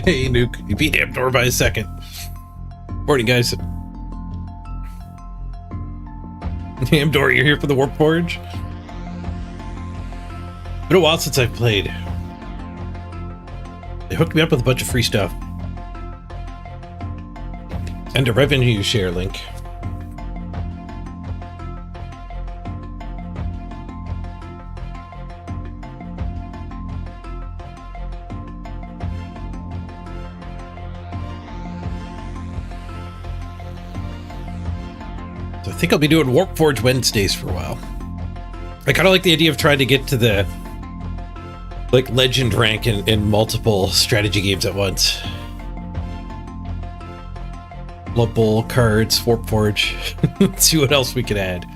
Hey, Nuke. You beat Amdor by a second. Morning, guys. Amdor, you're here for the Warpforge? Been a while since I've played. They hooked me up with a bunch of free stuff. And a revenue share link. So I think I'll be doing Warpforge Wednesdays for a while. I kind of like the idea of trying to get to the legend rank in multiple strategy games at once. Blood Bowl, cards, Warpforge. Let's see what else we can add.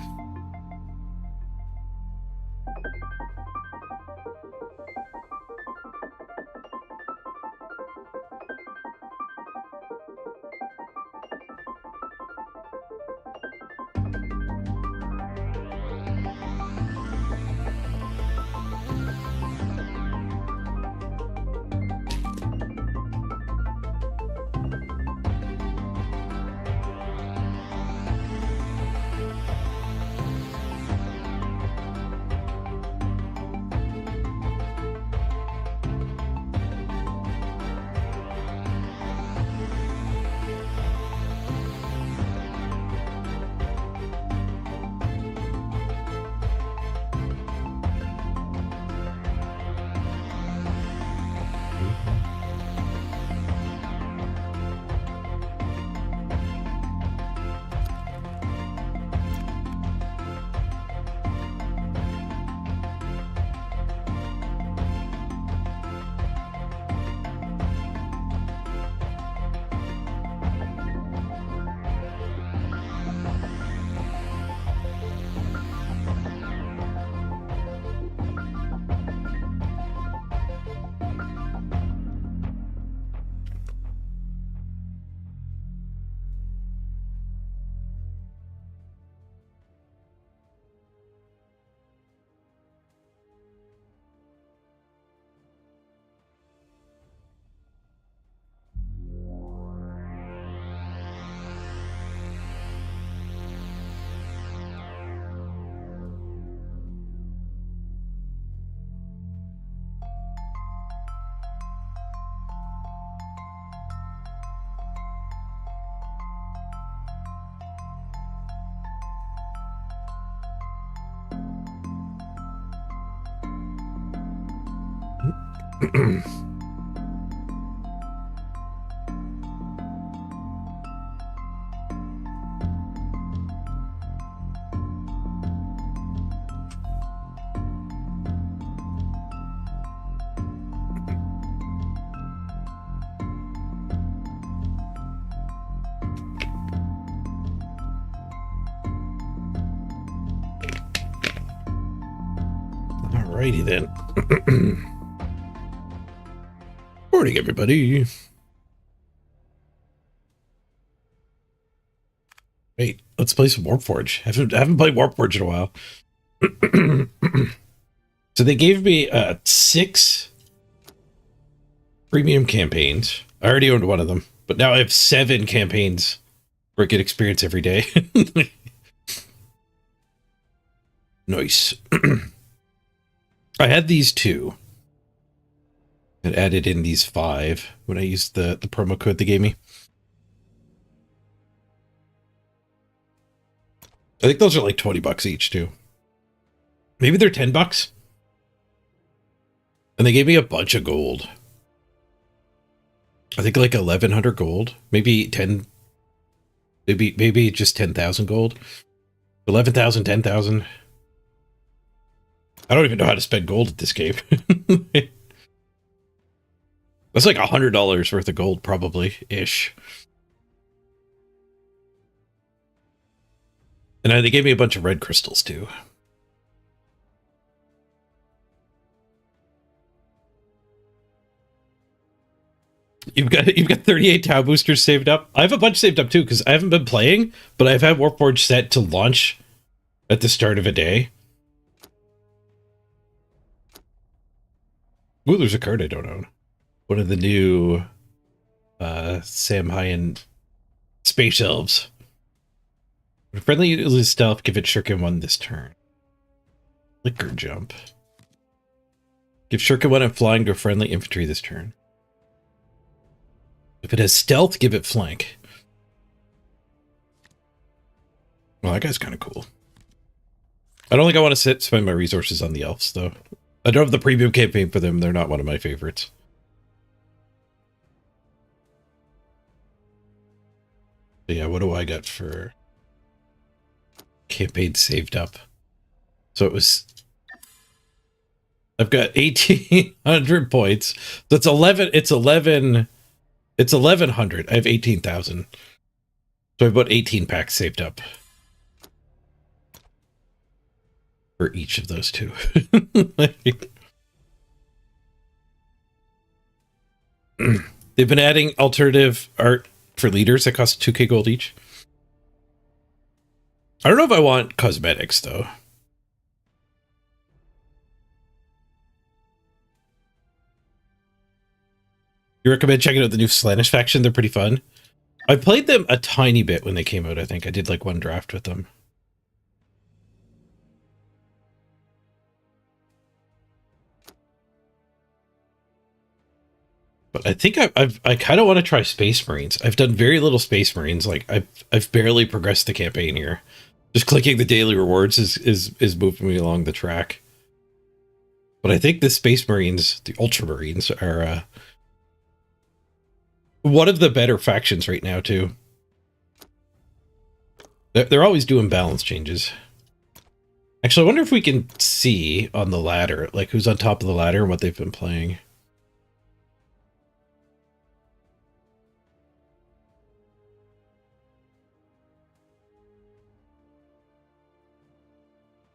Alrighty then. Morning, everybody. Wait, let's play some Warpforge. I haven't played Warpforge in a while. So they gave me 6 premium campaigns. I already owned one of them, but now I have 7 campaigns where I get experience every day. Nice. I had these 2. And added in these 5 when I used the promo code they gave me. I think those are like $20 each too. Maybe they're $10. And they gave me a bunch of gold. I think like 1,100 gold, maybe 10, maybe just 10,000 gold, 11,000, 10,000. I don't even know how to spend gold at this game. That's like $100 worth of gold, probably ish. And they gave me a bunch of red crystals too. You've got 38 Tau boosters saved up. I have a bunch saved up too because I haven't been playing, but I've had Warpforge set to launch at the start of a day. Ooh, there's a card I don't own. One of the new Samhai and Space Elves. When friendly uses stealth, give it Shuriken 1 this turn. Liquor Jump. Give Shuriken 1 and flying to a friendly infantry this turn. If it has stealth, give it flank. Well, that guy's kind of cool. I don't think I want to spend my resources on the elves, though. I don't have the premium campaign for them. They're not one of my favorites. But yeah, what do I got for campaign saved up? So it was... I've got 1,800 points. So it's 11... It's 1,100. I have 18,000. So I've got 18 packs saved up. For each of those two. They've been adding alternative art for leaders that cost 2k gold each. I don't know if I want cosmetics, though. You recommend checking out the new Slaanesh faction? They're pretty fun. I played them a tiny bit when they came out, I think. I did like one draft with them. But I think I kind of want to try Space Marines. I've done very little Space Marines. Like I've barely progressed the campaign here. Just clicking the daily rewards is moving me along the track. But I think the Space Marines, the Ultramarines, are one of the better factions right now too. They're always doing balance changes. Actually, I wonder if we can see on the ladder, like who's on top of the ladder and what they've been playing.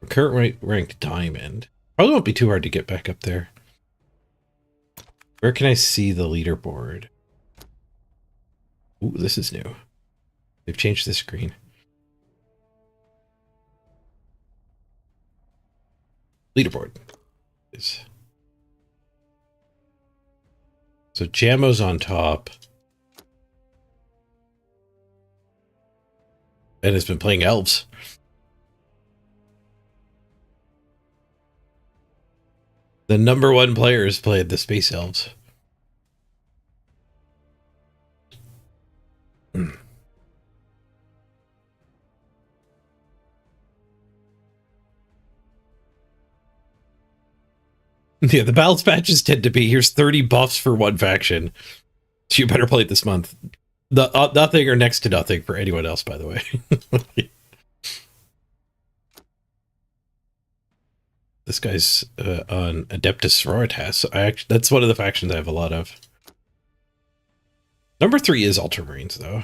Current rank Diamond. Probably won't be too hard to get back up there. Where can I see the leaderboard? Ooh, this is new. They've changed the screen. Leaderboard. So Jammo's on top. And has been playing elves. The #1 player has played the Space Elves. Yeah, the balance patches tend to be, here's 30 buffs for one faction. So you better play it this month. Nothing or next to nothing for anyone else, by the way. This guy's on Adeptus Sororitas. That's one of the factions I have a lot of. #3 is Ultramarines, though.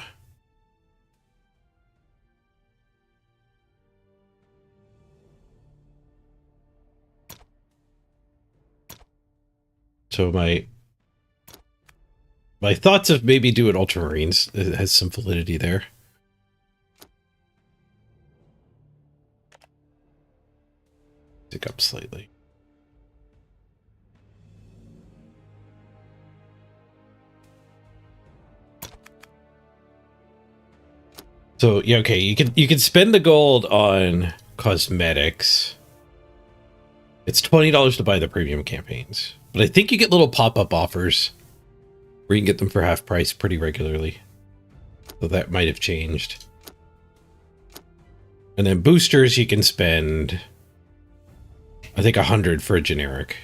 So my thoughts of maybe doing Ultramarines has some validity there. Tick up slightly. So yeah, okay, you can spend the gold on cosmetics. It's $20 to buy the premium campaigns, but I think you get little pop-up offers where you can get them for half price pretty regularly. So that might have changed. And then boosters, you can spend, I think, 100 for a generic.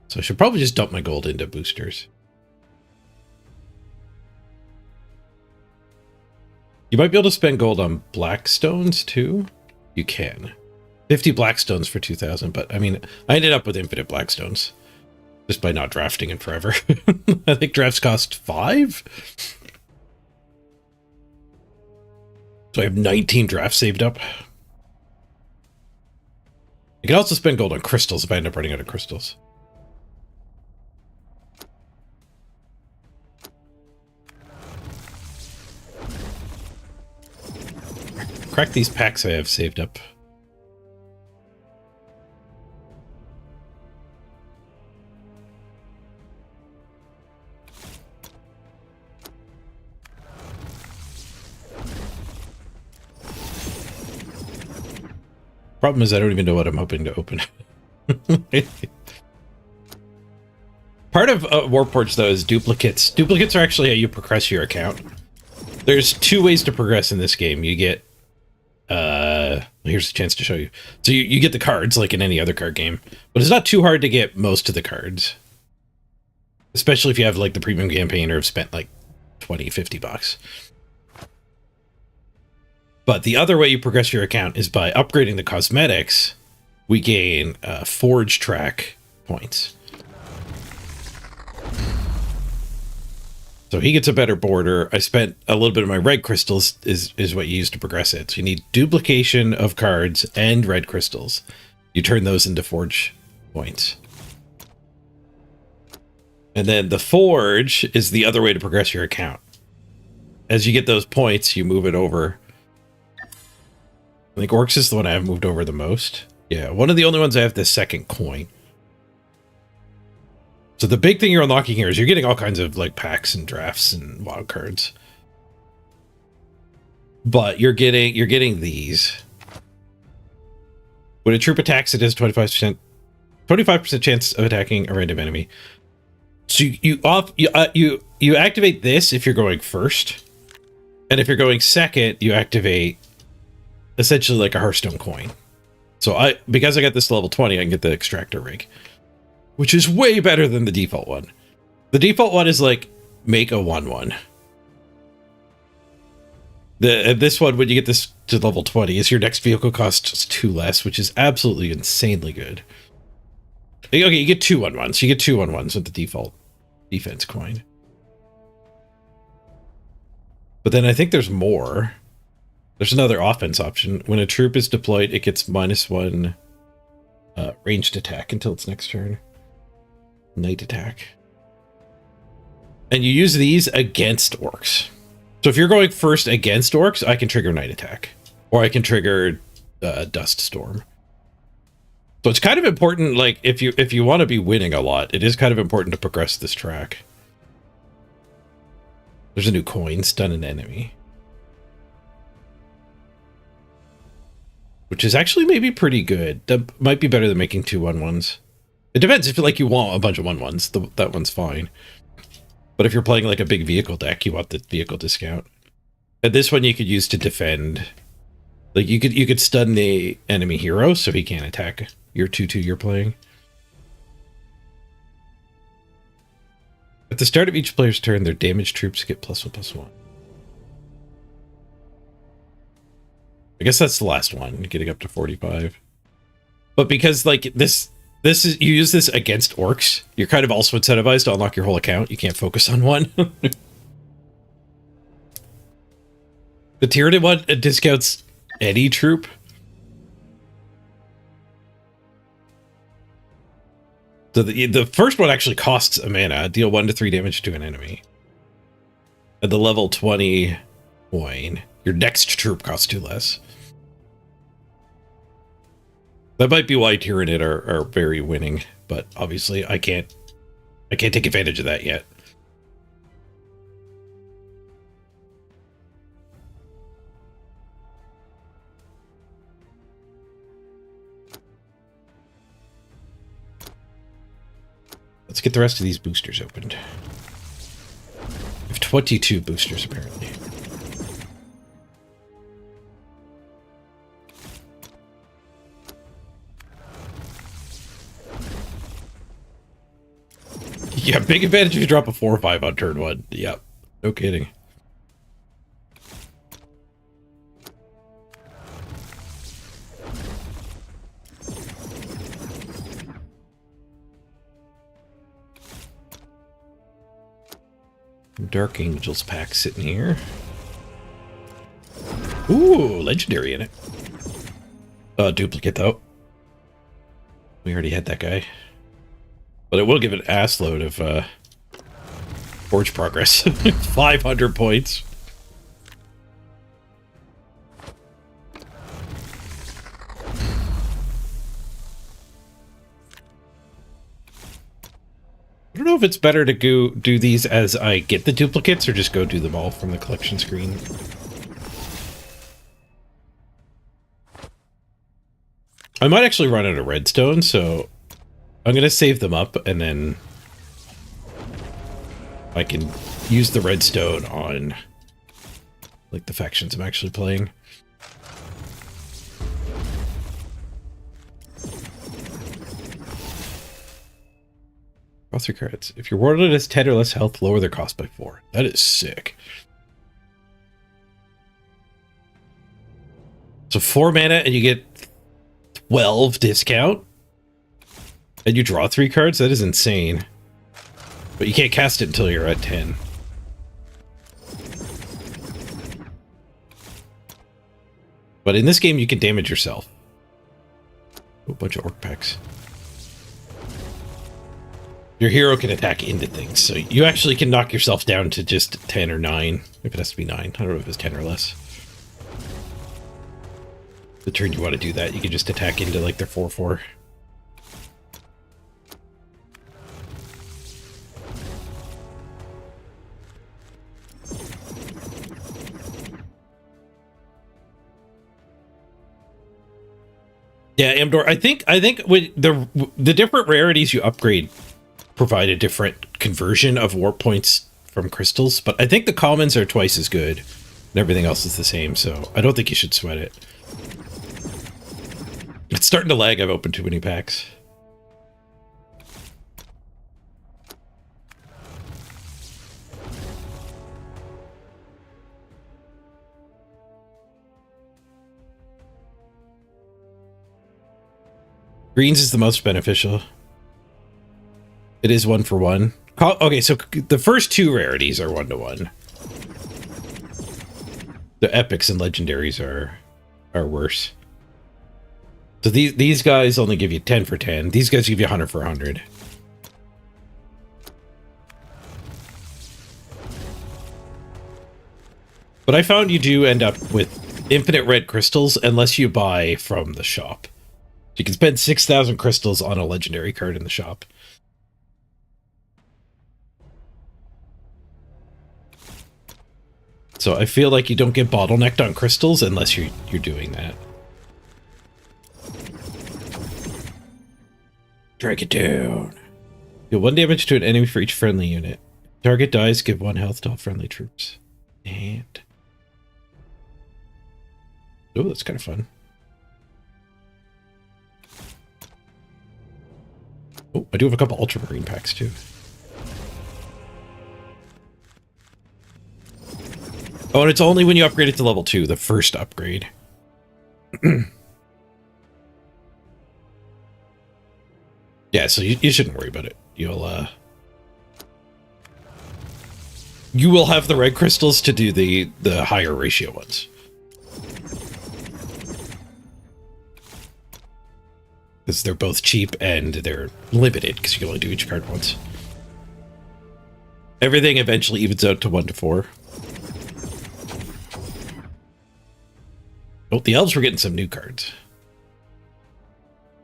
So I should probably just dump my gold into boosters. You might be able to spend gold on Blackstones too. You can. 50 Blackstones for 2,000, but I mean, I ended up with infinite Blackstones just by not drafting in forever. I think drafts cost 5. So I have 19 drafts saved up. You can also spend gold on crystals if I end up running out of crystals. Crack these packs I have saved up. Problem is I don't even know what I'm hoping to open. Part of Warpforge, though, is duplicates. Duplicates are actually how you progress your account. There's two ways to progress in this game. You get... here's a chance to show you. So you get the cards, like in any other card game. But it's not too hard to get most of the cards. Especially if you have, like, the premium campaign or have spent, like, 20, 50 bucks. But the other way you progress your account is by upgrading the cosmetics. We gain Forge Track points. So he gets a better border. I spent a little bit of my red crystals is what you use to progress it. So you need duplication of cards and red crystals. You turn those into Forge points. And then the Forge is the other way to progress your account. As you get those points, you move it over. I think Orcs is the one I have moved over the most. Yeah, one of the only ones I have the second coin. So the big thing you're unlocking here is you're getting all kinds of like packs and drafts and wild cards. But you're getting these. When a troop attacks, it has 25% chance of attacking a random enemy. So you activate this if you're going first. And if you're going second, you activate essentially like a Hearthstone coin. So because I got this level 20, I can get the extractor rig, which is way better than the default one. The default one is like make a 1/1. This one, when you get this to level 20, is your next vehicle costs just 2 less, which is absolutely insanely good. Okay, you get 2 1/1s. You get 2 1/1s with the default defense coin. But then I think there's more. There's another offense option. When a troop is deployed, it gets -1 ranged attack until its next turn. Night attack. And you use these against orcs. So if you're going first against orcs, I can trigger night attack. Or I can trigger dust storm. So it's kind of important, like, if you want to be winning a lot, it is kind of important to progress this track. There's a new coin, stun an enemy. Which is actually maybe pretty good. That might be better than making 2 1/1s. It depends if like you want a bunch of 1/1s, that one's fine. But if you're playing like a big vehicle deck, you want the vehicle discount. And this one you could use to defend. Like you could stun the enemy hero so he can't attack your 2/2 you're playing. At the start of each player's turn, their damaged troops get +1/+1. I guess that's the last one, getting up to 45. But because like this is, you use this against orcs, you're kind of also incentivized to unlock your whole account. You can't focus on one. The Tyranid one discounts any troop. So the first one actually costs a mana. Deal 1 to 3 damage to an enemy. At the level 20 coin, your next troop costs 2 less. That might be why Tyranid are very winning, but obviously I can't take advantage of that yet. Let's get the rest of these boosters opened. We have 22 boosters apparently. Yeah, big advantage if you drop a 4 or 5 on turn 1. Yep, no kidding. Dark Angels pack sitting here. Ooh, legendary in it. Duplicate though. We already had that guy. But it will give an ass load of forge progress. 500 points. I don't know if it's better to go do these as I get the duplicates or just go do them all from the collection screen. I might actually run out of redstone, so I'm going to save them up, and then I can use the redstone on, like, the factions I'm actually playing. Draw 3 cards. If your warlord has 10 or less health, lower their cost by 4. That is sick. So 4 mana and you get 12 discount? And you draw 3 cards? That is insane. But you can't cast it until you're at 10. But in this game, you can damage yourself. A bunch of orc packs. Your hero can attack into things, so you actually can knock yourself down to just 10 or 9. If it has to be 9. I don't know if it's 10 or less. The turn you want to do that, you can just attack into, like, their 4/4. Yeah, Amdor, I think with the different rarities you upgrade provide a different conversion of warp points from crystals, but I think the commons are twice as good and everything else is the same, so I don't think you should sweat it. It's starting to lag. I've opened too many packs. Greens is the most beneficial. It is 1 for 1. Okay, so the first 2 rarities are 1 to 1. The epics and legendaries are worse. So these guys only give you 10 for 10. These guys give you 100 for 100. But I found you do end up with infinite red crystals unless you buy from the shop. You can spend 6,000 crystals on a legendary card in the shop. So I feel like you don't get bottlenecked on crystals unless you're doing that. Drag it down. Deal 1 damage to an enemy for each friendly unit. Target dies, give 1 health to all friendly troops. And... oh, that's kind of fun. Oh, I do have a couple ultramarine packs too. Oh, and it's only when you upgrade it to level 2, the first upgrade. Yeah, so you shouldn't worry about it. You will have the red crystals to do the higher ratio ones. Because they're both cheap and they're limited because you can only do each card once. Everything eventually evens out to 1 to 4. Oh, the elves were getting some new cards.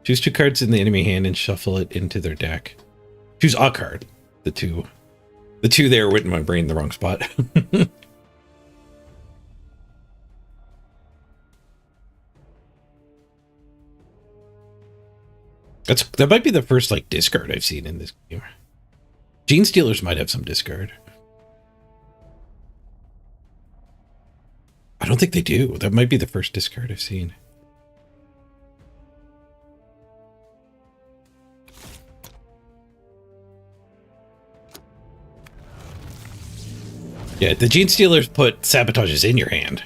Choose 2 cards in the enemy hand and shuffle it into their deck. Choose a card. The two there went in my brain in the wrong spot. That might be the first, like, discard I've seen in this game. Gene Stealers might have some discard. I don't think they do. That might be the first discard I've seen. Yeah, the Gene Stealers put sabotages in your hand.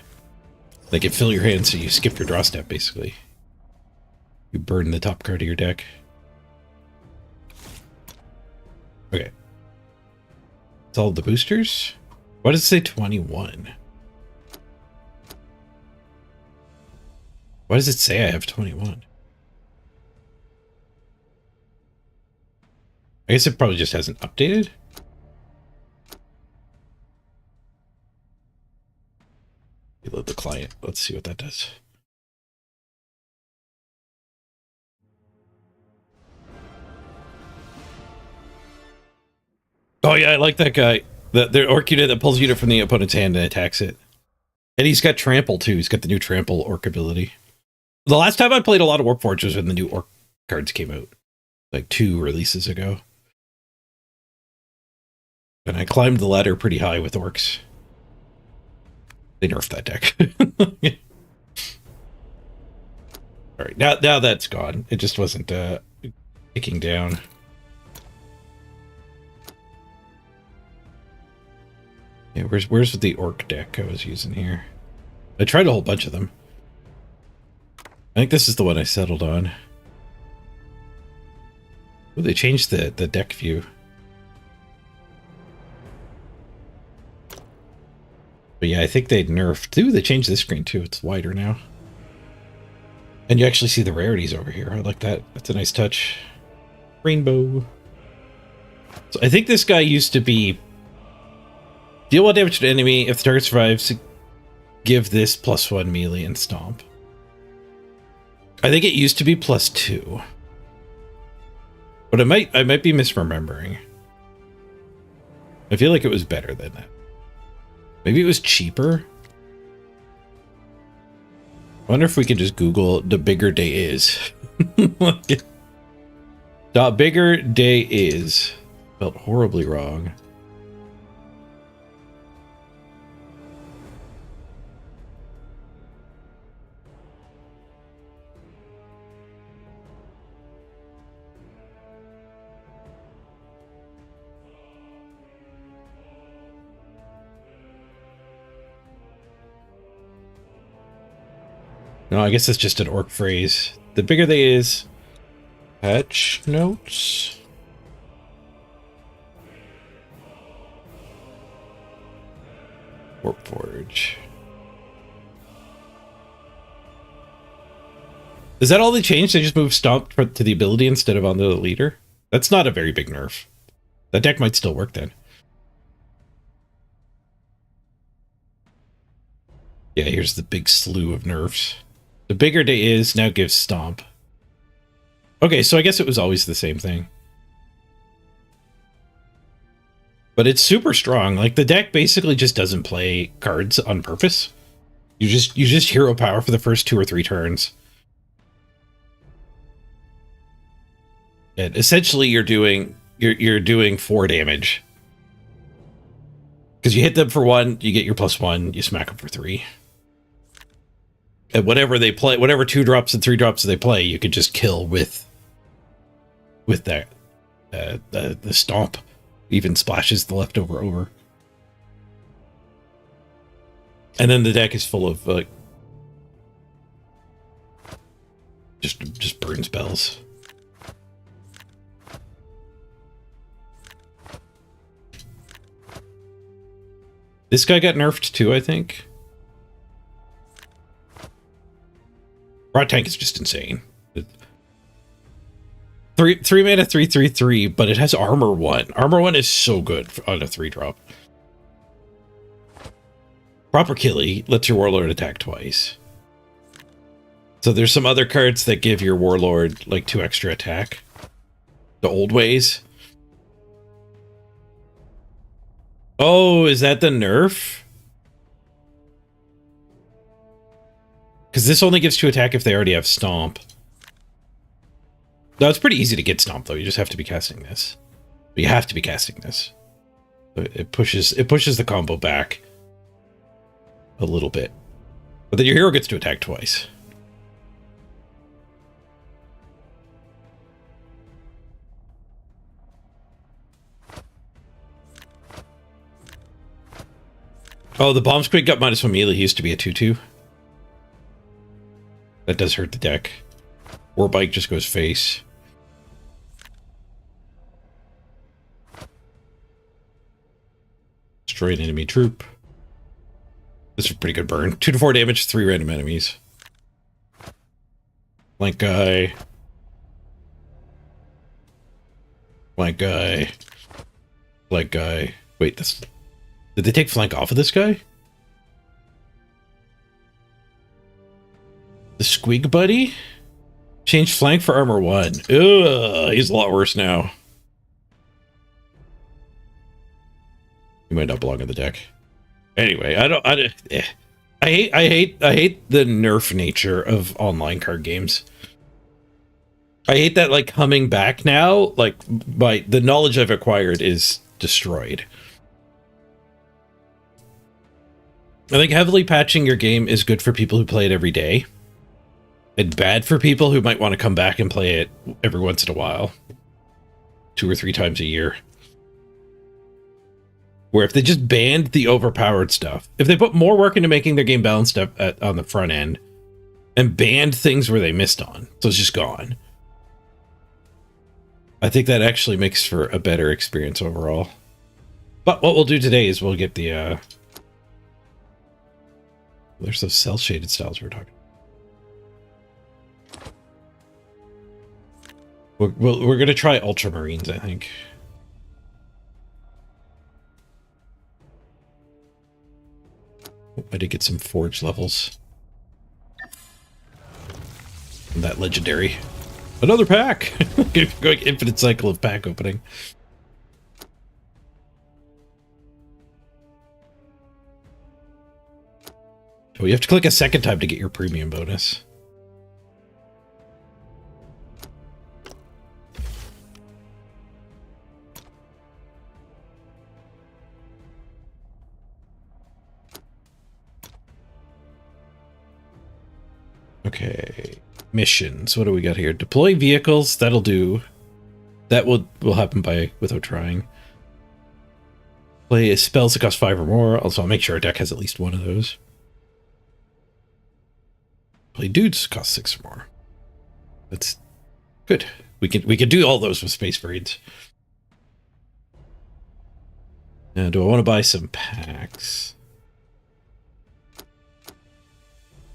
They can fill your hand so you skip your draw step, basically. You burn the top card of your deck. Okay. It's all the boosters? Why does it say 21? Why does it say I have 21? I guess it probably just hasn't updated. Reload the client. Let's see what that does. Oh yeah, I like that guy. The orc unit that pulls a unit from the opponent's hand and attacks it. And he's got trample too. He's got the new trample orc ability. The last time I played a lot of Warpforge was when the new Orc cards came out, like 2 releases ago. And I climbed the ladder pretty high with Orcs. They nerfed that deck. All right, now that's gone. It just wasn't kicking down. Yeah, where's the Orc deck I was using here? I tried a whole bunch of them. I think this is the one I settled on. Ooh, they changed the deck view. But yeah, I think they nerfed. Ooh, they changed this screen too. It's wider now. And you actually see the rarities over here. I like that. That's a nice touch. Rainbow. So I think this guy used to be deal 1 damage to an enemy. If the target survives, give this +1 melee and stomp. I think it used to be +2. But I might be misremembering. I feel like it was better than that. Maybe it was cheaper. I wonder if we can just Google the bigger day is. The bigger day is. Felt horribly wrong. No, I guess it's just an Orc phrase. The bigger they is. Patch notes. Warpforge. Is that all they changed? They just moved Stomp to the ability instead of on the leader? That's not a very big nerf. That deck might still work then. Yeah, here's the big slew of nerfs. The bigger day is now gives Stomp. Okay, so I guess it was always the same thing. But it's super strong. Like, the deck basically just doesn't play cards on purpose. You just hero power for the first 2 or 3 turns. And essentially you're doing 4 damage. Because you hit them for 1, you get your +1, you smack them for 3. And whatever they play, whatever 2 drops and 3 drops they play, you could just kill with that the Stomp. Even splashes the leftover over. And then the deck is full of like just burn spells. This guy got nerfed too, I think. Rot Tank is just insane. 3 mana 3/3/3, but it has armor 1. Armor 1 is so good on a 3-drop. Proper Killy lets your Warlord attack twice. So there's some other cards that give your Warlord like 2 extra attack. The old ways. Oh, is that the nerf? Because this only gives 2 attack if they already have Stomp. No, it's pretty easy to get Stomp, though. You just have to be casting this. But you have to be casting this. It pushes the combo back a little bit. But then your hero gets to attack twice. Oh, the Bomb Squid got -1 melee. He used to be a 2/2. That does hurt the deck. Warbike just goes face. Destroy an enemy troop. This is a pretty good burn. 2 to 4 damage, 3 random enemies. Flank guy. Flank guy. Flank guy. Wait, this... Did they take flank off of this guy? The Squig Buddy? Change flank for armor 1. Ugh, he's a lot worse now. He might not belong in the deck. Anyway, I I hate the nerf nature of online card games. I hate that, like, coming back now, like, the knowledge I've acquired is destroyed. I think heavily patching your game is good for people who play it every day. It's bad for people who might want to come back and play it every once in a while. 2 or 3 times a year. Where if they just banned the overpowered stuff, if they put more work into making their game balanced up on the front end, and banned things where they missed on, so it's just gone, I think that actually makes for a better experience overall. But what we'll do today is we'll get the there's those cell shaded styles we're talking about. We're gonna try ultramarines, I think. I did get some forge levels. And that legendary. Another pack! Going infinite cycle of pack opening. Oh, you have to click a second time to get your premium bonus. Okay, missions. What do we got here? Deploy vehicles. That'll do. That will happen without trying. Play spells that cost 5 or more. Also, I'll make sure our deck has at least one of those. Play dudes cost 6 or more. That's good. We can do all those with Space Marines. Now, do I want to buy some packs?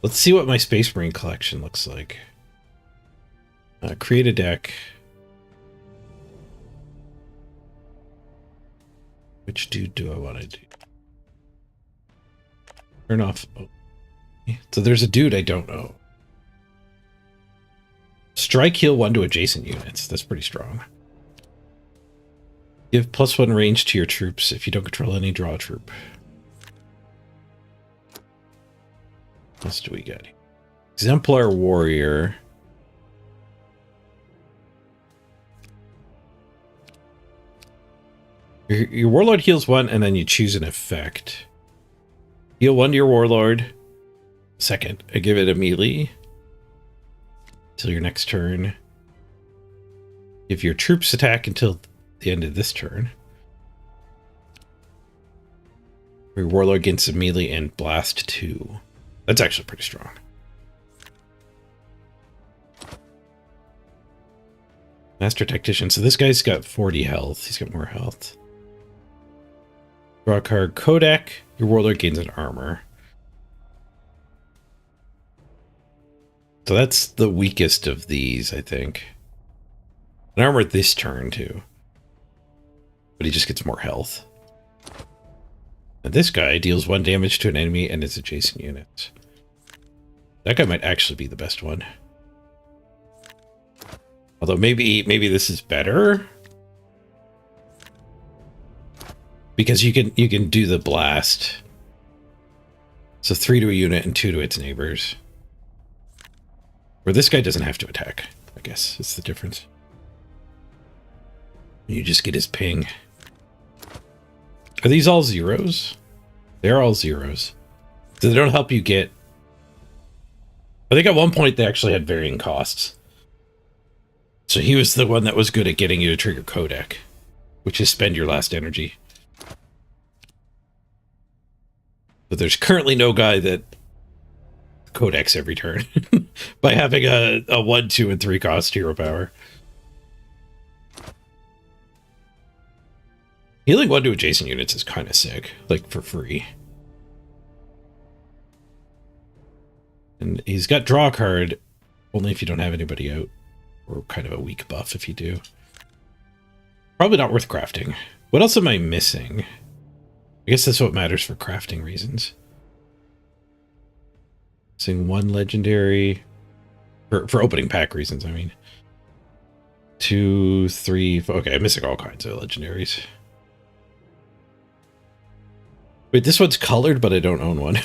Let's see what my Space Marine collection looks like. Create a deck. Which dude do I want to do? Turn off. Oh. So there's a dude I don't know. Strike heal 1 to adjacent units. That's pretty strong. Give +1 range to your troops. If you don't control any, draw a troop. What else do we got? Exemplar Warrior. Your Warlord heals 1, and then you choose an effect. Heal 1 to your Warlord. Second, I give it a melee. Until your next turn. Give your troops attack until the end of this turn. Your Warlord gains a melee and blast 2. That's actually pretty strong. Master Tactician. So this guy's got 40 health. He's got more health. Draw a card. Kodak. Your Warlord gains an armor. So that's the weakest of these, I think. An armor this turn, too. But he just gets more health. And this guy deals 1 damage to an enemy and its adjacent units. That guy might actually be the best one. Although maybe this is better. Because you can do the blast. So 3 to a unit and 2 to its neighbors. Where this guy doesn't have to attack, I guess. It's the difference. You just get his ping. Are these all zeros? They're all zeros. So they don't help you get... I think at one point they actually had varying costs. So he was the one that was good at getting you to trigger Kodak. Which is spend your last energy. But there's currently no guy that Kodaks every turn. By having a 1, 2, and 3 cost hero power. Healing 1 to adjacent units is kind of sick. Like, for free. And he's got draw a card. Only if you don't have anybody out. Or kind of a weak buff if you do. Probably not worth crafting. What else am I missing? I guess that's what matters for crafting reasons. Missing 1 legendary. For opening pack reasons, I mean. 2, 3... Okay, I'm missing all kinds of legendaries. Wait, this one's colored, but I don't own one.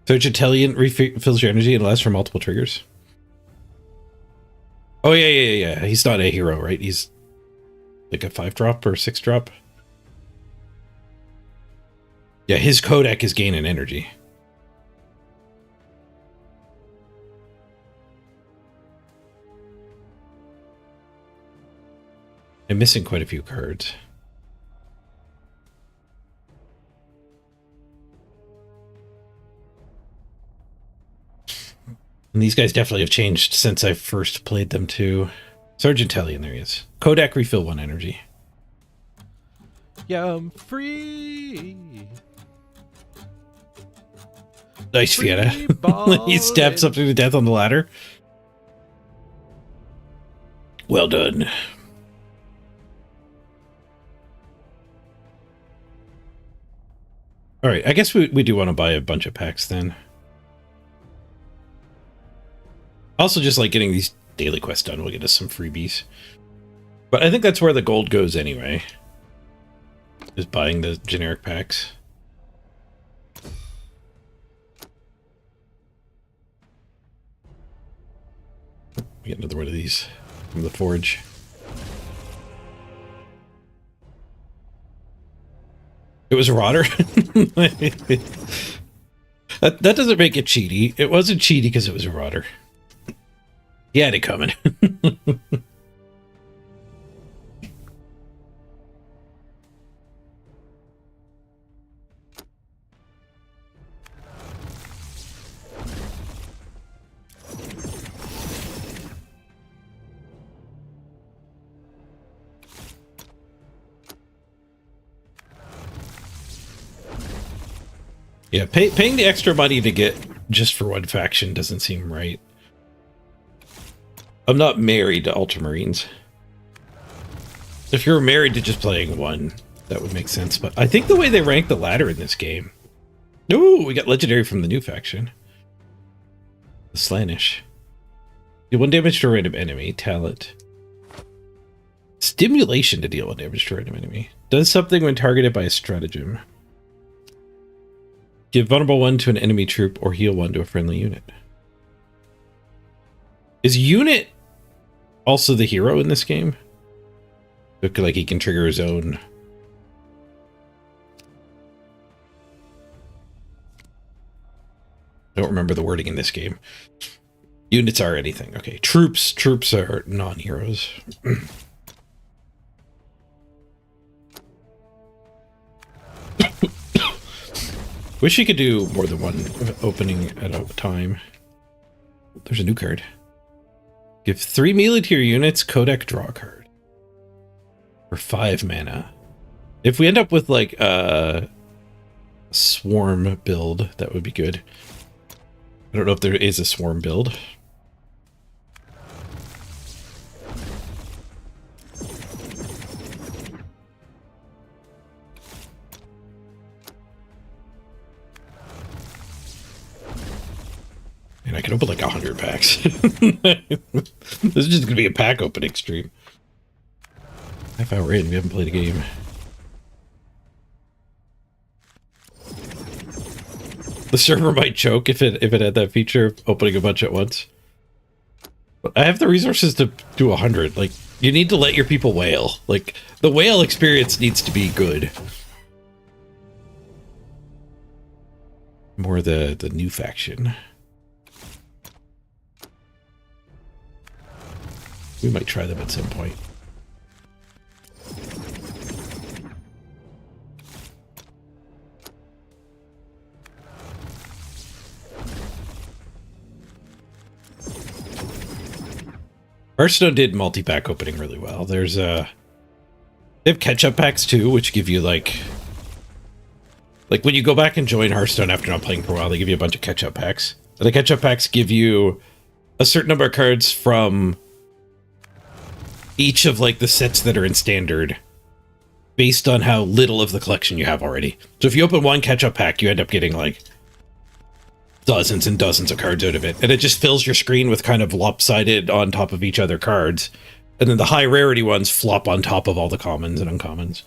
Surge Italian refills your energy and lasts for multiple triggers. Oh, yeah. He's not a hero, right? He's like a 5-drop or 6-drop. Yeah, his Kodak is gaining energy. I'm missing quite a few cards. And these guys definitely have changed since I first played them too. Sergeant Tellian, there he is. Kodak refill 1 energy. Yeah, I'm free. Nice, Fiona. He stabbed something to death on the ladder. Well done. All right, I guess we do want to buy a bunch of packs then. Also, just like getting these daily quests done will get us some freebies. But I think that's where the gold goes anyway. Is buying the generic packs. We get another one of these from the forge. It was a rotter. that doesn't make it cheaty. It wasn't cheaty because it was a rotter. He had it coming. Yeah, paying the extra money to get just for one faction doesn't seem right. I'm not married to Ultramarines. If you're married to just playing one, that would make sense. But I think the way they rank the ladder in this game... Ooh, we got legendary from the new faction. The Slanish. Deal 1 damage to a random enemy. Talent. Stimulation to deal 1 damage to a random enemy. Does something when targeted by a stratagem. Give vulnerable 1 to an enemy troop or heal 1 to a friendly unit. Is unit also the hero in this game? Look like he can trigger his own. I don't remember the wording in this game. Units are anything. Okay, troops are non-heroes. Wish you could do more than one opening at a time. There's a new card. Give 3 melee to your units, Kodak draw a card. For 5 mana. If we end up with like a swarm build, that would be good. I don't know if there is a swarm build. And I can open like 100 packs. This is just gonna be a pack opening stream. Half hour in, we haven't played a game. The server might choke if it had that feature of opening a bunch at once. But I have the resources to do 100. Like, you need to let your people whale. Like, the whale experience needs to be good. More the new faction. We might try them at some point. Hearthstone did multi-pack opening really well. There's they have catch-up packs too, which give you like when you go back and join Hearthstone after not playing for a while, they give you a bunch of catch-up packs. And the catch-up packs give you a certain number of cards from each of like the sets that are in standard based on how little of the collection you have already. So if you open one catch-up pack, you end up getting like dozens and dozens of cards out of it, and it just fills your screen with kind of lopsided on top of each other cards, and then the high rarity ones flop on top of all the commons and uncommons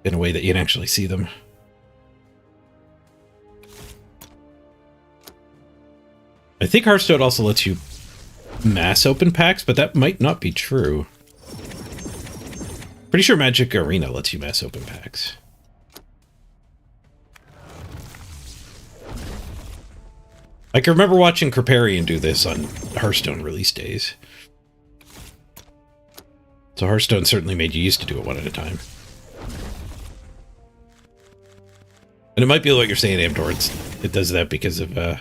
in a way that you can actually see them. I think Hearthstone also lets you mass open packs, but that might not be true. Pretty sure Magic Arena lets you mass open packs. I can remember watching Kripparrian do this on Hearthstone release days. So Hearthstone certainly made you used to do it one at a time. And it might be what you're saying, Amtor. It does that because of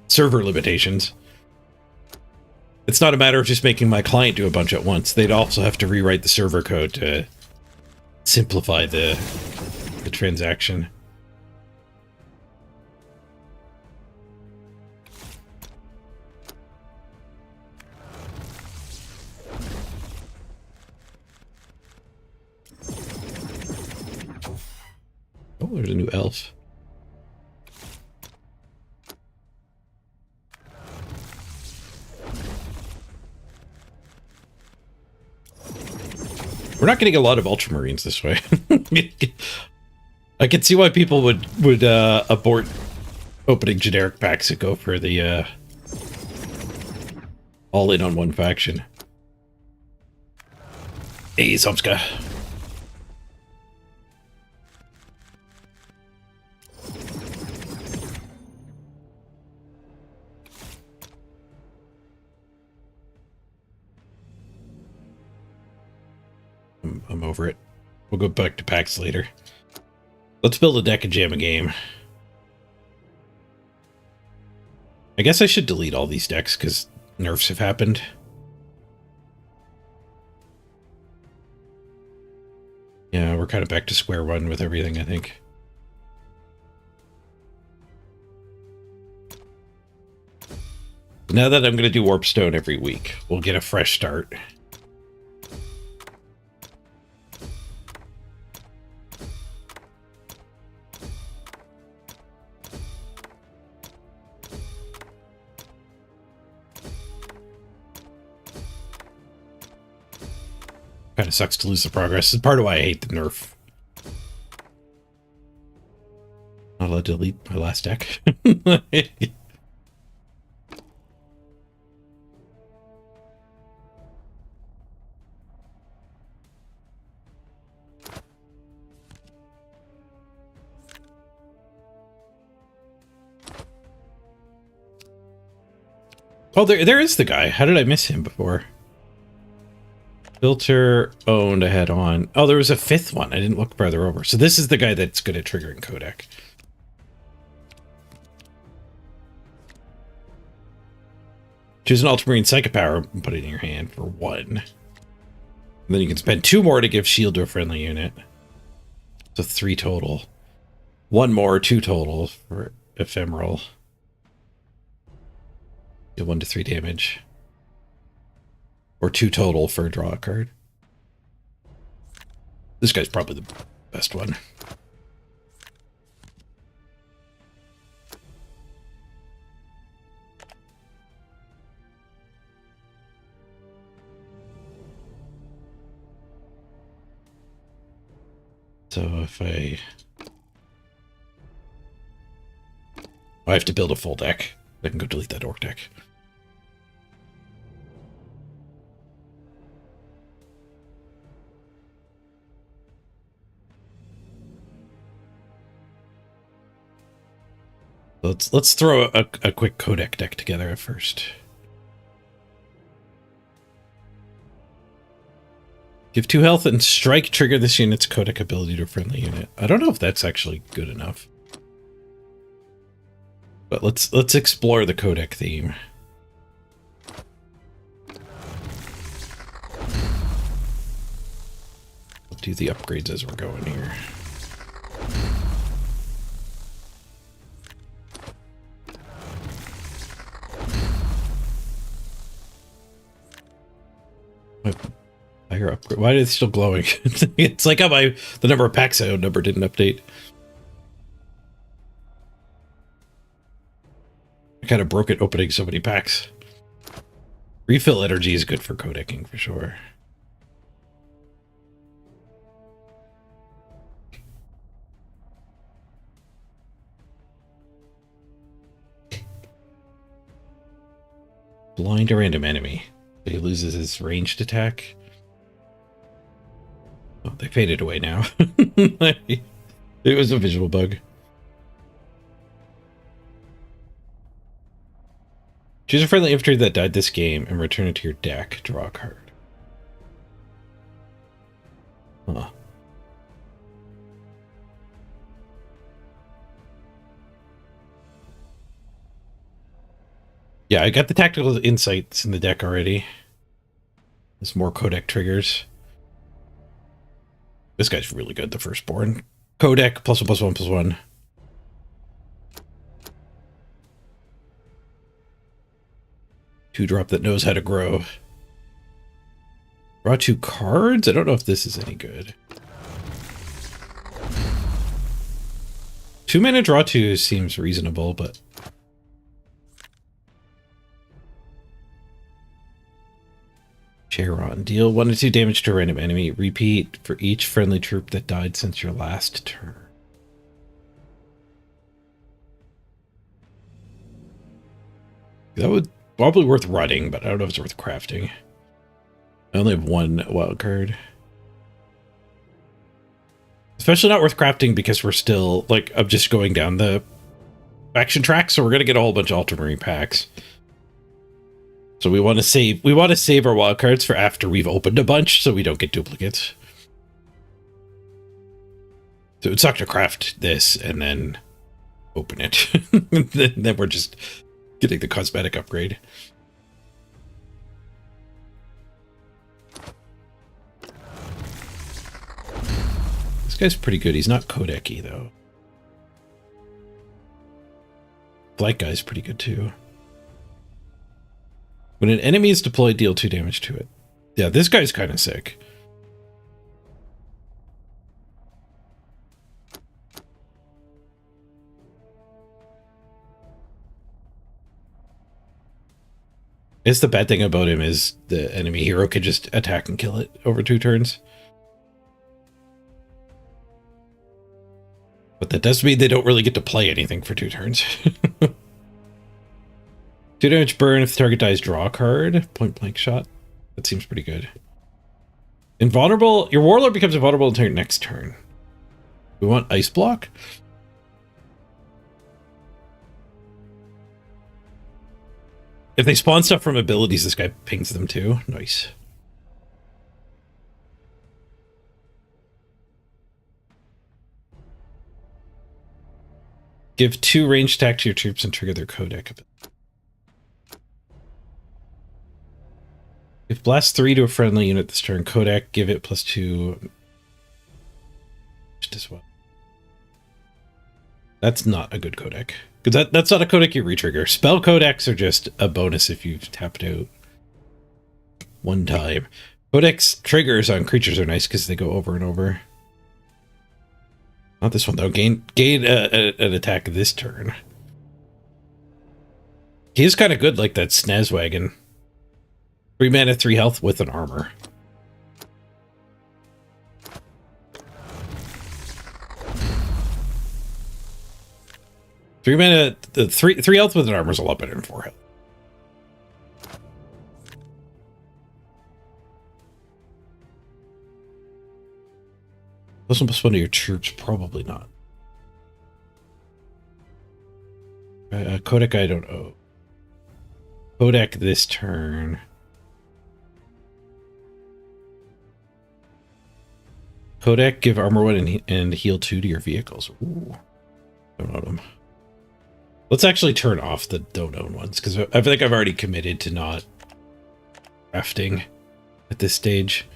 server limitations. It's not a matter of just making my client do a bunch at once. They'd also have to rewrite the server code to simplify the transaction. Oh, there's a new elf. We're not getting a lot of Ultramarines this way. I can see why people would abort opening generic packs and go for the all in on one faction. Hey, Zomska. I'm over it. We'll go back to packs later. Let's build a deck and jam a game. I guess I should delete all these decks because nerfs have happened. Yeah, we're kind of back to square one with everything, I think. Now that I'm going to do Warpstone every week, we'll get a fresh start. Kind of sucks to lose the progress. It's part of why I hate the nerf. Not allowed to delete my last deck. Oh, there is the guy. How did I miss him before? Filter owned, I had on. Oh, there was a fifth one. I didn't look further over. So this is the guy that's good at triggering Codec. Choose an Ultramarine Psychic Power and put it in your hand for 1. And then you can spend 2 more to give shield to a friendly unit. So 3 total. 1 more, 2 total for ephemeral. Get 1 to 3 damage. Or 2 total for a draw a card. This guy's probably the best one. So if I have to build a full deck, I can go delete that orc deck. Let's throw a quick Codec deck together at first. Give 2 health and strike, trigger this unit's Codec ability to a friendly unit. I don't know if that's actually good enough. But let's explore the Codec theme. We'll do the upgrades as we're going here. Higher upgrade. Why is it still glowing? It's like how the number of packs I own number didn't update. I kind of broke it opening so many packs. Refill energy is good for codecking for sure. Blind a random enemy. So he loses his ranged attack. Oh, they faded away now. It was a visual bug. Choose a friendly infantry that died this game and return it to your deck. Draw a card. Huh. Yeah, I got the tactical insights in the deck already. There's more codec triggers. This guy's really good, the firstborn. Codec, +1/+1/+1. Two-drop that knows how to grow. Draw 2 cards? I don't know if this is any good. 2-mana draw 2 seems reasonable, but... Charon. Deal 1 to 2 damage to a random enemy. Repeat for each friendly troop that died since your last turn. That would probably worth running, but I don't know if it's worth crafting. I only have 1 wild card. Especially not worth crafting because we're still, like, I'm just going down the faction track, so we're going to get a whole bunch of Ultramarine packs. So we want to save our wild cards for after we've opened a bunch so we don't get duplicates. So it's not to craft this and then open it. then we're just getting the cosmetic upgrade. This guy's pretty good. He's not codec-y though. Flight guy's pretty good too. When an enemy is deployed, deal 2 damage to it. Yeah, this guy's kind of sick. It's the bad thing about him is the enemy hero could just attack and kill it over 2 turns. But that does mean they don't really get to play anything for 2 turns. 2 damage burn if the target dies, draw a card. Point blank shot. That seems pretty good. Invulnerable. Your warlord becomes invulnerable until your next turn. We want ice block. If they spawn stuff from abilities, this guy pings them too. Nice. Give 2 ranged attack to your troops and trigger their codec ability. If blast 3 to a friendly unit this turn, codec, give it +2 as well. That's not a good codec. Because that's not a codec you retrigger. Spell codecs are just a bonus if you've tapped out 1 time. Codex triggers on creatures are nice because they go over and over. Not this one though. Gain an attack this turn. He is kind of good like that Snazwagon. 3 mana, 3 health with an armor. Three mana, the three health with an armor is a lot better than 4 health. +1/+1 to your troops, probably not. Codec, I don't know. Codec this turn. Codec, give armor 1 and heal 2 to your vehicles. Ooh. Don't own them. Let's actually turn off the don't own ones, because I think I've already committed to not crafting at this stage.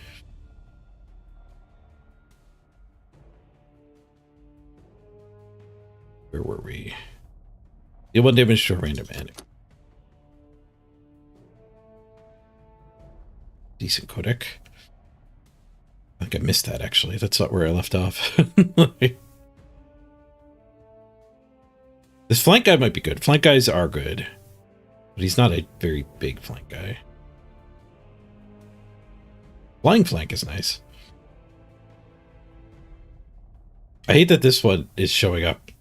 Where were we? Deal 1 damage to a random enemy. Decent codec. I think I missed that, actually. That's not where I left off. This flank guy might be good. Flank guys are good, but he's not a very big flank guy. Flying flank is nice. I hate that this one is showing up.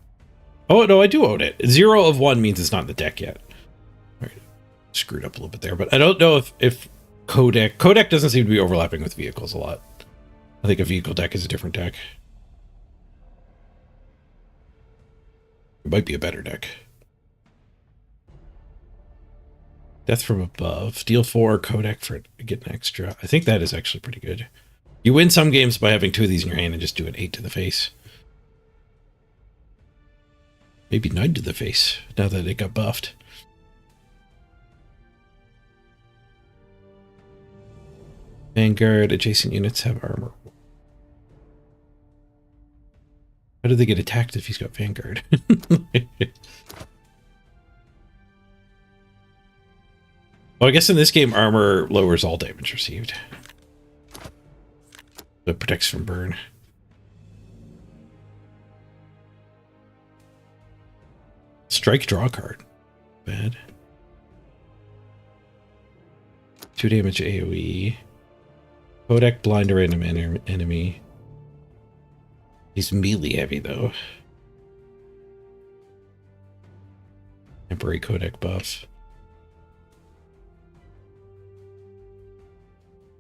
Oh, no, I do own it. 0 of 1 means it's not in the deck yet. All right. Screwed up a little bit there, but I don't know if Codec doesn't seem to be overlapping with vehicles a lot. I think a vehicle deck is a different deck. It might be a better deck. Death from above. Deal 4 Codec for get an extra. I think that is actually pretty good. You win some games by having 2 of these in your hand and just do an 8 to the face. Maybe 9 to the face, now that it got buffed. Vanguard, adjacent units have armor. How did they get attacked if he's got Vanguard? Well, I guess in this game, armor lowers all damage received. It protects from burn. Strike, draw card. Bad. 2 damage AoE. Codec, blind a random enemy. He's melee heavy, though. Temporary Codec buff.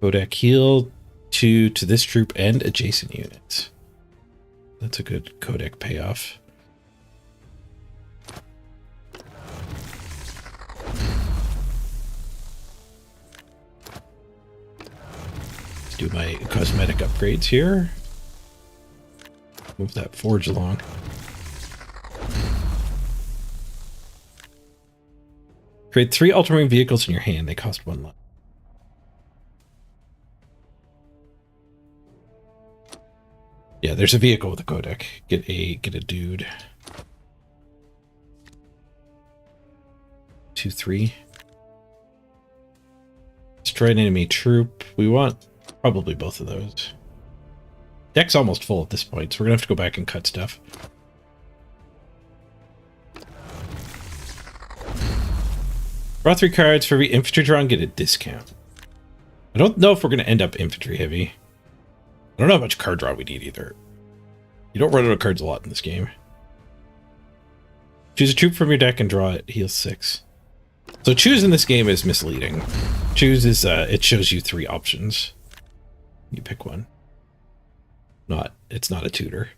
Codec heal to this troop and adjacent units. That's a good Codec payoff. Let's do my cosmetic upgrades here. Move that forge along. Create 3 ultramarine vehicles in your hand. They cost 1 life. Yeah, there's a vehicle with a codec. Get a dude. 2, 3. Destroy an enemy troop. We want probably both of those. Deck's almost full at this point, so we're gonna have to go back and cut stuff. Draw 3 cards for every infantry draw and get a discount. I don't know if we're gonna end up infantry heavy. I don't know how much card draw we need either. You don't run out of cards a lot in this game. Choose a troop from your deck and draw it. Heals 6. So choose in this game is misleading. Choose is, it shows you 3 options. You pick one. It's not a tutor.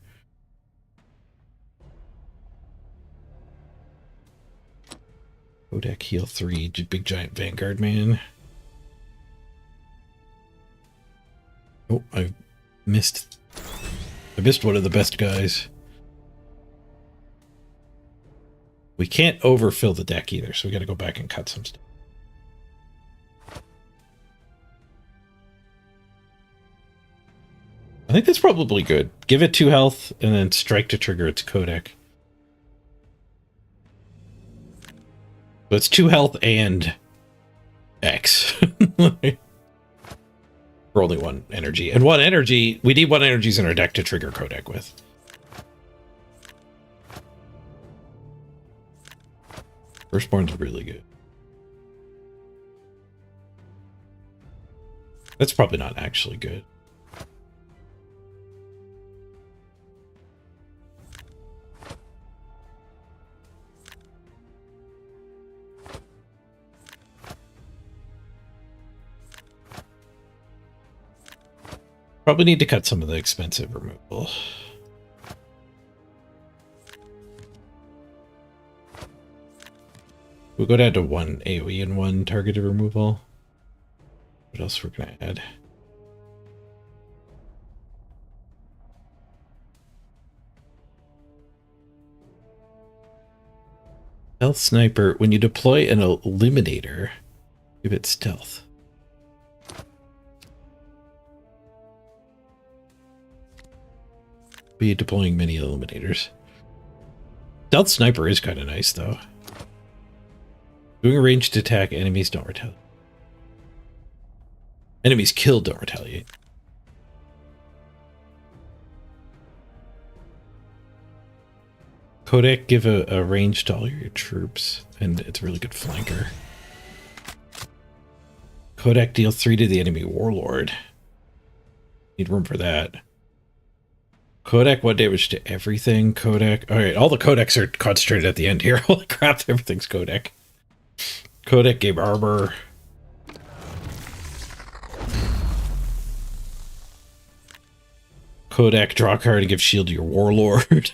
Codec heal 3, big giant Vanguard man. Oh, I missed one of the best guys. We can't overfill the deck either, so we got to go back and cut some stuff. I think that's probably good. Give it 2 health and then strike to trigger its codec. So it's 2 health and X. For only 1 energy. And 1 energy, we need 1 energies in our deck to trigger codec with. Firstborn's really good. That's probably not actually good. Probably need to cut some of the expensive removal. We'll go down to 1 AoE and 1 targeted removal. What else we're gonna add? Stealth sniper. When you deploy an eliminator, give it stealth. Be deploying many eliminators. Stealth sniper is kind of nice though. Doing a ranged attack, enemies don't retaliate. Enemies killed don't retaliate. Kodak, give a range to all your troops, and it's a really good flanker. Kodak, deal 3 to the enemy warlord. Need room for that. Kodak, 1 damage to everything. Kodak. Alright, all the Kodaks are concentrated at the end here. Holy crap, everything's Kodak. Kodak gave armor. Kodak, draw a card and give shield to your warlord.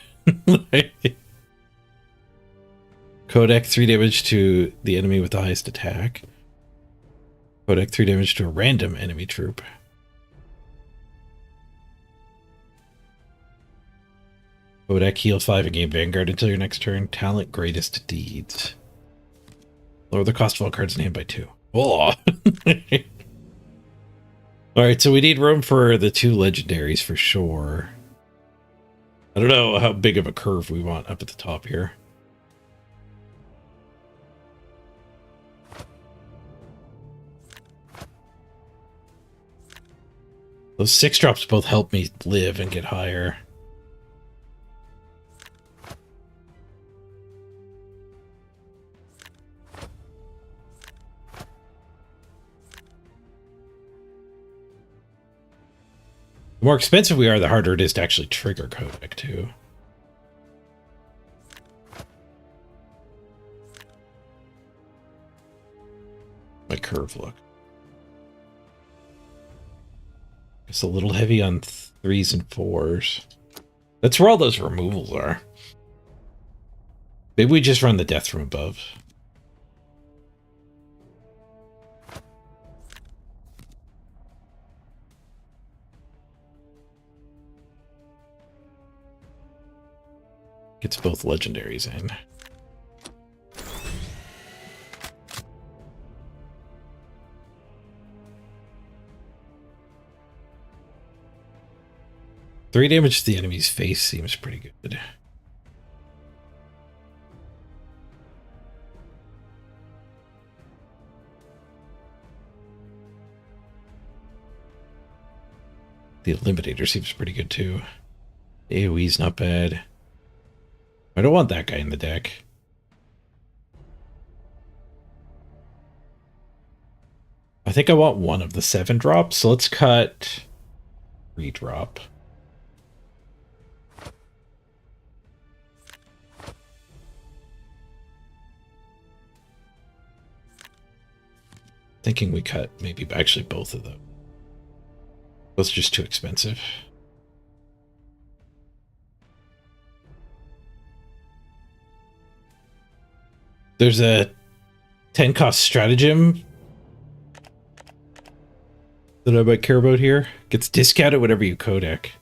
Kodak, 3 damage to the enemy with the highest attack. Kodak, 3 damage to a random enemy troop. Kodak, heal 5 and gain Vanguard until your next turn. Talent, greatest deeds. Lower the cost of all cards in hand by 2. Oh. Alright, so we need room for the 2 legendaries for sure. I don't know how big of a curve we want up at the top here. Those 6 drops both help me live and get higher. The more expensive we are, the harder it is to actually trigger Kodak too. My curve look. It's a little heavy on 3s and 4s. That's where all those removals are. Maybe we just run the death from above. Gets both legendaries in. Three damage to the enemy's face seems pretty good. The Eliminator seems pretty good too. AoE's not bad. I don't want that guy in the deck. I think I want one of the 7 drops, so let's cut 3 drop. Thinking we cut maybe actually both of them. Both just too expensive. There's a 10 cost stratagem that I might care about here. Gets discounted whenever you Kodak.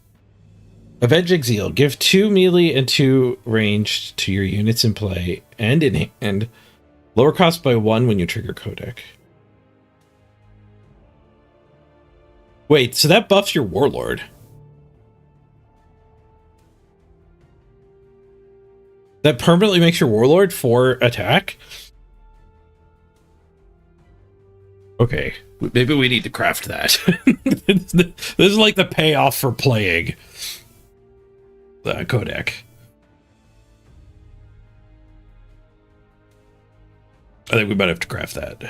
Avenging Zeal. Give 2 melee and 2 ranged to your units in play and in hand. Lower cost by 1 when you trigger Kodak. Wait, so that buffs your warlord. That permanently makes your warlord 4 attack? Okay, maybe we need to craft that. This is like the payoff for playing Kodak. I think we might have to craft that.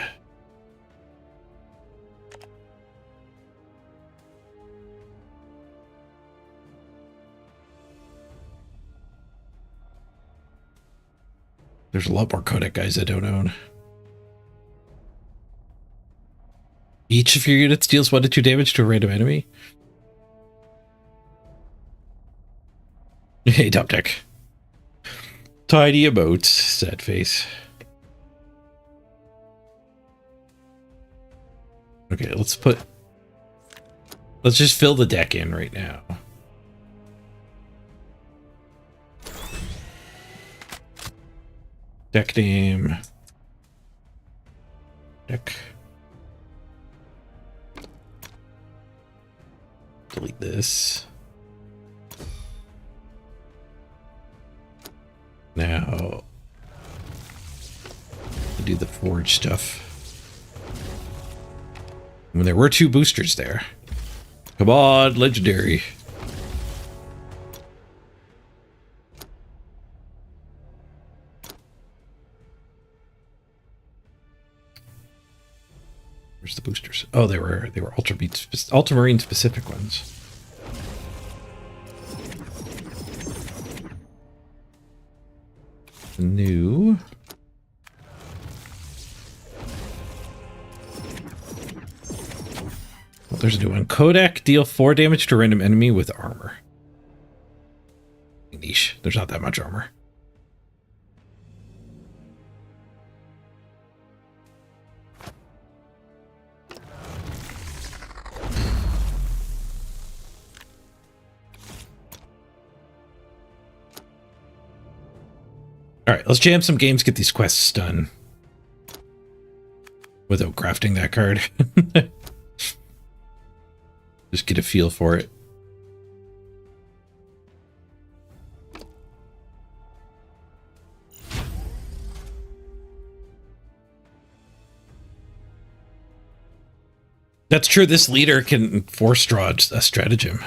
There's a lot more Kodak guys I don't own. Each of your units deals 1 to 2 damage to a random enemy. Hey, top deck. Tidy emotes, sad face. Okay, let's just fill the deck in right now. Deck name. Deck. Delete this. Now, do the forge stuff. When there were 2 boosters there. Come on, legendary. Where's the boosters? Oh, they were ultramarine specific ones. New. Well, there's a new one. Kodak, deal 4 damage to random enemy with armor. Niche. There's not that much armor. All right, let's jam some games, get these quests done. Without crafting that card. Just get a feel for it. That's true, this leader can force draw a stratagem.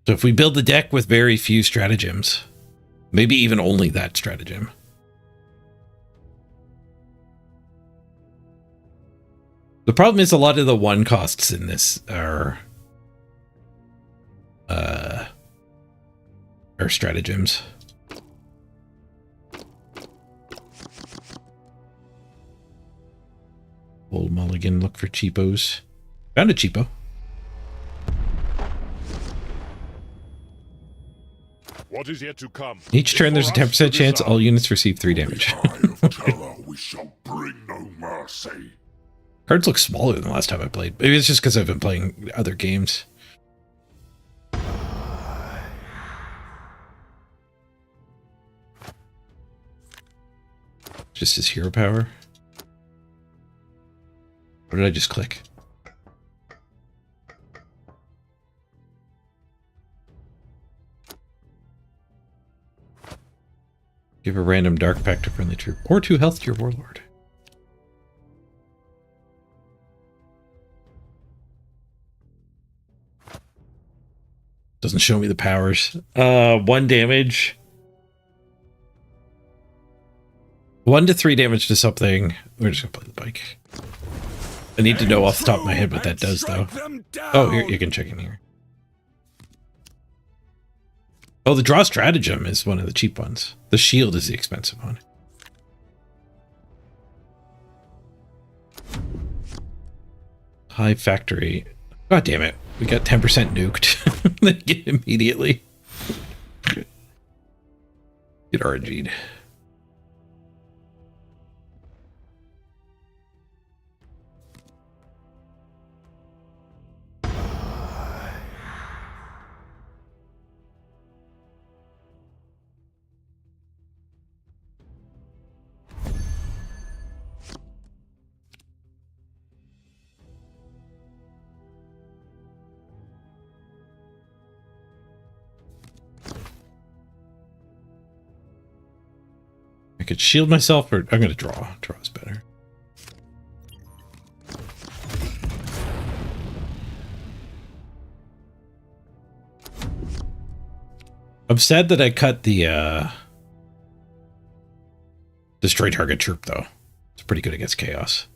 So if we build the deck with very few stratagems, maybe even only that stratagem. The problem is a lot of the one costs in this are stratagems. Old mulligan, look for cheapos. Found a cheapo. What is yet to come? Each turn there's a 10% chance all units receive 3 damage. We shall bring no mercy. Cards look smaller than the last time I played. Maybe it's just because I've been playing other games. Just his hero power. What did I just click? Give a random dark pact to friendly troop, or 2 health to your warlord. Doesn't show me the powers. 1 damage. 1 to 3 damage to something. We're just gonna play the bike. I need to know off the top of my head what that does, though. Oh, here, you can check in here. Oh, the draw stratagem is one of the cheap ones. The shield is the expensive one. High factory. God damn it. We got 10% nuked immediately. Get RNG'd. I could shield myself, or I'm going to draw. Draw is better. I'm sad that I cut the destroy target troop, though. It's pretty good against chaos.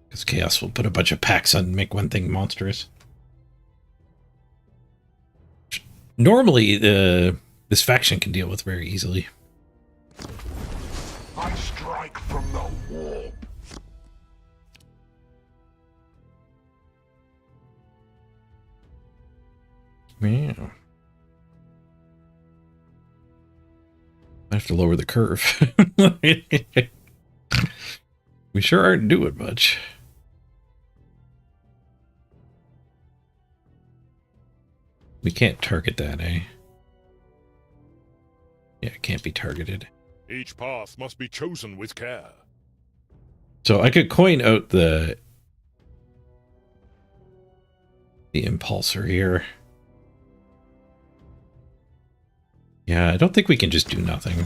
Because chaos will put a bunch of packs on and make one thing monstrous. Normally, this faction can deal with very easily. I strike from the warp. Yeah. I have to lower the curve. We sure aren't doing much. We can't target that, eh? Yeah, it can't be targeted. Each path must be chosen with care. So I could coin out the impulsor here. Yeah, I don't think we can just do nothing.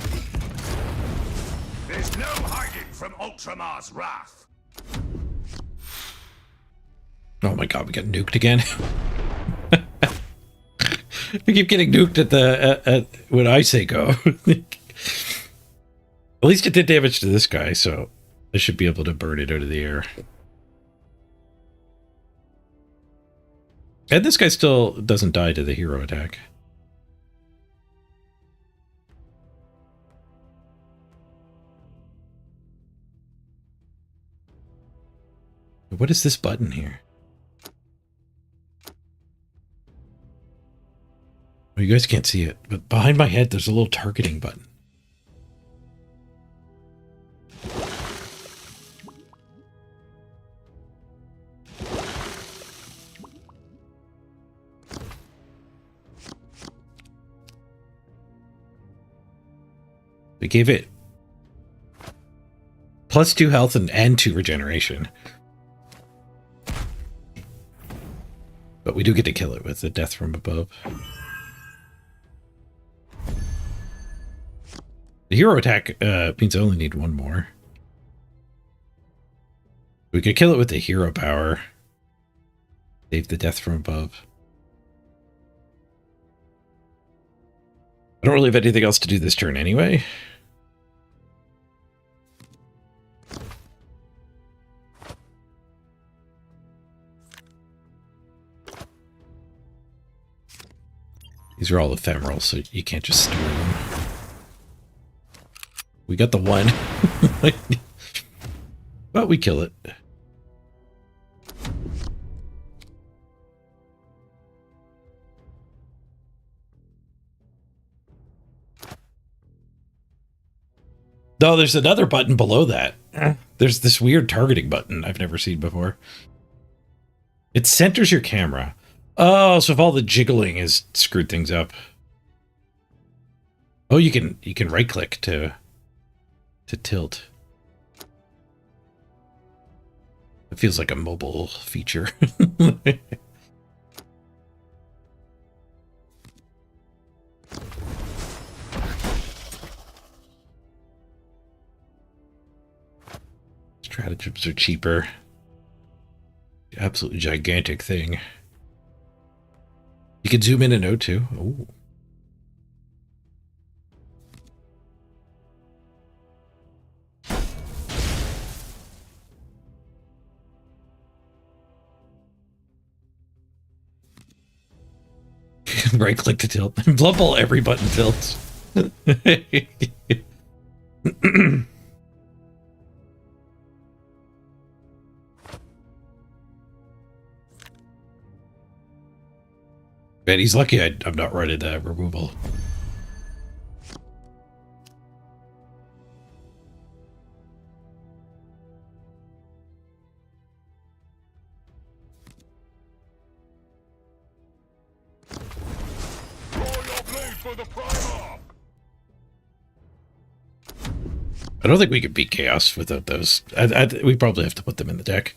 There's no hiding from Ultramar's wrath. Oh my god, we got nuked again. We keep getting nuked at when I say go. At least it did damage to this guy, so I should be able to burn it out of the air. And this guy still doesn't die to the hero attack. What is this button here? Oh, you guys can't see it, but behind my head there's a little targeting button. We gave it +2 health and 2 regeneration. But we do get to kill it with the death from above. The hero attack means I only need 1 more. We could kill it with the hero power. Save the death from above. I don't really have anything else to do this turn anyway. These are all ephemeral, so you can't just store them. We got the 1. But we kill it. No, there's another button below that. There's this weird targeting button I've never seen before. It centers your camera. Oh, so if all the jiggling has screwed things up. Oh, you can right click to tilt. It feels like a mobile feature. Stratagems are cheaper. Absolutely gigantic thing. You can zoom in and out too. Ooh. Right click to tilt. Blood Bowl, every button tilts. Man, he's lucky I'm not running that removal. I don't think we could beat Chaos without those. We probably have to put them in the deck.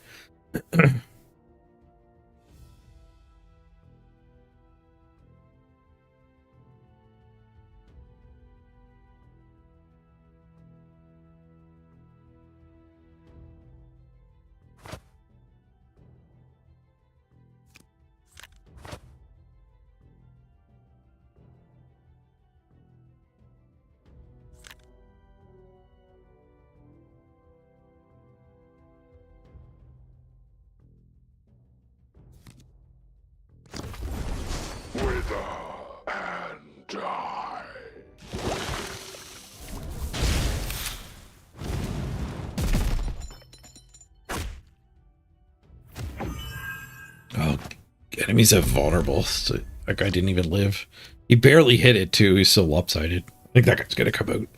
Enemies have vulnerable, so that guy didn't even live. He barely hit it too. He's so lopsided. I think that guy's gonna come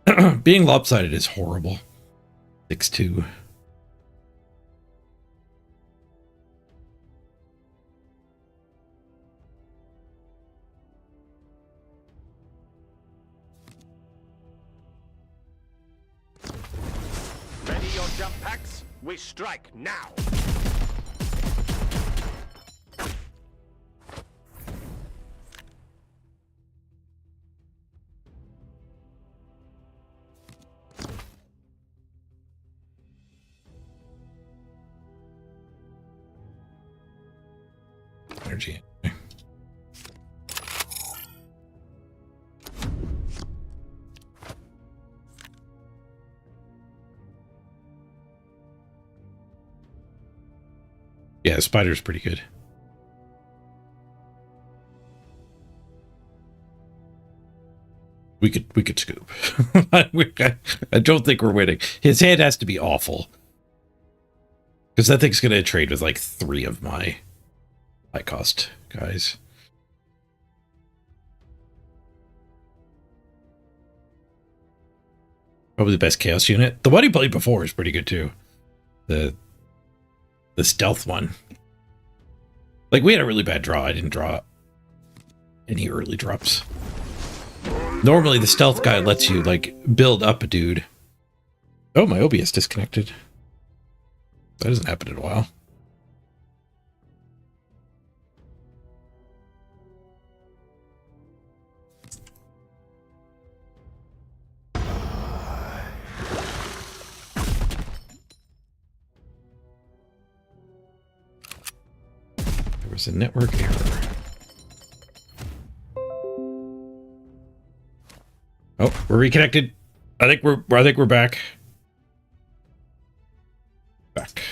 out. Being lopsided is horrible. 6-2. Ready your jump packs? We strike now. Energy. spider's pretty good. We could scoop. I don't think we're winning. His hand has to be awful. Because that thing's gonna trade with like 3 of my high cost guys. Probably the best chaos unit. The one he played before is pretty good too. The stealth one. Like, we had a really bad draw. I didn't draw any early drops. Normally the stealth guy lets you like build up a dude. Oh, my OBS disconnected. That hasn't happened in a while. There was a network error. Oh, we're reconnected. I think we're back. Back.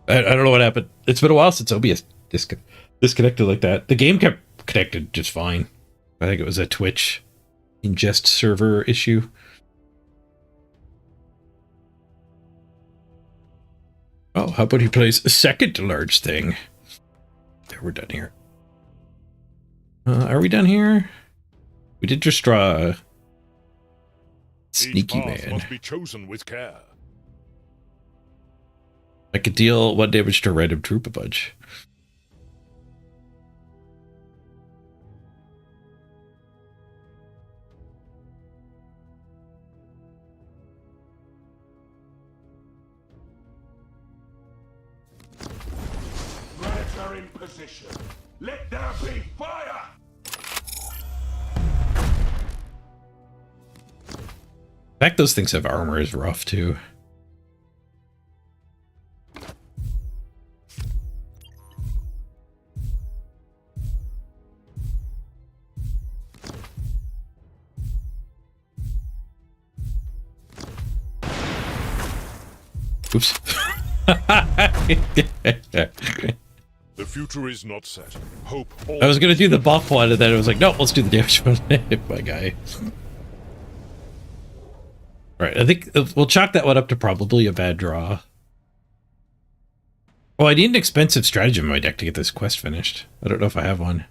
I don't know what happened. It's been a while since OBS disconnected like that. The game kept connected just fine. I think it was a Twitch ingest server issue. Oh, how about he plays a second large thing? There, we're done here. Are we done here? We did just draw a sneaky man. Must be chosen with care. I could deal 1 damage to a random troop a bunch. Threats are in position. Let there be fire! The fact those things have armor is rough too. Oops. The future is not set. Hope. I was gonna do the buff one, and then it was like, no, let's do the damage one. My guy. All right, I think we'll chalk that one up to probably a bad draw. Oh, I need an expensive stratagem in my deck to get this quest finished. I don't know if I have one.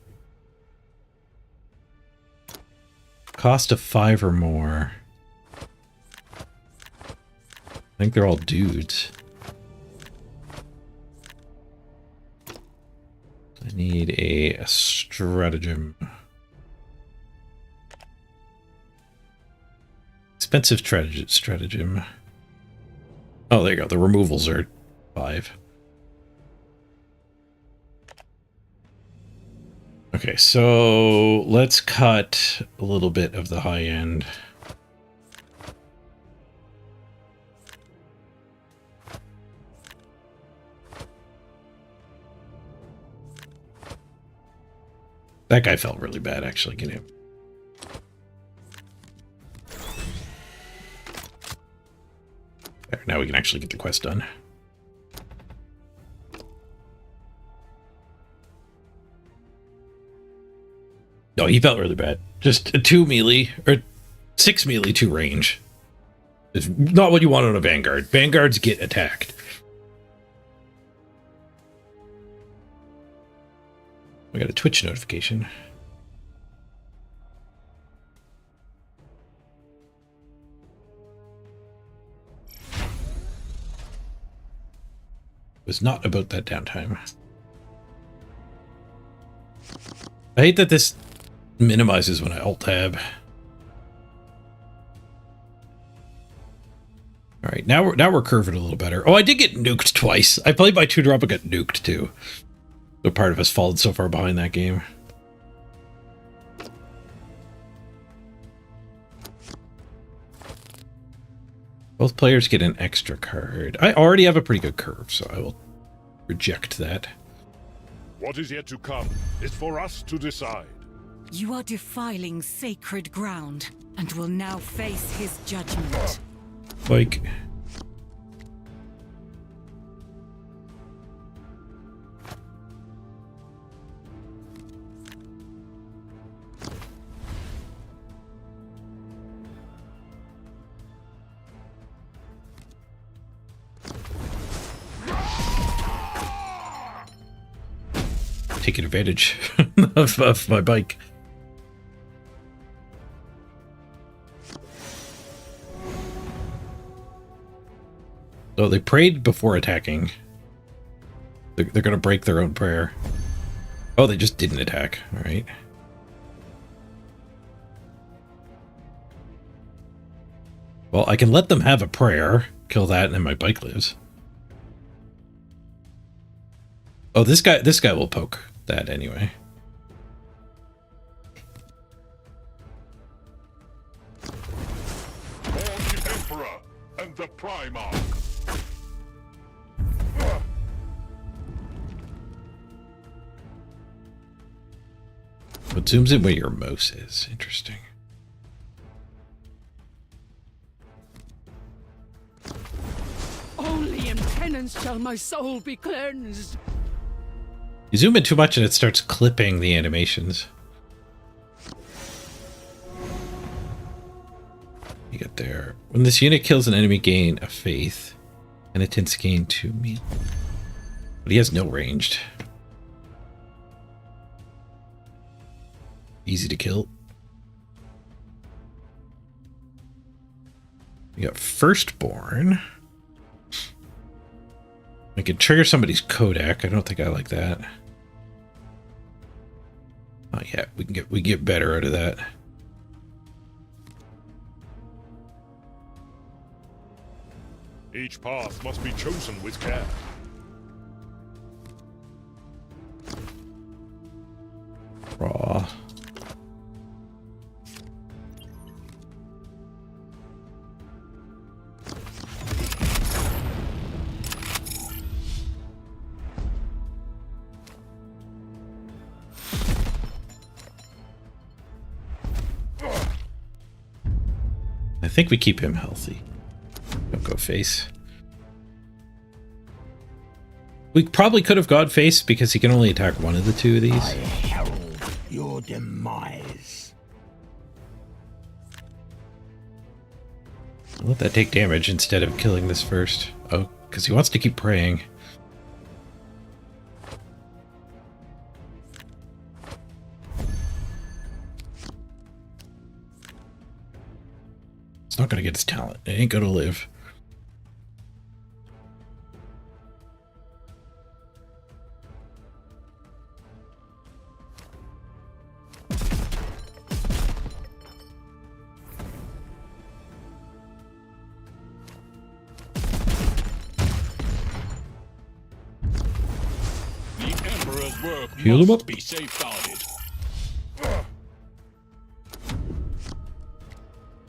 Cost of 5 or more. I think they're all dudes. I need a stratagem. Expensive stratagem. Oh, there you go. The removals are 5. Okay, so let's cut a little bit of the high end. That guy felt really bad, actually. Get him. There, now we can actually get the quest done. No, he felt really bad. Just a 2 melee, or 6 melee, 2 range. It's not what you want on a Vanguard. Vanguards get attacked. I got a Twitch notification. It was not about that downtime. I hate that this minimizes when I alt-tab. All right, now we're curving a little better. Oh, I did get nuked twice. I played my 2-drop and got nuked too. So part of us fallen so far behind that game. Both players get an extra card. I already have a pretty good curve, so I will reject that. What is yet to come is for us to decide. You are defiling sacred ground and will now face his judgment. Like, taking advantage of my bike. So they prayed before attacking. They're going to break their own prayer. Oh, they just didn't attack. All right. Well, I can let them have a prayer, kill that, and then my bike lives. Oh, this guy will poke that anyway. The Emperor and the Primarch. What zooms in where your mouse is. Interesting. Only in penance shall my soul be cleansed. You zoom in too much and it starts clipping the animations. You get there. When this unit kills an enemy, gain a faith. And it tends to gain 2 meal. But he has no ranged. Easy to kill. You got Firstborn. I can trigger somebody's Kodak. I don't think I like that. Oh yeah, we get better out of that. Each path must be chosen with care. Raw. I think we keep him healthy. Don't go face. We probably could have gone face because he can only attack one of the two of these. I herald your demise. I'll let that take damage instead of killing this first. Oh, because he wants to keep praying. It's not going to get his talent. It ain't going to live. The Emperor's work Heal him must up. be safeguarded.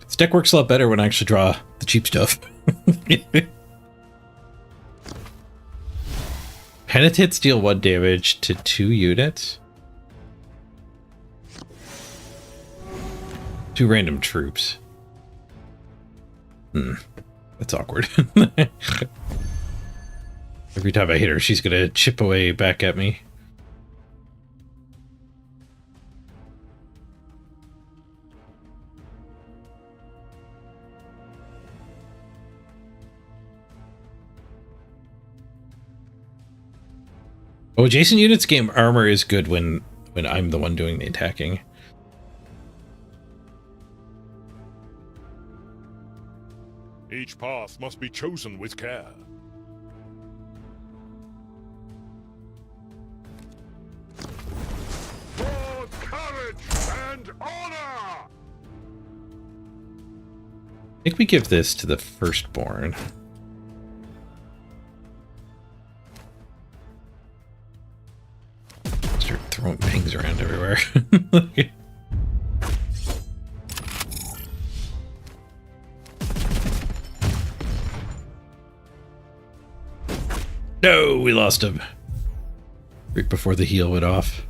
This deck works a lot better when I actually draw the cheap stuff. Penitents deal 1 damage to 2 units. 2 random troops. That's awkward. Every time I hit her, she's gonna chip away back at me. Oh, adjacent units game armor is good when I'm the one doing the attacking. Each path must be chosen with care. For courage and honor! I think we give this to the Firstborn. Start throwing pings around everywhere. No, we lost him. Right before the heal went off.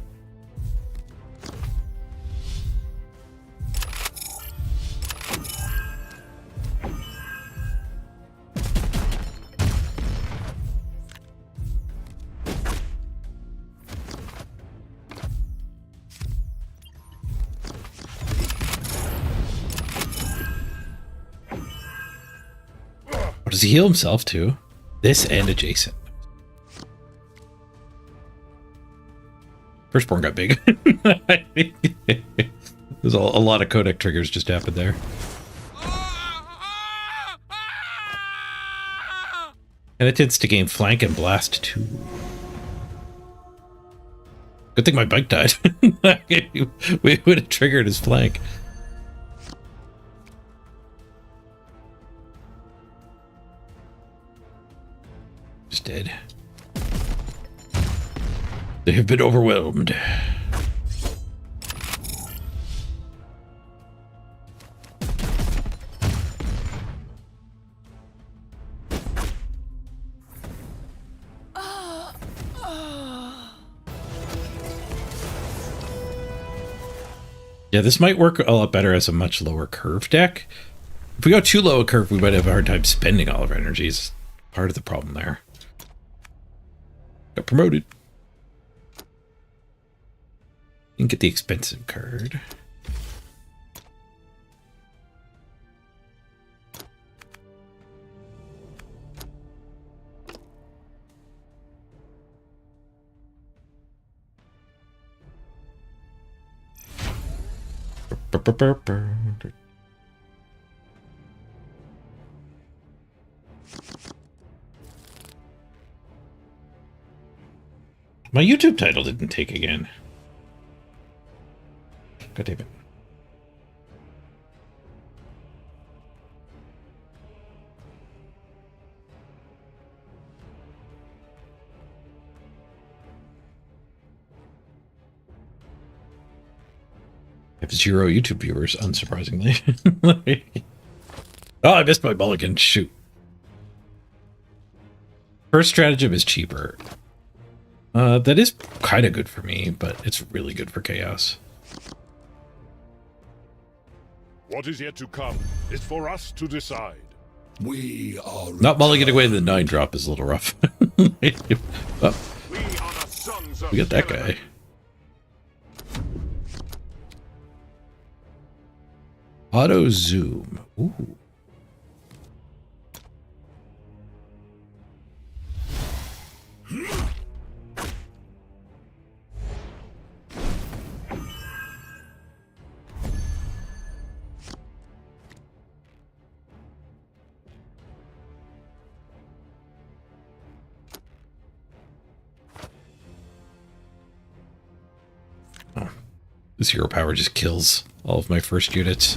Does he heal himself too? This and adjacent. Firstborn got big. There's a lot of codec triggers just happened there. And it tends to gain flank and blast too. Good thing my bike died. We would have triggered his flank. Just dead. They have been overwhelmed. Yeah, this might work a lot better as a much lower curve deck. If we go too low a curve, we might have a hard time spending all of our energies. Part of the problem there. Got promoted. You can get the expensive card. My YouTube title didn't take again. God damn it. I have 0 YouTube viewers, unsurprisingly. Oh, I missed my mulligan. Shoot. First stratagem is cheaper. That is kind of good for me, but it's really good for chaos. What is yet to come is for us to decide. We are Not mulliganing away the 9-drop is a little rough. Oh, We are the sons of we got that Kellerman. guy. Auto zoom. Ooh. Oh. This hero power just kills all of my first units.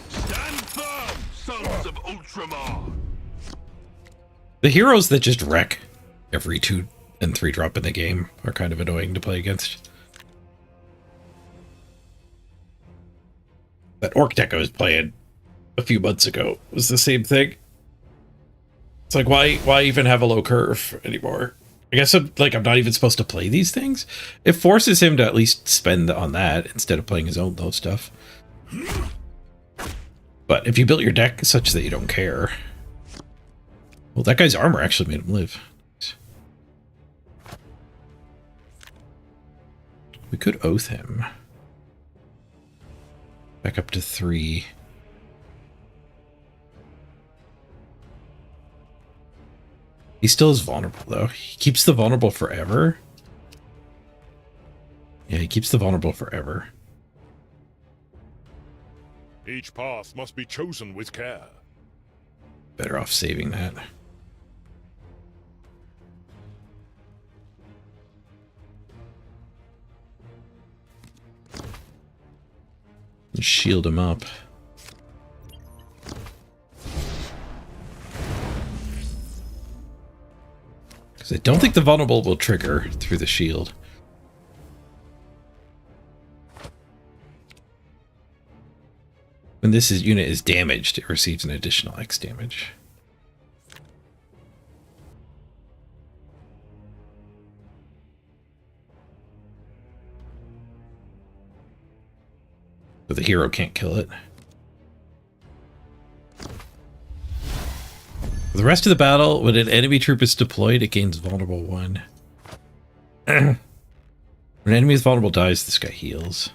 Stand firm, sons of Ultramar! The heroes that just wreck every 2 and 3 drop in the game are kind of annoying to play against. That orc deck I was playing a few months ago was the same thing. It's like, why even have a low curve anymore? I guess I'm not even supposed to play these things. It forces him to at least spend on that instead of playing his own low stuff. But if you built your deck such that you don't care... Well, that guy's armor actually made him live. We could oath him. Back up to 3. He still is vulnerable, though. He keeps the vulnerable forever. Yeah, he keeps the vulnerable forever. Each path must be chosen with care. Better off saving that. And shield him up. Because I don't think the vulnerable will trigger through the shield. When this unit is damaged, it receives an additional X damage. But the hero can't kill it. For the rest of the battle, when an enemy troop is deployed, it gains vulnerable 1. When an enemy is vulnerable dies, this guy heals.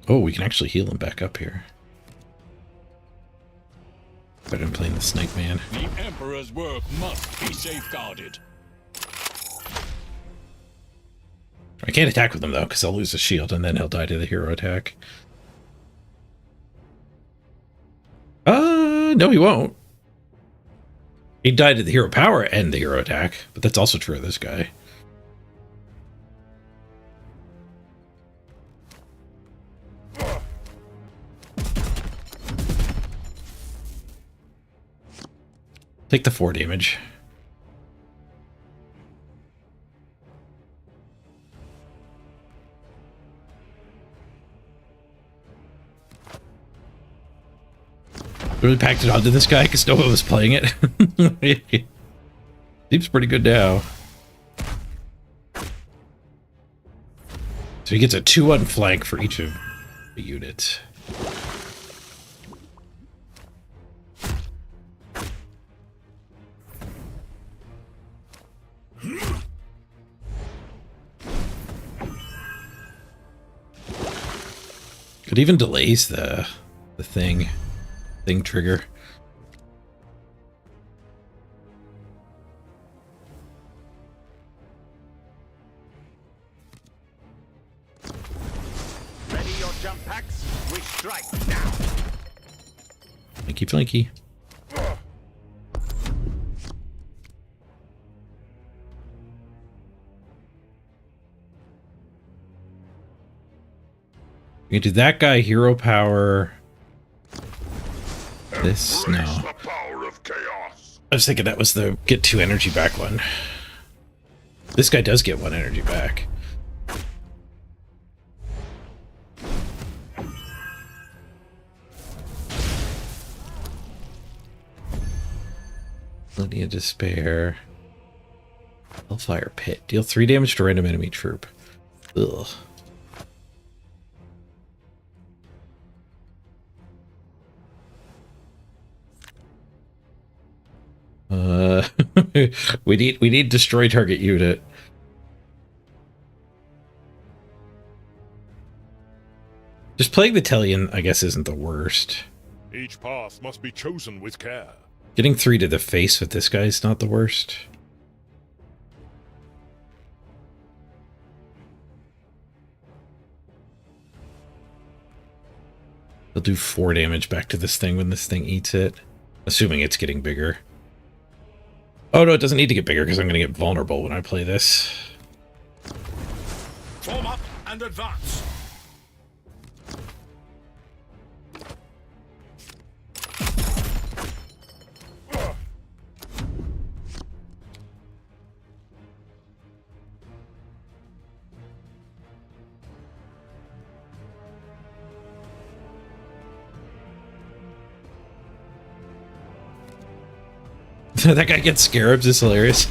Oh, we can actually heal him back up here. Better than playing the Snake Man. The Emperor's work must be safeguarded. I can't attack with him, though, because I'll lose the shield, and then he'll die to the hero attack. No, he won't. He'd die to the hero power and the hero attack, but that's also true of this guy. Take the 4 damage. Really packed it onto this guy because no one was playing it. Seems pretty good now. So he gets a 2-1 flank for each of the units. It even delays the thing trigger. Ready your jump packs? We strike now. Flanky, flanky. You can do that guy, hero power. This, no. The power of chaos. I was thinking that was the get 2 energy back one. This guy does get 1 energy back. Plenty of despair. Hellfire pit. Deal 3 damage to random enemy troop. Ugh. we need destroy target unit. Just playing the Tellian, I guess, isn't the worst. Each path must be chosen with care. Getting 3 to the face with this guy is not the worst. He'll do 4 damage back to this thing when this thing eats it. Assuming it's getting bigger. Oh no, it doesn't need to get bigger because I'm going to get vulnerable when I play this. Form up and advance. That guy gets scarabs is hilarious.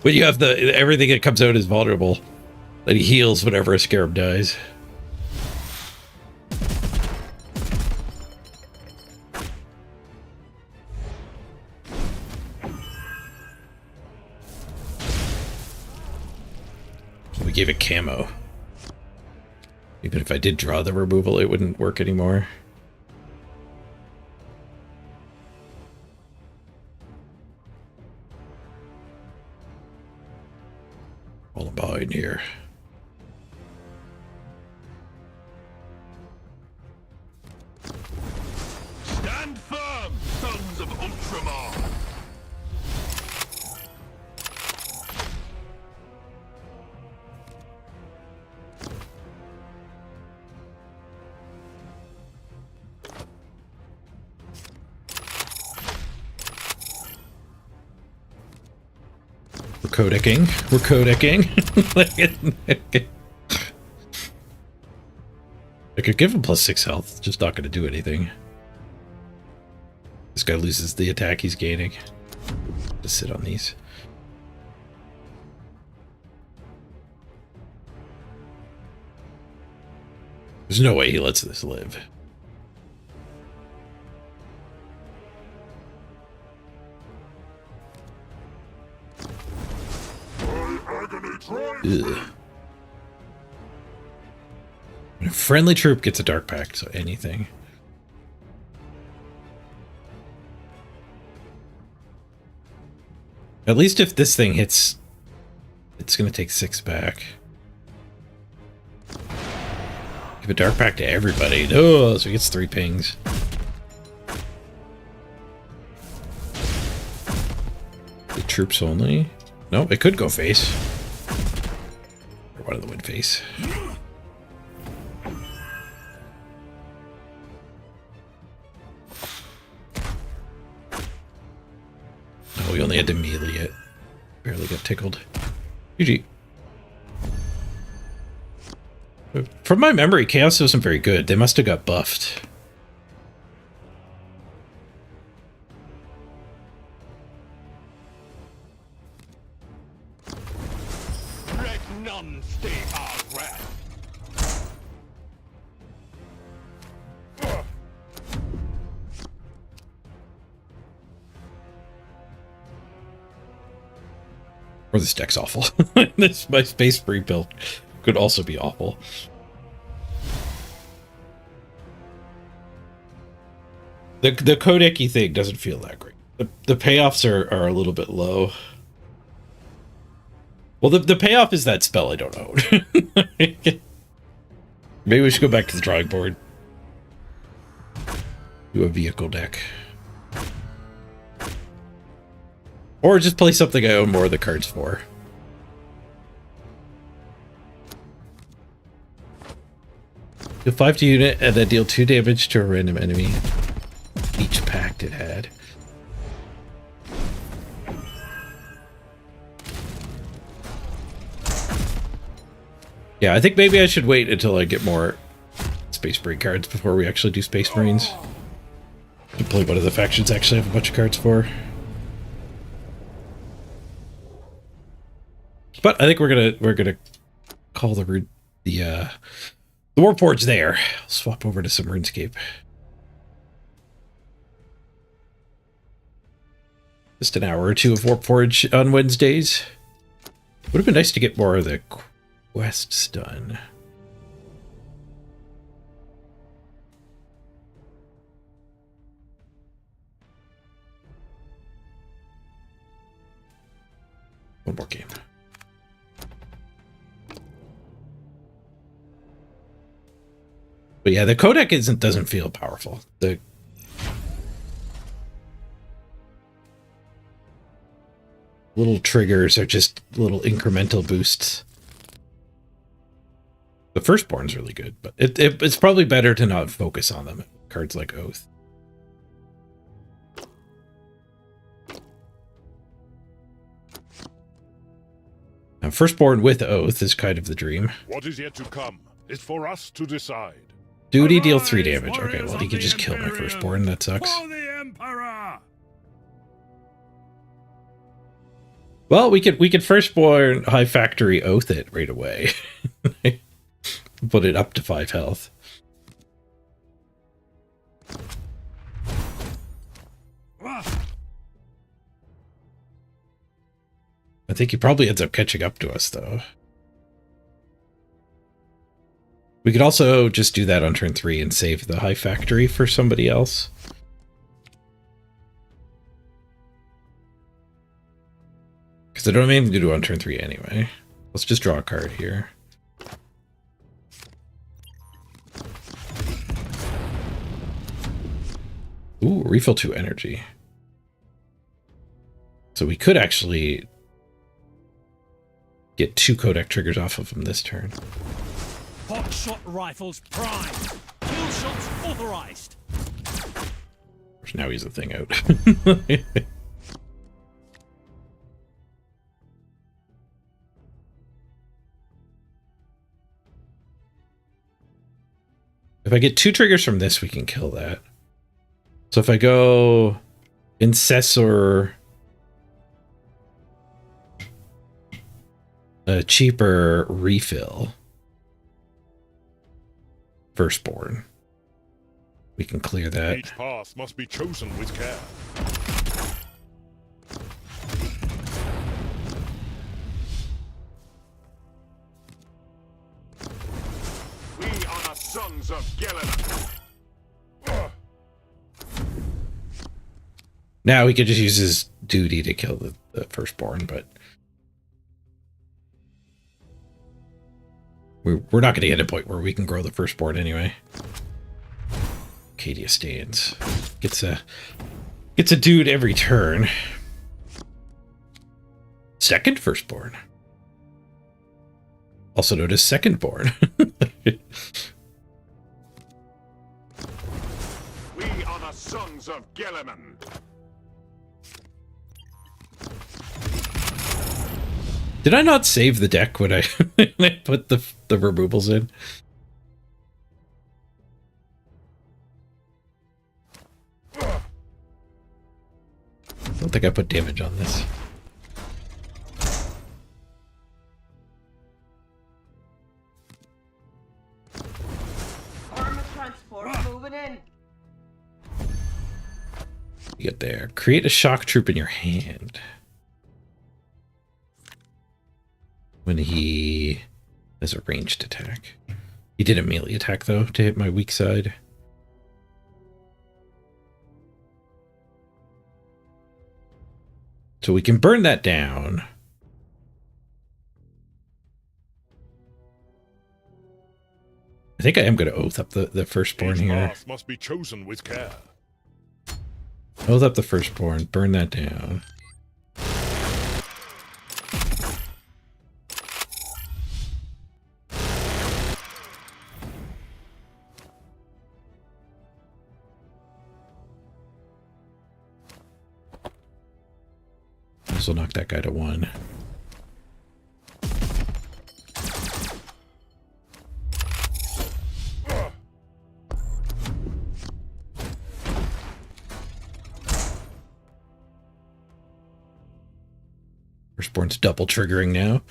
When you have the everything that comes out is vulnerable. That he heals whenever a scarab dies. So we gave it camo. Even if I did draw the removal, it wouldn't work anymore. All behind here. Stand firm, sons of Ultramar. We're codecking. We're codecking. I could give him +6 health. Just not going to do anything. This guy loses the attack he's gaining. Just sit on these. There's no way he lets this live. Ugh. Friendly troop gets a dark pact, so anything. At least if this thing hits, it's going to take 6 back. Give a dark pact to everybody. Oh, so he gets 3 pings. The troops only. No, it could go face. Or one of the would face. Oh, we only had to melee it. Barely got tickled. GG. From my memory, Chaos wasn't very good. They must have got buffed. Let none stay our wrath. Or this deck's awful. This my space free build could also be awful. The codec-y thing doesn't feel that great. The payoffs are a little bit low. Well, the payoff is that spell I don't own. Maybe we should go back to the drawing board. Do a vehicle deck. Or just play something I own more of the cards for. Deal 5 to unit and then deal 2 damage to a random enemy. Each pact it had. Yeah, I think maybe I should wait until I get more Space Marine cards before we actually do Space Marines. To play one of the factions I actually have a bunch of cards for. But I think we're gonna call the Warforge there. I'll swap over to some RuneScape. Just an hour or two of Warforge on Wednesdays. Would have been nice to get more of the quests done. One more game. But yeah, the codec doesn't feel powerful. The little triggers are just little incremental boosts. The Firstborn's really good, but it's probably better to not focus on them. Cards like Oath. Now, Firstborn with Oath is kind of the dream. What is yet to come is for us to decide. Duty deal 3 damage. Okay, well, he could just kill my Firstborn. That sucks. For the Emperor! Well, we could Firstborn High Factory Oath it right away. Put it up to 5 health. I think he probably ends up catching up to us, though. We could also just do that on turn 3 and save the High Factory for somebody else. Because I don't have anything to do on turn 3 anyway. Let's just draw a card here. Ooh, refill 2 energy. So we could actually get 2 codec triggers off of him this turn. Hot shot rifles prime. Kill shots authorized. Now he's a thing out. If I get 2 triggers from this, we can kill that. So if I go Incessor, a cheaper refill, Firstborn, we can clear that. Each path must be chosen with care. We are the sons of Gillen. Now he could just use his duty to kill the firstborn, but we're not going to get a point where we can grow the firstborn anyway. Acadia stands. Gets a dude every turn. Second firstborn. Also known as secondborn. We are the sons of Gilliman. Did I not save the deck when I, when I put the removals in? I don't think I put damage on this. Armor transport moving in. You get there. Create a shock troop in your hand. When he has a ranged attack. He did a melee attack, though, to hit my weak side. So we can burn that down. I think I am going to oath up the firstborn His here. path must be chosen with care. Oath up the firstborn. Burn that down. This will knock that guy to 1. Firstborn's double triggering now.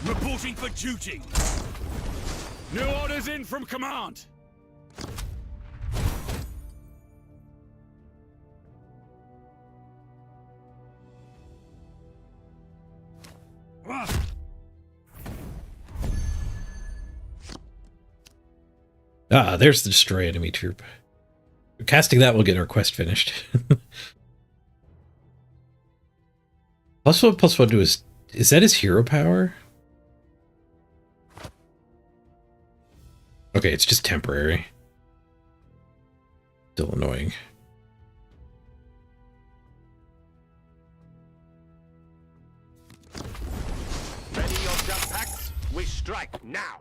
Reporting for duty. New orders in from command. Ah, there's the destroy enemy troop. Casting that will get our quest finished. +1/+1 to his... Is that his hero power? Okay, it's just temporary. Still annoying. Ready your jump packs? We strike now.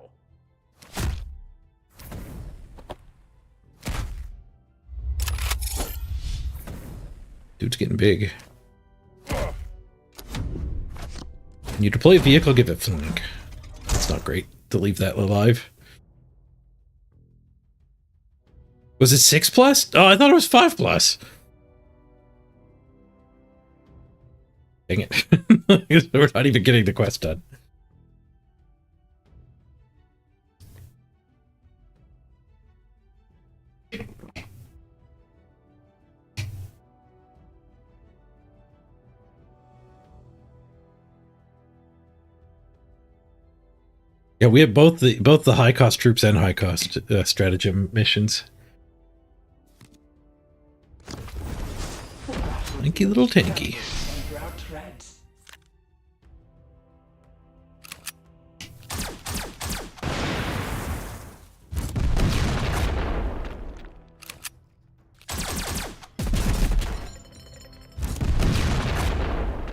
Dude's getting big. When you deploy a vehicle, give it flank. That's not great to leave that alive. Was it 6+? Oh, I thought it was 5+. Dang it. We're not even getting the quest done. Yeah, we have both the high cost troops and high cost stratagem missions. Tanky little tanky.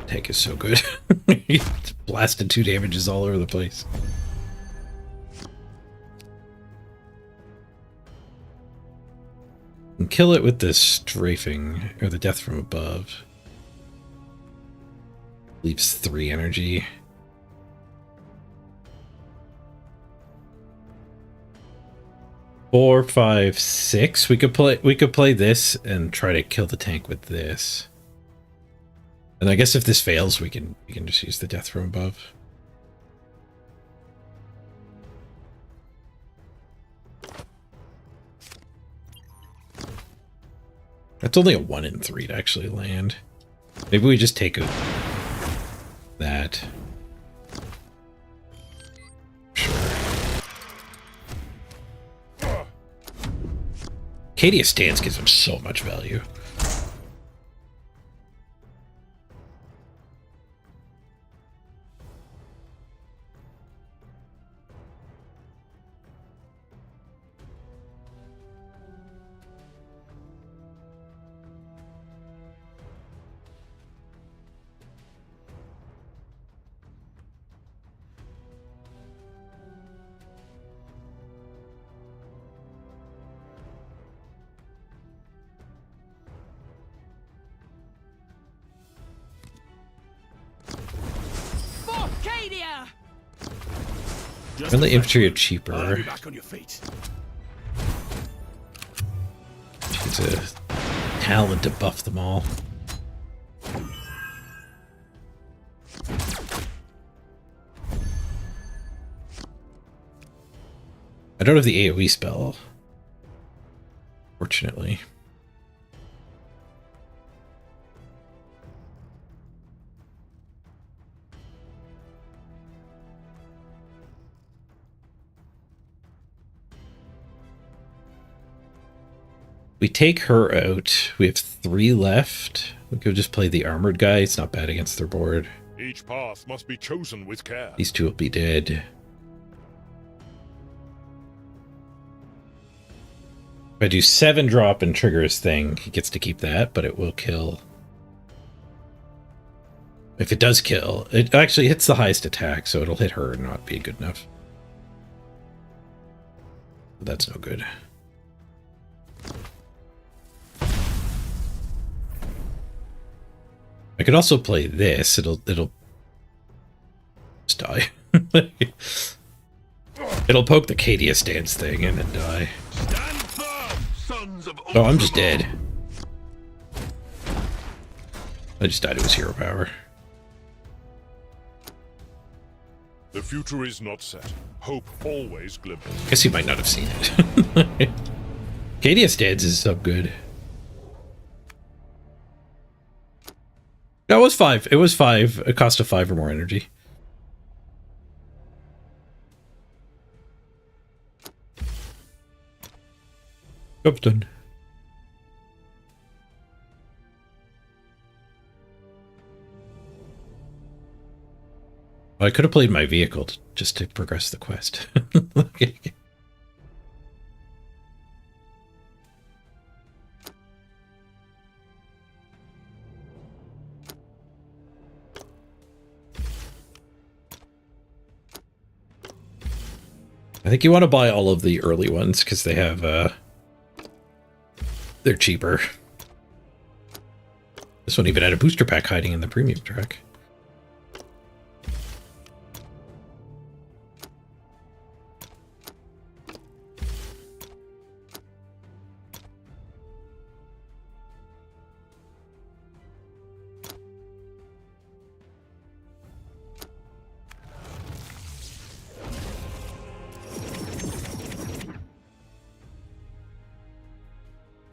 Tank is so good. He blasted 2 damages all over the place. And kill it with the strafing, or the death from above. Leaves 3 energy. Four, 5, 6. We could play this and try to kill the tank with this. And I guess if this fails, we can just use the death from above. That's only a 1 in 3 to actually land. Maybe we just take that. Sure. Cadius stance gives him so much value. Cadia! And the infantry are cheaper. Back on your feet. It's a talent to buff them all. I don't have the AoE spell, fortunately. We take her out. We have 3 left. We could just play the armored guy. It's not bad against their board. Each path must be chosen with care. These 2 will be dead. If I do 7 drop and trigger his thing, he gets to keep that, but it will kill. If it does kill, it actually hits the highest attack, so it'll hit her and not be good enough. That's no good. I could also play this. It'll just die. It'll poke the Cadius dance thing and then die. Stand firm, sons of Oh, I'm just dead. I just died to his hero power. The future is not set. Hope always glimmers. Guess he might not have seen it. Cadius dance is so good. No, it was 5. It was 5. It cost of 5 or more energy. Job's done. I could have played my vehicle just to progress the quest. I think you want to buy all of the early ones because they have, they're cheaper. This one even had a booster pack hiding in the premium track.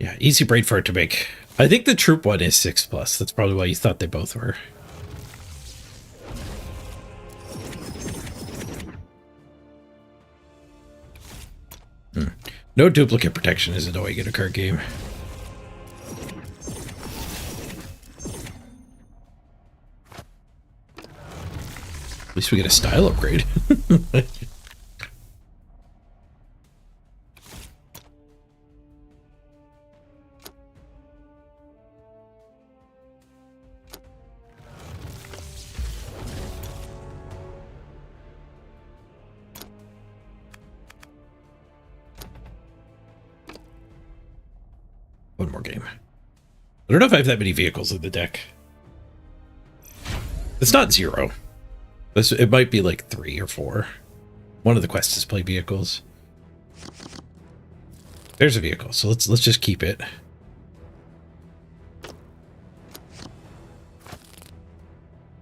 Yeah, easy braid for it to make. I think the troop one is 6+. That's probably why you thought they both were. No duplicate protection is annoying in a card game. At least we get a style upgrade. One more game. I don't know if I have that many vehicles in the deck. It's not 0. It might be like 3 or 4. One of the quests is play vehicles. There's a vehicle, so let's just keep it.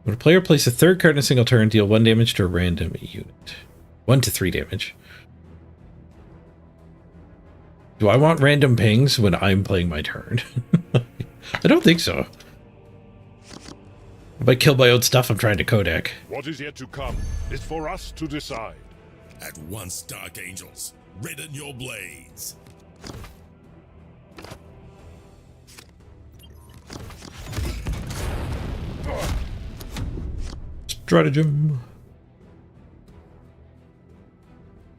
When a player places a 3rd card in a single turn, deal 1 damage to a random unit. 1 to 3 damage. Do I want random pings when I'm playing my turn? I don't think so. If I kill my own stuff, I'm trying to codec. What is yet to come is for us to decide. At once, Dark Angels, redden your blades. Stratagem.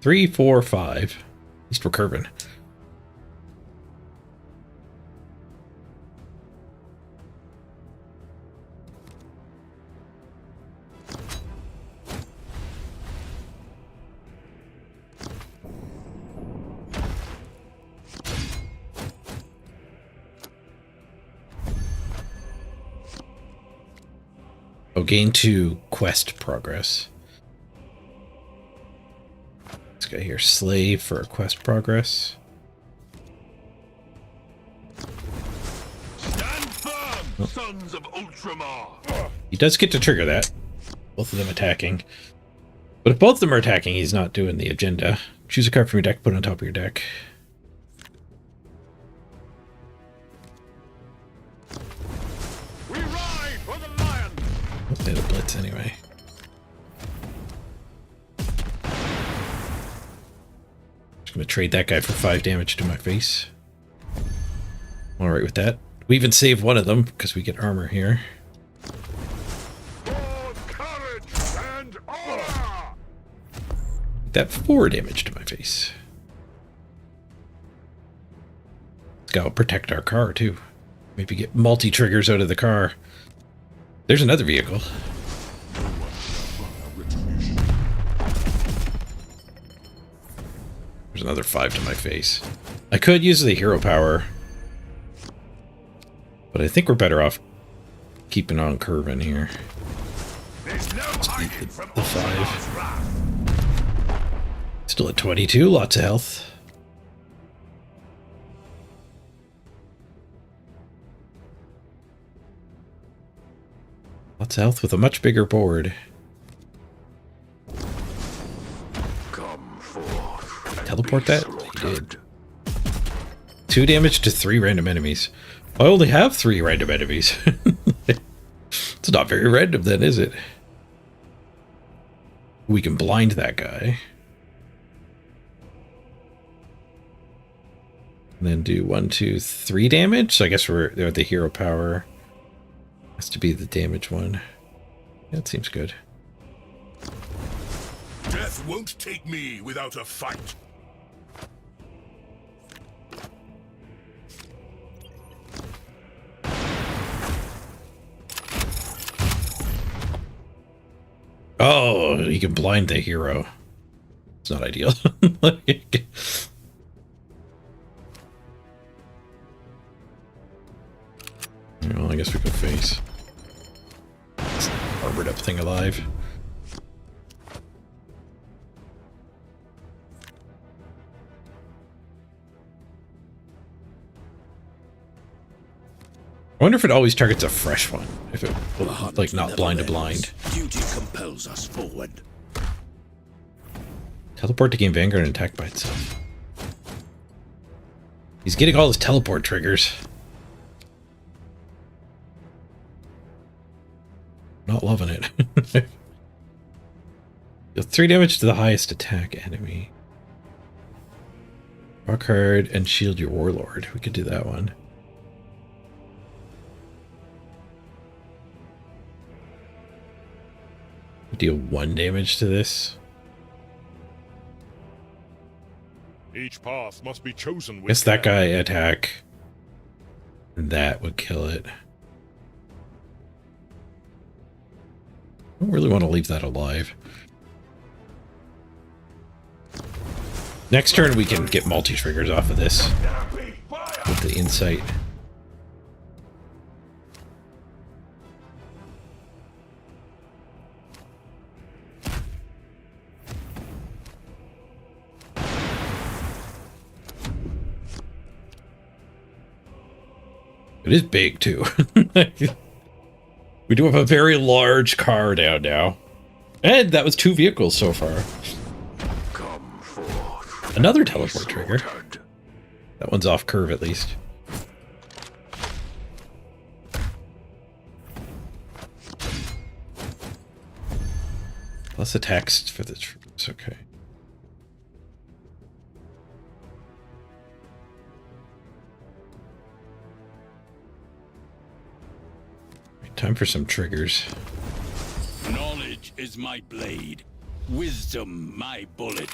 3, 4, 5. At least we're curving. Oh, gain 2 quest progress. This guy here, slave for quest progress. Stand firm, sons of Ultramar. He does get to trigger that. Both of them attacking. But if both of them are attacking, he's not doing the agenda. Choose a card from your deck, put it on top of your deck. We ride for the lion. They had a blitz anyway. Just gonna trade that guy for 5 damage to my face. Alright with that. We even save one of them because we get armor here. For courage and honor. That 4 damage to my face. This guy will protect our car too. Maybe get multi-triggers out of the car. There's another vehicle. There's another 5 to my face. I could use the hero power, but I think we're better off keeping on curving here. There's no hiding from The 5. Ultramar's wrath. Still at 22, lots of health. Lots of health with a much bigger board. Come forth. and Teleport be that? slaughtered. He did. 2 damage to 3 random enemies. I only have 3 random enemies. It's not very random then, is it? We can blind that guy. And then do 1, 2, 3 damage. So I guess they're the hero power. Has to be the damage one. That seems good. Death won't take me without a fight. Oh, you can blind the hero. It's not ideal. Well, I guess we go face. This armored up thing alive. I wonder if it always targets a fresh one. If it, like, not blind to blind. Duty compels us forward. Teleport to gain Vanguard and attack by itself. He's getting all his teleport triggers. Not loving it. Deal 3 damage to the highest attack enemy. Draw a card and shield your warlord. We could do that one. Deal 1 damage to this. Each path must be chosen with Guess that care. guy attack. And that would kill it. I don't really want to leave that alive. Next turn we can get multi-triggers off of this. There be fire. With the insight. It is big too. We do have a very large car down now. And that was 2 vehicles so far. Come forth. Another teleport trigger. Slaughtered. That one's off curve at least. Plus a text for the troops. Okay. Time for some triggers. Knowledge is my blade, wisdom my bullet.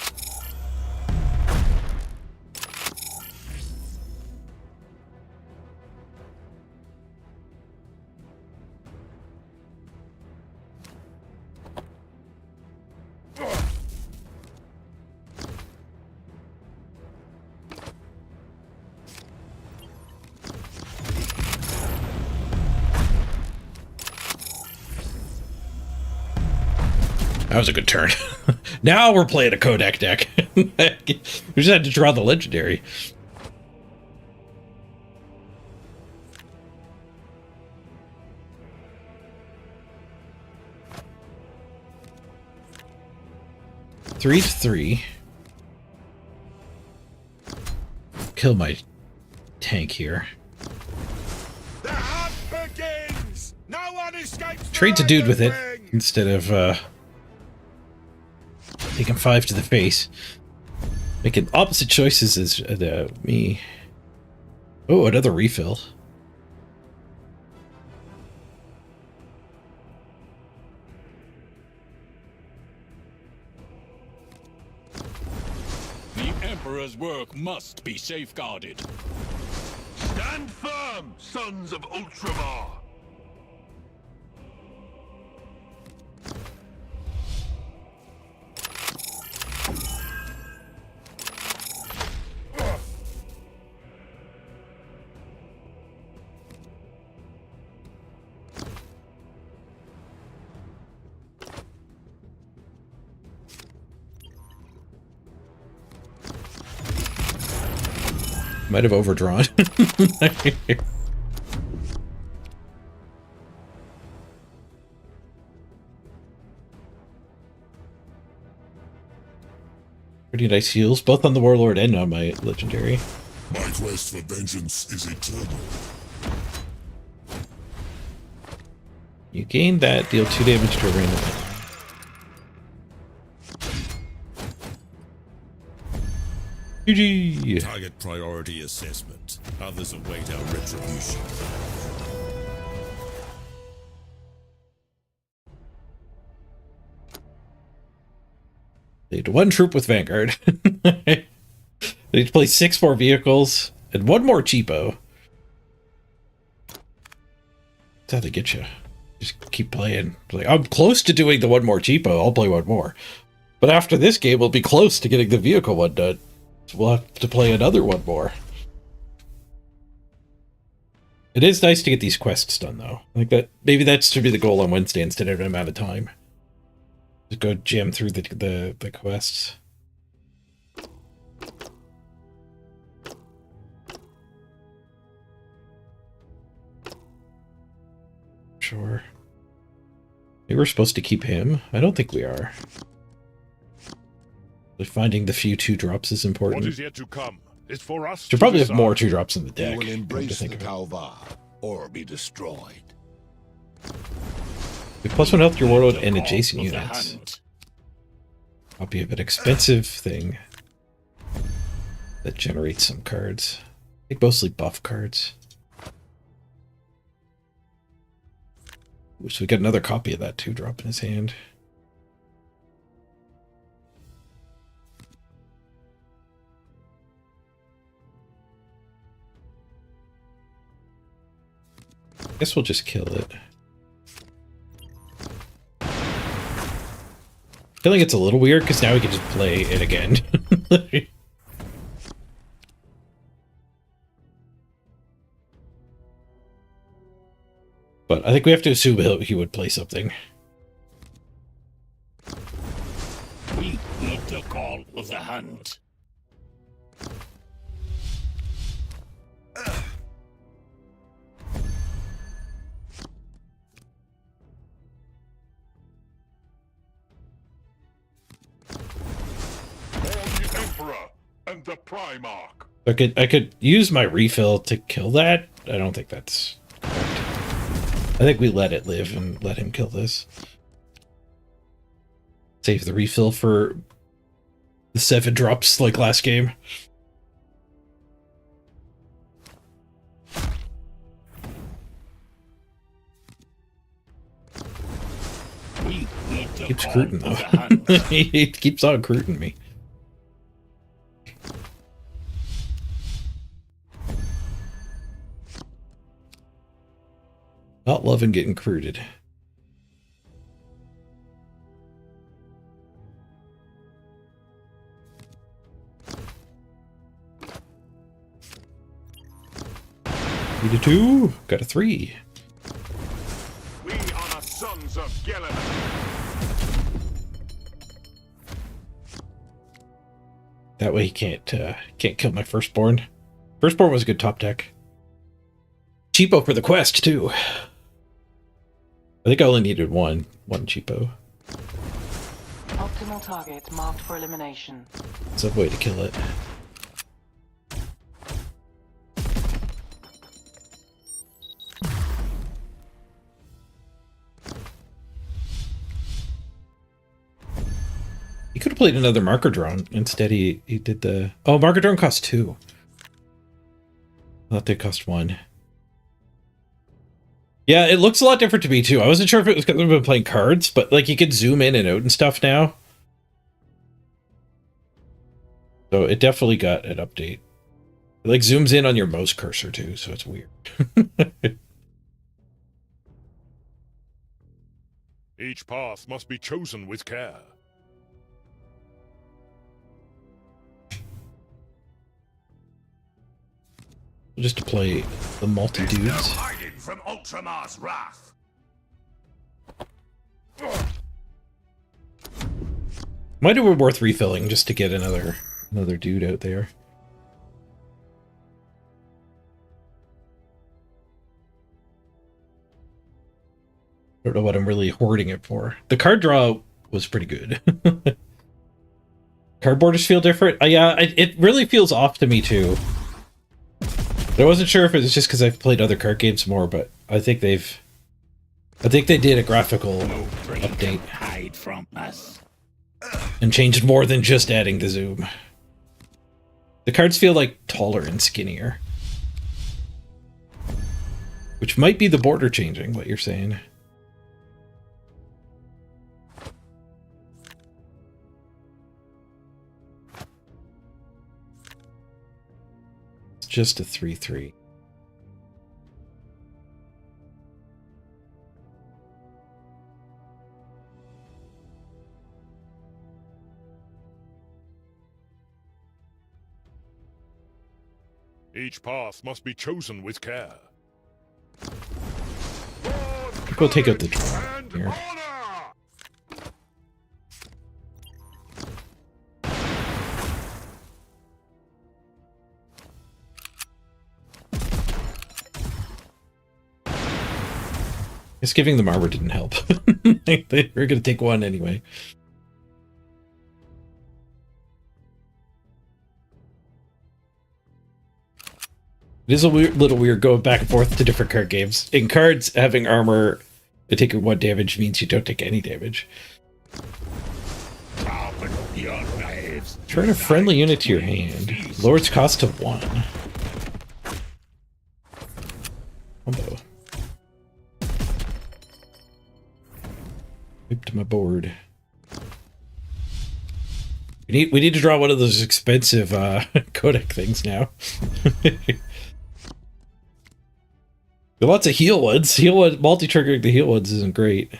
That was a good turn. Now we're playing a Kodak deck. We just had to draw the legendary. Three to three. Kill my tank here. The hunt begins! No one escapes. Trades a dude with it instead of taking 5 to the face. Making opposite choices as me. Oh, another refill. The Emperor's work must be safeguarded. Stand firm, sons of Ultramar! Might have overdrawn. Pretty nice heals, both on the Warlord and on my legendary. My quest for vengeance is eternal. You gain that, deal 2 damage to a random. GG! Target priority assessment. Others await our retribution. Need 1 troop with Vanguard. Need to play 6 more vehicles and 1 more cheapo. That's how they get you. Just keep playing. Like, I'm close to doing the 1 more cheapo. I'll play 1 more. But after this game, we'll be close to getting the vehicle one done. So we'll have to play another 1 more. It is nice to get these quests done, though. I think that maybe that should be the goal on Wednesday instead of an amount of time. Just go jam through the quests. Sure. Maybe we're supposed to keep him. I don't think we are. Finding the few 2-drops is important. What is yet to come is for us Should to probably have decide. more 2-drops in the deck. You will embrace the of it. Kalvar, or be destroyed. With +1 health to your warlord and The adjacent call of the units. hunt. Copy of an expensive thing that generates some cards. I think mostly buff cards. Ooh, so we got another copy of that 2-drop in his hand. Guess we'll just kill it. Killing it's a little weird because now we can just play it again. But I think we have to assume he would play something. We heed the call of the hunt. The Emperor and the Primarch. I could use my refill to kill that. I don't think that's correct. I think we let it live and let him kill this. Save the refill for the 7 drops like last game. Keeps recruiting though. He keeps on recruiting me. Not loving getting recruited. Need a 2, got a 3. We are the sons of Gilliman. That way he can't kill my firstborn. Firstborn was a good top deck. Cheapo for the quest too. I think I only needed one cheapo. Optimal target marked for elimination. It's a way to kill it. He could have played another marker drone. Instead, he did the... Oh, marker drone cost 2. I thought they cost 1. Yeah, it looks a lot different to me, too. I wasn't sure if it was because I've been playing cards, but, like, you can zoom in and out and stuff now. So it definitely got an update. It, like, zooms in on your mouse cursor, too, so it's weird. Each path must be chosen with care. Just to play the multi-dudes. No hiding from Ultramar's wrath. Might have been worth refilling just to get another dude out there. I don't know what I'm really hoarding it for. The card draw was pretty good. Card borders feel different. Yeah, it really feels off to me too. I wasn't sure if it was just because I've played other card games more, but I think they did a graphical update Hide from us. and changed more than just adding the zoom. The cards feel like taller and skinnier, which might be the border changing. What you're saying? It's just a 3/3. Each path must be chosen with care. We'll take out the draw here. Guess giving them armor didn't help. They were going to take one anyway. It is a little weird going back and forth to different card games. In cards, having armor and taking 1 damage means you don't take any damage. Sharpen your knives. Turn a friendly unit to your hand. Lowers cost to 1. Combo. Whip to my board. We need to draw one of those expensive codec things now. There are lots of heal ones. Multi-triggering the heal ones isn't great.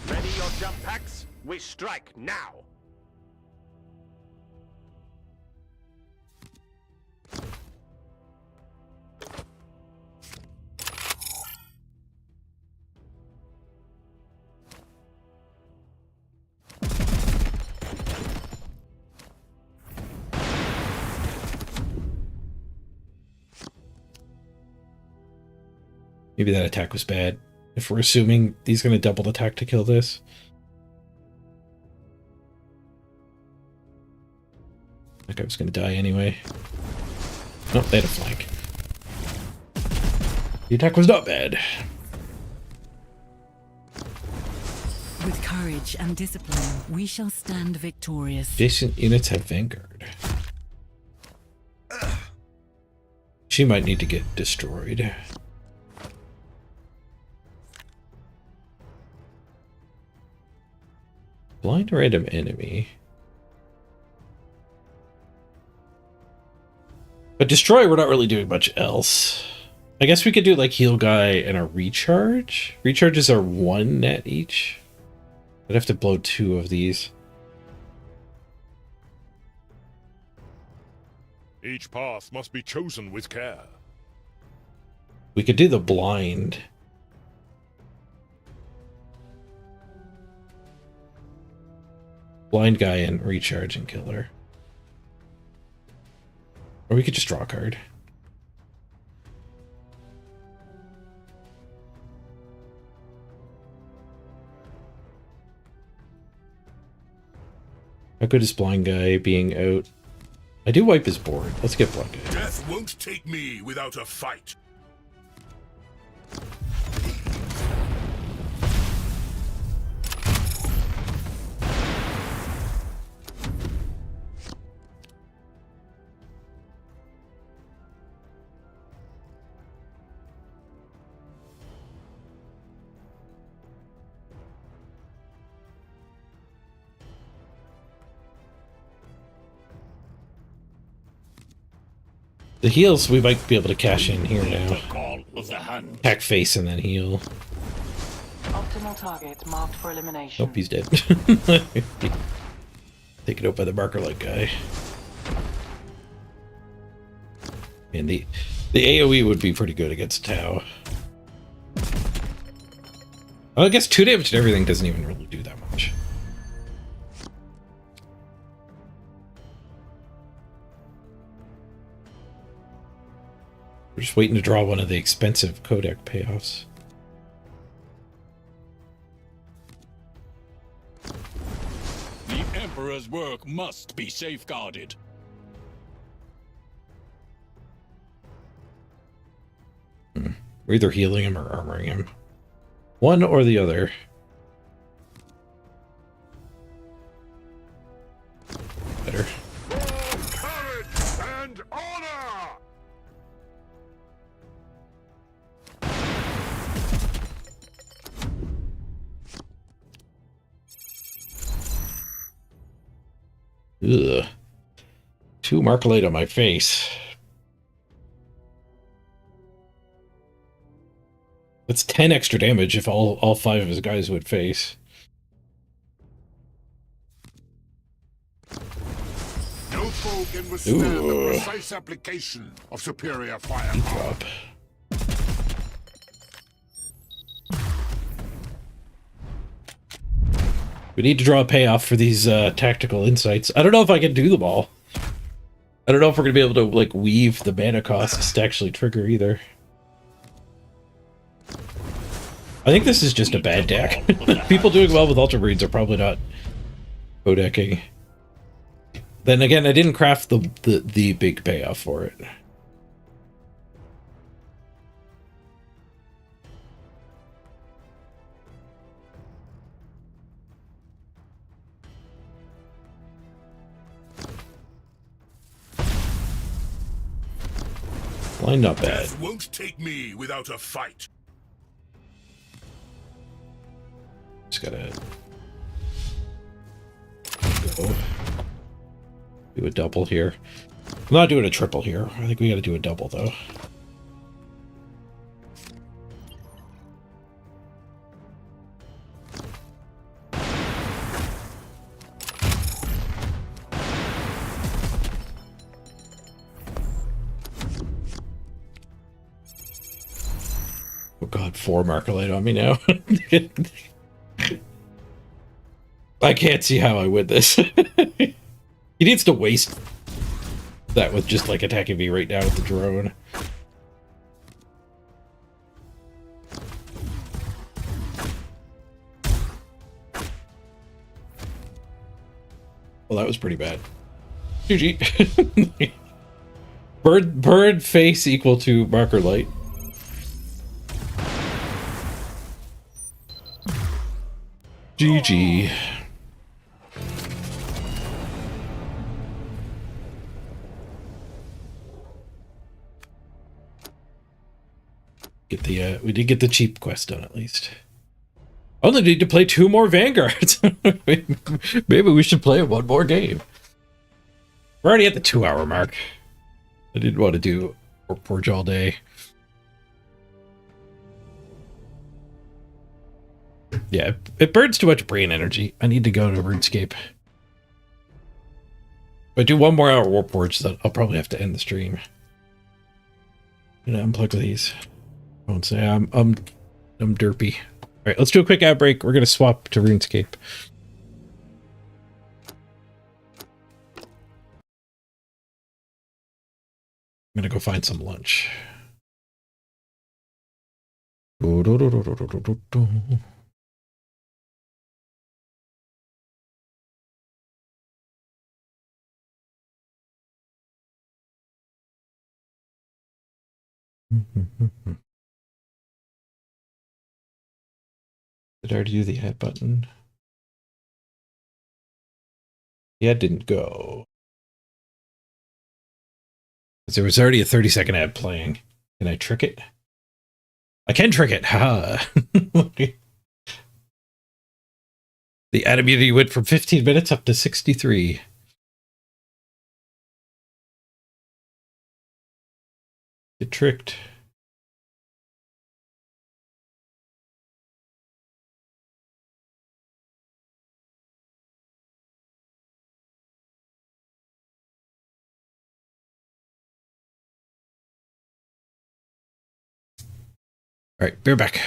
Ready your jump packs? We strike now. Maybe that attack was bad. If we're assuming he's going to double attack to kill this. That guy was going to die anyway. Oh, they had a flank. The attack was not bad. With courage and discipline, we shall stand victorious. Adjacent units have Vanguard. She might need to get destroyed. Blind random enemy. But destroy, we're not really doing much else. I guess we could do like heal guy and a recharge. Recharges are 1 net each. I'd have to blow 2 of these. Each path must be chosen with care. We could do the blind. Blind guy and recharge and killer. Or we could just draw a card. How good is blind guy being out? I do wipe his board. Let's get blind guy. Death won't take me without a fight. The heals we might be able to cash in here now. Call of the hand. Attack face and then heal. Optimal target marked for elimination. Oh, he's dead. Taken out by the marker light guy. And the AoE would be pretty good against Tau. Well, I guess 2 damage to everything doesn't even really do that much. We're just waiting to draw one of the expensive codec payoffs. The Emperor's work must be safeguarded. We're either healing him or armoring him. One or the other. Better. For courage and honor! Ugh. 2 Marcolite on my face. That's 10 extra damage if all 5 of his guys would face. No foe can withstand the precise application of superior firepower. Drop. We need to draw a payoff for these tactical insights. I don't know if I can do them all. I don't know if we're going to be able to like weave the mana costs to actually trigger either. I think this is just a bad deck. People doing well with Ultramarines are probably not codecking. Then again, I didn't craft the big payoff for it. Line not bad. Death won't take me without a fight. Just gotta go. Do a double here. I'm not doing a triple here. I think we gotta do a double though. Oh god, 4 Marcolite on me now. I can't see how I win this. He needs to waste that with just like attacking me right now with the drone. Well, that was pretty bad. GG. Bird face equal to marker light. GG. Get the we did get the cheap quest done at least. Only need to play 2 more Vanguards. Maybe we should play one more game. We're already at the 2-hour mark. I didn't want to do Warpforge all day. Yeah, it burns too much brain energy. I need to go to RuneScape. If I do 1 more hour Warpforge, then I'll probably have to end the stream. You know, unplug these. I won't say I'm derpy. All right, let's do a quick ad break. We're gonna swap to RuneScape. I'm gonna go find some lunch. Did I already do the ad button? The ad didn't go. There was already a 30-second ad playing. Can I trick it? I can trick it. Ha! The ad immunity went from 15 minutes up to 63. Get tricked. All right, bear back.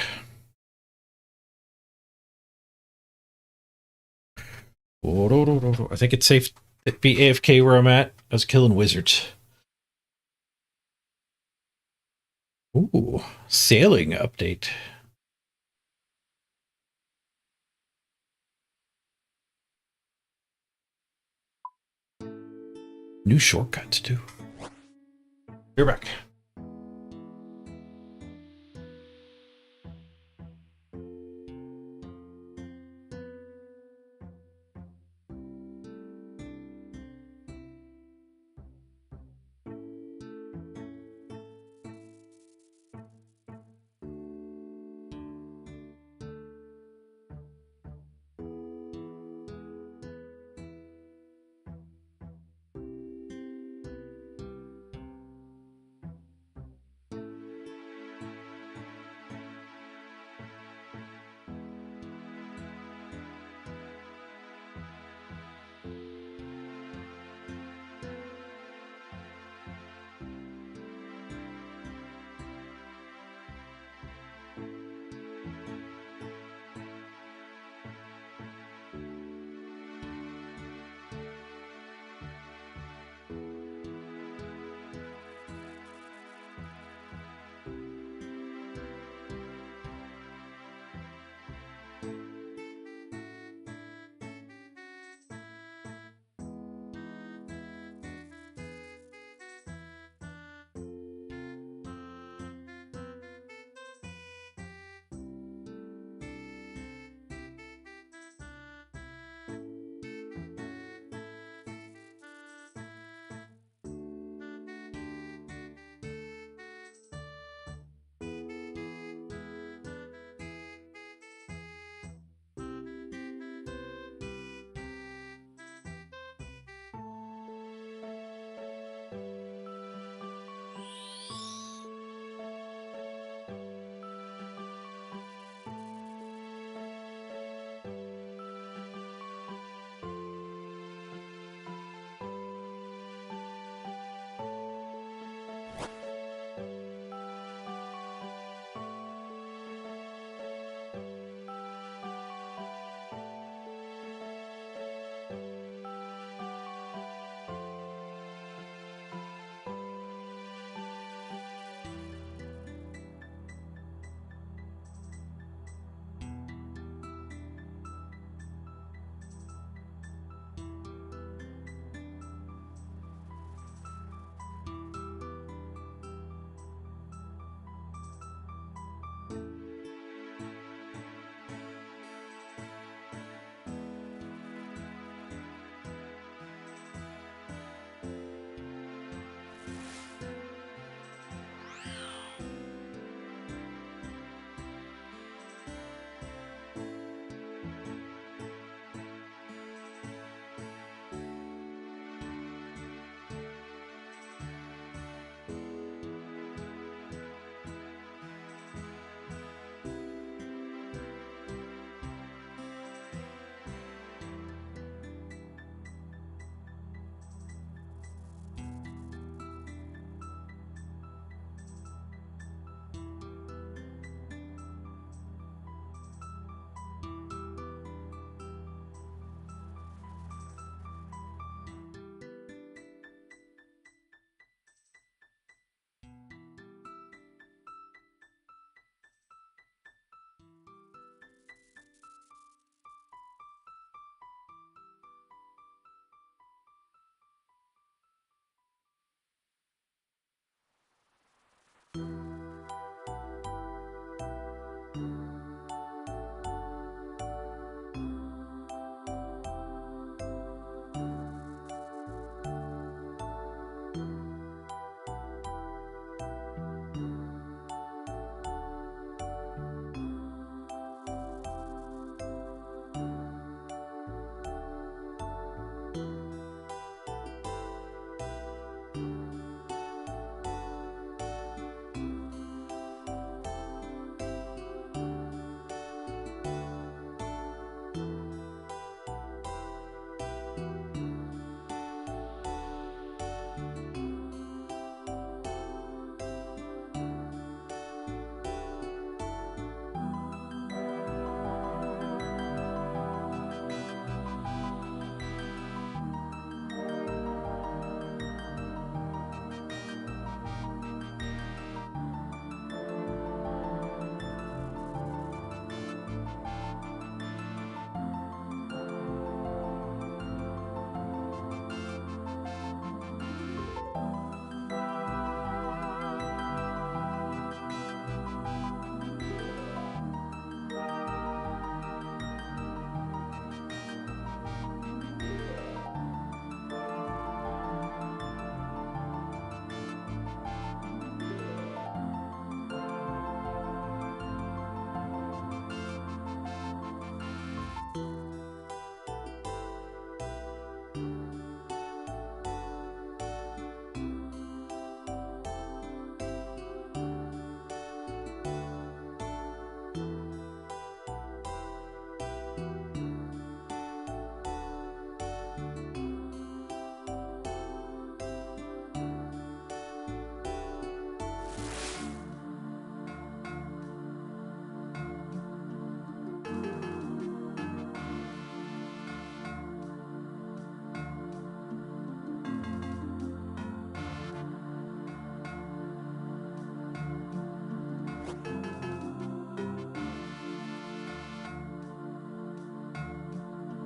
I think it's safe to be AFK where I'm at. I was killing wizards. Ooh, sailing update. New shortcuts too. You're back.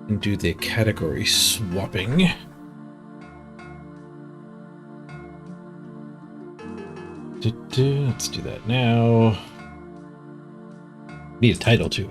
and do the category swapping. Let's do that now. Need a title too.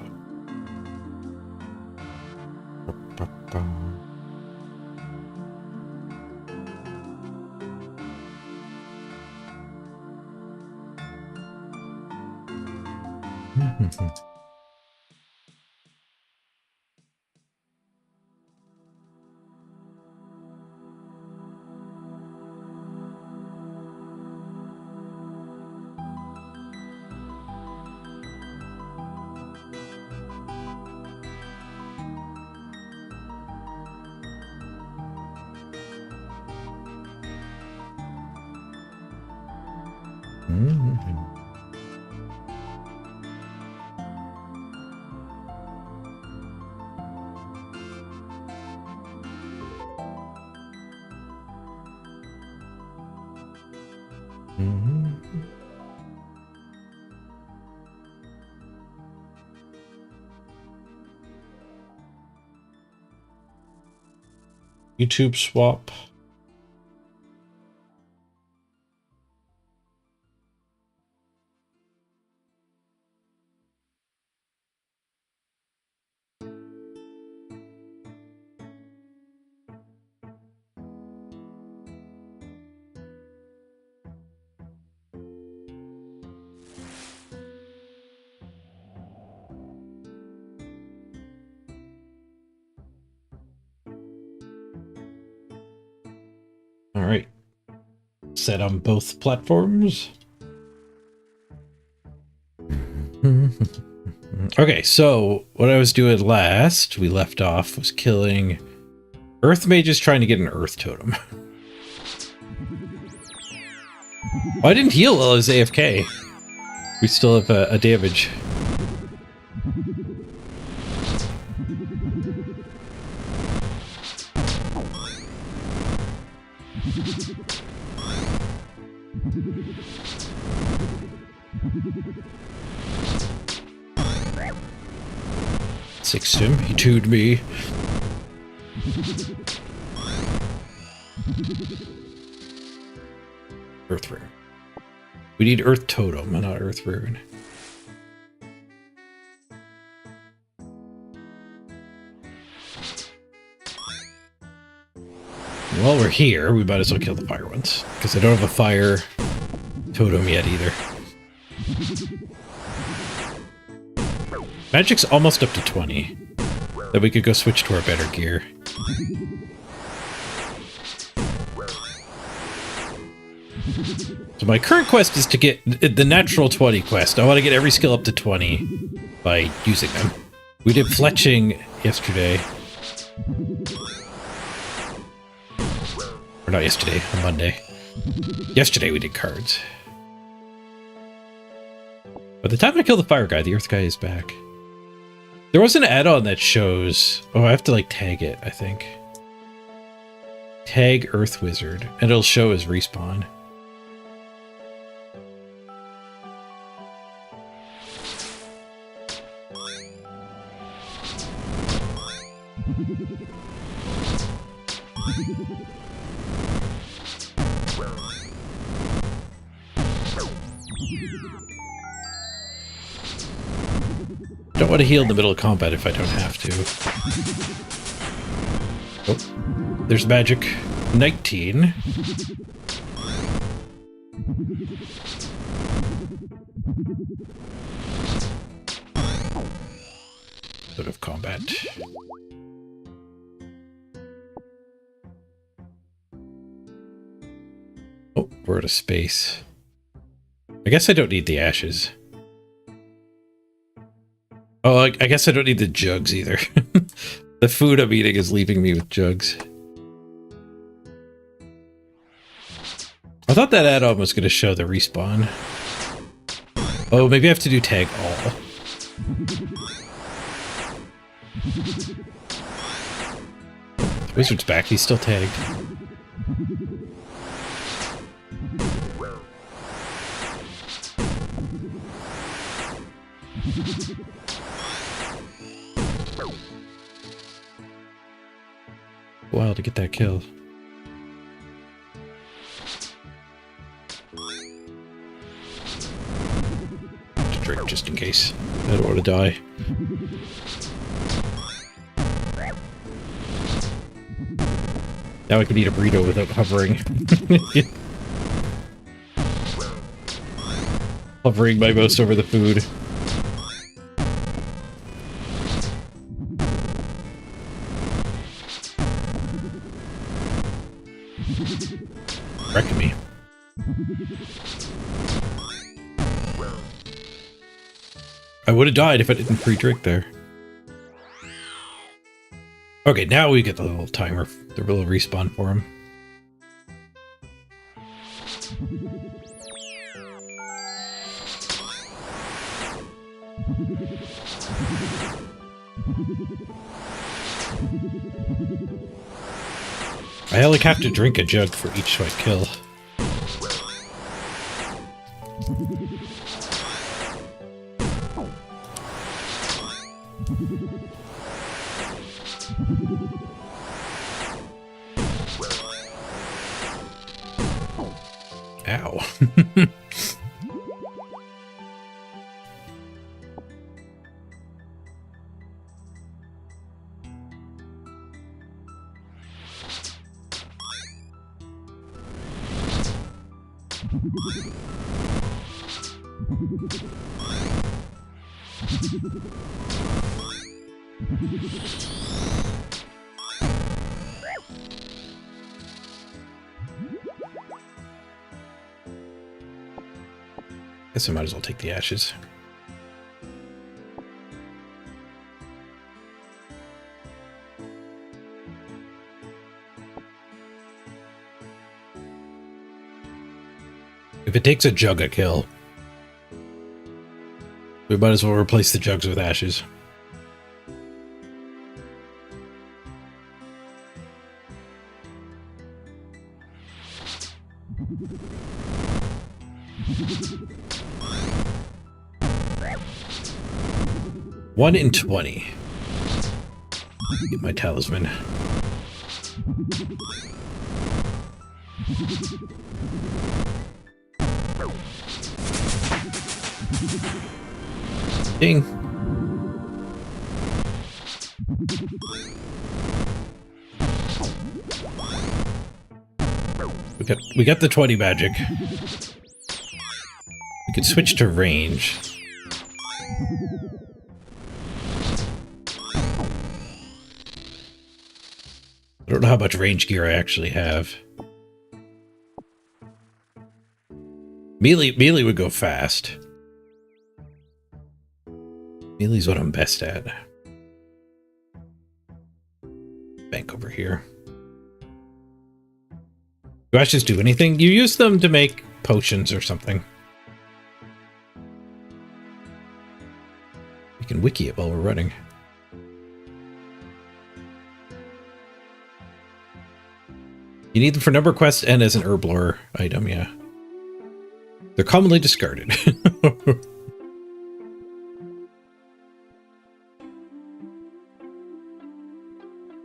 YouTube swap. All right. Set on both platforms. Okay, so what I was doing last, we left off, was killing Earth Mages trying to get an Earth Totem. Oh, I didn't heal while I was AFK. We still have a damage. Sixed him. He 2'd me. Earth Rune. We need Earth Totem, not Earth Rune. While we're here, we might as well kill the fire ones, because I don't have a fire totem yet either. Magic's almost up to 20. Then we could go switch to our better gear. So my current quest is to get the natural 20 quest. I want to get every skill up to 20 by using them. We did fletching yesterday. Or not yesterday, on Monday. Yesterday we did cards. By the time I kill the fire guy, the earth guy is back. There was an add-on that shows... Oh, I have to like tag it, I think. Tag Earth Wizard, and it'll show his respawn. Don't want to heal in the middle of combat if I don't have to. Oh, there's magic. 19. Bit of combat. Oh, we're out of space. I guess I don't need the ashes. Oh, I guess I don't need the jugs either. The food I'm eating is leaving me with jugs. I thought that add-on was going to show the respawn. Oh, maybe I have to do tag all. Wizard's back, he's still tagged. a while to get that kill. To drink just in case. I don't want to die. Now I can eat a burrito without hovering. Hovering my mouse over the food. Wreck me. I would have died if I didn't pre-drink there. Okay, now we get the little timer, the little respawn for him. I only have to drink a jug for each fight kill. Ow. Guess I might as well take the ashes. If it takes a jug a kill, we might as well replace the jugs with ashes. One in 20. Get my talisman. Ding. We got the 20 magic. We can switch to range. I don't know how much range gear I actually have. Melee would go fast. Melee's what I'm best at. Bank over here. Do ashes do anything? You use them to make potions or something. We can wiki it while we're running. You need them for number quests and as an herb lore item, yeah. They're commonly discarded.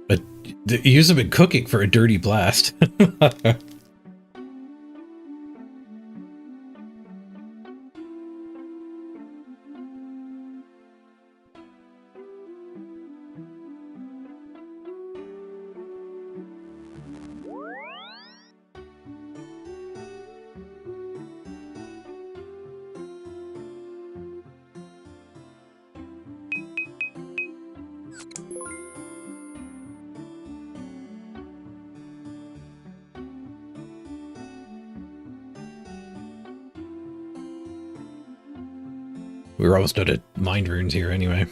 But you use them in cooking for a dirty blast. We were almost out of mind runes here anyway.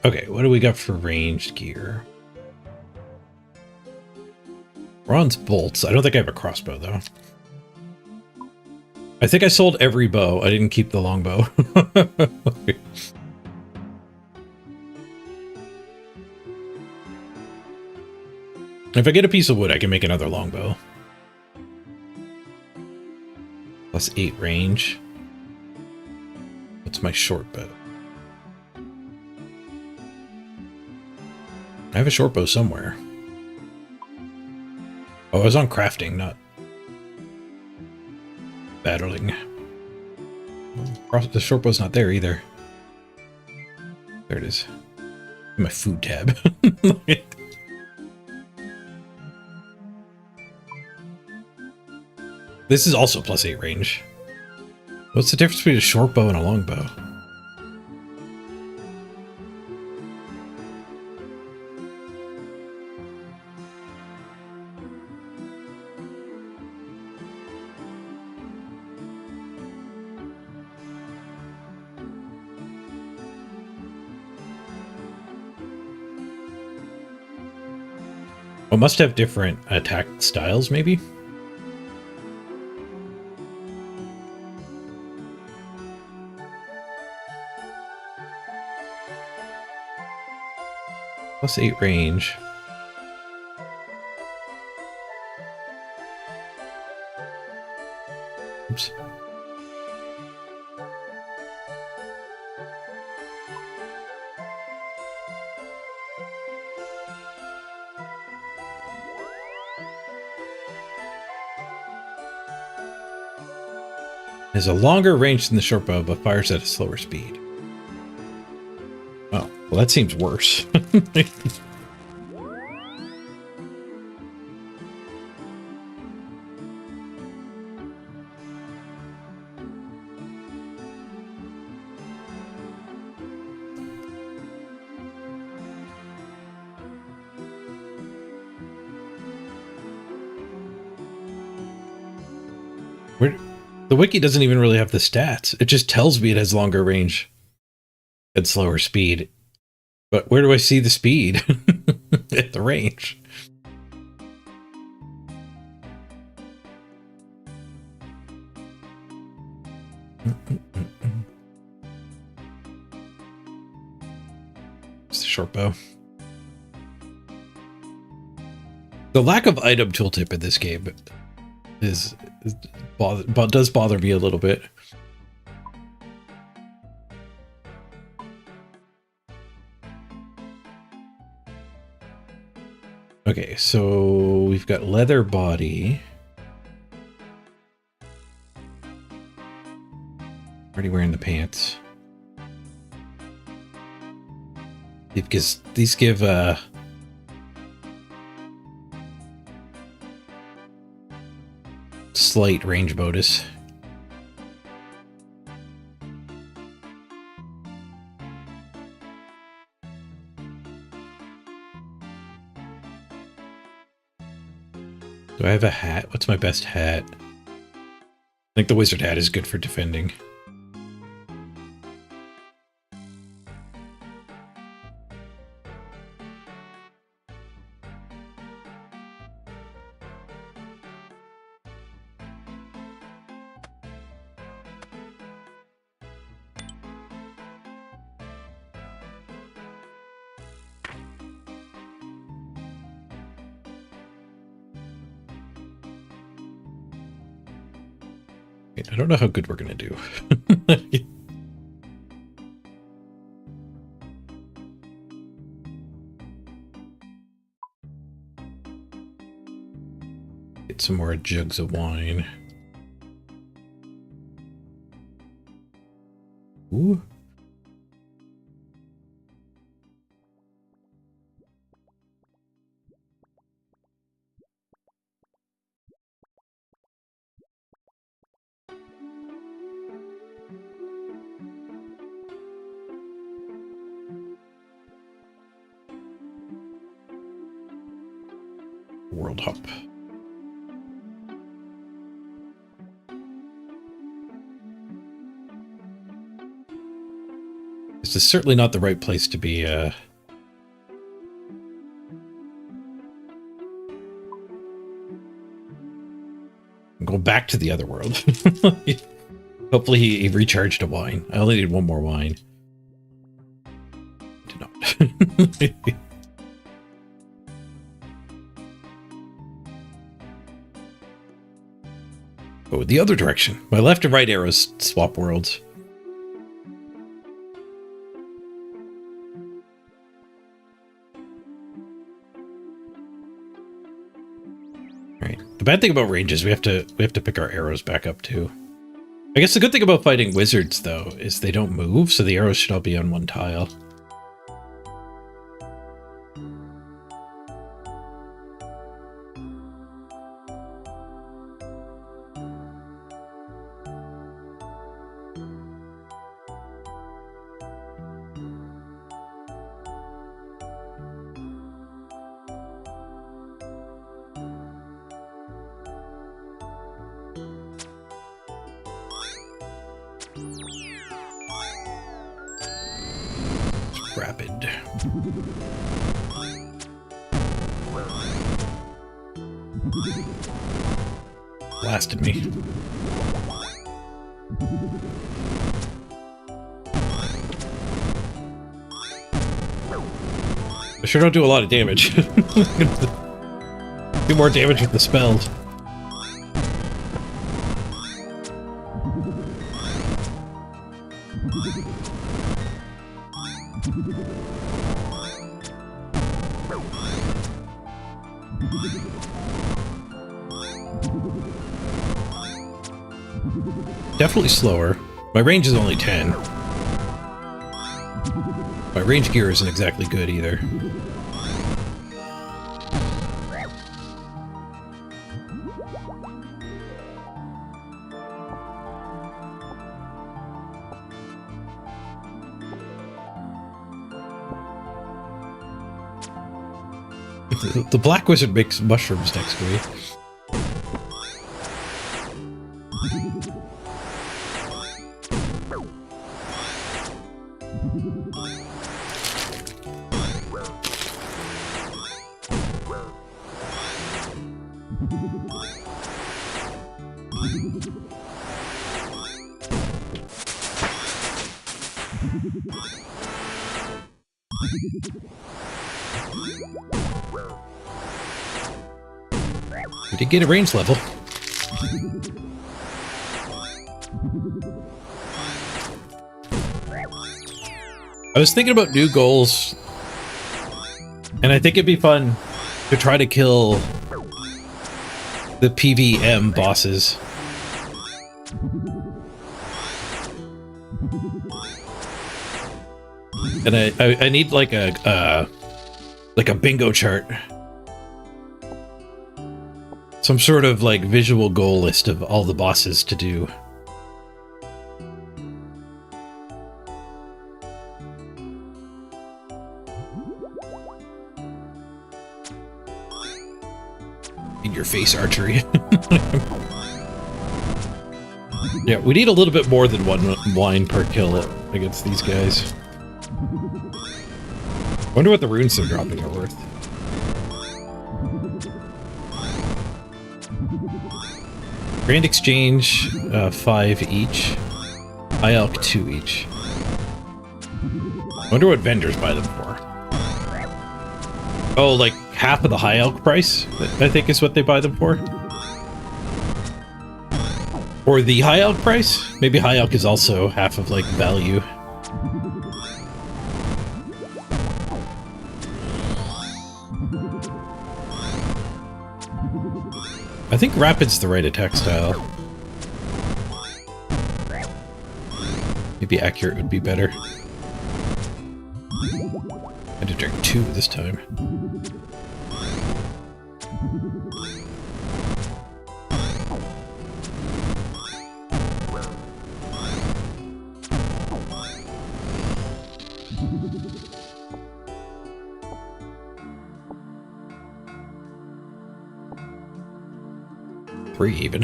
Okay, what do we got for ranged gear? Bronze bolts. I don't think I have a crossbow, though. I think I sold every bow. I didn't keep the longbow. If I get a piece of wood, I can make another longbow. Plus 8 range. What's my short bow? I have a short bow somewhere. Oh, I was on crafting, not battling. The short bow's not there either. There it is. My food tab. This is also +8 range. What's the difference between a short bow and a long bow? Well, must have different attack styles, maybe? +8 range. Oops. Has a longer range than the short bow, but fires at a slower speed. Oh, well, that seems worse. The wiki doesn't even really have the stats. It just tells me it has longer range and slower speed. But where do I see the speed at the range? It's the short bow. The lack of item tooltip in this game does bother me a little bit. Okay, so we've got leather body. Already wearing the pants. Because these give slight range bonus. Do I have a hat? What's my best hat? I think the wizard hat is good for defending. I don't know how good we're gonna do. Get some more jugs of wine. Ooh. World hop. This is certainly not the right place to be go back to the other world. Hopefully he recharged a wine. I only need one more wine. Did not. Oh, the other direction. My left and right arrows swap worlds. Right. The bad thing about range is we have to pick our arrows back up too. I guess the good thing about fighting wizards though is they don't move, so the arrows should all be on one tile. Rapid. Blasted me. I sure don't do a lot of damage. Do more damage with the spells. Definitely slower. My range is only 10. My range gear isn't exactly good either. The Black Wizard makes mushrooms next to me. We did get a range level. I was thinking about new goals, and I think it'd be fun to try to kill the PVM bosses. And I need like a bingo chart. Some sort of like visual goal list of all the bosses to do. In your face archery. Yeah, we need a little bit more than one wine per kill against these guys. Wonder what the runes they're dropping are worth. Grand Exchange, 5 each. High Elk, 2 each. Wonder what vendors buy them for. Oh, like half of the High Elk price, I think is what they buy them for. Or the High Elk price? Maybe High Elk is also half of, like, value. I think Rapid's the right attack style. Maybe Accurate would be better. I had to drink 2 this time. Even.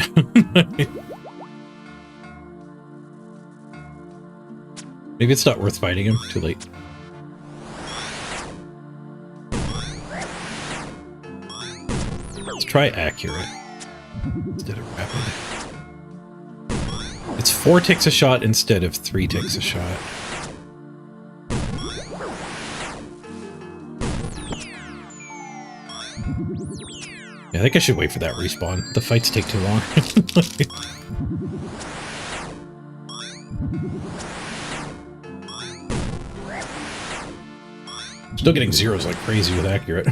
Maybe it's not worth fighting him. Too late. Let's try Accurate instead of Rapid. It's 4 ticks a shot instead of 3 ticks a shot. Yeah, I think I should wait for that respawn. The fights take too long. Still getting zeros like crazy with Accurate.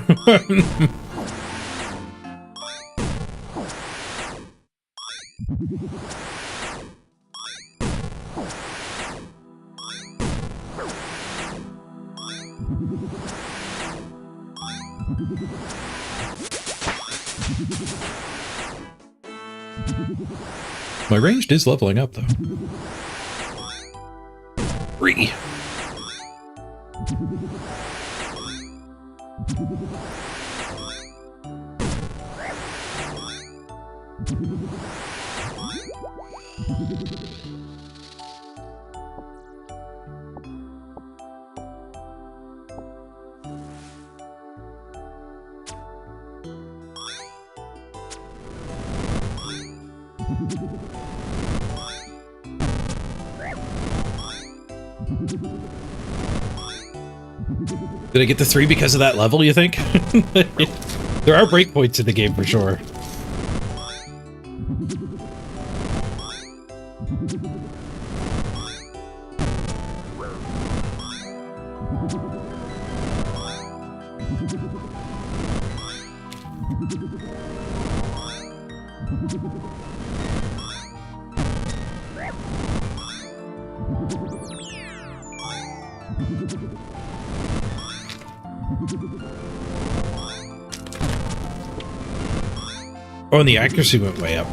My ranged is leveling up, though. 3. Did I get the 3 because of that level, you think? There are breakpoints in the game for sure. Oh, and the accuracy went way up.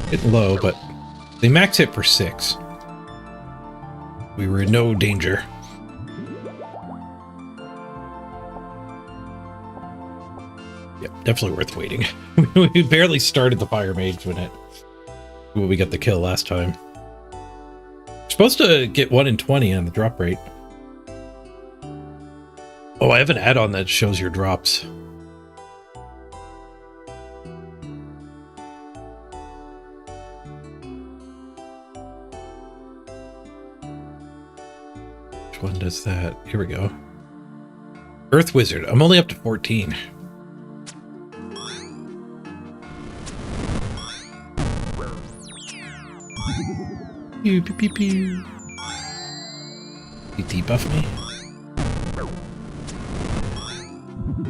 Hit low, but they max hit for 6. We were in no danger. Yep, definitely worth waiting. We barely started the Fire Mage when we got the kill last time. Supposed to get 1 in 20 on the drop rate. Oh, I have an add-on that shows your drops. Which one does that? Here we go. Earth Wizard. I'm only up to 14. Pew, pew, pew, pew. You debuff me?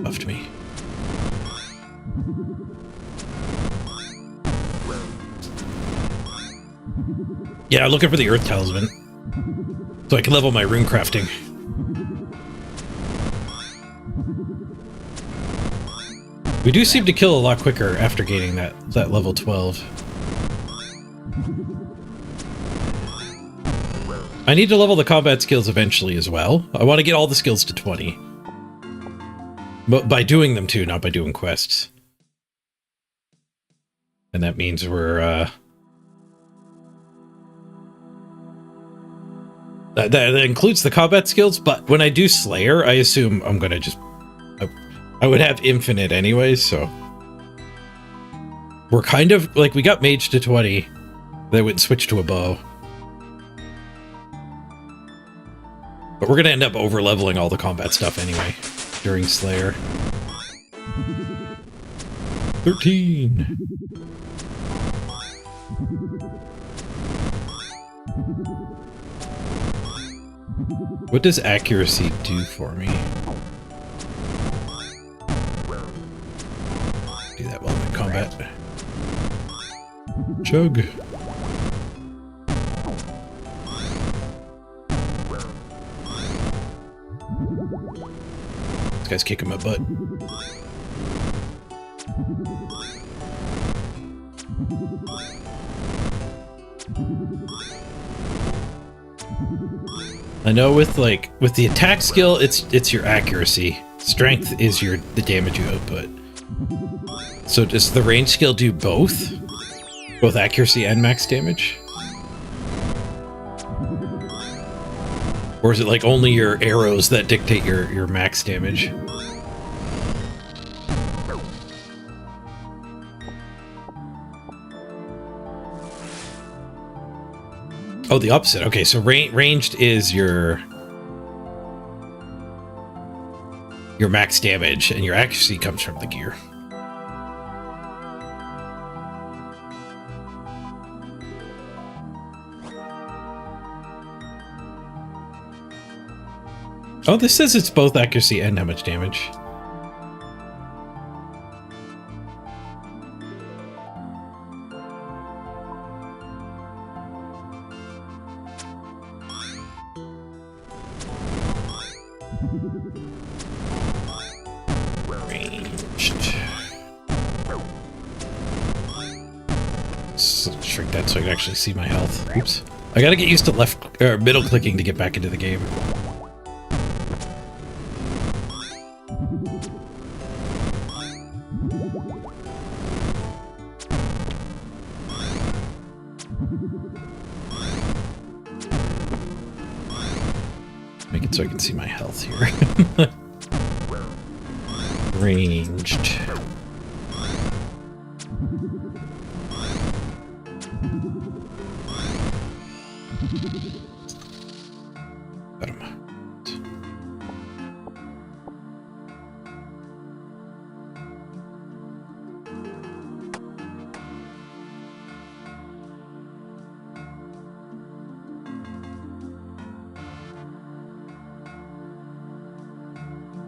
Buffed me. Yeah, looking for the Earth Talisman. So I can level my rune crafting. We do seem to kill a lot quicker after gaining that level 12. I need to level the combat skills eventually as well. I want to get all the skills to 20. But by doing them too, not by doing quests. And that means we're, that includes the combat skills, but when I do Slayer, I assume I'm gonna just... I would have infinite anyways, so... We're kind of... Like, we got Mage to 20. Then we'd switch to a bow. But we're gonna end up over-leveling all the combat stuff anyway, during Slayer. 13! What does accuracy do for me? Do that while I'm in combat. Chug. This guy's kicking my butt. I know with the attack skill, it's your accuracy. Strength is the damage you output. So does the range skill do both? Both accuracy and max damage? Or is it like only your arrows that dictate your max damage? Oh, the opposite. Okay, so ranged is your max damage, and your accuracy comes from the gear. Oh, this says it's both accuracy and how much damage. Shrink that so I can actually see my health. Oops. I gotta get used to left or middle clicking to get back into the game. Make it so I can see my health here. Ranged. Got him.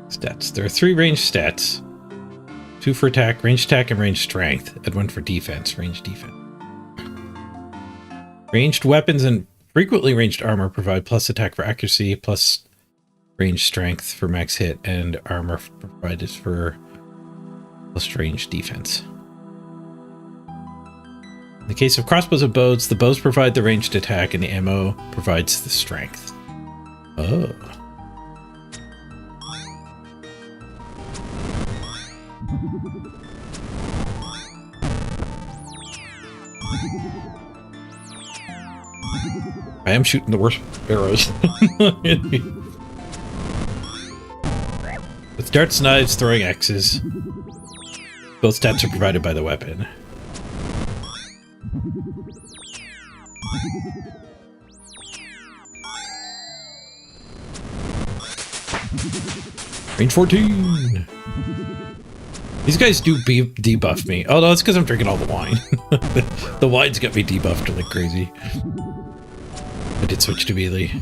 Stats. There are 3 ranged stats. 2 for attack, ranged attack, and ranged strength, and 1 for defense, ranged defense. Ranged weapons and frequently ranged armor provide plus attack for accuracy, plus ranged strength for max hit, and armor provided for plus ranged defense. In the case of crossbows and bows, the bows provide the ranged attack and the ammo provides the strength. Oh. I am shooting the worst arrows. With darts, knives, throwing axes. Both stats are provided by the weapon. Range 14! These guys do debuff me. Oh no, it's because I'm drinking all the wine. The wine's got me debuffed like crazy. I did switch to melee.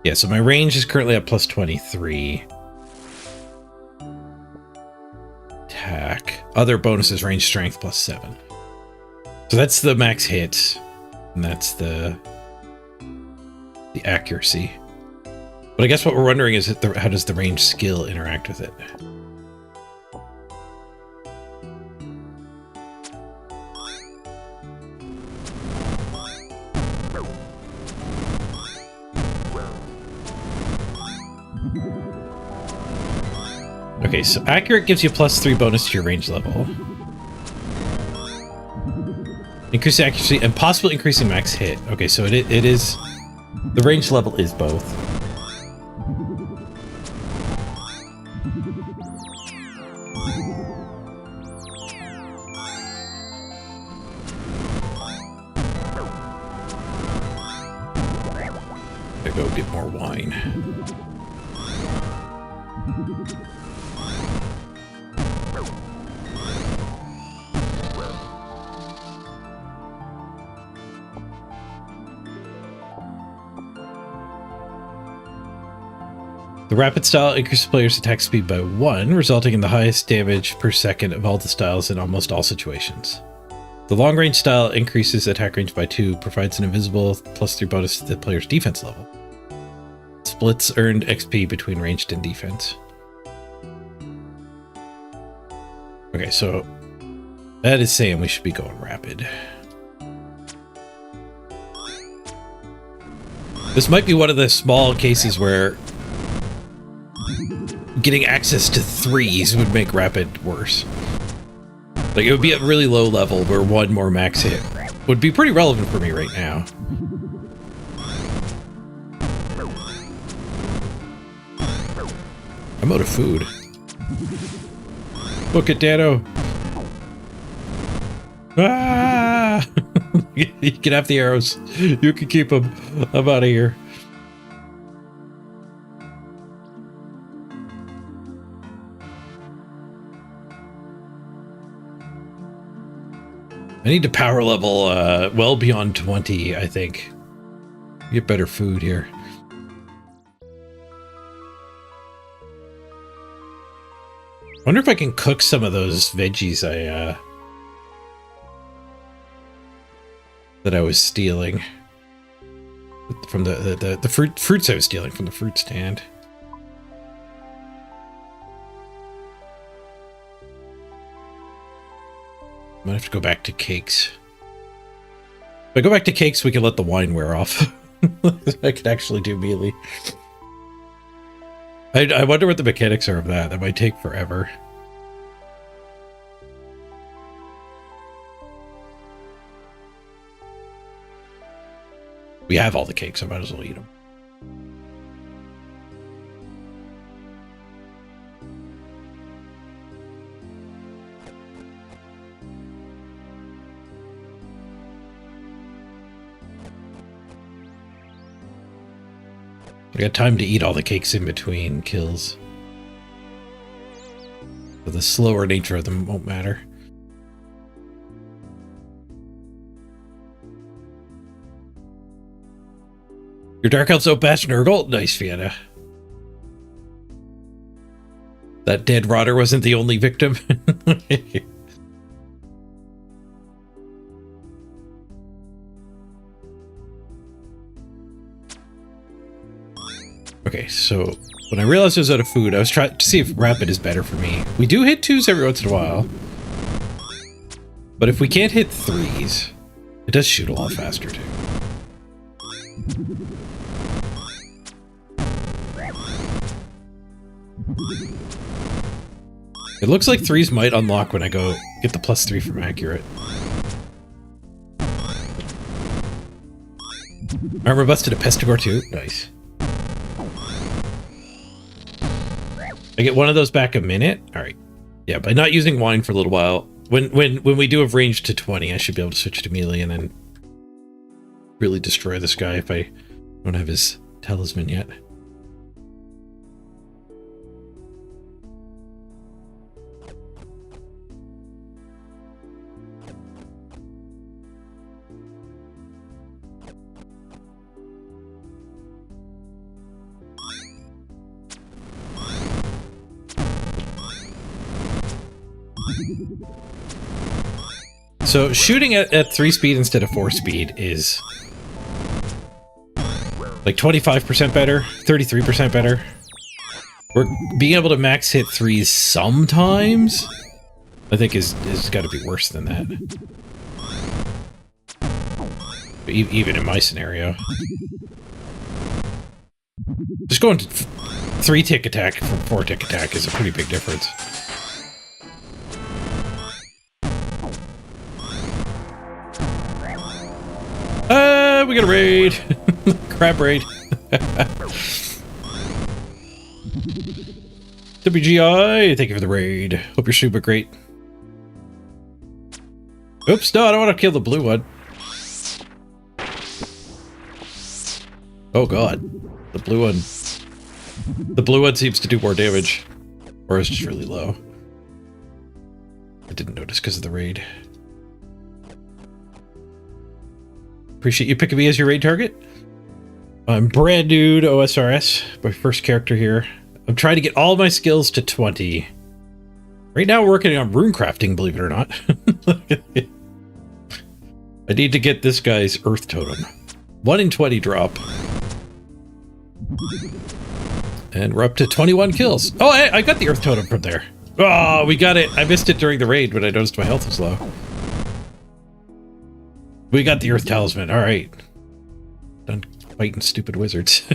Yeah, so my range is currently at plus 23. Attack. Other bonuses, range strength plus 7. So that's the max hit. And that's the accuracy. But I guess what we're wondering is how does the range skill interact with it? Okay, so accurate gives you +3 bonus to your range level. Increase accuracy and possibly increasing max hit. Okay, so it is... The range level is both. I go get more wine. The rapid style increases players' attack speed by 1, resulting in the highest damage per second of all the styles in almost all situations. The long range style increases attack range by 2, provides an invisible +3 bonus to the player's defense level. Splits earned XP between ranged and defense. Okay, so that is saying we should be going rapid. This might be one of the small cases where getting access to 3s would make rapid worse. Like, it would be at really low level where 1 more max hit would be pretty relevant for me right now. I'm out of food. Book it, Dano. Ah! You can have the arrows. You can keep them. I'm out of here. I need to power level well beyond 20, I think. Get better food here. Wonder if I can cook some of those veggies that I was stealing from the fruits I was stealing from the fruit stand. I might have to go back to cakes. If I go back to cakes, we can let the wine wear off. I could actually do melee. I wonder what the mechanics are of that. That might take forever. We have all the cakes, I might as well eat them. I got time to eat all the cakes in between kills. But the slower nature of them won't matter. Your Dark Elf's outbatched Nurgle? Nice, Vienna. That dead rotter wasn't the only victim. Okay, so when I realized I was out of food, I was trying to see if rapid is better for me. We do hit 2s every once in a while. But if we can't hit 3s, it does shoot a lot faster too. It looks like 3s might unlock when I go get the +3 from accurate. Armor busted a Pestigore too? Nice. I get one of those back a minute? Alright. Yeah, by not using wine for a little while, when we do have range to 20, I should be able to switch to melee and then really destroy this guy if I don't have his talisman yet. So shooting at 3 speed instead of 4 speed is like 25% better, 33% better. We're being able to max hit 3s sometimes, I think is got to be worse than that. Even in my scenario. Just going to 3-tick attack from 4-tick attack is a pretty big difference. We got a raid! Crab raid. WGI, thank you for the raid. Hope you're super great. Oops, no, I don't want to kill the blue one. Oh god. The blue one. The blue one seems to do more damage. Or it's just really low. I didn't notice because of the raid. Appreciate you picking me as your raid target. I'm brand new to OSRS, my first character here. I'm trying to get all my skills to 20. Right now, we're working on rune crafting, believe it or not. I need to get this guy's Earth Totem. 1 in 20 drop. And we're up to 21 kills. Oh, I got the Earth Totem from there. Oh, we got it. I missed it during the raid when I noticed my health was low. We got the Earth Talisman. All right. Done fighting stupid wizards.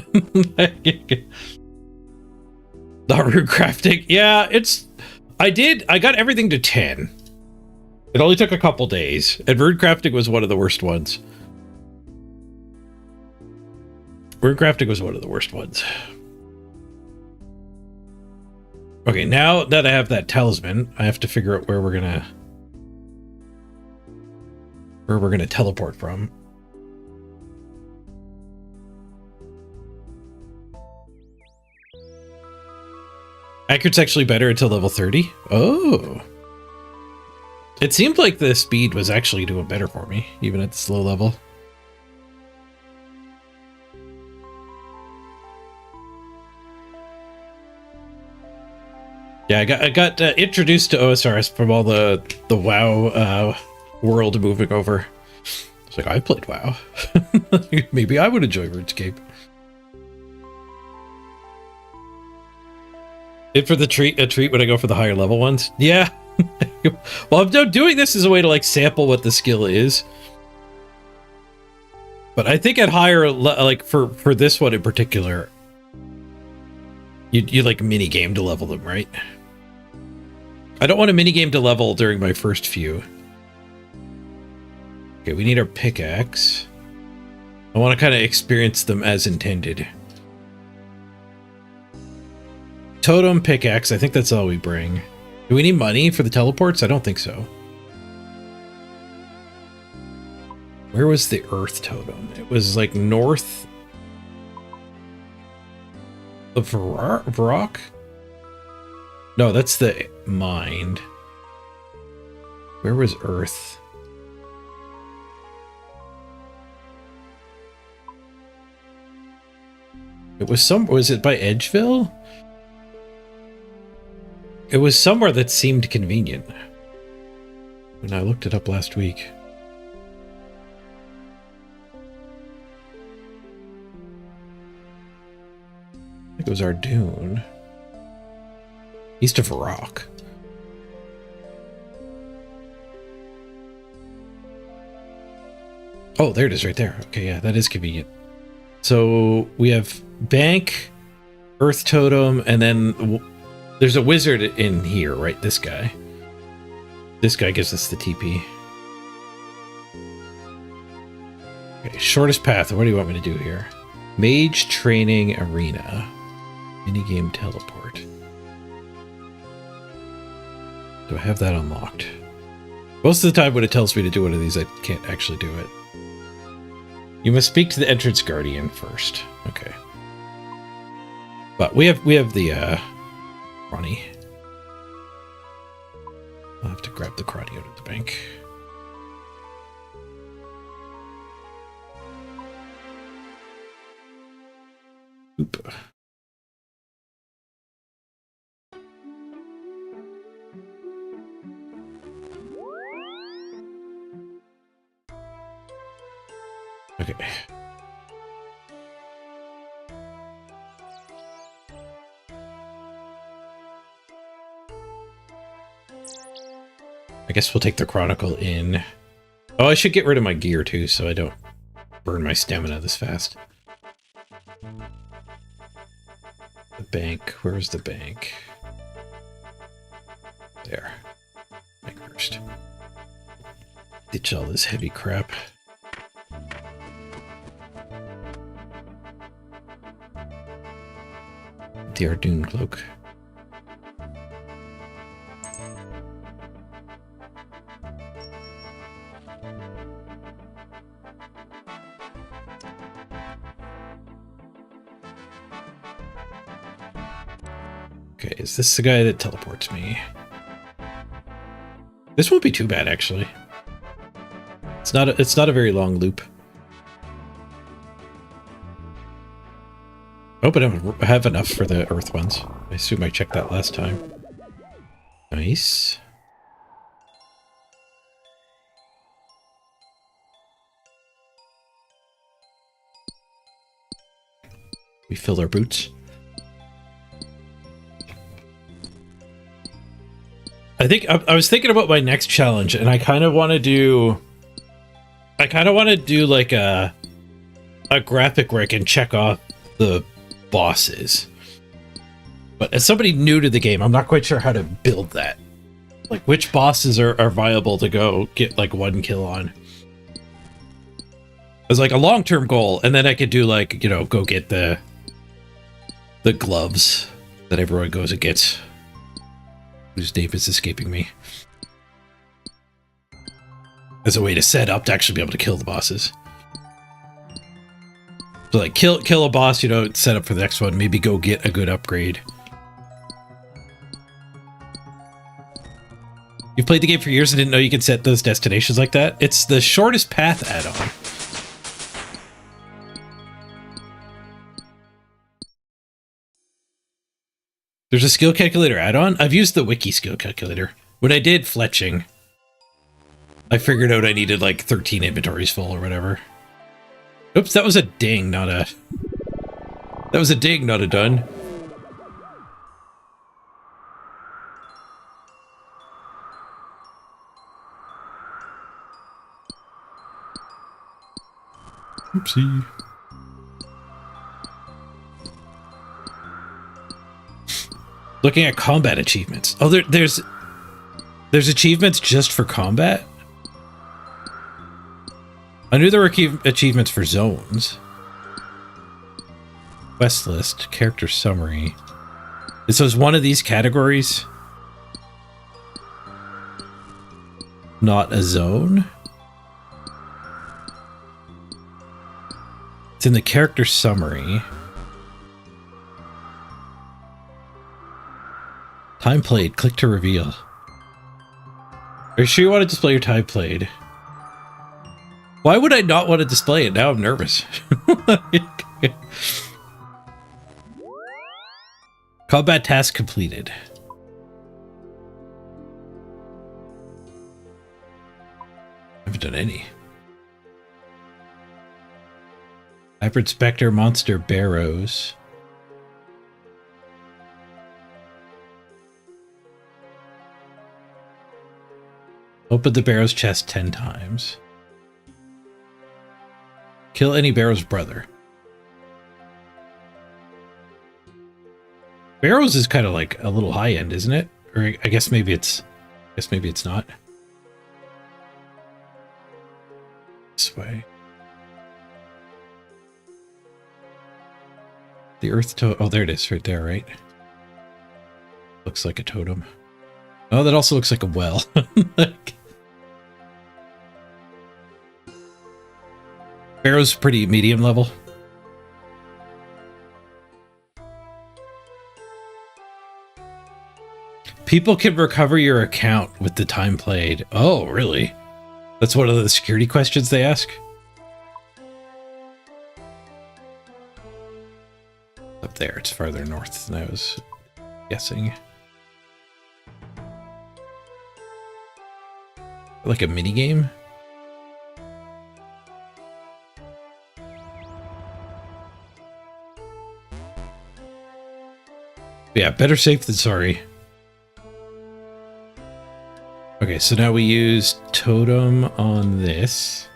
Not rune crafting. Yeah, it's... I got everything to 10. It only took a couple days. And rune crafting was one of the worst ones. Rune crafting was one of the worst ones. Okay, now that I have that talisman, I have to figure out where we're gonna teleport from. Accurate's actually better until level 30. Oh. It seemed like the speed was actually doing better for me, even at this low level. Yeah, I got introduced to OSRS from all the WoW world moving over. It's like, I played WoW. Maybe I would enjoy RuneScape. It for the a treat when I go for the higher level ones. Yeah. Well, I'm doing this as a way to like sample what the skill is. But I think at higher, like for this one in particular, you like mini game to level them, right? I don't want a mini game to level during my first few. Okay, we need our pickaxe. I want to kind of experience them as intended. Totem, pickaxe, I think that's all we bring. Do we need money for the teleports? I don't think so. Where was the earth totem? It was like north of Varrock? No, that's the mind. Where was earth? It was was it by Edgeville? It was somewhere that seemed convenient when I looked it up last week. I think it was Ardoon. East of Rock. Oh, there it is right there. Okay, yeah, that is convenient. So we have Bank, Earth Totem, and then there's a wizard in here, right? This guy. This guy gives us the TP. Okay, shortest path. What do you want me to do here? Mage Training Arena. Minigame teleport. Do I have that unlocked? Most of the time when it tells me to do one of these, I can't actually do it. You must speak to the entrance guardian first. Okay. But we have the Cronny. I'll have to grab the Cronny out of the bank. Oop. Okay. I guess we'll take the Chronicle in. Oh, I should get rid of my gear too, so I don't burn my stamina this fast. The bank. Where's the bank? There. Bank first. Ditch all this heavy crap. The Ardoon cloak. Okay, is this the guy that teleports me? This won't be too bad, actually. It's not a very long loop. Oh, but I have enough for the earth ones. I assume I checked that last time. Nice. We filled our boots. I think I was thinking about my next challenge, and I kind of want to do like a graphic where I can check off the bosses. But as somebody new to the game, I'm not quite sure how to build that. Like, which bosses are viable to go get like one kill on. As like a long-term goal, and then I could do like, you know, go get the gloves that everyone goes and gets. Whose name is escaping me. As a way to set up to actually be able to kill the bosses. So like kill a boss, you know, set up for the next one, maybe go get a good upgrade. You've played the game for years and didn't know you could set those destinations like that? It's the shortest path add-on. There's a skill calculator add-on? I've used the wiki skill calculator. When I did fletching, I figured out I needed like 13 inventories full or whatever. Oops, that was a ding, not a... That was a ding, not a done. Oopsie. Looking at combat achievements. Oh, there's achievements just for combat? I knew there were achievements for zones. Quest list, character summary. So is one of these categories not a zone? It's in the character summary. Time played. Click to reveal. Are you sure you want to display your time played? Why would I not want to display it? Now I'm nervous. Combat task completed. I haven't done any. Hybrid Spectre, Monster, Barrows. Open the Barrows chest 10 times. Kill any Barrows brother. Barrows is kind of like a little high end, isn't it? Or I guess maybe it's not. This way. The earth totem. Oh, there it is, right there, right? Looks like a totem. Oh, that also looks like a well. Barrow's pretty medium level. People can recover your account with the time played. Oh, really? That's one of the security questions they ask? Up there, it's farther north than I was guessing. Like a mini game? Yeah, better safe than sorry. Okay, so now we use totem on this.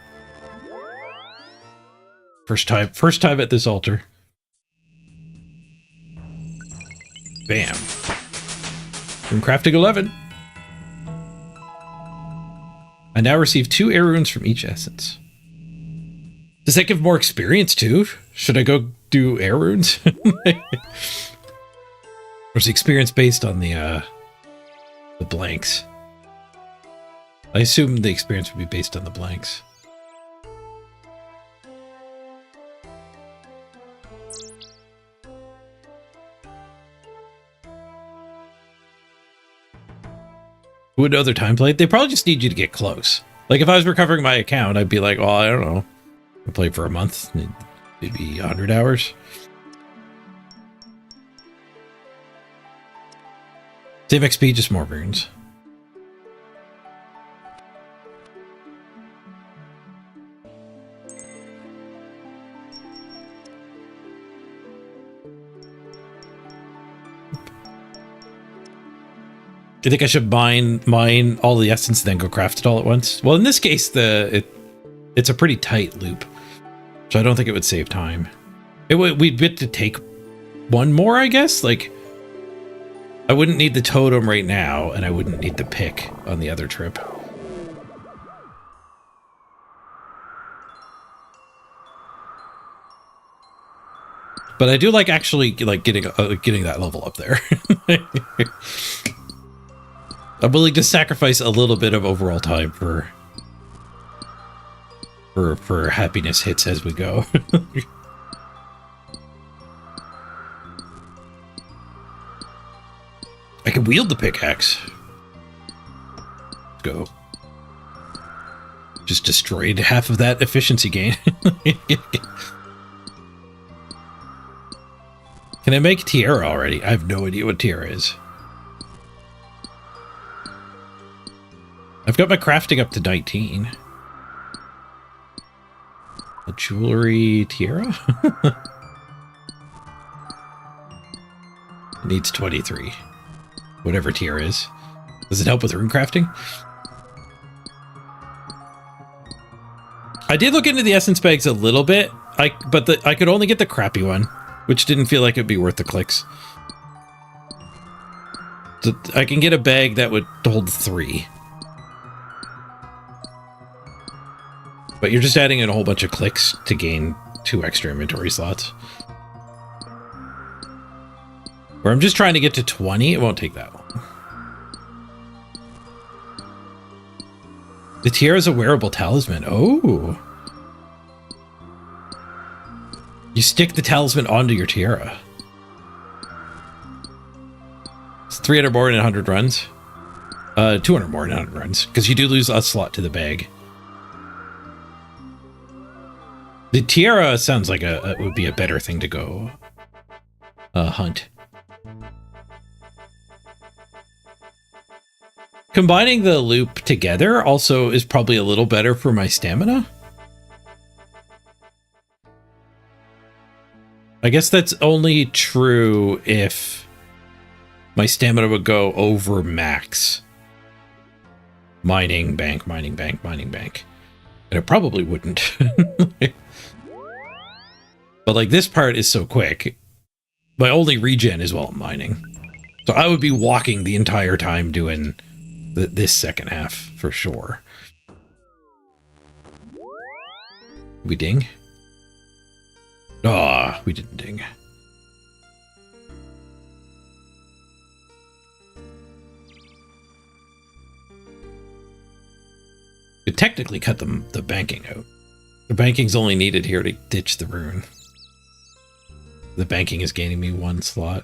First time at this altar. Bam. From crafting 11. I now receive 2 air runes from each essence. Does that give more experience too? Should I go do air runes? Or is the experience based on the blanks? I assume the experience would be based on the blanks. Who would know their time played? They probably just need you to get close. Like if I was recovering my account, I'd be like, well, I don't know. I played for a month, maybe 100 hours. Save XP, just more runes. Do you think I should mine all the essence and then go craft it all at once? Well, in this case, it's a pretty tight loop, so I don't think it would save time. We'd get to take one more, I guess. Like, I wouldn't need the totem right now, and I wouldn't need the pick on the other trip. But I do like actually like getting that level up there. I'm willing to sacrifice a little bit of overall time for happiness hits as we go. I can wield the pickaxe. go. Just destroyed half of that efficiency gain. Can I make tiara already? I have no idea what tiara is. I've got my crafting up to 19. A jewelry tiara? It needs 23. Whatever tiara is. Does it help with rune crafting? I did look into the essence bags a little bit, but I could only get the crappy one, which didn't feel like it'd be worth the clicks. So I can get a bag that would hold 3. But you're just adding in a whole bunch of clicks to gain 2 extra inventory slots. Or I'm just trying to get to 20. It won't take that long. The tiara is a wearable talisman. Oh. You stick the talisman onto your tiara. It's 300 more in 100 runs. 200 more in 100 runs. Because you do lose a slot to the bag. The tiara sounds like it would be a better thing to go hunt. Combining the loop together also is probably a little better for my stamina. I guess that's only true if my stamina would go over max. Mining, bank, mining, bank, mining, bank. And it probably wouldn't. But like this part is so quick. My only regen is while I'm mining. So I would be walking the entire time doing this second half for sure. We ding? Ah, we didn't ding. Could technically cut the banking out. The banking's only needed here to ditch the rune. The banking is gaining me 1 slot.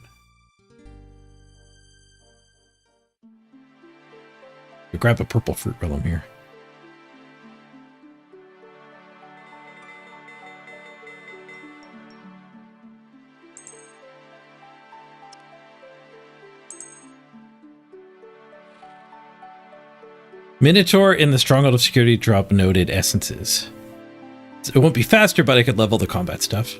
I'll grab a purple fruit while I'm here. Minotaur in the Stronghold of Security drop noted essences. It won't be faster, but I could level the combat stuff.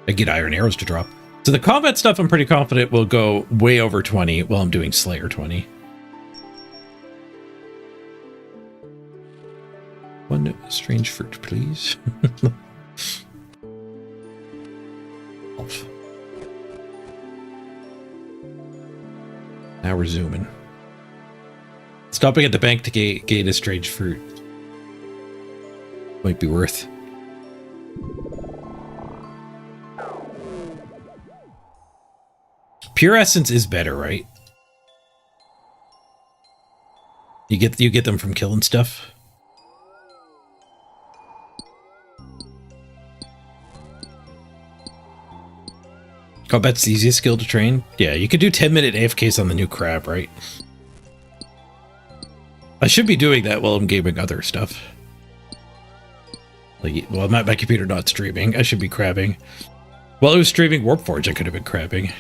I get iron arrows to drop. So the combat stuff I'm pretty confident will go way over 20 while I'm doing Slayer 20. One strange fruit, please. Now we're zooming. Stopping at the bank to gain a strange fruit might be worth. Pure essence is better, right? You get them from killing stuff. Combat's the easiest skill to train. Yeah, you could do 10-minute AFKs on the new crab, right? I should be doing that while I'm gaming other stuff. Like, well, my computer not streaming. I should be crabbing. While I was streaming Warpforge, I could have been crabbing.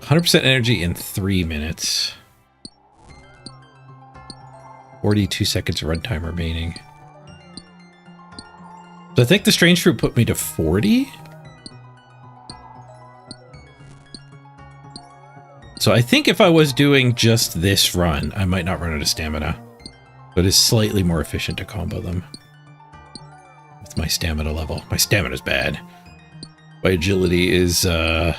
%, energy in 3 minutes. 42 seconds of runtime remaining. So I think the strange fruit put me to 40. So I think if I was doing just this run, I might not run out of stamina. But it's slightly more efficient to combo them. With my stamina level. My stamina's bad. My agility is, I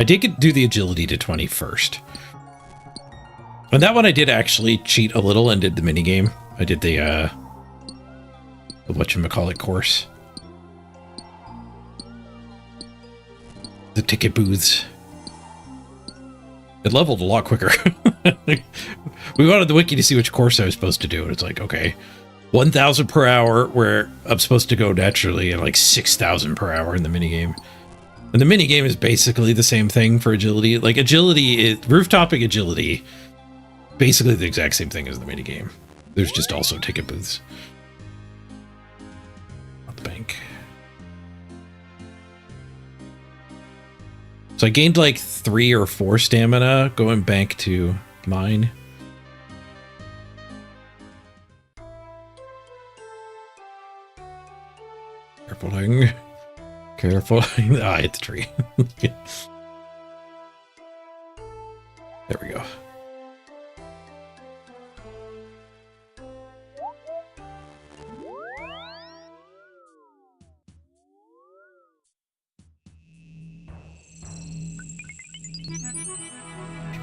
did do the agility to 20 first. On that one, I did actually cheat a little and did the minigame. I did the whatchamacallit course. The ticket booths. It leveled a lot quicker. We wanted the wiki to see which course I was supposed to do, and it's like, okay, 1,000 per hour where I'm supposed to go naturally, and like 6,000 per hour in the minigame. And the minigame is basically the same thing for agility. Like agility, rooftoping agility, basically the exact same thing as the minigame. There's just also ticket booths. Not the bank. So I gained like 3 or 4 stamina going back to mine. Carefuling. Carefuling. Ah, I hit the tree. There we go.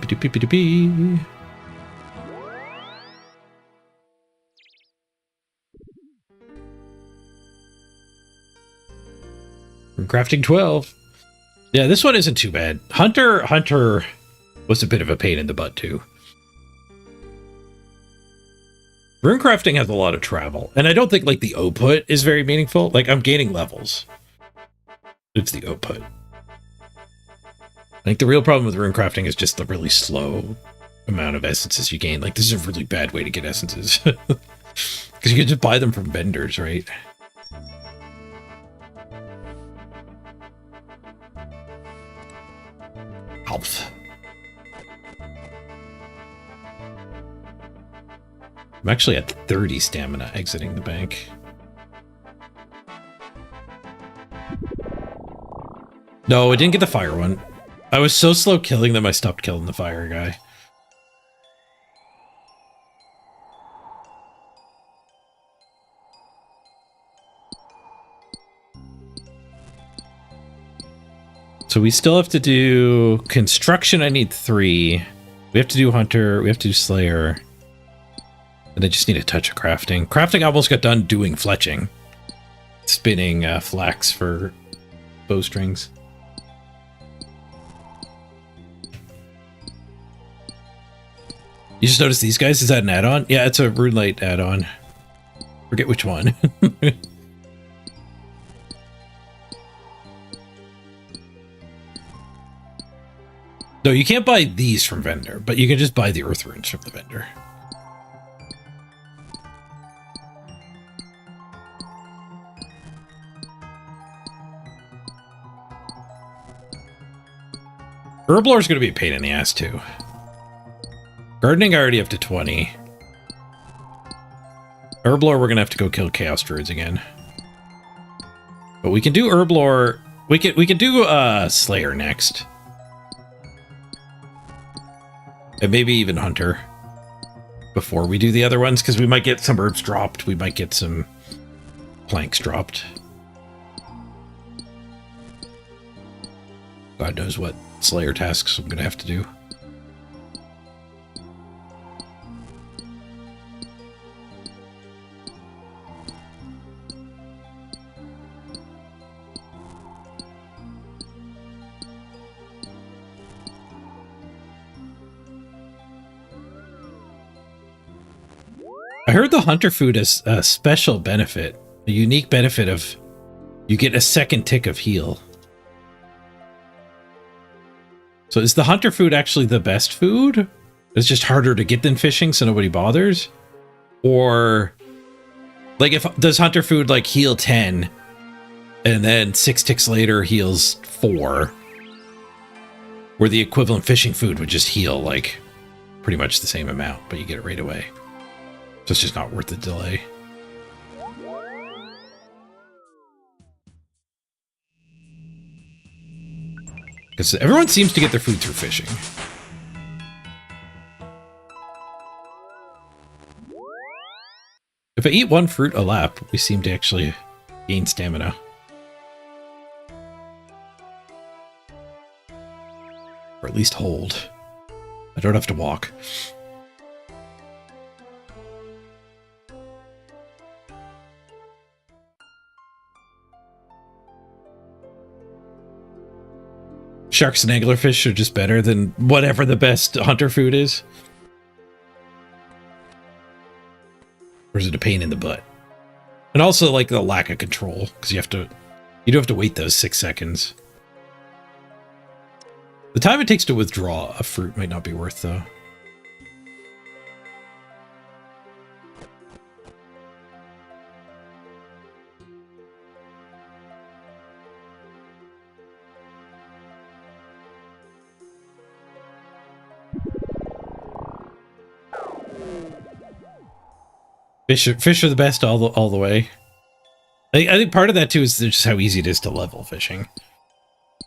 Beep-a-doop-beep-a-doop-bee. Crafting 12. Yeah, this one isn't too bad. Hunter was a bit of a pain in the butt too. Rune crafting has a lot of travel, and I don't think like the output is very meaningful. Like I'm gaining levels. It's the output. I think the real problem with rune crafting is just the really slow amount of essences you gain. Like this is a really bad way to get essences. Because you can just buy them from vendors, right? Health. I'm actually at 30 stamina exiting the bank. No, I didn't get the fire one. I was so slow killing them, I stopped killing the fire guy. So we still have to do construction. I need 3. We have to do hunter. We have to do slayer. And I just need a touch of crafting. Crafting almost got done doing fletching. Spinning flax for bowstrings. You just noticed these guys? Is that an add-on? Yeah, it's a RuneLite add-on. Forget which one. No, you can't buy these from vendor, but you can just buy the earth runes from the vendor. Herblore is going to be a pain in the ass too. Gardening I already up to 20. Herblore we're going to have to go kill Chaos Druids again. But we can do Herblore. We can do Slayer next. And maybe even Hunter before we do the other ones, because we might get some herbs dropped. We might get some planks dropped. God knows what Slayer tasks I'm going to have to do. I heard the hunter food has a special benefit, a unique benefit of you get a second tick of heal. So is the hunter food actually the best food? It's just harder to get than fishing, so nobody bothers? Or like does hunter food like heal 10 and then 6 ticks later heals 4? Where the equivalent fishing food would just heal like pretty much the same amount, but you get it right away. So it's just not worth the delay. Because everyone seems to get their food through fishing. If I eat 1 fruit a lap, we seem to actually gain stamina. Or at least hold. I don't have to walk. sharks and anglerfish are just better than whatever the best hunter food is? Or is it a pain in the butt? And also like the lack of control, because you do have to wait those 6 seconds. The time it takes to withdraw a fruit might not be worth though. Fish are the best all the way. I think part of that too is just how easy it is to level fishing.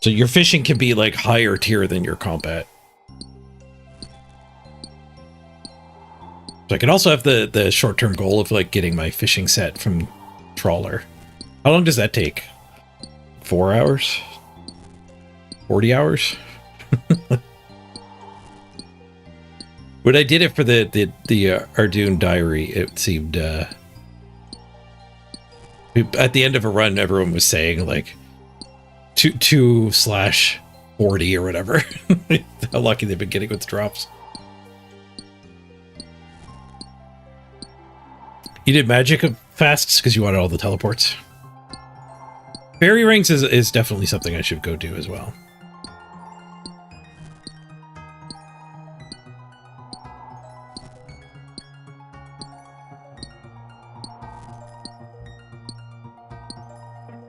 So your fishing can be like higher tier than your combat. So I can also have the short-term goal of like getting my fishing set from trawler. How long does that take? 4 hours? 40 hours? When I did it for the Ardun diary, it seemed at the end of a run, everyone was saying like 2/40 or whatever. How lucky they've been getting with drops. You did magic fasts because you wanted all the teleports. Fairy rings is definitely something I should go do as well.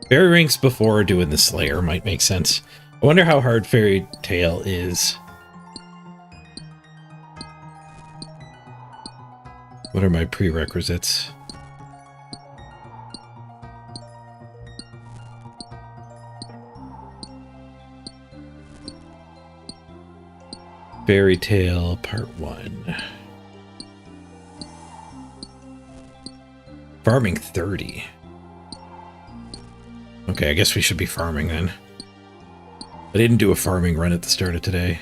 Fairy rings before doing the Slayer might make sense. I wonder how hard Fairy Tail is. What are my prerequisites? Fairy Tail Part 1. Farming 30. Okay, I guess we should be farming then. I didn't do a farming run at the start of today.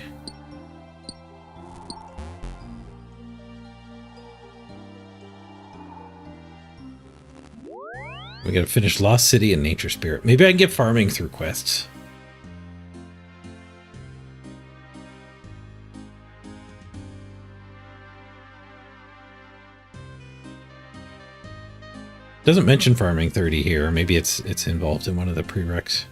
We gotta finish Lost City and Nature Spirit. Maybe I can get farming through quests. Doesn't mention farming 30 here. Maybe it's involved in one of the prereqs.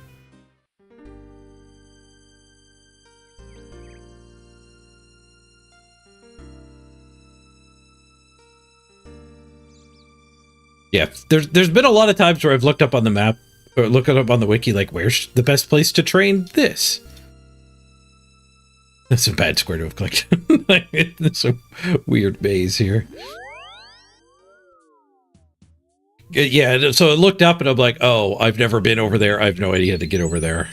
Yeah, there's been a lot of times where I've looked up on the map or looked up on the wiki like where's the best place to train this? That's a bad square to have clicked. It's a weird maze here. Yeah, so I looked up and I'm like, oh, I've never been over there. I have no idea how to get over there.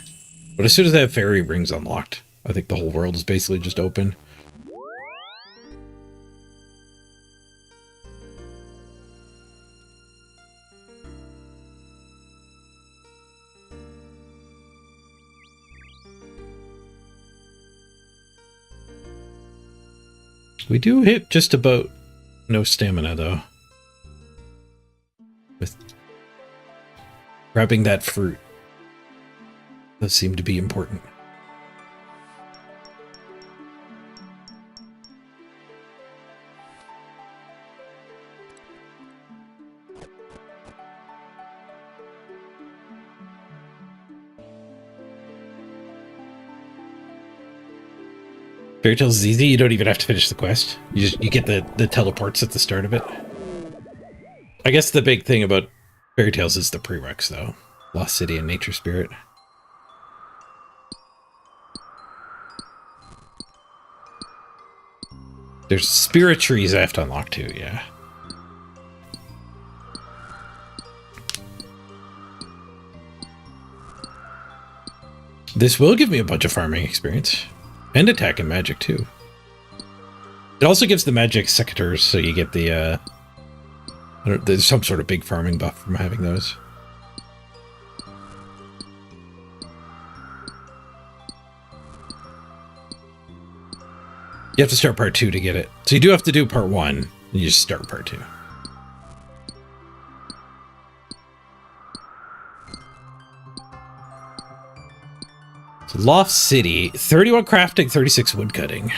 But as soon as I have fairy rings unlocked, I think the whole world is basically just open. We do hit just about no stamina, though. With grabbing that fruit does seem to be important. Fairy Tales is easy. You don't even have to finish the quest. You get the teleports at the start of it. I guess the big thing about Fairy Tales is the prereqs, though. Lost City and Nature Spirit. There's spirit trees I have to unlock too, yeah. This will give me a bunch of farming experience. And attack and magic too. It also gives the magic secateurs, so you get the there's some sort of big farming buff from having those. You have to start part 2 to get it. So you do have to do part 1, and you just start part 2. Loft City, 31 crafting, 36 woodcutting.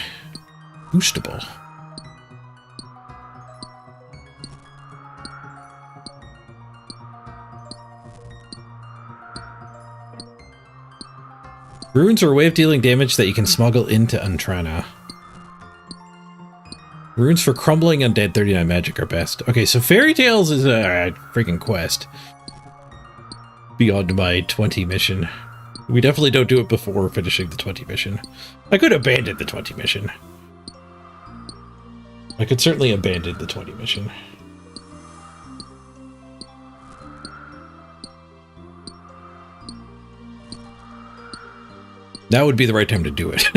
Boostable. Runes are a way of dealing damage that you can smuggle into Untrana. Runes for crumbling undead 39 magic are best. Okay, so Fairy Tales is a freaking quest. Beyond my 20 mission. We definitely don't do it before finishing the 20 mission. I could abandon the 20 mission. I could certainly abandon the 20 mission. That would be the right time to do it.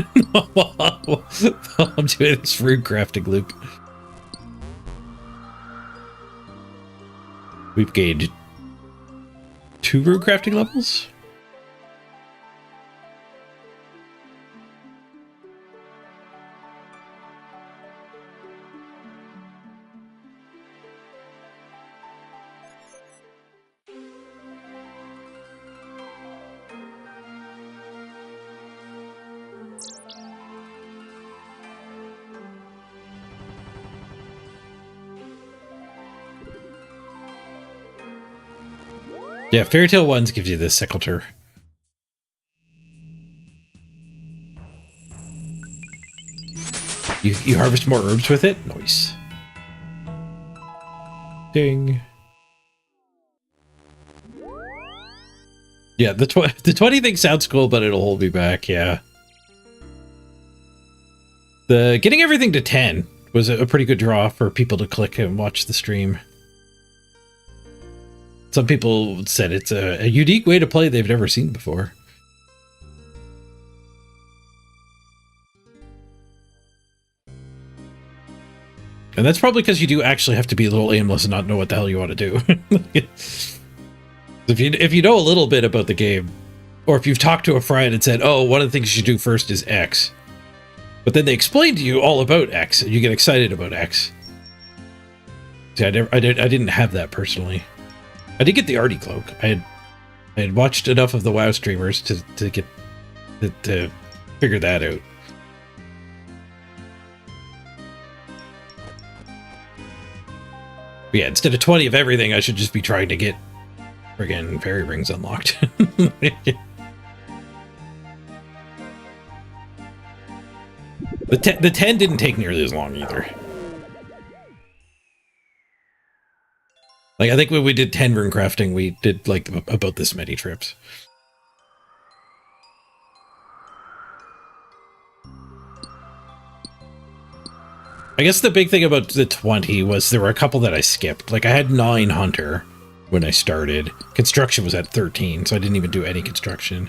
I'm doing this rune crafting loop. We've gained 2 rune crafting levels. Yeah, Fairy Tale 1s gives you this Seculature. You harvest more herbs with it? Nice. Ding. Yeah, the 20 thing sounds cool, but it'll hold me back, yeah. The getting everything to 10 was a pretty good draw for people to click and watch the stream. Some people said it's a unique way to play they've never seen before. And that's probably because you do actually have to be a little aimless and not know what the hell you want to do. If you know a little bit about the game, or if you've talked to a friend and said, oh, one of the things you should do first is X, but then they explain to you all about X, and you get excited about X. See, I didn't have that personally. I did get the Artie cloak. I had watched enough of the WoW streamers to figure that out. But yeah, instead of 20 of everything, I should just be trying to get friggin' fairy rings unlocked. The 10 didn't take nearly as long either. Like, I think when we did 10 rune crafting, we did, like, about this many trips. I guess the big thing about the 20 was there were a couple that I skipped. Like, I had 9 Hunter when I started. Construction was at 13, so I didn't even do any construction.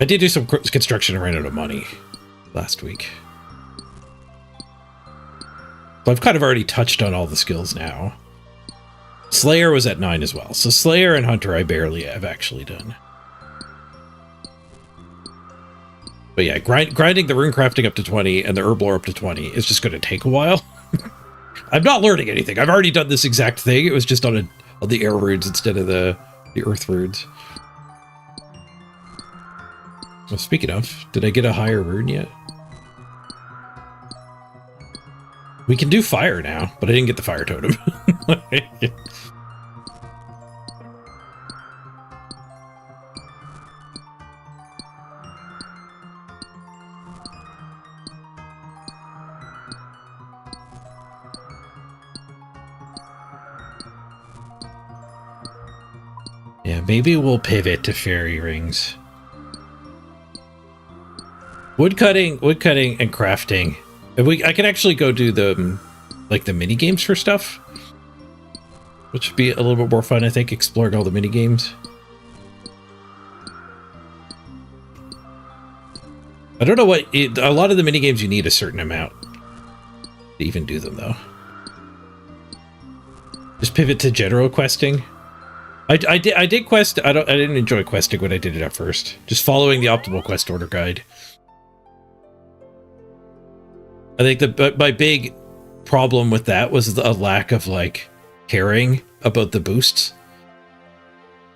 I did do some construction and ran out of money last week. So I've kind of already touched on all the skills now. Slayer was at 9 as well. So Slayer and Hunter I barely have actually done. But yeah, grinding the rune crafting up to 20 and the herb lore up to 20 is just going to take a while. I'm not learning anything. I've already done this exact thing. It was just on the air runes instead of the earth runes. Well, speaking of, did I get a higher rune yet? We can do fire now, but I didn't get the fire totem. Yeah, maybe we'll pivot to fairy rings. Woodcutting and crafting. I can actually go do the mini games for stuff, which would be a little bit more fun, I think, exploring all the mini games. I don't know a lot of the mini games you need a certain amount to even do them though. Just pivot to general questing. I did quest. I didn't enjoy questing when I did it at first. Just following the optimal quest order guide. I think my big problem with that was a lack of like caring about the boosts.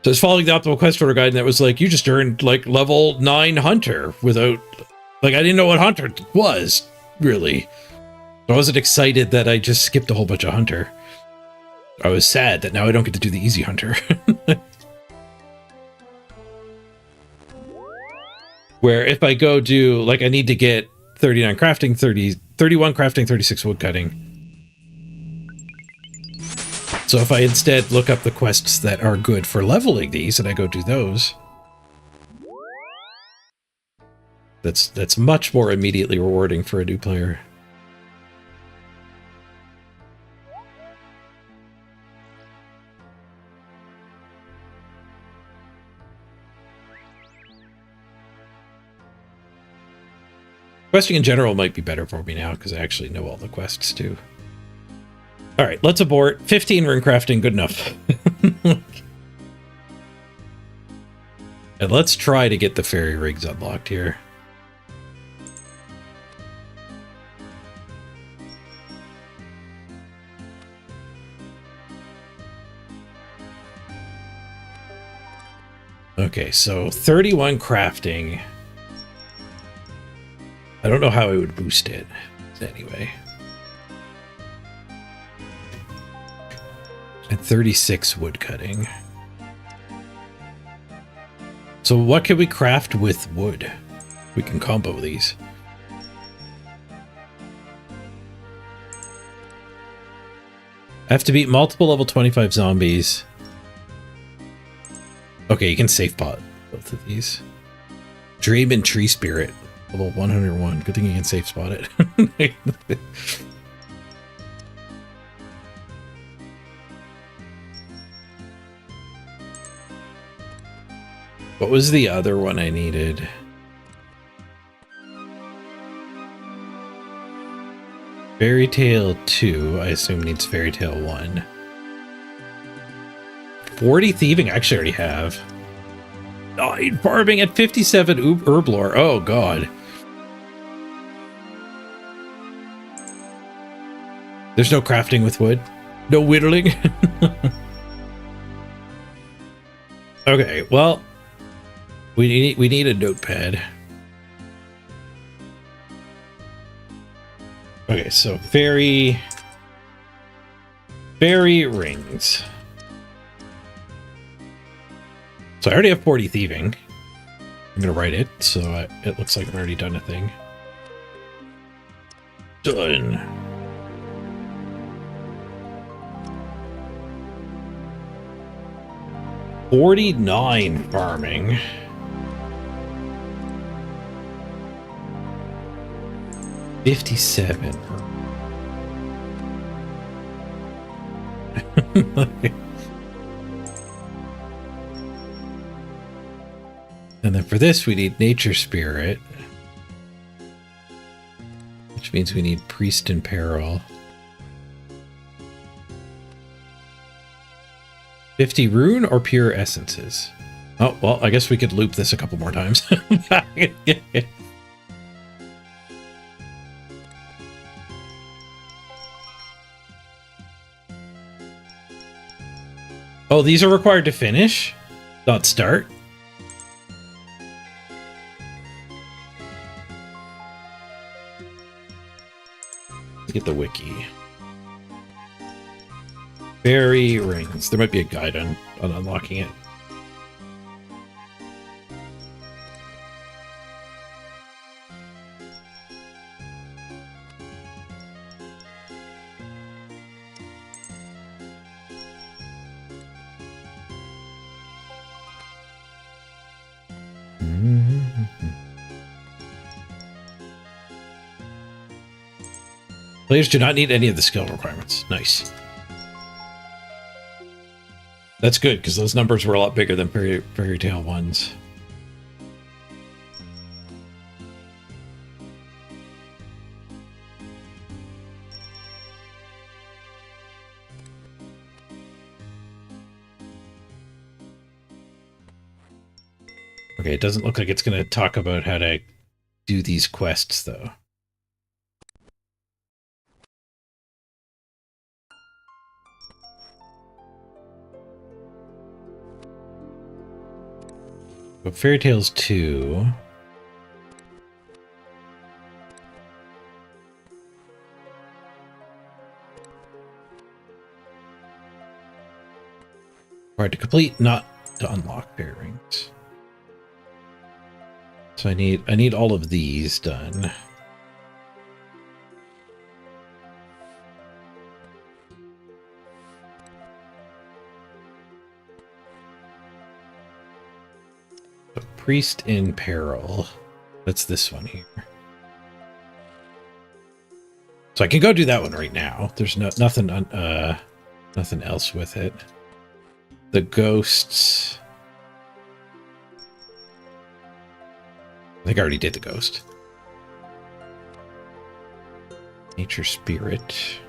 So it's following the optimal quest order guide, and that was like, you just earned like level 9 hunter without, like, I didn't know what hunter was, really. I wasn't excited that I just skipped a whole bunch of hunter. I was sad that now I don't get to do the easy hunter. Where if I go do, like, I need to get 39 crafting, 31 crafting, 36 wood cutting. So if I instead look up the quests that are good for leveling these and I go do those, that's much more immediately rewarding for a new player. Questing in general might be better for me now because I actually know all the quests too. All right, let's abort. 15 rune crafting, good enough. And let's try to get the fairy rigs unlocked here. Okay, so 31 crafting. I don't know how I would boost it anyway. And 36 wood cutting. So what can we craft with wood? We can combo these. I have to beat multiple level 25 zombies. Okay, you can safe pot both of these. Dream and Tree Spirit. Level 101. Good thing you can safe spot it. What was the other one I needed? Fairy Tale 2, I assume needs Fairy Tale 1. 40 thieving, I actually already have. 9 farming at 57 herblore. Oh god. There's no crafting with wood. No whittling. Okay, well, we need a notepad. Okay, so fairy rings. So I already have 40 thieving. I'm gonna write it so it looks like I've already done a thing. Done. $49 farming. $57. And then for this we need Nature Spirit, which means we need Priest in Peril. 50 rune or pure essences? Oh, well, I guess we could loop this a couple more times. Oh, these are required to finish, not start. Let's get the wiki. Fairy rings. There might be a guide on unlocking it. Players do not need any of the skill requirements. Nice. That's good, because those numbers were a lot bigger than Fairy Tale 1's. Okay, it doesn't look like it's going to talk about how to do these quests, though. But Fairy Tales 2. Hard to complete, not to unlock fairy rings. So I need all of these done. A priest in peril. That's this one here. So I can go do that one right now. There's nothing else with it. The ghosts. I think I already did the ghost. Nature spirit.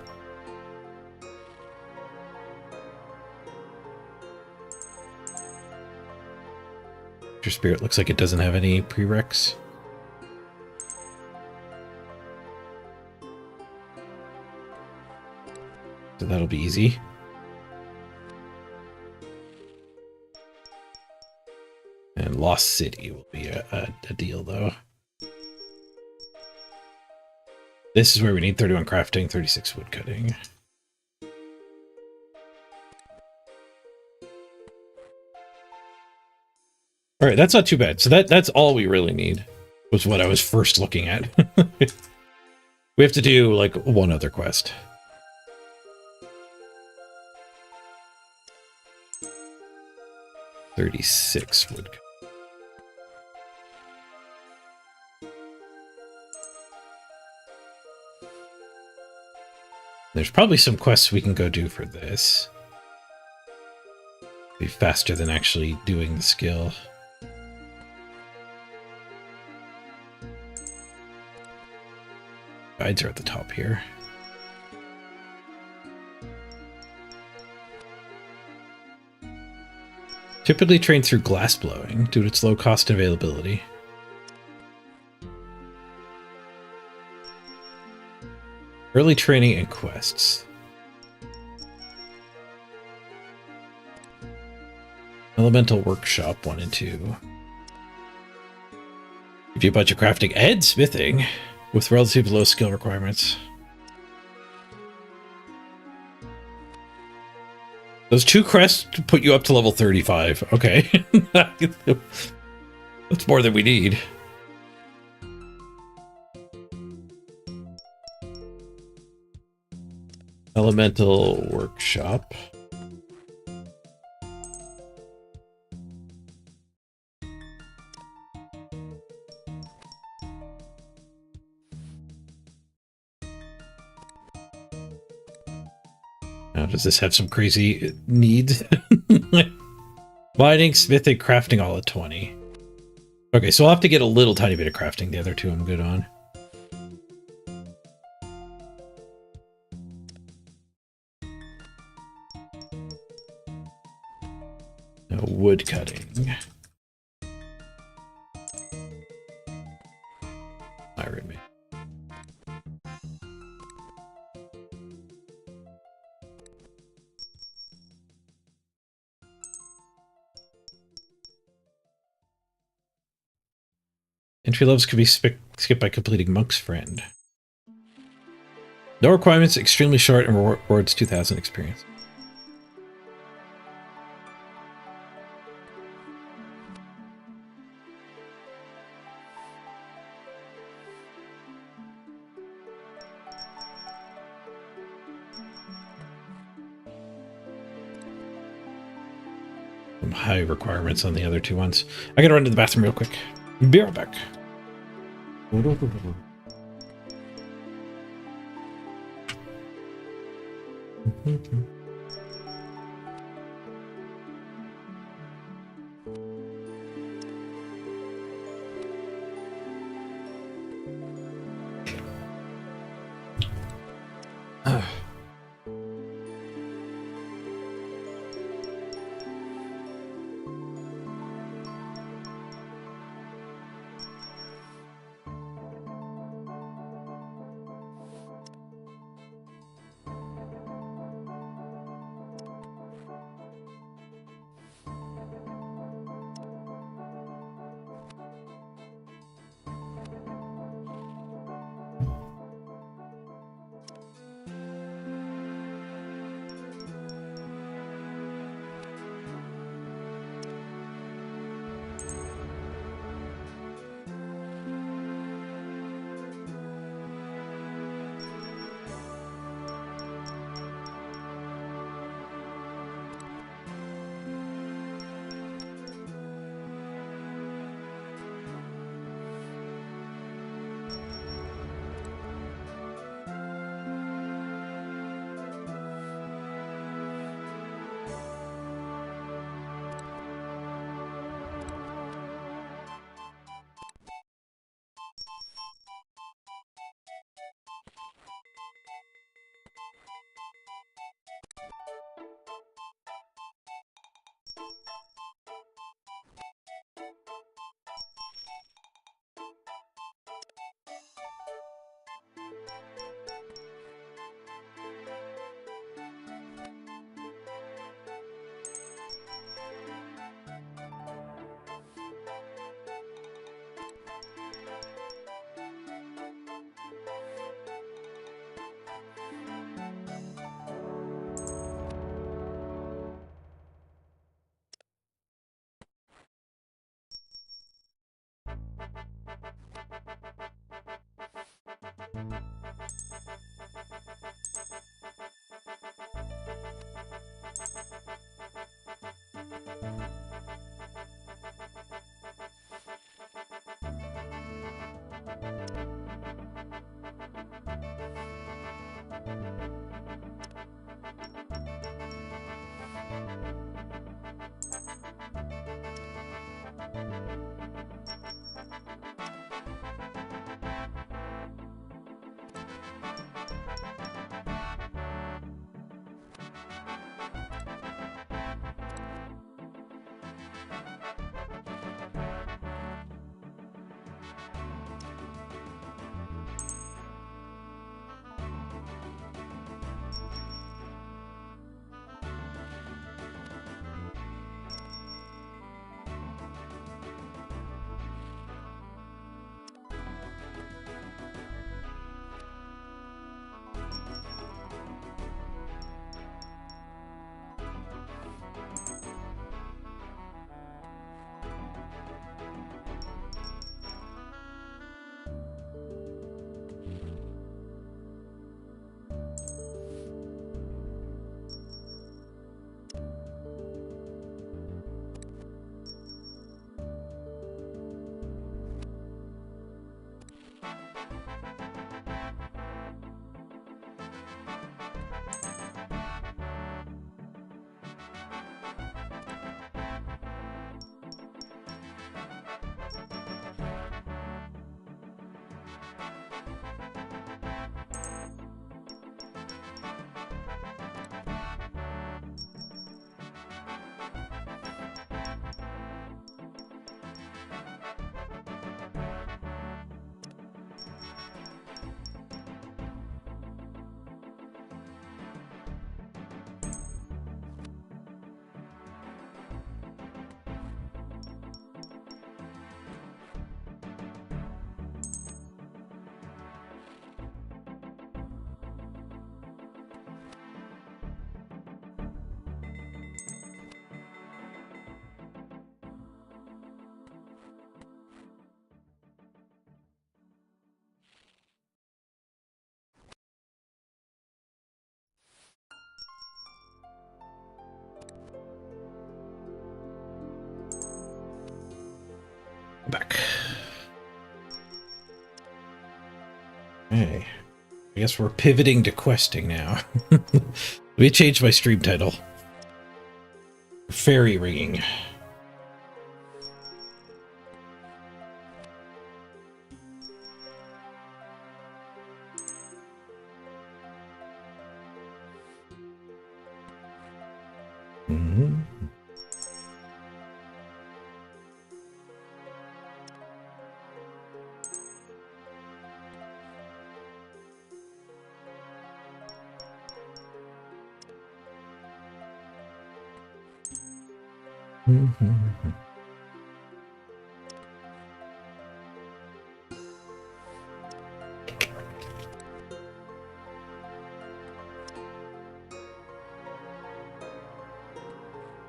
Nature spirit looks like it doesn't have any prereqs. So that'll be easy. And Lost City will be a deal, though. This is where we need 31 crafting, 36 wood cutting. All right, that's not too bad. So that's all we really need, was what I was first looking at. We have to do, like, one other quest. $36 wood cutting. There's probably some quests we can go do for this. Be faster than actually doing the skill. Guides are at the top here. Typically trained through glass blowing due to its low cost and availability. Early training and quests. Elemental Workshop 1 and 2. Give you a bunch of crafting and smithing with relatively low skill requirements. Those 2 crests put you up to level 35. Okay. That's more than we need. Elemental Workshop. Now, does this have some crazy needs? Mining, smithing, crafting all at 20. Okay, so I'll have to get a little tiny bit of crafting. The other 2 I'm good on. Now, wood cutting. Iron Man. Entry levels can be skipped by completing Monk's Friend. No requirements, extremely short, and rewards 2,000 experience. Some high requirements on the other 2 ones. I gotta run to the bathroom real quick. Be right back. Back. Hey. I guess we're pivoting to questing now. Let me change my stream title. Fairy ringing.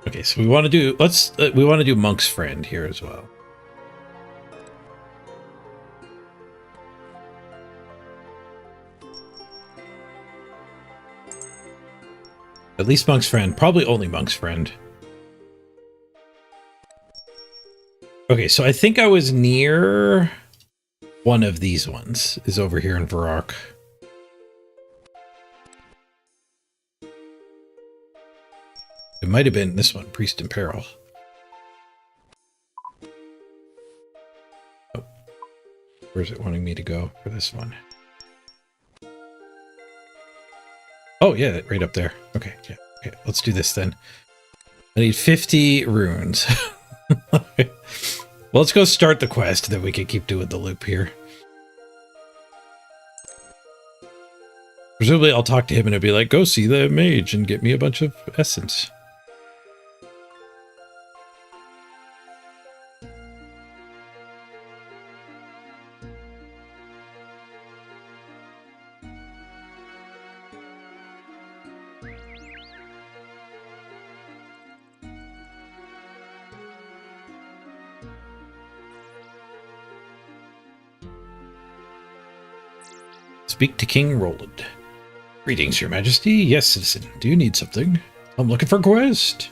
Okay, so we want to do we want to do Monk's Friend here as well. At least Monk's Friend, probably only Monk's Friend. Okay, so I think I was near one of these ones is over here in Varrock. It might have been this one, Priest in Peril. Oh, where's it wanting me to go for this one? Oh, yeah, right up there. Okay, yeah. Okay, let's do this then. I need 50 runes. Well, let's go start the quest, then we can keep doing the loop here. Presumably, I'll talk to him and it'll be like, go see the mage and get me a bunch of essence. Speak to King Roland. Greetings, your majesty. Yes, citizen. Do you need something? I'm looking for a quest.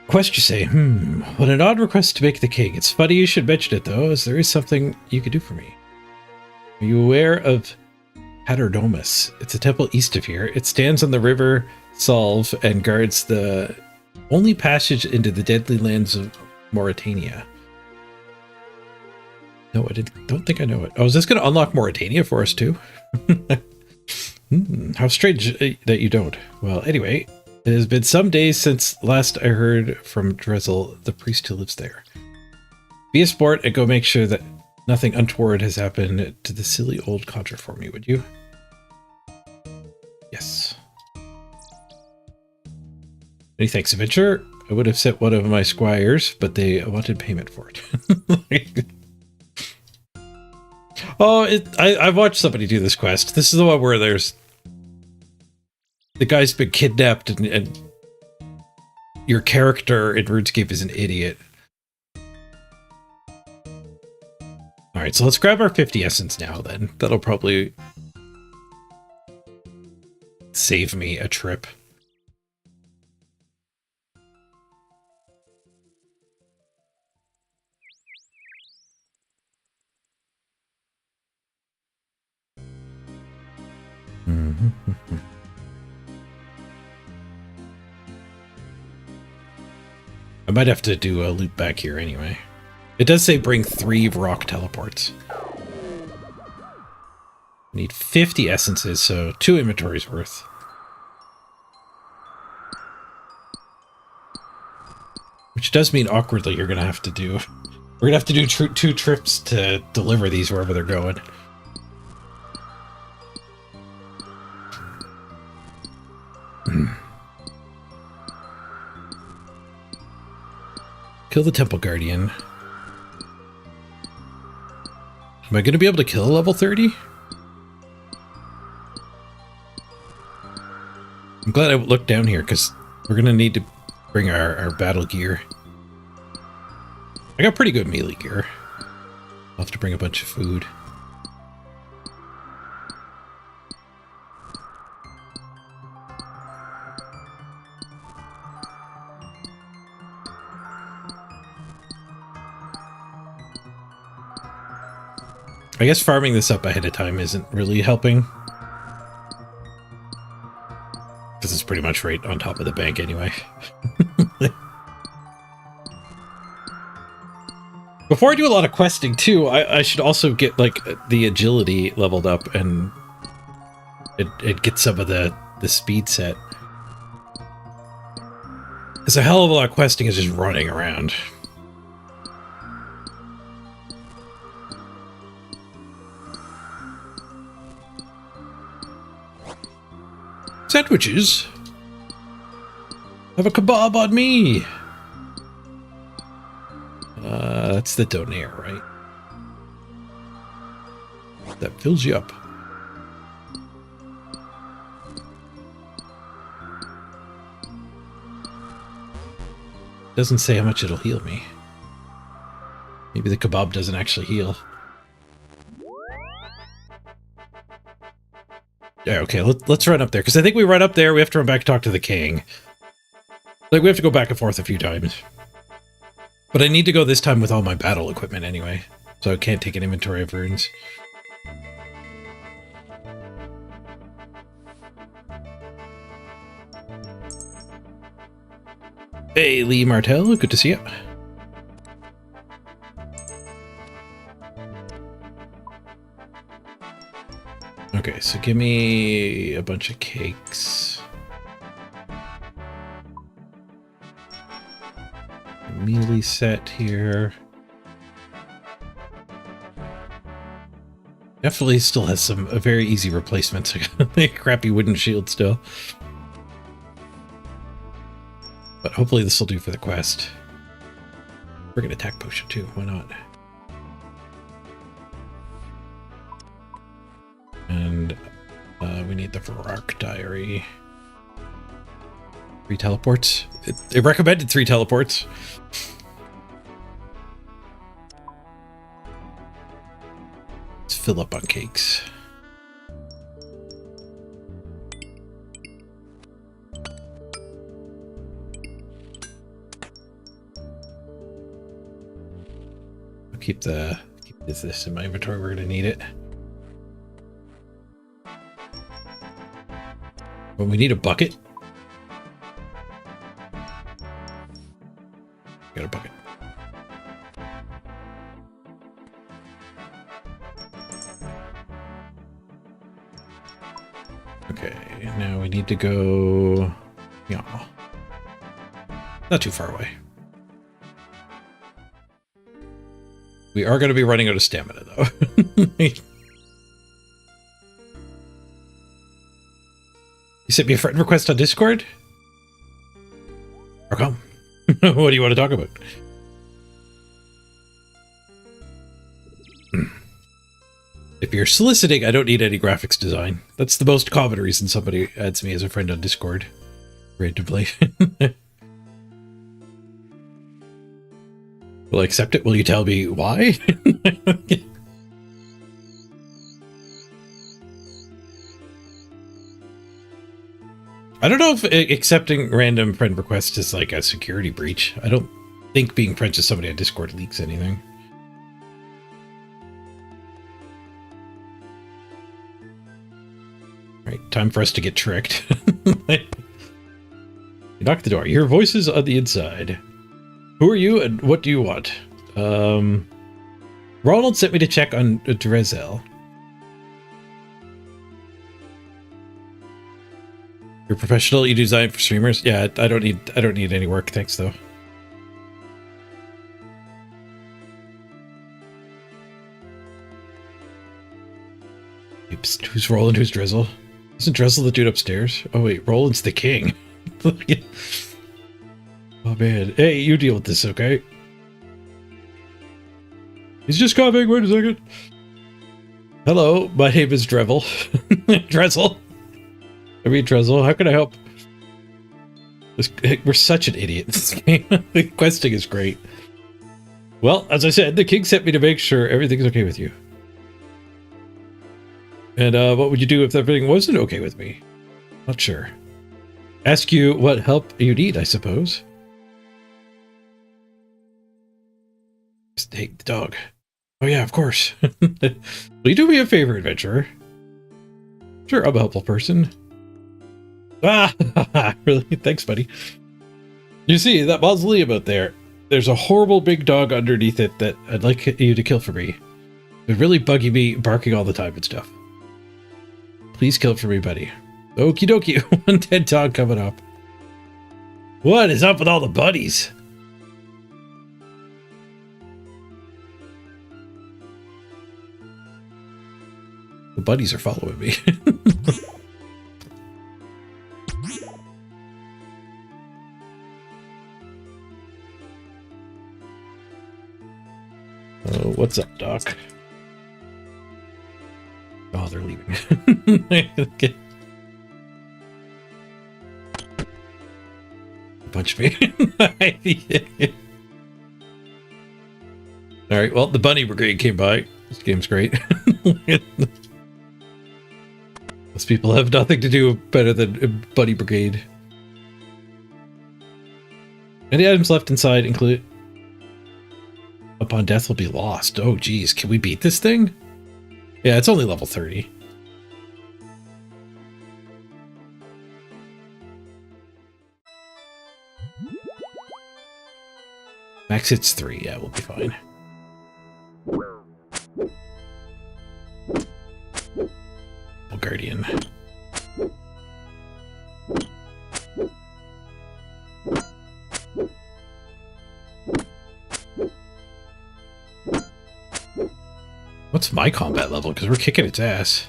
Quest, you say? What an odd request to make the king. It's funny you should mention it, though, as there is something you could do for me. Are you aware of Paternomus? It's a temple east of here. It stands on the river Salve and guards the only passage into the deadly lands of Mauritania. No, I don't think I know it. Oh, is this going to unlock Mauritania for us too? How strange that you don't. Well, anyway, it has been some days since last I heard from Drezel, the priest who lives there. Be a sport and go make sure that nothing untoward has happened to the silly old Contra for me, would you? Yes. Many thanks, adventurer. I would have sent one of my squires, but they wanted payment for it. Oh, I've watched somebody do this quest. This is the one where there's... The guy's been kidnapped and your character in RuneScape is an idiot. Alright, so let's grab our 50 essence now then. That'll probably save me a trip. I might have to do a loop back here anyway. It does say bring 3 rock teleports. Need 50 essences, so 2 inventories worth. Which does mean awkwardly you're gonna have to do... We're gonna have to do 2 trips to deliver these wherever they're going. Kill the Temple Guardian. Am I going to be able to kill a level 30? I'm glad I looked down here because we're going to need to bring our battle gear. I got pretty good melee gear. I'll have to bring a bunch of food. I guess farming this up ahead of time isn't really helping. Because it's pretty much right on top of the bank anyway. Before I do a lot of questing too, I should also get like the agility leveled up and it gets some of the speed set. Because a hell of a lot of questing is just running around. Sandwiches? Have a kebab on me! That's the donaire, right? That fills you up. Doesn't say how much it'll heal me. Maybe the kebab doesn't actually heal. Yeah, okay, let's run up there, because I think we run up there, we have to run back and talk to the king. Like, we have to go back and forth a few times. But I need to go this time with all my battle equipment anyway, so I can't take an inventory of runes. Hey, Lee Martell, good to see you. Okay, so give me a bunch of cakes. Melee set here. Definitely still has some very easy replacements. Crappy wooden shield still. But hopefully this will do for the quest. We're gonna attack potion too, why not? And we need the Varrock diary. 3 teleports. It recommended 3 teleports. Let's fill up on cakes. I'll keep this in my inventory. We're gonna need it. But we need a bucket. Got a bucket. Okay, now we need to go... Yeah. Not too far away. We are going to be running out of stamina, though. You sent me a friend request on Discord? Or come? What do you want to talk about? If you're soliciting, I don't need any graphics design. That's the most common reason somebody adds me as a friend on Discord. Randomly. Will I accept it? Will you tell me why? I don't know if accepting random friend requests is like a security breach. I don't think being friends with somebody on Discord leaks anything. Right, time for us to get tricked. You knock at the door. Your voice is on the inside. Who are you and what do you want? Ronald sent me to check on Drezel. You're professional. You design for streamers. Yeah, I don't need any work. Thanks though. Oops, who's Roland? Who's Drizzle? Isn't Drizzle the dude upstairs? Oh wait, Roland's the king. Oh man. Hey, you deal with this, okay? He's just coming. Wait a second. Hello, my name is Drevel. Drizzle. I mean, Drizzle, how can I help? We're such an idiot in this game. The questing is great. Well, as I said, the king sent me to make sure everything's okay with you. And what would you do if everything wasn't okay with me? Not sure. Ask you what help you need, I suppose. Just take the dog. Oh yeah, of course. Will you do me a favor, adventurer? Sure, I'm a helpful person. Ah, really? Thanks, buddy. You see, that mausoleum out there, there's a horrible big dog underneath it that I'd like you to kill for me. It's really bugging me, barking all the time and stuff. Please kill it for me, buddy. Okie dokie, one dead dog coming up. What is up with all the buddies? The buddies are following me. Oh, what's up, Doc? Oh, they're leaving. Okay. Punch me. Alright, well, the bunny brigade came by. This game's great. Most people have nothing to do better than bunny brigade. Any items left inside include upon death will be lost. Oh geez, can we beat this thing? Yeah, it's only level 30. Max hits 3, yeah, we'll be fine. Guardian. What's my combat level? Because we're kicking its ass.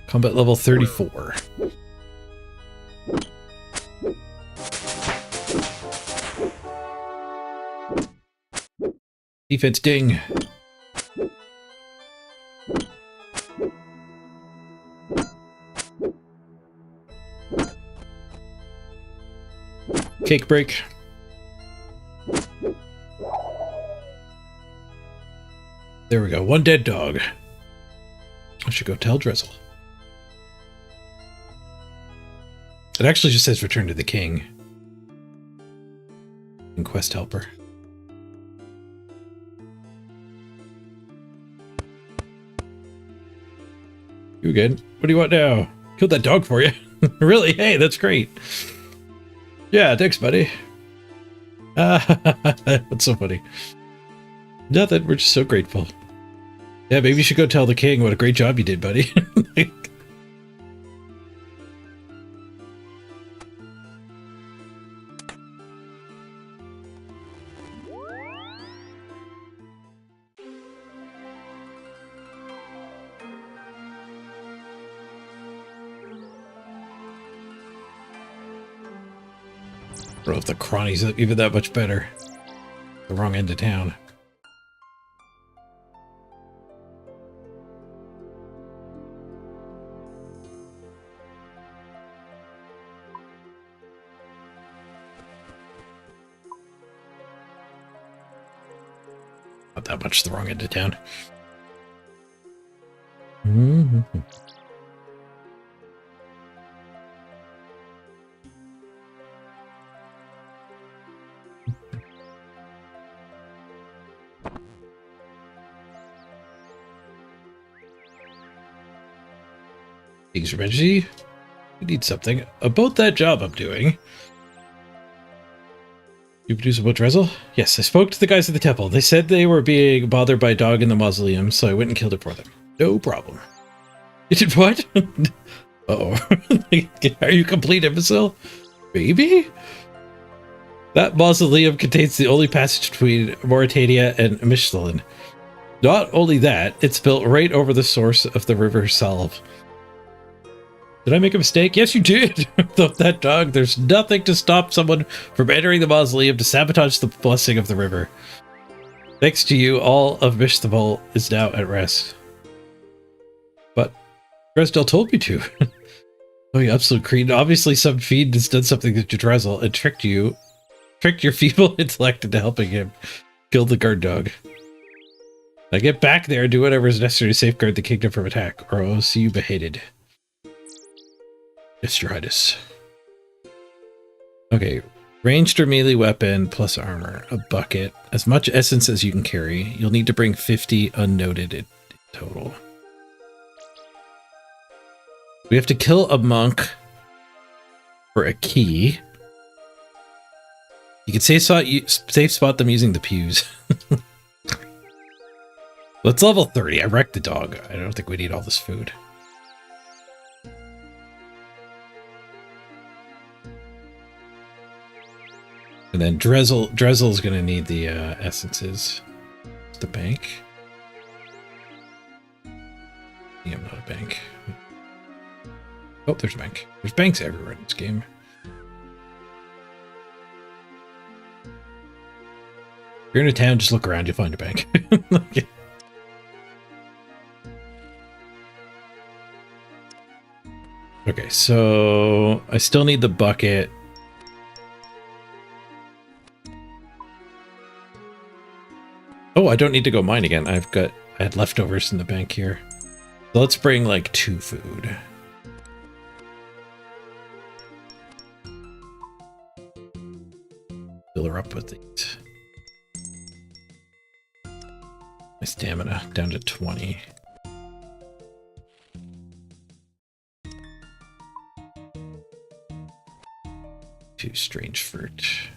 Combat level 34. Defense ding. Cake break. There we go. One dead dog. I should go tell Drizzle. It actually just says return to the king. And quest helper. You again? What do you want now? Killed that dog for you. Really? Hey, that's great. Yeah, thanks, buddy. That's so funny. Nothing, we're just so grateful. Yeah, maybe you should go tell the king what a great job you did, buddy. I don't know if the crawny's even that much better. The wrong end of town. Not that much the wrong end of town. Mm-hmm. Thanks, Reggie. We need something about that job I'm doing. You produce about Drizzle? Yes, I spoke to the guys at the temple. They said they were being bothered by a dog in the mausoleum, so I went and killed it for them. No problem. You did what? Uh-oh. Are you a complete imbecile? Maybe? That mausoleum contains the only passage between Mauritania and Michelin. Not only that, it's built right over the source of the river Salve. Did I make a mistake? Yes, you did. With that dog, there's nothing to stop someone from entering the mausoleum to sabotage the blessing of the river. Thanks to you, all of Mishtabal is now at rest. But Dresdel told me to. Oh, you absolute cretin. Obviously, some fiend has done something to Dresdel and tricked your feeble intellect into helping him kill the guard dog. Now get back there and do whatever is necessary to safeguard the kingdom from attack, or I'll see you beheaded. Yes, Your Highness. Okay, Ranged or melee weapon plus armor. A bucket. As much essence as you can carry. You'll need to bring 50 unnoted in total. We have to kill a monk for a key. You can safe spot them using the pews. Let's level 30. I wrecked the dog. I don't think we need all this food. And then Dressel's gonna need the essences. The bank. Yeah, I'm not a bank. Oh, there's a bank. There's banks everywhere in this game. If you're in a town, just look around, you'll find a bank. Okay. Okay, so I still need the bucket. Oh, I don't need to go mine again. I had leftovers in the bank here. So let's bring like 2 food. Fill her up with these. My stamina down to 20. Two strange fruit.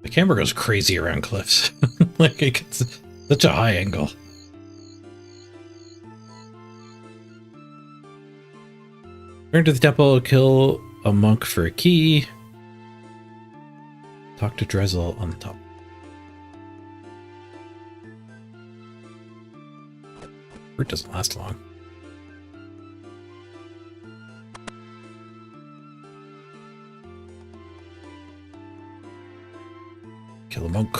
The camera goes crazy around cliffs. Like it's such a high angle. Return to the temple, kill a monk for a key. Talk to Dressel on the top. Fruit doesn't last long. Kill a monk.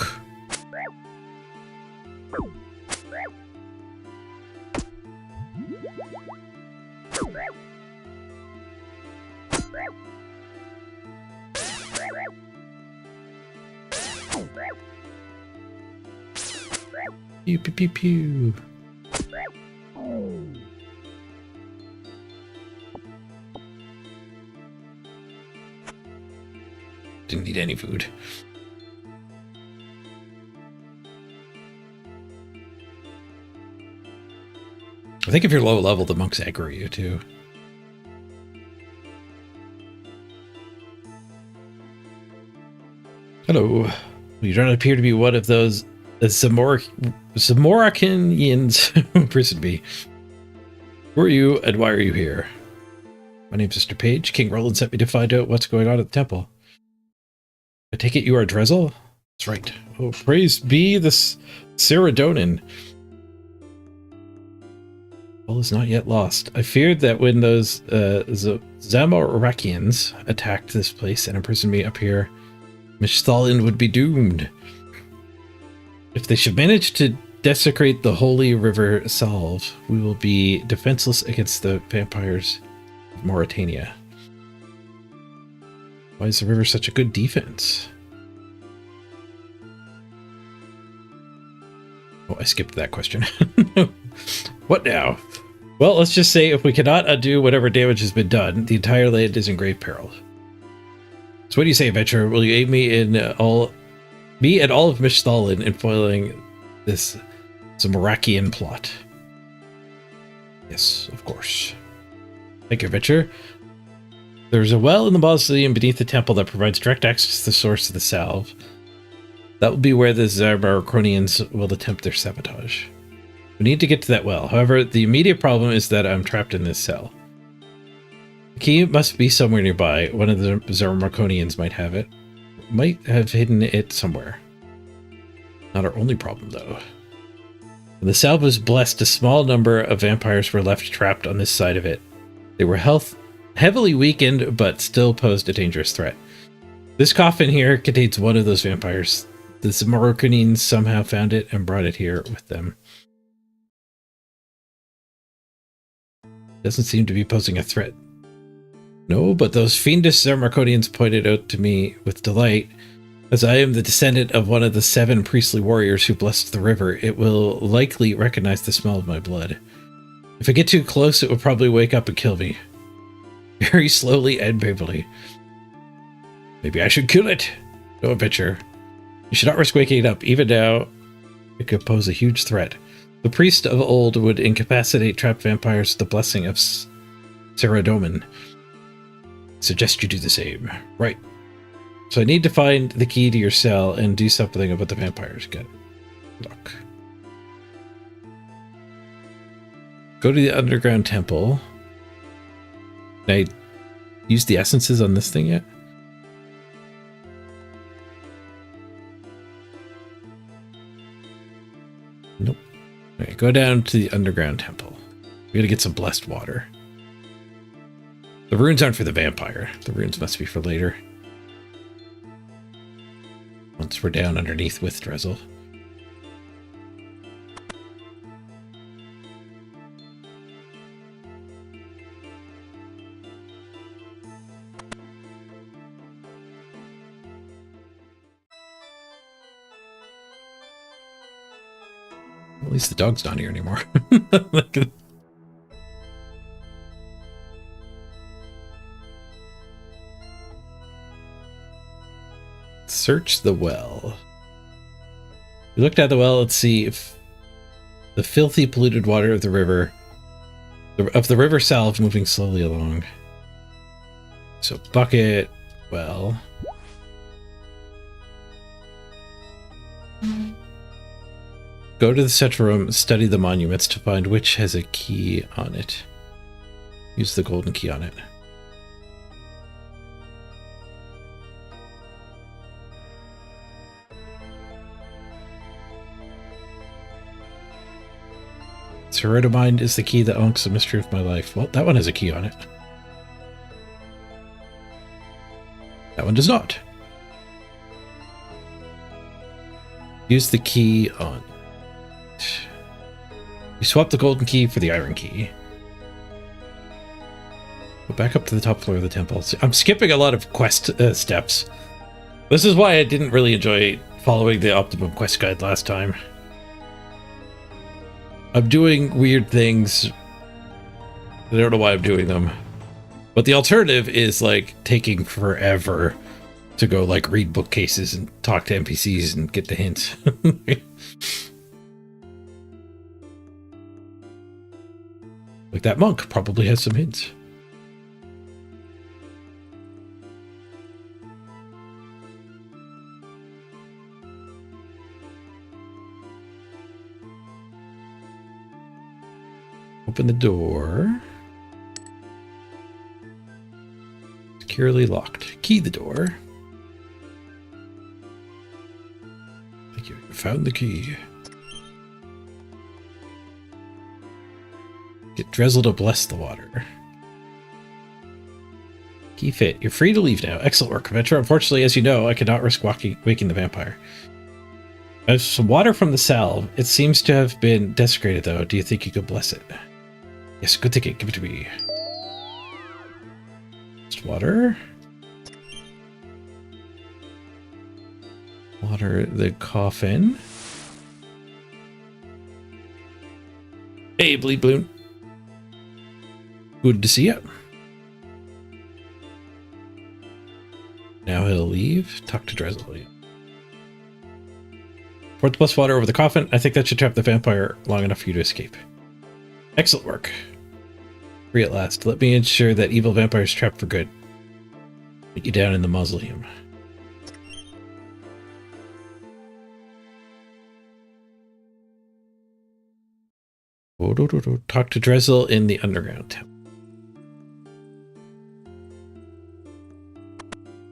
Pew pew pew pew. Didn't need any food. I think if you're low level, the monks aggro you too. Hello. You don't appear to be one of those Zamorakinians who imprisoned me. Who are you and why are you here? My name's Mr. Page. King Roland sent me to find out what's going on at the temple. I take it you are Dressel? That's right. Oh, praise be the Ceradonin. All is not yet lost. I feared that when those Zamorakians attacked this place and imprisoned me up here, Mishthalin would be doomed. If they should manage to desecrate the holy river Salve, we will be defenseless against the vampires of Mauritania. Why is the river such a good defense? Oh, I skipped that question. What now? Well, let's just say if we cannot undo whatever damage has been done, the entire land is in grave peril. So what do you say, adventurer? Will you aid me and all of Mishthalin in foiling this Zamorakian plot? Yes, of course. Thank you, adventurer. There's a well in the mausoleum beneath the temple that provides direct access to the source of the salve. That will be where the Zamorakinians will attempt their sabotage. We need to get to that well. However, the immediate problem is that I'm trapped in this cell. The key must be somewhere nearby. One of the Zamorakinians might have it. Might have hidden it somewhere. Not our only problem, though. When the salve was blessed, a small number of vampires were left trapped on this side of it. They were heavily weakened, but still posed a dangerous threat. This coffin here contains one of those vampires. The Moroccanines somehow found it and brought it here with them. Doesn't seem to be posing a threat. No, but those fiendish Marconians pointed out to me with delight. As I am the descendant of one of the 7 priestly warriors who blessed the river, it will likely recognize the smell of my blood. If I get too close, it will probably wake up and kill me. Very slowly and painfully. Maybe I should kill it. No adventure. You should not risk waking it up. Even now, it could pose a huge threat. The priest of old would incapacitate trapped vampires with the blessing of Saradomin. Suggest you do the same. Right. So I need to find the key to your cell and do something about the vampires. Good luck. Go to the underground temple. Can I use the essences on this thing yet? Nope. Alright, go down to the underground temple. We gotta get some blessed water. The runes aren't for the vampire. The runes must be for later. Once we're down underneath with Drizzle. At least the dog's not here anymore. Search the well. We looked at the well. Let's see if the filthy, polluted water of the river, salve moving slowly along. So bucket, well. Go to the central room, study the monuments to find which has a key on it. Use the golden key on it. Cerudomine is the key that unlocks the mystery of my life. Well, that one has a key on it. That one does not. Use the key on it. You swap the golden key for the iron key. Go back up to the top floor of the temple. I'm skipping a lot of quest steps. This is why I didn't really enjoy following the Optimum Quest Guide last time. I'm doing weird things. I don't know why I'm doing them. But the alternative is like taking forever to go like read bookcases and talk to NPCs and get the hints. Like that monk probably has some hints. Open the door. Securely locked. Key the door. Thank you. You found the key. Get Drizzle to bless the water. Key fit. You're free to leave now. Excellent work, Adventure. Unfortunately, as you know, I cannot risk waking the vampire. There's some water from the salve. It seems to have been desecrated, though. Do you think you could bless it? Yes, good thinking. Give it to me. Just water. Water the coffin. Hey, Bleed Bloom. Good to see you. Now he'll leave. Talk to Drizzle. Pour the plus water over the coffin. I think that should trap the vampire long enough for you to escape. Excellent work. Free at last. Let me ensure that evil vampire is trapped for good. Put you down in the mausoleum. Talk to Drizzle in the underground temple.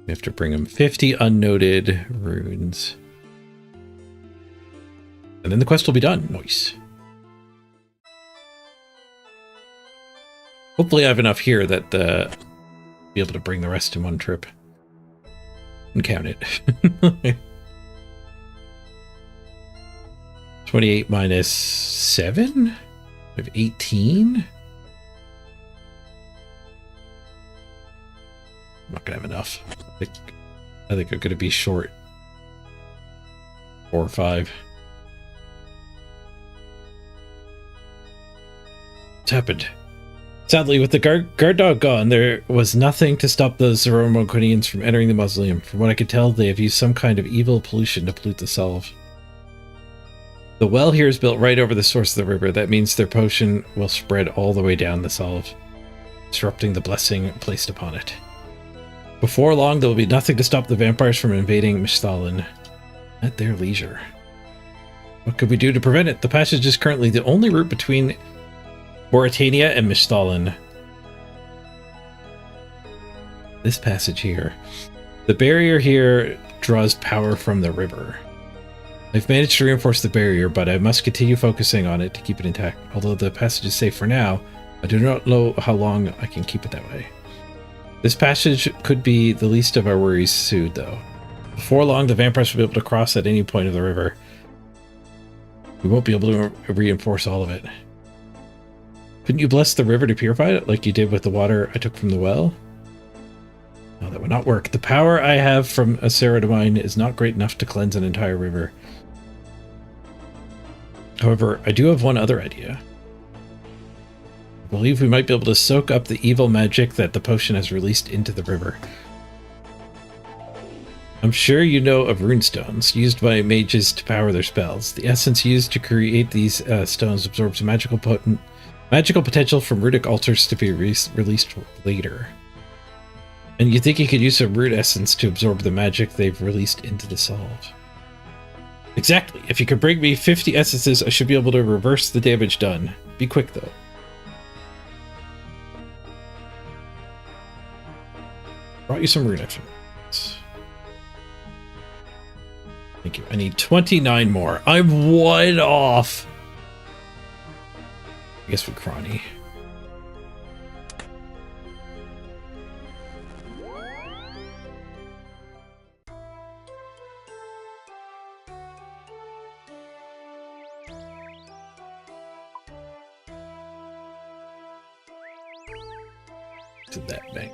We have to bring him 50 unnoted runes. And then the quest will be done. Nice. Hopefully I have enough here that be able to bring the rest in one trip. And count it. 28 minus 7? I have 18? I'm not gonna have enough. I think I'm gonna be short 4 or 5. What's happened? Sadly, with the guard dog gone, there was nothing to stop those Zoroarmonians from entering the mausoleum. From what I could tell, they have used some kind of evil pollution to pollute the salve. The well here is built right over the source of the river. That means their potion will spread all the way down the salve, disrupting the blessing placed upon it. Before long, there will be nothing to stop the vampires from invading Mishthalin at their leisure. What could we do to prevent it? The passage is currently the only route between Mauritania and Mishthalin. This passage here. The barrier here draws power from the river. I've managed to reinforce the barrier, but I must continue focusing on it to keep it intact. Although the passage is safe for now, I do not know how long I can keep it that way. This passage could be the least of our worries soon, though. Before long, the vampires will be able to cross at any point of the river. We won't be able to reinforce all of it. Couldn't you bless the river to purify it, like you did with the water I took from the well? No, that would not work. The power I have from a Ceridamine is not great enough to cleanse an entire river. However, I do have one other idea. I believe we might be able to soak up the evil magic that the potion has released into the river. I'm sure you know of runestones, used by mages to power their spells. The essence used to create these stones absorbs magical potential from runic altars to be released later. And you think you could use a rune essence to absorb the magic they've released into the salve? Exactly. If you could bring me 50 essences, I should be able to reverse the damage done. Be quick, though. Brought you some rune essence. Thank you. I need 29 more. I'm 1 off. I guess with Cronny. To that bank.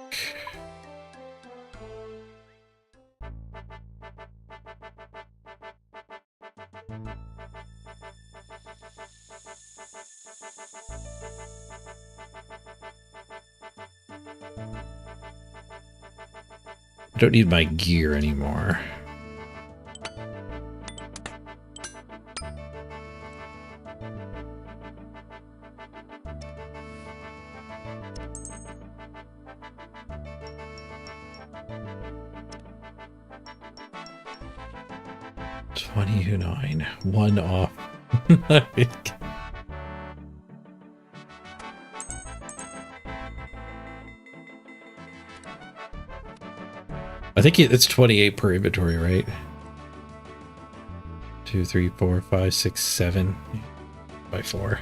I don't need my gear anymore. $29, 1 off. I think it's 28 per inventory, right? 2, 3, 4, 5, 6, 7 by 4.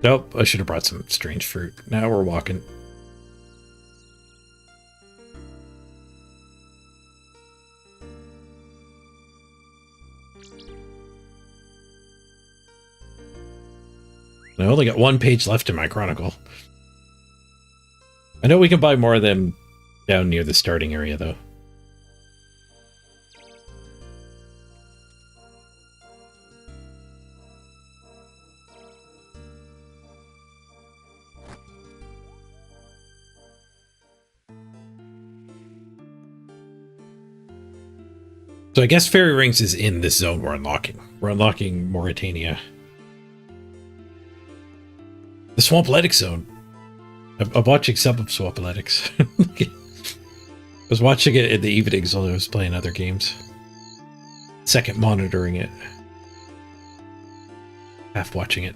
Nope, I should have brought some strange fruit. Now we're walking. I only got 1 page left in my chronicle. I know we can buy more of them down near the starting area, though. So I guess Fairy Rings is in this zone we're unlocking. We're unlocking Mauritania. The Swampoletics zone. I'm watching some of Swampoletics. I was watching it in the evenings while I was playing other games. Second monitoring it. Half watching it.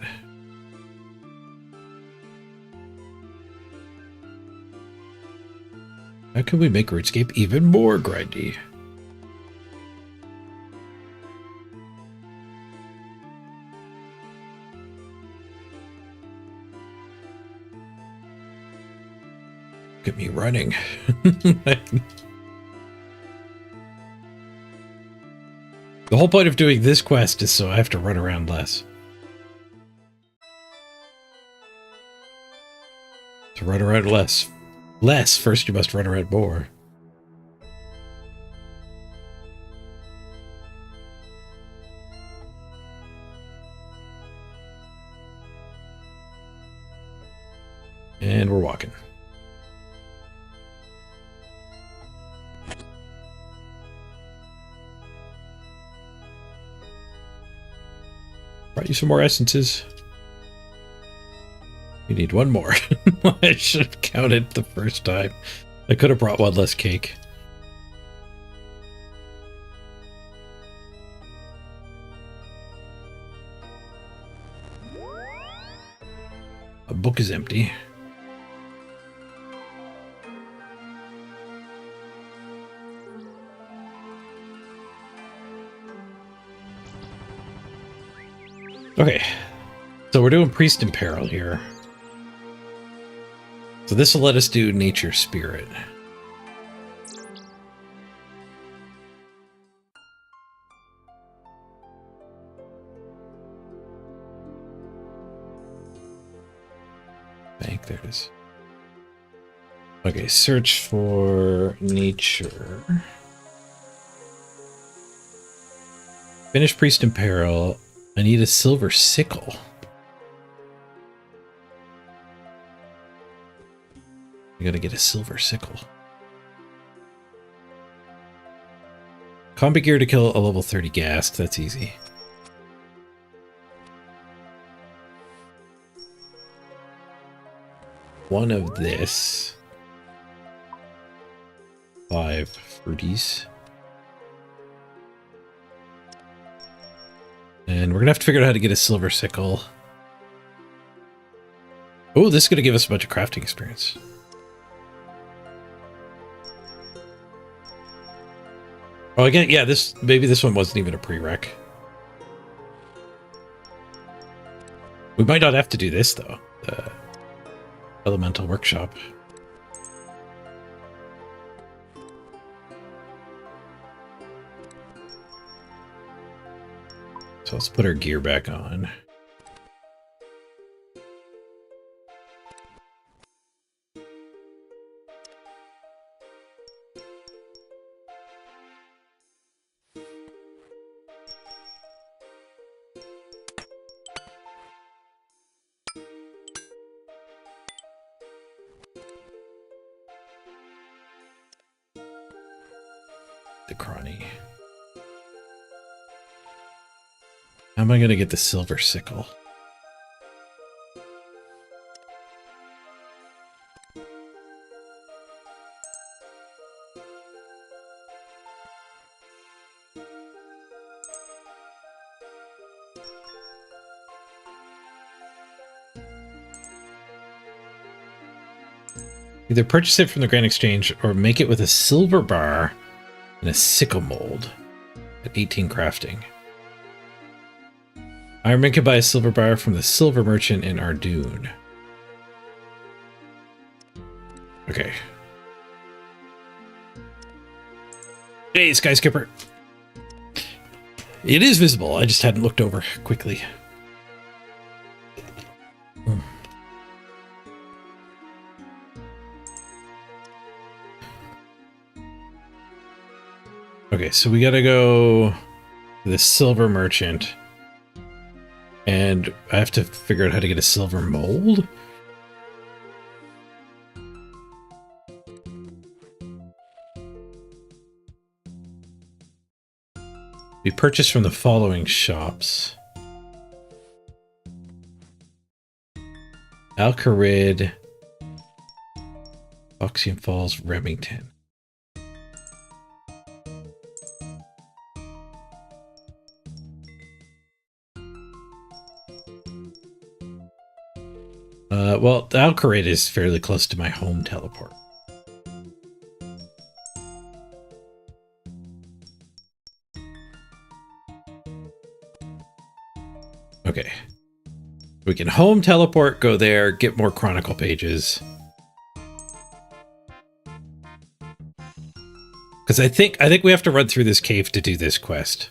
How can we make RuneScape even more grindy? Look at me running. The whole point of doing this quest is so I have to run around less. To run around less. First you must run around more. And we're walking. Brought you some more essences. You need one more. I should have counted the first time. I could have brought one less cake. A book is empty. Okay, so we're doing Priest in Peril here. So this will let us do Nature Spirit. Bank, there it is. Okay, search for Nature. Finish Priest in Peril. I need a silver sickle. I gotta get a silver sickle. Combat gear to kill a level 30 Ghask. That's easy. One of this. 5 fruities. And we're gonna have to figure out how to get a silver sickle. Oh, this is gonna give us a bunch of crafting experience. Oh, again, yeah, maybe this one wasn't even a prereq. We might not have to do this though. The Elemental Workshop. So let's put our gear back on. The Crawny. How am I going to get the silver sickle? Either purchase it from the Grand Exchange or make it with a silver bar and a sickle mold at 18 crafting. Ironman can buy a silver bar from the silver merchant in Ardoon. Okay. Hey, Skyscraper. It is visible. I just hadn't looked over quickly. Okay, so we gotta go to the silver merchant. And I have to figure out how to get a silver mold. We purchased from the following shops. Alcarid, Oxium Falls, Remington. Well, the Alcarid is fairly close to my home teleport. Okay. We can home teleport, go there, get more Chronicle pages. because I think we have to run through this cave to do this quest.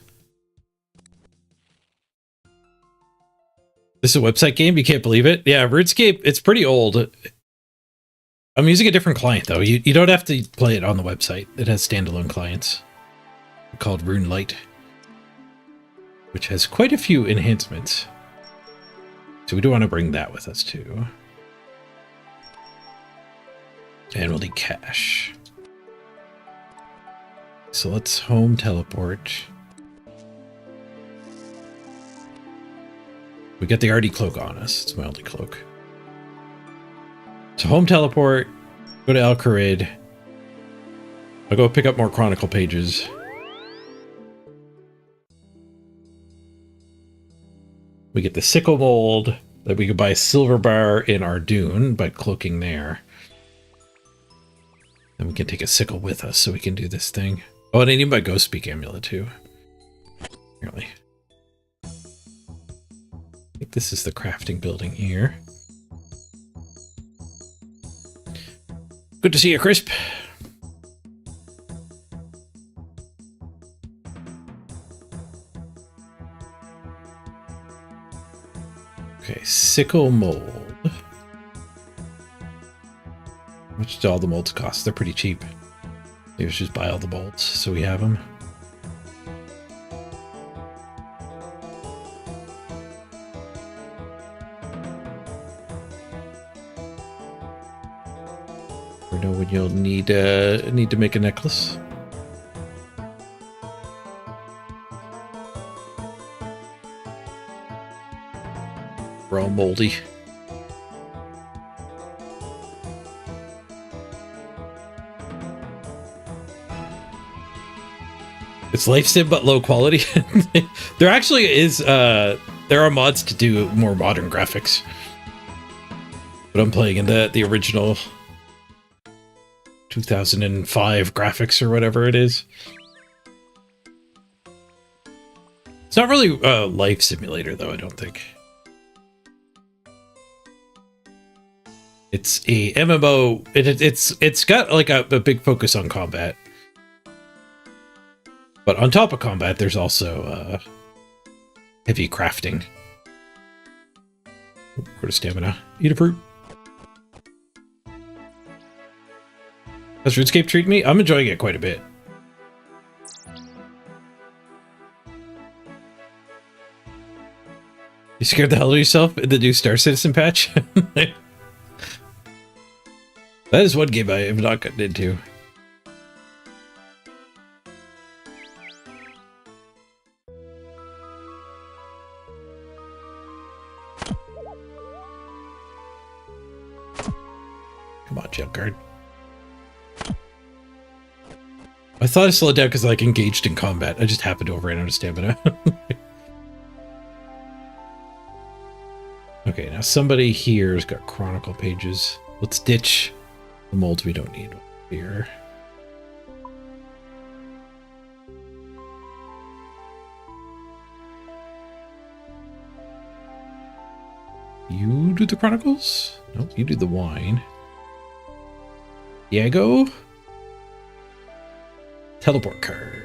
This is a website game? You can't believe it? Yeah, RuneScape, it's pretty old. I'm using a different client, though. You don't have to play it on the website. It has standalone clients called RuneLite, which has quite a few enhancements. So we do want to bring that with us, too. And we'll need cash. So let's home teleport. We got the RD cloak on us. It's my only cloak. So home teleport, go to Alcarid. I'll go pick up more Chronicle pages. We get the sickle mold that we could buy a silver bar in Ardoon by cloaking there. Then we can take a sickle with us so we can do this thing. Oh, and I need my Ghost Speak amulet too. Apparently. I think this is the crafting building here. Good to see you, Crisp. Okay, sickle mold. How much do all the molds cost? They're pretty cheap. Maybe let's just buy all the molds so we have them. We know when you'll need to make a necklace. We're all moldy. It's life sim but low quality. There actually is there are mods to do more modern graphics. But I'm playing in the original 2005 graphics or whatever it is. It's not really a life simulator though, I don't think. It's a MMO. It's got like a big focus on combat. But on top of combat, there's also heavy crafting. Go to stamina. Eat a fruit. How's RuneScape treating me? I'm enjoying it quite a bit. You scared the hell out of yourself in the new Star Citizen patch? That is one game I have not gotten into. Come on, jump guard. I thought I slowed down because I like engaged in combat. I just happened to overrun out of stamina. Okay, now somebody here has got Chronicle pages. Let's ditch the molds we don't need here. You do the Chronicles? No, you do the wine. Diego? Teleport card.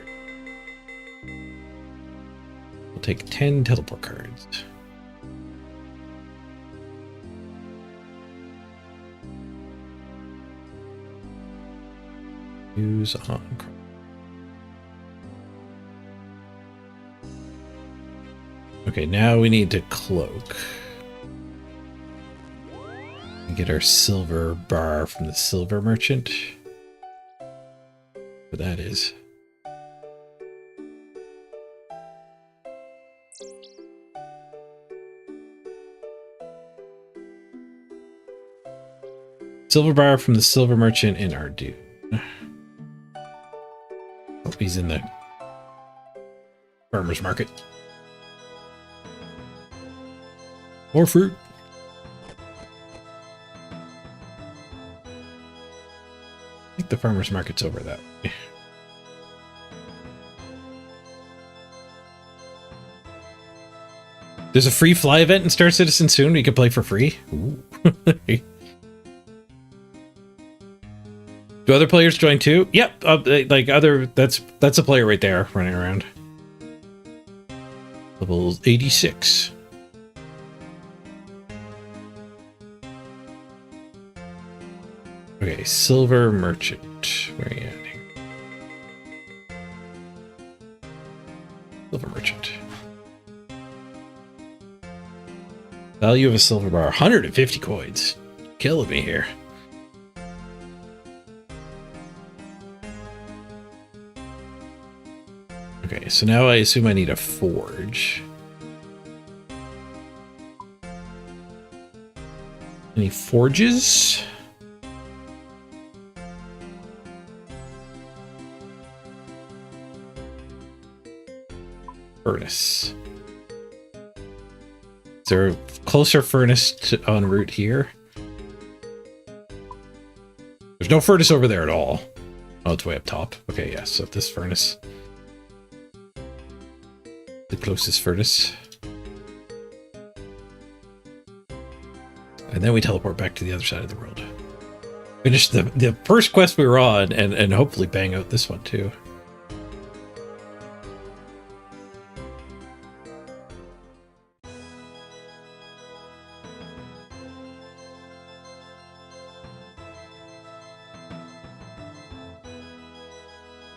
We'll take 10 teleport cards. Use on. Okay, now we need to cloak. And get our silver bar from the silver merchant. What that is. Silver bar from the silver merchant in Ardoon. Hope he's in the farmer's market. More fruit. I think the farmer's market's over that way. There's a free fly event in Star Citizen soon. We can play for free. Ooh. Do Do other players join too? Yep. Like other, that's a player right there running around. Level 86. Okay, silver merchant. Where are you at here? Silver merchant. Value of a silver bar, 150 coins. Killing me here. Okay, so now I assume I need a forge. Any forges? Furnace. Is there a closer furnace en route here? There's no furnace over there at all. Oh, it's way up top. Okay, yeah, so this furnace. The closest furnace. And then we teleport back to the other side of the world. Finish the first quest we were on and hopefully bang out this one too.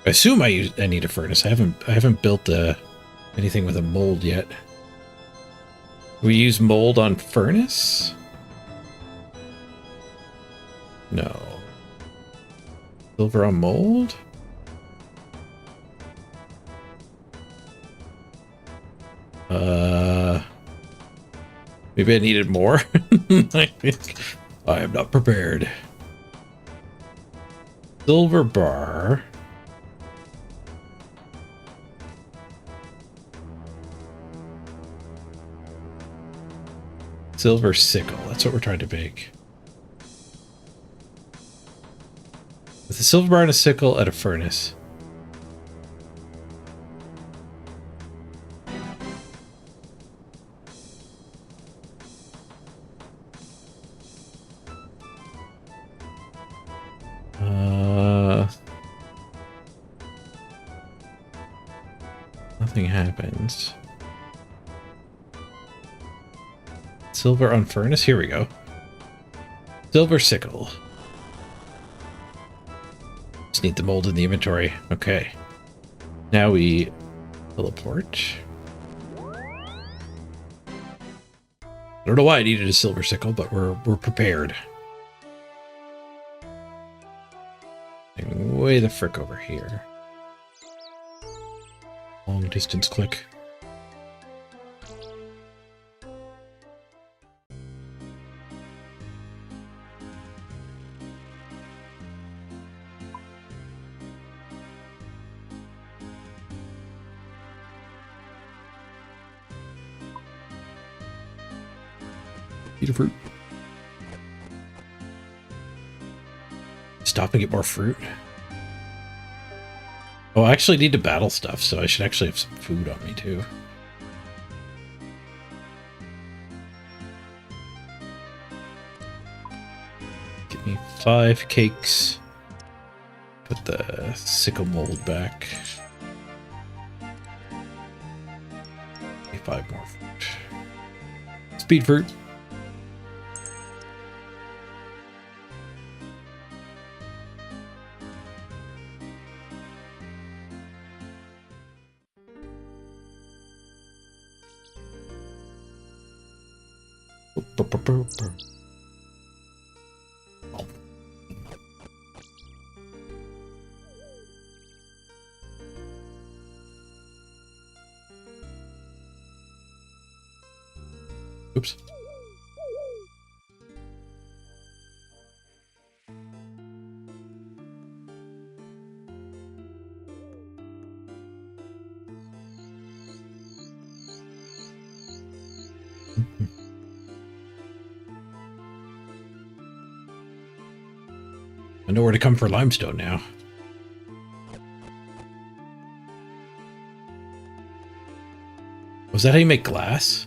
I assume I need a furnace. I haven't built anything with a mold yet. We use mold on furnace? No. Silver on mold? Maybe I needed more. I think I am not prepared. Silver bar. Silver sickle. That's what we're trying to make. With a silver bar and a sickle at a furnace. Nothing happens. Silver on furnace? Here we go. Silver sickle. Just need the mold in the inventory. Okay. Now we teleport. I don't know why I needed a silver sickle, but we're prepared. And way the frick over here. Long distance click. Eat a fruit. Stop and get more fruit. Oh, I actually need to battle stuff, so I should actually have some food on me too. Give me 5 cakes. Put the sickle mold back. Give me 5 more fruit. Speed fruit. Oops. I know where to come for limestone now. Was that how you make glass?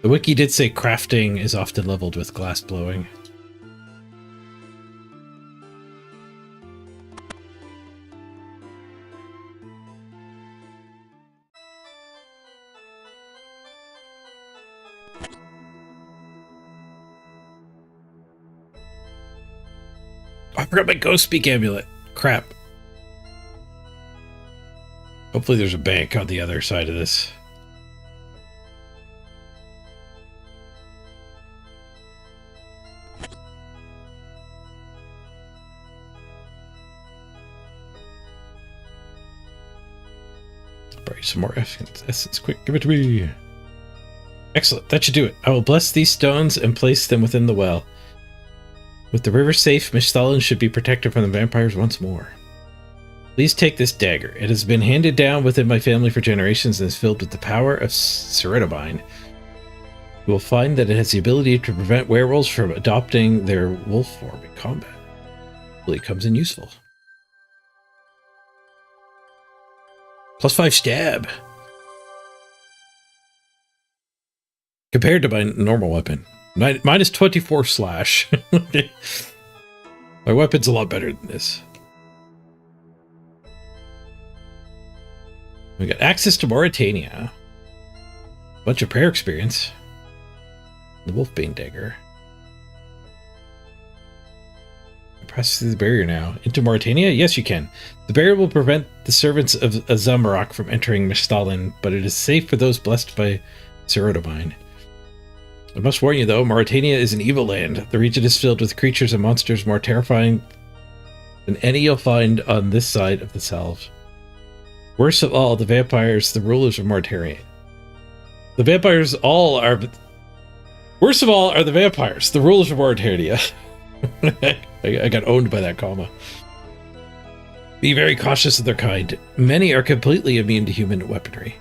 The wiki did say crafting is often leveled with glass blowing. I forgot my ghost speak amulet. Crap. Hopefully there's a bank on the other side of this. Bury some more essence. Quick, give it to me. Excellent, that should do it. I will bless these stones and place them within the well. With the river safe, Miss Stalin should be protected from the vampires once more. Please take this dagger. It has been handed down within my family for generations and is filled with the power of ceridobine. You will find that it has the ability to prevent werewolves from adopting their wolf form in combat. Hopefully it comes in useful. +5 stab. Compared to my normal weapon. Mine is 24 slash. My weapon's a lot better than this. We got access to Mauritania. Bunch of prayer experience. The Wolfbane dagger. Press through the barrier now. Into Mauritania? Yes, you can. The barrier will prevent the servants of Azamarok from entering Mistalin, but it is safe for those blessed by ceridobine. I must warn you, though, Mauritania is an evil land. The region is filled with creatures and monsters more terrifying than any you'll find on this side of the Salve. Worst of all, the vampires, the rulers of Mauritania. The vampires all are... Worst of all are the vampires, the rulers of Mauritania. I got owned by that comma. Be very cautious of their kind. Many are completely immune to human weaponry.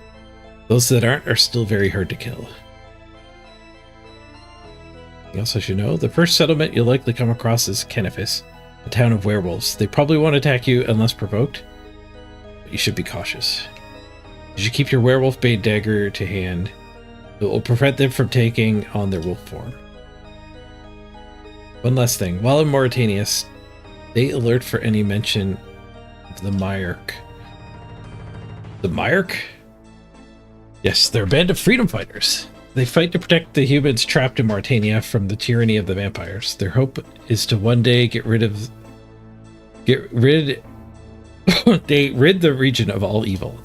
Those that aren't are still very hard to kill. Anything else I should know? The first settlement you'll likely come across is Kenefis, a town of werewolves. They probably won't attack you unless provoked, but you should be cautious. You should keep your werewolf bane dagger to hand. It will prevent them from taking on their wolf form. One last thing. While in Mauritania, stay alert for any mention of the Myark. The Myark? Yes, they're a band of freedom fighters. They fight to protect the humans trapped in Mauritania from the tyranny of the vampires. Their hope is to one day rid the region of all evil.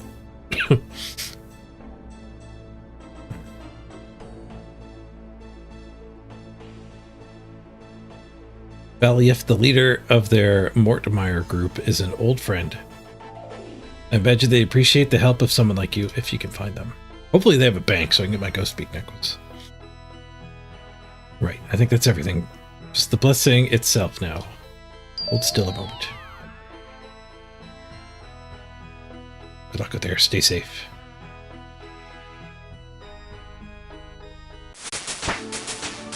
Valief, the leader of their Mortmire group, is an old friend. I imagine they appreciate the help of someone like you if you can find them. Hopefully they have a bank so I can get my ghost speak necklace. Right, I think that's everything. Just the blessing itself now. Hold still a moment. Good luck out there. Stay safe.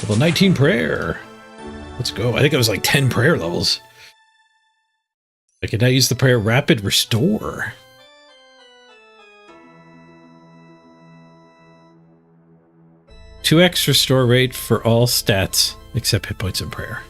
Level 19 prayer. Let's go. I think it was like 10 prayer levels. I can now use the prayer Rapid Restore. (2x) restore rate for all stats except hit points and prayer.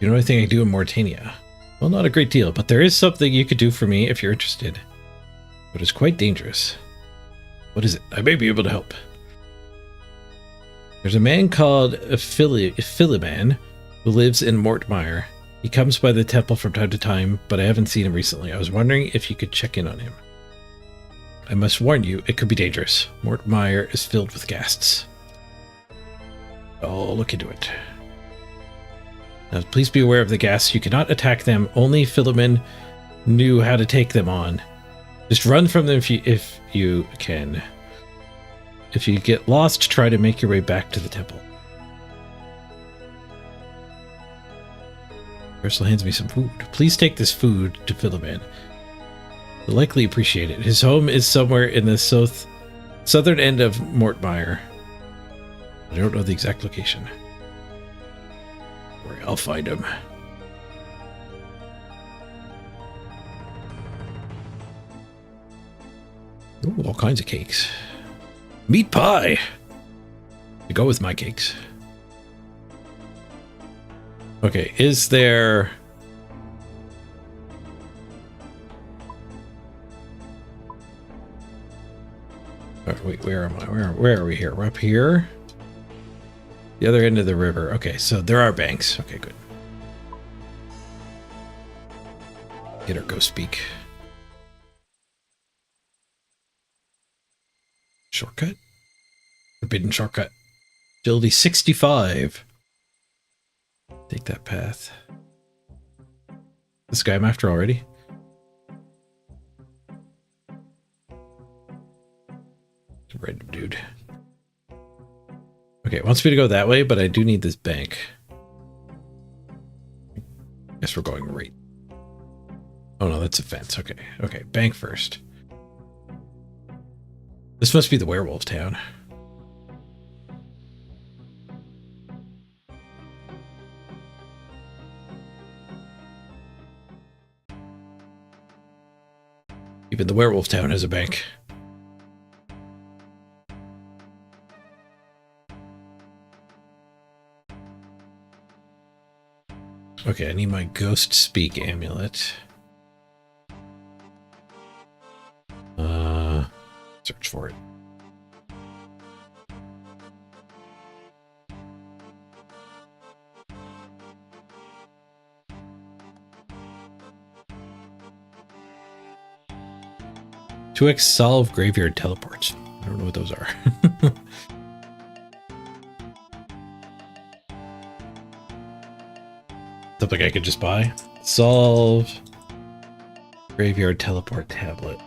You know anything I do in Mauritania? Well, not a great deal, but there is something you could do for me if you're interested. But it's quite dangerous. What is it? I may be able to help. There's a man called Philiman who lives in Mortmire. He comes by the temple from time to time, but I haven't seen him recently. I was wondering if you could check in on him. I must warn you, it could be dangerous. Mortmire is filled with ghasts. I'll look into it. Now, please be aware of the ghasts. You cannot attack them. Only Philemon knew how to take them on. Just run from them if you can. If you get lost, try to make your way back to the temple. Ursula hands me some food. Please take this food to Philoman. He'll likely appreciate it. His home is somewhere in the southern end of Mortmire. I don't know the exact location. Don't worry, I'll find him. Ooh, all kinds of cakes. Meat pie! To go with my cakes. Okay, is there... Wait, where am I? Where are we here? We're up here. The other end of the river. Okay, so there are banks. Okay, good. Get our go speak. Shortcut? Forbidden shortcut. Agility 65. Take that path. This guy I'm after already. Random dude. Okay, it wants me to go that way, but I do need this bank. Guess we're going right. Oh no, that's a fence. Okay, okay, bank first. This must be the werewolf town. Even the werewolf town has a bank. Okay, I need my ghost speak amulet. Search for it. Two X solve graveyard teleports. I don't know what those are. Something I could just buy. Solve graveyard teleport tablet.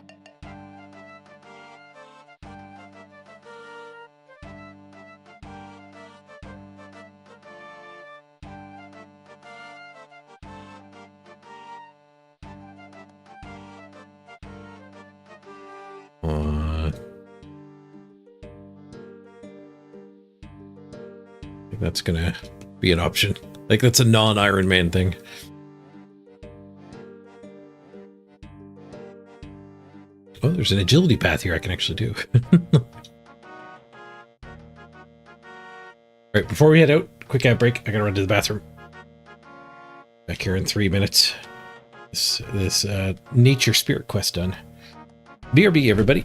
I think that's gonna be an option. Like, that's a non-Iron Man thing. Oh, there's an agility path here I can actually do. Alright, before we head out, quick ad break. I gotta run to the bathroom. Back here in 3 minutes. This nature spirit quest done. BRB, everybody.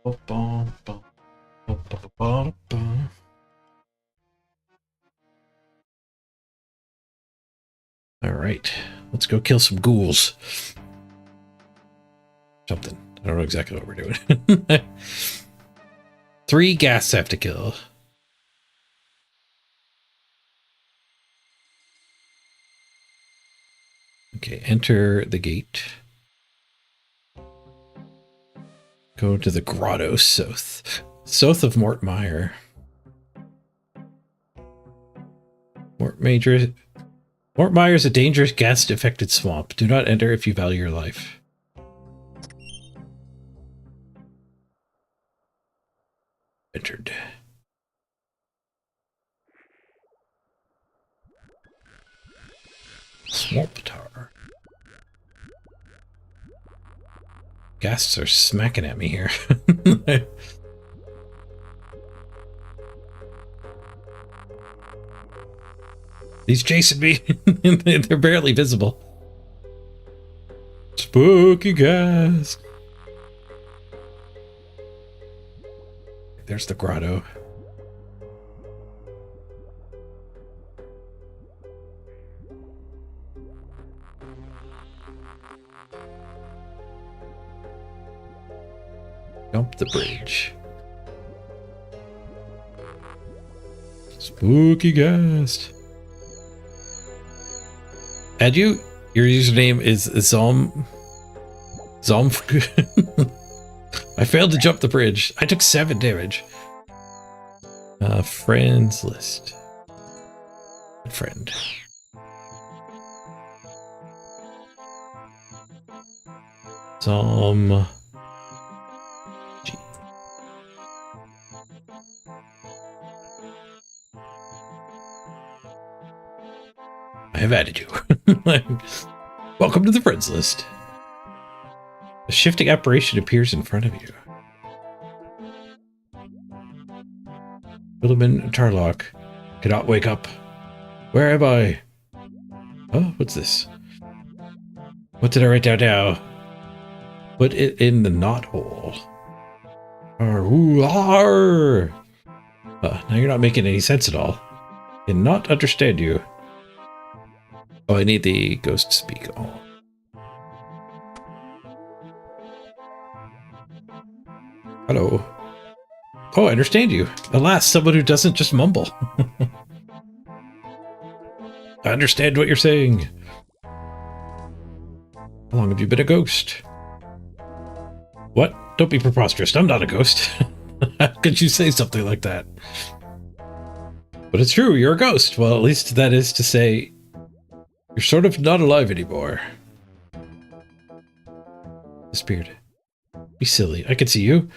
All right, let's go kill some ghouls. Something. I don't know exactly what we're doing. 3 ghasts have to kill. Okay, enter the gate. Go to the grotto south. South of Mort Mire. Mort Mire is a dangerous ghast-infected swamp. Do not enter if you value your life. Entered. Swamp tar. Ghasts are smacking at me here. He's chasing me. They're barely visible. Spooky ghast. There's the grotto. Jump the bridge. Spooky ghast. Add you? Your username is Zom. I failed to jump the bridge. I took 7 damage. Friends list. Friend. Zom. G. I have added you. Welcome to the friends list. A shifting apparition appears in front of you. Philemon Tarlock cannot wake up. Where am I? Oh, what's this? What did I write down now? Put it in the knothole. Now you're not making any sense at all. Cannot understand you. Oh, I need the ghost to speak. Oh. Hello. Oh, I understand you. Alas, someone who doesn't just mumble. I understand what you're saying. How long have you been a ghost? What? Don't be preposterous. I'm not a ghost. How could you say something like that? But it's true, you're a ghost. Well, at least that is to say, you're sort of not alive anymore. Disappeared. Be silly. I could see you.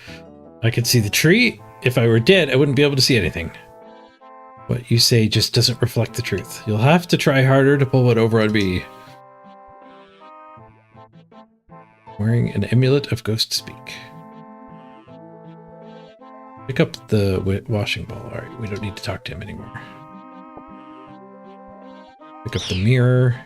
I could see the tree. If I were dead, I wouldn't be able to see anything. What you say just doesn't reflect the truth. You'll have to try harder to pull one over on me. Wearing an amulet of ghost speak. Pick up the washing ball. Alright, we don't need to talk to him anymore. Pick up the mirror.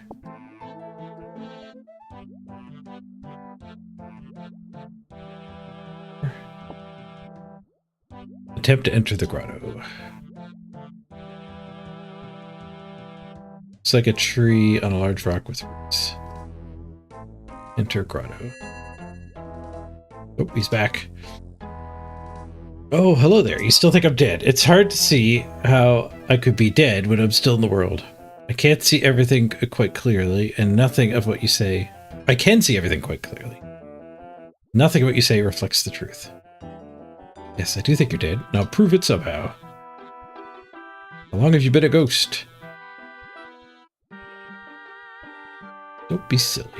Attempt to enter the grotto. It's like a tree on a large rock with roots. Enter grotto. Oh, he's back. Oh, hello there. You still think I'm dead? It's hard to see how I could be dead when I'm still in the world. I can't see everything quite clearly, and nothing of what you say... I can see everything quite clearly. Nothing of what you say reflects the truth. Yes, I do think you're dead. Now prove it somehow. How long have you been a ghost? Don't be silly.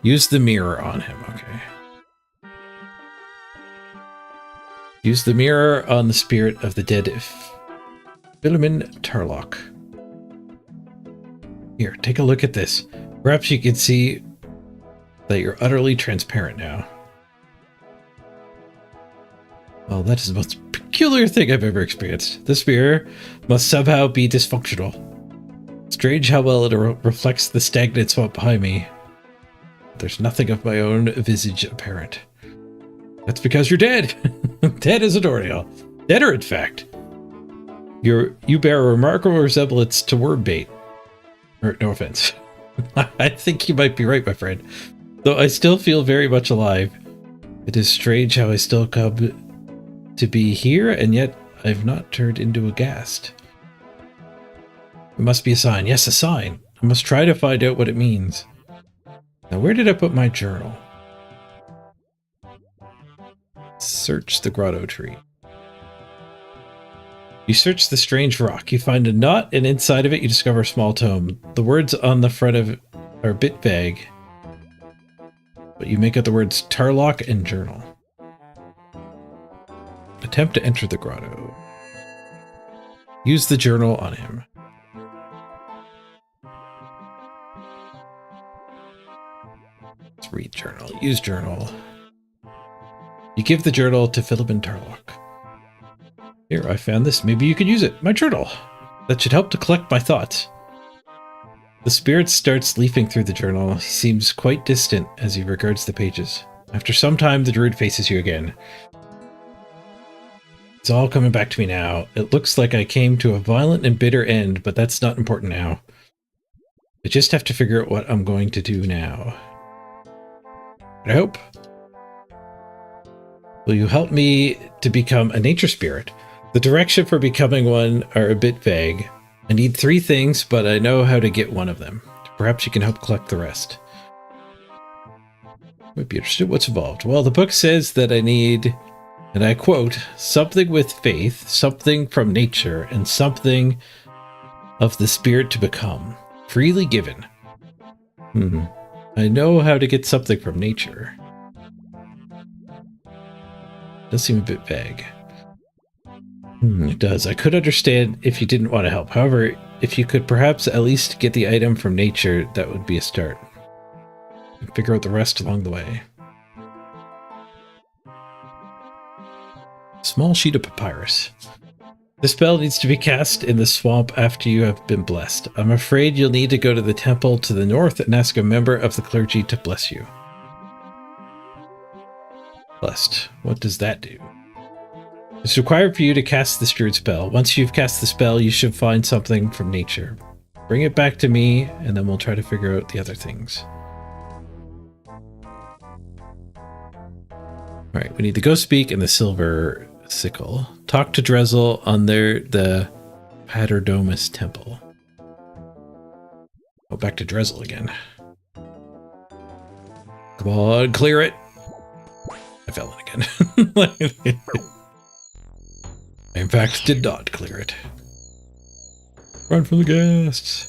Use the mirror on him, okay. Use the mirror on the spirit of the dead Philemon Tarlock. Here, take a look at this. Perhaps you can see that you're utterly transparent now. Well, that is the most peculiar thing I've ever experienced. This mirror must somehow be dysfunctional. Strange how well it reflects the stagnant swamp behind me. There's nothing of my own visage apparent. That's because you're dead. Dead as a doornail. Deader, in fact. You bear a remarkable resemblance to worm bait. No offense. I think you might be right, my friend. Though I still feel very much alive. It is strange how I still come to be here, and yet I've not turned into a ghast. It must be a sign. Yes, a sign. I must try to find out what it means. Now, where did I put my journal? Search the grotto tree. You search the strange rock. You find a knot, and inside of it you discover a small tome. The words on the front of it are a bit vague, but you make out the words Tarlock and journal. Attempt to enter the grotto. Use the journal on him. Let's read journal. Use journal. You give the journal to Philip Tarlock. Here, I found this. Maybe you could use it. My journal. That should help to collect my thoughts. The spirit starts leafing through the journal. He seems quite distant as he regards the pages. After some time, the druid faces you again. It's all coming back to me now. It looks like I came to a violent and bitter end, but that's not important now. I just have to figure out what I'm going to do now. I hope. Will you help me to become a nature spirit? The direction for becoming one are a bit vague. I need 3 things, but I know how to get one of them. Perhaps you can help collect the rest. Might be interested. What's involved? Well, the book says that I need, and I quote, something with faith, something from nature, and something of the spirit to become. Freely given. I know how to get something from nature. Does seem a bit vague. It does. I could understand if you didn't want to help. However, if you could perhaps at least get the item from nature, that would be a start. And figure out the rest along the way. Small sheet of papyrus. The spell needs to be cast in the swamp after you have been blessed. I'm afraid you'll need to go to the temple to the north and ask a member of the clergy to bless you. Blessed. What does that do? It's required for you to cast this druid spell. Once you've cast the spell, you should find something from nature. Bring it back to me, and then we'll try to figure out the other things. Alright, we need the ghost speak and the silver sickle. Talk to Drezel on the Paterdomus temple. Oh, back to Drezel again. Come on, clear it. I fell in again. I, in fact, did not clear it. Run from the ghasts.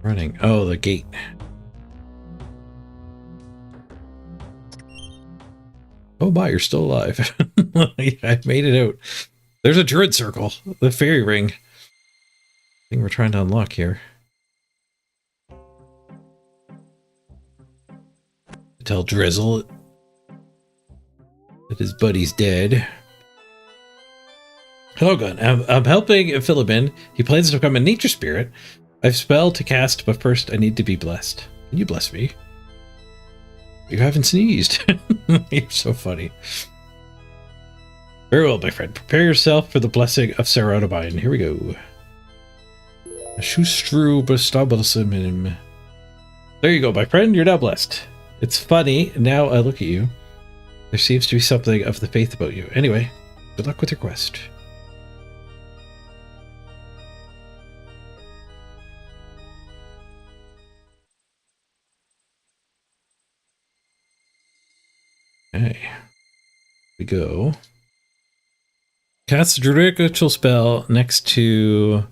Running. Oh, the gate. Oh my, you're still alive. I made it out. There's a druid circle. The fairy ring. Thing we're trying to unlock here. Tell Drizzle that his buddy's dead. Hello, Gun. I'm helping Philibin. He plans to become a nature spirit. I've spell to cast, but first I need to be blessed. Can you bless me? You haven't sneezed. You're so funny. Very well, my friend. Prepare yourself for the blessing of Sarodabine. Here we go. There you go, my friend. You're now blessed. It's funny. Now I look at you. There seems to be something of the faith about you. Anyway, good luck with your quest. Okay. We go. Cast a druidic ritual spell next to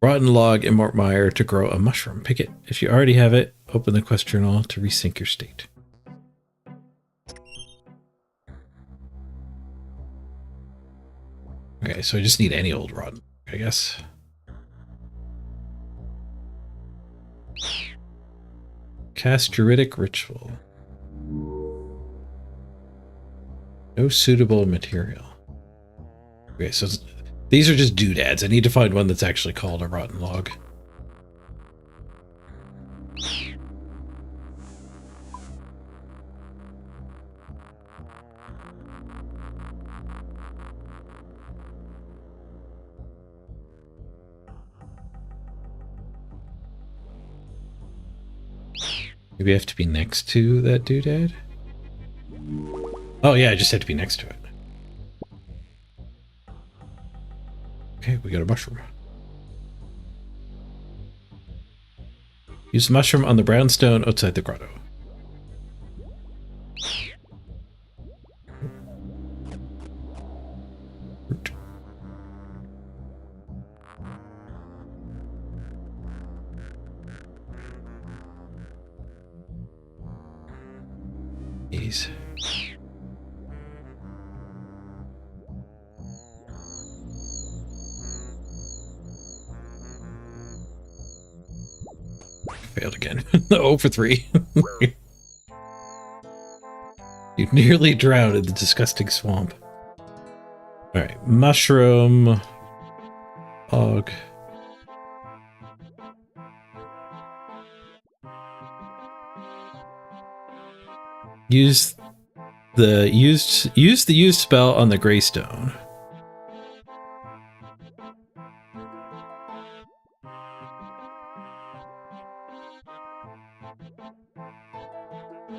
rotten log in Mortmire to grow a mushroom. Pick it. If you already have it, open the quest journal to resync your state. Okay, so I just need any old rotten, I guess. Cast druidic ritual. No suitable material. Okay, so these are just doodads. I need to find one that's actually called a rotten log. Maybe I have to be next to that doodad? Oh yeah, I just had to be next to it. Okay, we got a mushroom. Use the mushroom on the brownstone outside the grotto. Jeez. Failed again. 0 for 3. You nearly drowned in the disgusting swamp. Alright, mushroom. Hog. Use the used spell on the Greystone.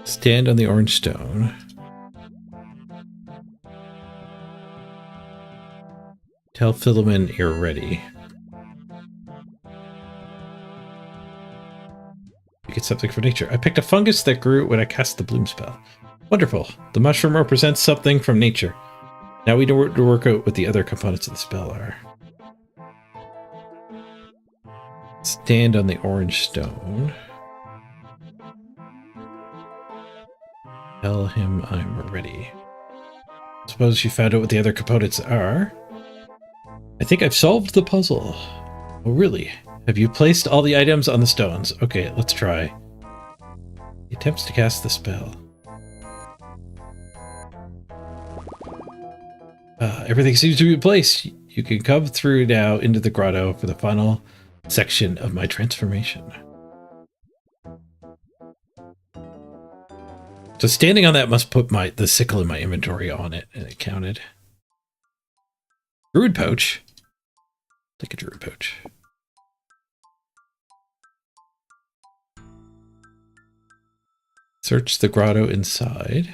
Stand on the orange stone. Tell Philemon you're ready. You get something from nature. I picked a fungus that grew when I cast the bloom spell. Wonderful. The mushroom represents something from nature. Now we know to work out what the other components of the spell are. Stand on the orange stone. Tell him I'm ready. Suppose you found out what the other components are. I think I've solved the puzzle. Oh, really? Have you placed all the items on the stones? Okay, let's try. He attempts to cast the spell. Everything seems to be in place. You can come through now into the grotto for the final section of my transformation. So standing on that must put the sickle in my inventory on it, and it counted. Druid pouch. Take a druid pouch. Search the grotto inside.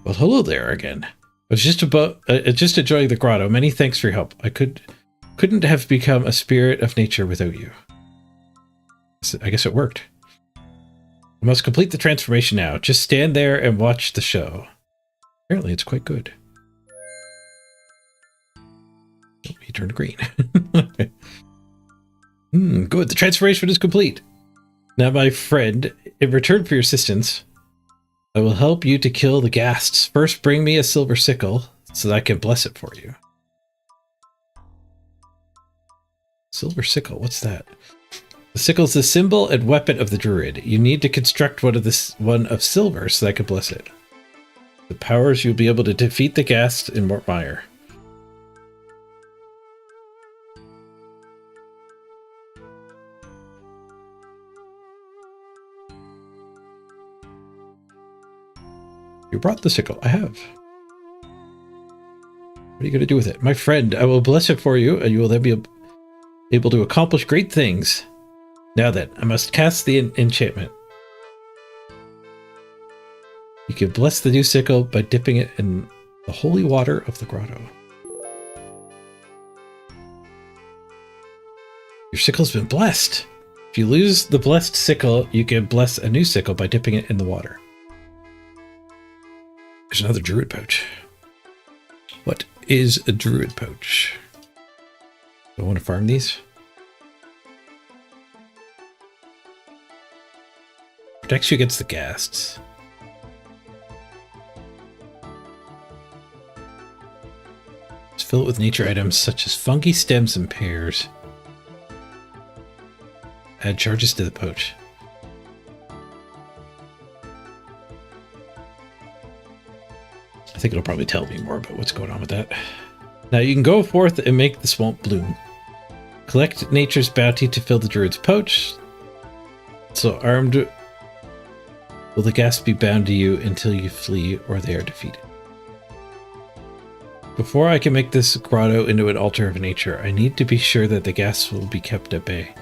Well, hello there again. I was just enjoying the grotto. Many thanks for your help. I couldn't have become a spirit of nature without you. I guess it worked. I must complete the transformation now. Just stand there and watch the show. Apparently it's quite good. Oh, he turned green. Good. The transformation is complete. Now, my friend, in return for your assistance, I will help you to kill the ghasts. First, bring me a silver sickle so that I can bless it for you. Silver sickle, what's that? The sickle is the symbol and weapon of the druid. You need to construct one of silver so that I can bless it. The powers you'll be able to defeat the ghasts in Mortmire. You brought the sickle. I have. What are you going to do with it? My friend, I will bless it for you, and you will then be able to accomplish great things. Now then, I must cast the enchantment. You can bless the new sickle by dipping it in the holy water of the grotto. Your sickle's been blessed. If you lose the blessed sickle, you can bless a new sickle by dipping it in the water. There's another druid pouch. What is a druid pouch? Do I want to farm these? Protects you against the ghasts. Let's fill it with nature items such as fungi stems and pears. Add charges to the pouch. I think it'll probably tell me more about what's going on with that. Now you can go forth and make the swamp bloom. Collect nature's bounty to fill the druid's pouch. So armed, will the ghasts be bound to you until you flee or they are defeated. Before I can make this grotto into an altar of nature, I need to be sure that the ghasts will be kept at bay.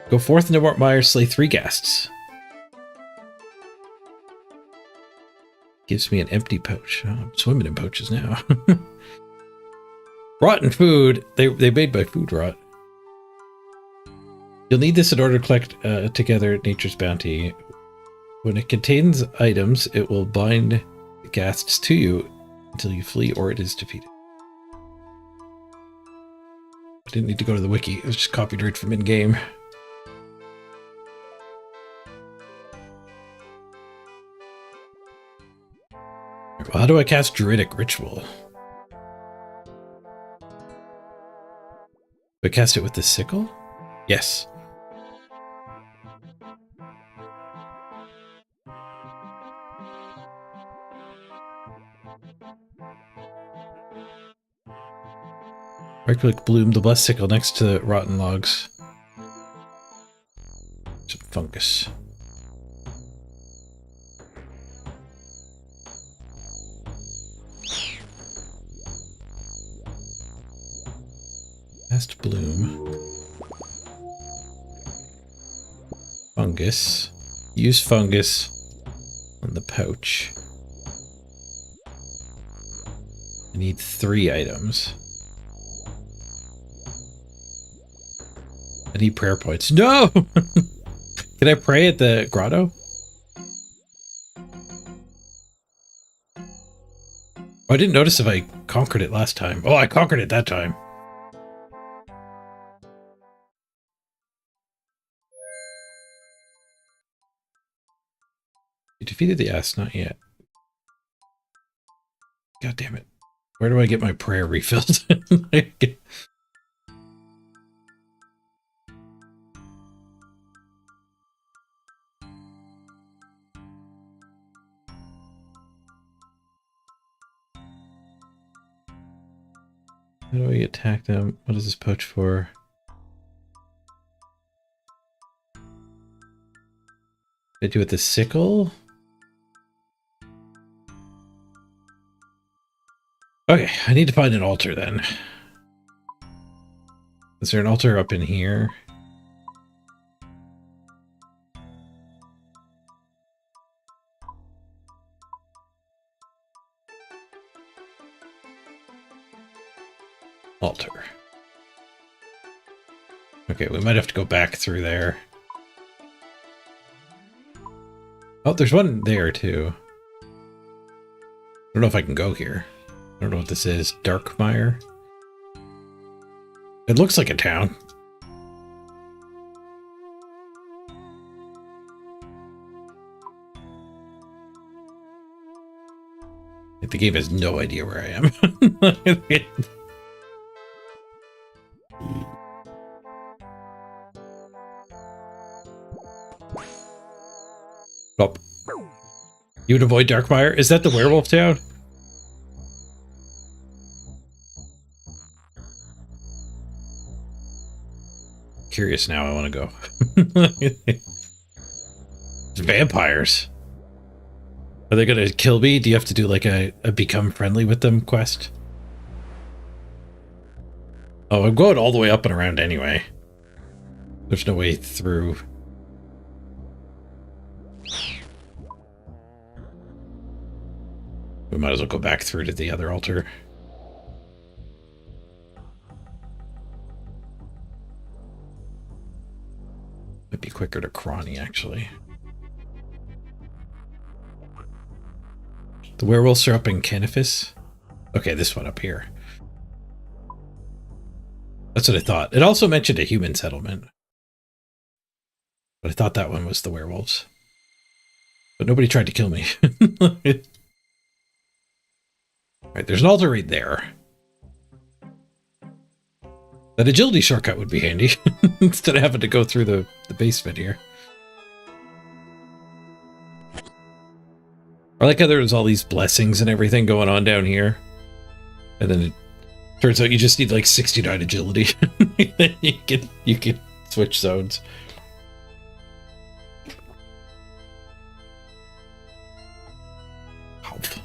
Go forth into Mortmire, slay 3 ghasts. Gives me an empty pouch. Oh, I'm swimming in pouches now. Rotten food. They made by food rot. You'll need this in order to collect together nature's bounty. When it contains items, it will bind the ghasts to you until you flee or it is defeated. I didn't need to go to the wiki. It was just copied right from in-game. Well, how do I cast Druidic Ritual? Do I cast it with the sickle? Yes. Right-click bloom the blessed sickle next to the rotten logs. Some fungus. Cast bloom. Fungus. Use fungus on the pouch. I need 3 items. I need prayer points. No! Can I pray at the grotto? Oh, I didn't notice if I conquered it last time. Oh, I conquered it that time. You defeated the ass, not yet. God damn it. Where do I get my prayer refilled? How do we attack them? What is this pouch for? I do it with the sickle? Okay, I need to find an altar then. Is there an altar up in here? Altar. Okay, we might have to go back through there. Oh, there's one there too. I don't know if I can go here. I don't know what this is. Darkmire? It looks like a town. The game has no idea where I am. Oh. You would avoid Darkmire? Is that the werewolf town? Curious now, I want to go. Vampires. Are they gonna kill me? Do you have to do like a become friendly with them quest? Oh, I'm going all the way up and around anyway. There's no way through. We might as well go back through to the other altar. Might be quicker to Crawny, actually. The werewolves are up in Canifis. Okay, this one up here. That's what I thought. It also mentioned a human settlement. But I thought that one was the werewolves. But nobody tried to kill me. Alright, there's an altar right there. That agility shortcut would be handy. Instead of having to go through the basement here. I like how there's all these blessings and everything going on down here. And then it turns out you just need like 69 agility. you can switch zones. Health.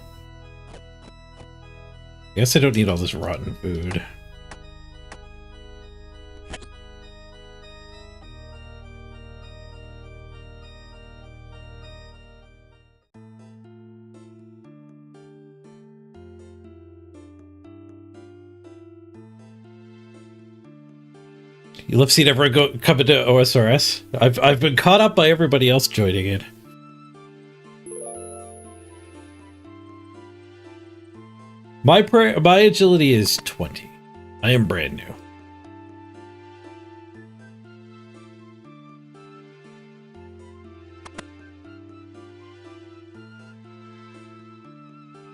Guess I don't need all this rotten food. You love seeing everyone come into OSRS. I've been caught up by everybody else joining it. My agility is 20. I am brand new.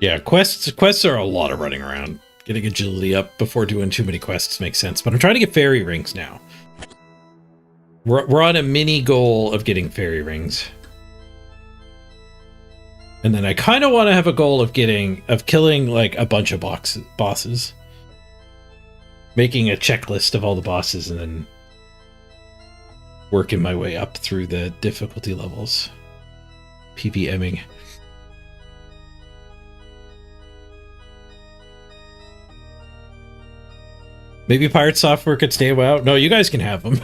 Yeah, quests are a lot of running around. Getting agility up before doing too many quests makes sense, but I'm trying to get fairy rings now. We're on a mini goal of getting fairy rings. And then I kind of want to have a goal of killing like a bunch of bosses. Making a checklist of all the bosses and then working my way up through the difficulty levels. PVMing. Maybe Pirate Software could stay out. No, you guys can have them.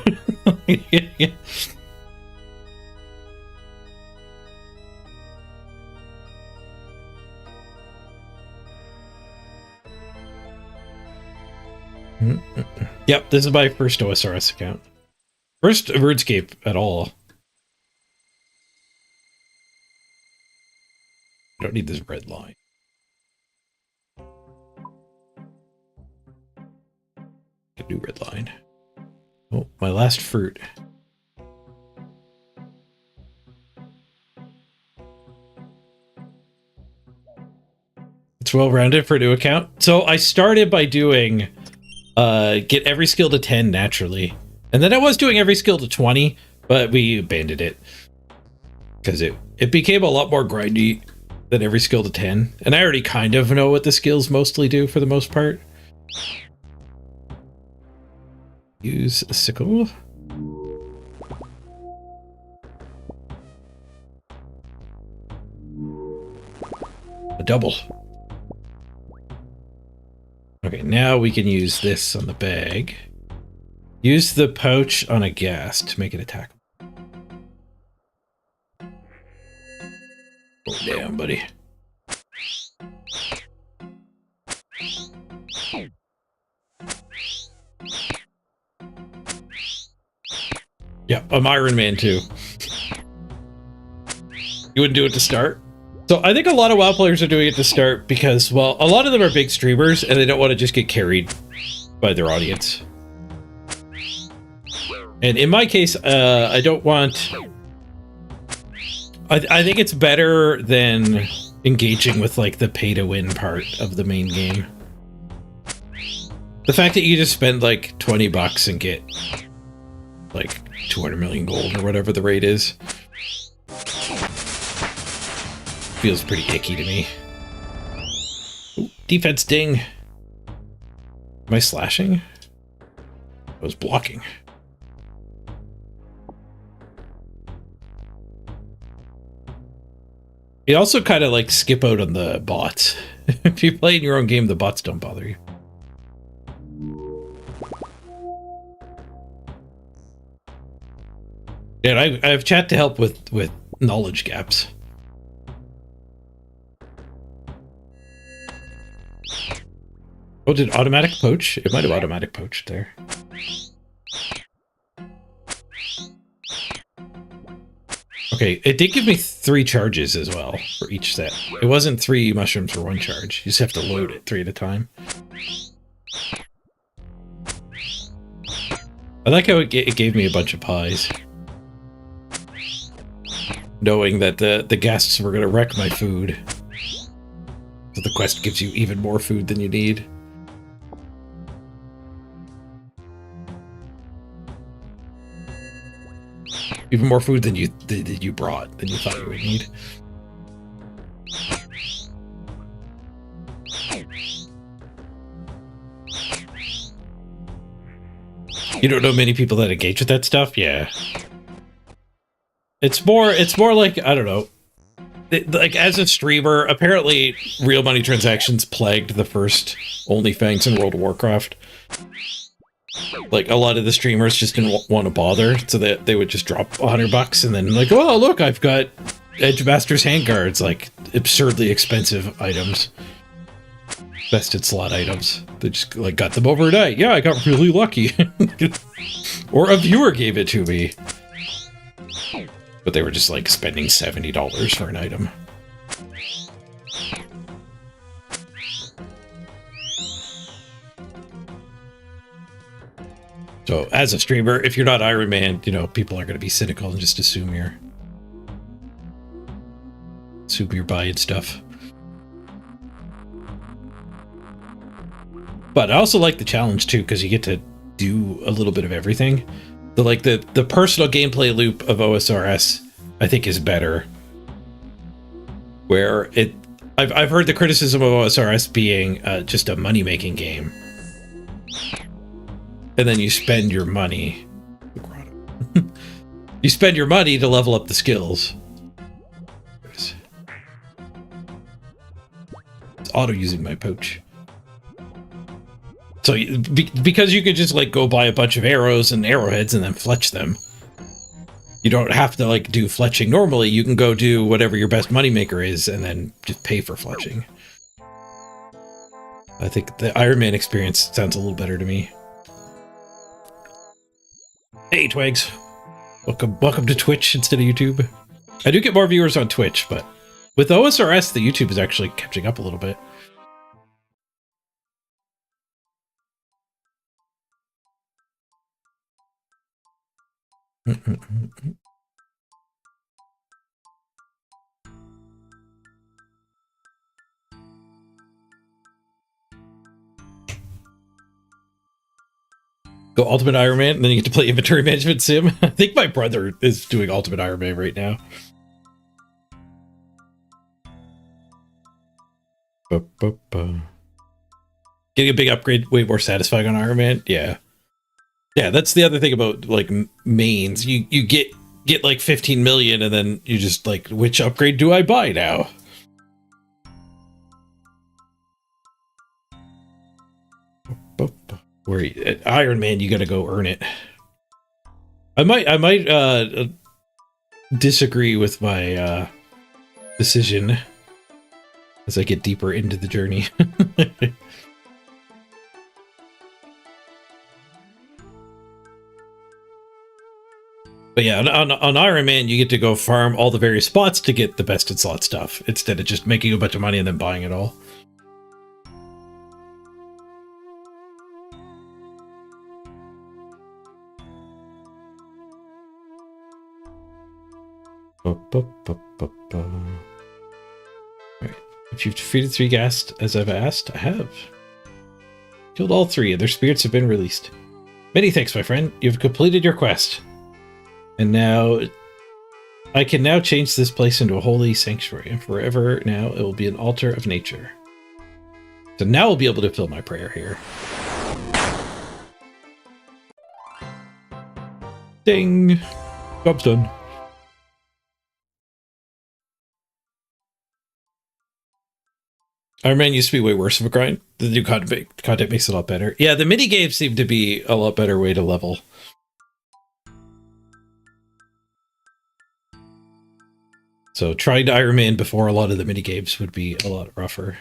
Yep, this is my first OSRS account. First RUNESCAPE at all. I don't need this red line. A new red line. Oh, my last fruit. It's well-rounded for a new account. So I started by doing get every skill to 10 naturally. And then I was doing every skill to 20, but we abandoned it. Because it became a lot more grindy than every skill to 10. And I already kind of know what the skills mostly do for the most part. Use a sickle. A double. Okay, now we can use this on the bag. Use the pouch on a gas to make it attack. Oh, damn, buddy. Yeah, I'm Iron Man too. You wouldn't do it to start? So I think a lot of WoW players are doing it to start because, well, a lot of them are big streamers and they don't want to just get carried by their audience. And in my case, I don't want... I think it's better than engaging with like the pay-to-win part of the main game. The fact that you just spend like 20 bucks and get like 200 million gold or whatever the rate is feels pretty icky to me. Ooh, defense ding. Am I slashing? I was blocking. You also kind of like skip out on the bots. If you play in your own game, the bots don't bother you. And I have chat to help with knowledge gaps. Oh, did automatic poach? It might have automatic poached there. Okay, it did give me 3 charges as well for each set. It wasn't 3 mushrooms for 1 charge. You just have to load it 3 at a time. I like how it gave me a bunch of pies. Knowing that the guests were going to wreck my food. So the quest gives you even more food than you need. Even more food than you brought, than you thought you would need. You don't know many people that engage with that stuff? Yeah. It's more like, I don't know. Like, as a streamer, apparently real money transactions plagued the first OnlyFans in World of Warcraft. Like, a lot of the streamers just didn't want to bother, so that they would just drop $100 and then like, oh, look, I've got Edgemaster's handguards, like, absurdly expensive items. Vested slot items. They just, like, got them overnight. Yeah, I got really lucky. Or a viewer gave it to me. But they were just, like, spending $70 for an item. So, as a streamer, if you're not Iron Man, you know, people are going to be cynical and just assume you're buying stuff. But I also like the challenge, too, because you get to do a little bit of everything. The personal gameplay loop of OSRS, I think, is better. Where I've heard the criticism of OSRS being just a money-making game. And then you spend your money. You spend your money to level up the skills. It's auto-using my pouch. So, because you could just, like, go buy a bunch of arrows and arrowheads and then fletch them. You don't have to, like, do fletching normally. You can go do whatever your best moneymaker is and then just pay for fletching. I think the Iron Man experience sounds a little better to me. Hey, Twags. Welcome to Twitch instead of YouTube. I do get more viewers on Twitch, but with OSRS, the YouTube is actually catching up a little bit. Go Ultimate Iron Man, and then you get to play Inventory Management Sim. I think my brother is doing Ultimate Iron Man right now. Getting a big upgrade way more satisfying on Iron Man. Yeah. Yeah, that's the other thing about, like, mains. You get like 15 million, and then you just, like, which upgrade do I buy now? Where at Iron Man, you gotta go earn it. I might disagree with my decision as I get deeper into the journey. But yeah, on Iron Man, you get to go farm all the various spots to get the best in slot stuff, instead of just making a bunch of money and then buying it all. Alright, if you've defeated 3 guests, as I've asked, I have. Killed all 3, and their spirits have been released. Many thanks, my friend. You've completed your quest. And now, I can now change this place into a holy sanctuary, and forever now it will be an altar of nature. So now I'll be able to fill my prayer here. Ding! Job's done. Iron Man used to be way worse of a grind. The new content makes it a lot better. Yeah, the minigames seem to be a lot better way to level. So trying to Iron Man before a lot of the minigames would be a lot rougher.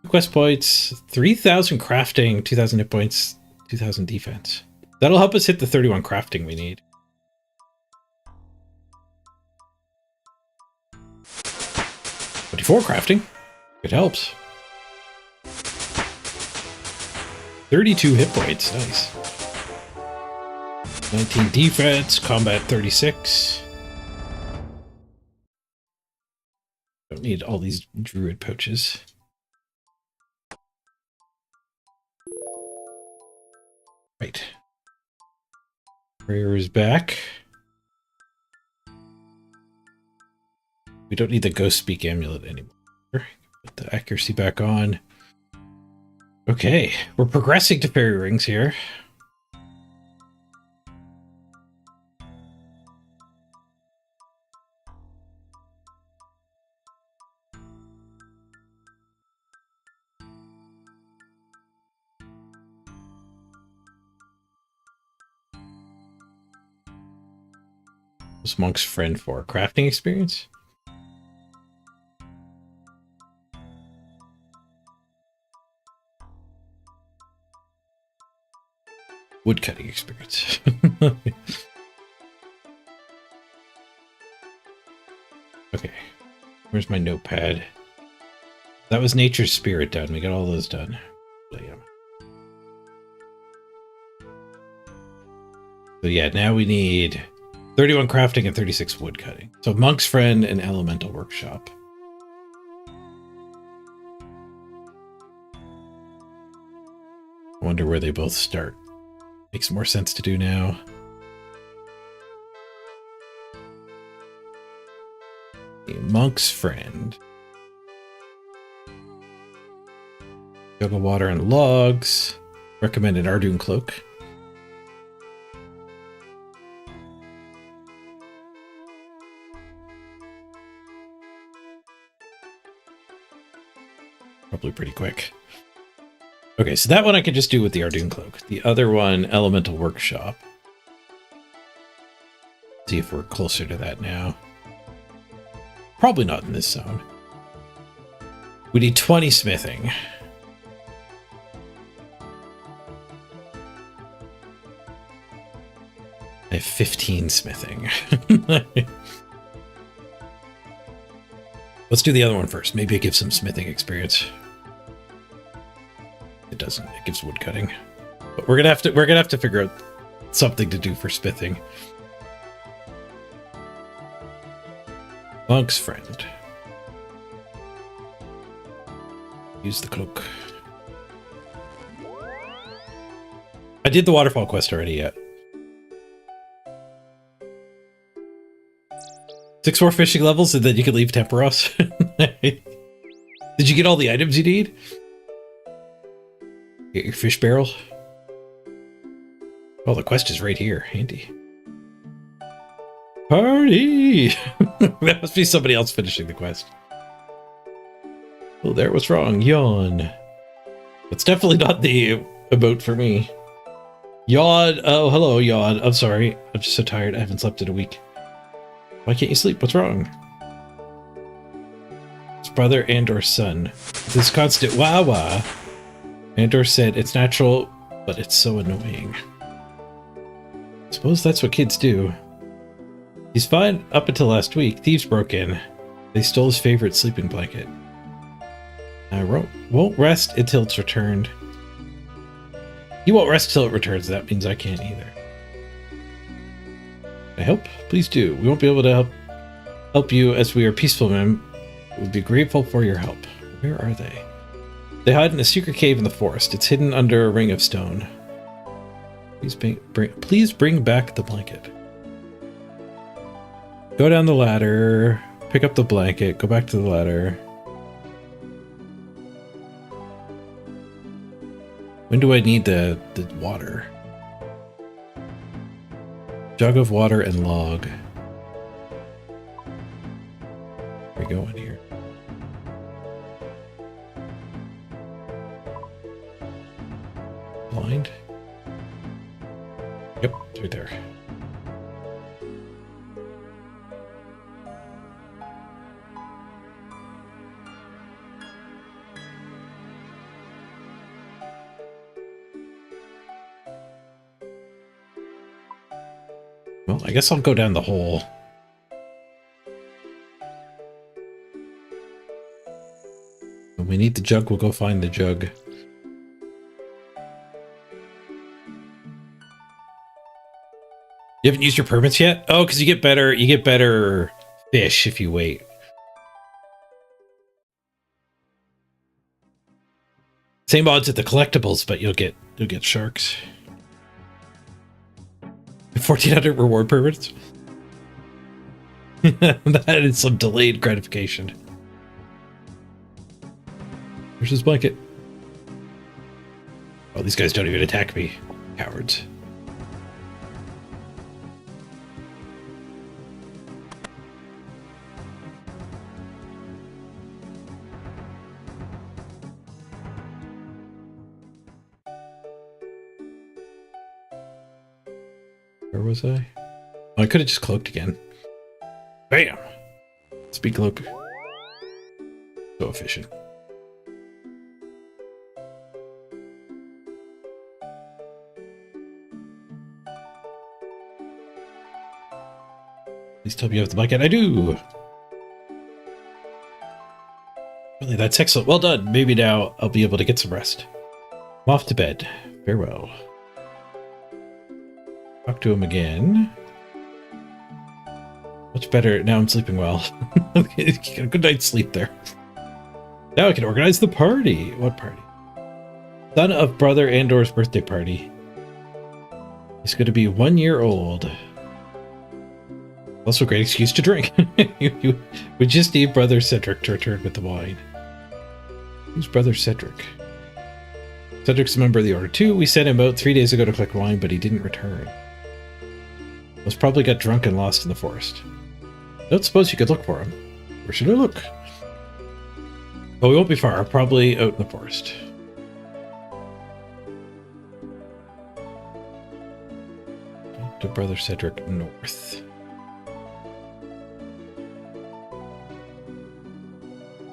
Quest points, 3,000 crafting, 2,000 hit points, 2,000 defense. That'll help us hit the 31 crafting we need. 54 crafting. It helps. 32 hit points. Nice. 19 defense. Combat 36. Don't need all these druid pouches. Right. Prayer is back. We don't need the ghost speak amulet anymore. Put the accuracy back on. Okay, we're progressing to fairy rings here. What's Monk's friend for? Crafting experience? Woodcutting experience. Okay. Where's my notepad? That was nature's spirit done. We got all those done. So yeah, now we need 31 crafting and 36 woodcutting. So Monk's friend and elemental workshop. I wonder where they both start. Makes more sense to do now. The Monk's friend. Yoga water and logs. Recommend an Ardun cloak. Probably pretty quick. Okay, so that one I could just do with the Ardun cloak. The other one, elemental workshop. See if we're closer to that now. Probably not in this zone. We need 20 smithing. I have 15 smithing. Let's do the other one first. Maybe it gives some smithing experience. It doesn't. It gives wood cutting. But we're gonna have to figure out something to do for smithing. Monk's friend. Use the cloak. I did the waterfall quest already yet. 6 more fishing levels and then you can leave Temperos. Did you get all the items you need? Get your fish barrel. Oh, the quest is right here. Handy. Party! That must be somebody else finishing the quest. Oh, there was wrong. Yawn. It's definitely not the emote for me. Yawn. Oh, hello, yawn. I'm sorry. I'm just so tired. I haven't slept in a week. Why can't you sleep? What's wrong? It's brother and or son. This constant wah-wah. Andor said, it's natural, but it's so annoying. I suppose that's what kids do. He's fine up until last week. Thieves broke in. They stole his favorite sleeping blanket. I won't rest until it's returned. He won't rest until it returns. That means I can't either. Can I help? Please do. We won't be able to help you as we are peaceful men. We'd be grateful for your help. Where are they? They hide in a secret cave in the forest. It's hidden under a ring of stone. Please bring back the blanket. Go down the ladder. Pick up the blanket. Go back to the ladder. When do I need the water? Jug of water and log. Where are we going here? Blind? Yep, it's right there. Well, I guess I'll go down the hole. We need the jug. We'll go find the jug. You haven't used your permits yet? Oh, because you get better fish if you wait. Same odds at the collectibles, but you'll get sharks. 1,400 reward permits. That is some delayed gratification. Where's his blanket? Oh, these guys don't even attack me. Cowards. Where was I? Oh, I could have just cloaked again. Bam! Speed cloak. So efficient. Please tell me you have the blanket. I do! Really, that's excellent. Well done. Maybe now I'll be able to get some rest. I'm off to bed. Farewell. Talk to him again. Much better. Now I'm sleeping well. Good night's sleep there. Now I can organize the party. What party? Son of brother Andor's birthday party. He's going to be 1 year old. Also a great excuse to drink. We just need brother Cedric to return with the wine. Who's brother Cedric? Cedric's a member of the Order too. We sent him out 3 days ago to collect wine, but he didn't return. Most probably got drunk and lost in the forest. Don't suppose you could look for him. Where should I look? Oh, we won't be far. Probably out in the forest. To brother Cedric north.